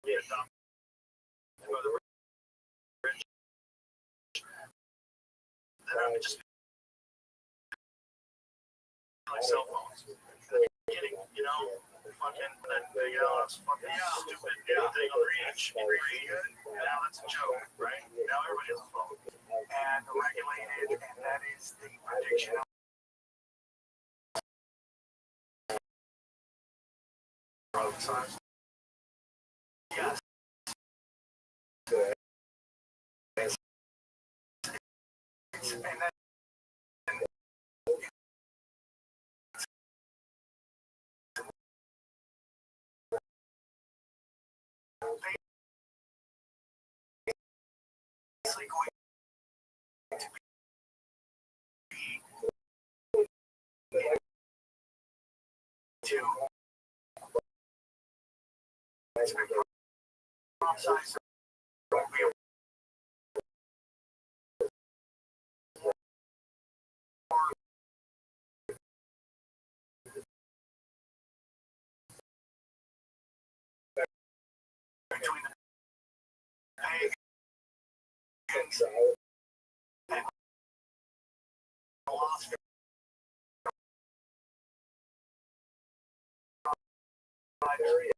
we adopted the rich. Then I would just like cell phones. In the beginning, you know, fucking that big ass fucking stupid thing on reach. Now that's a joke, right? Now everybody has a phone. And regulated, and that is the prediction of size. Yes. And then basically going to be to crop size between the pay and philosophy. Area.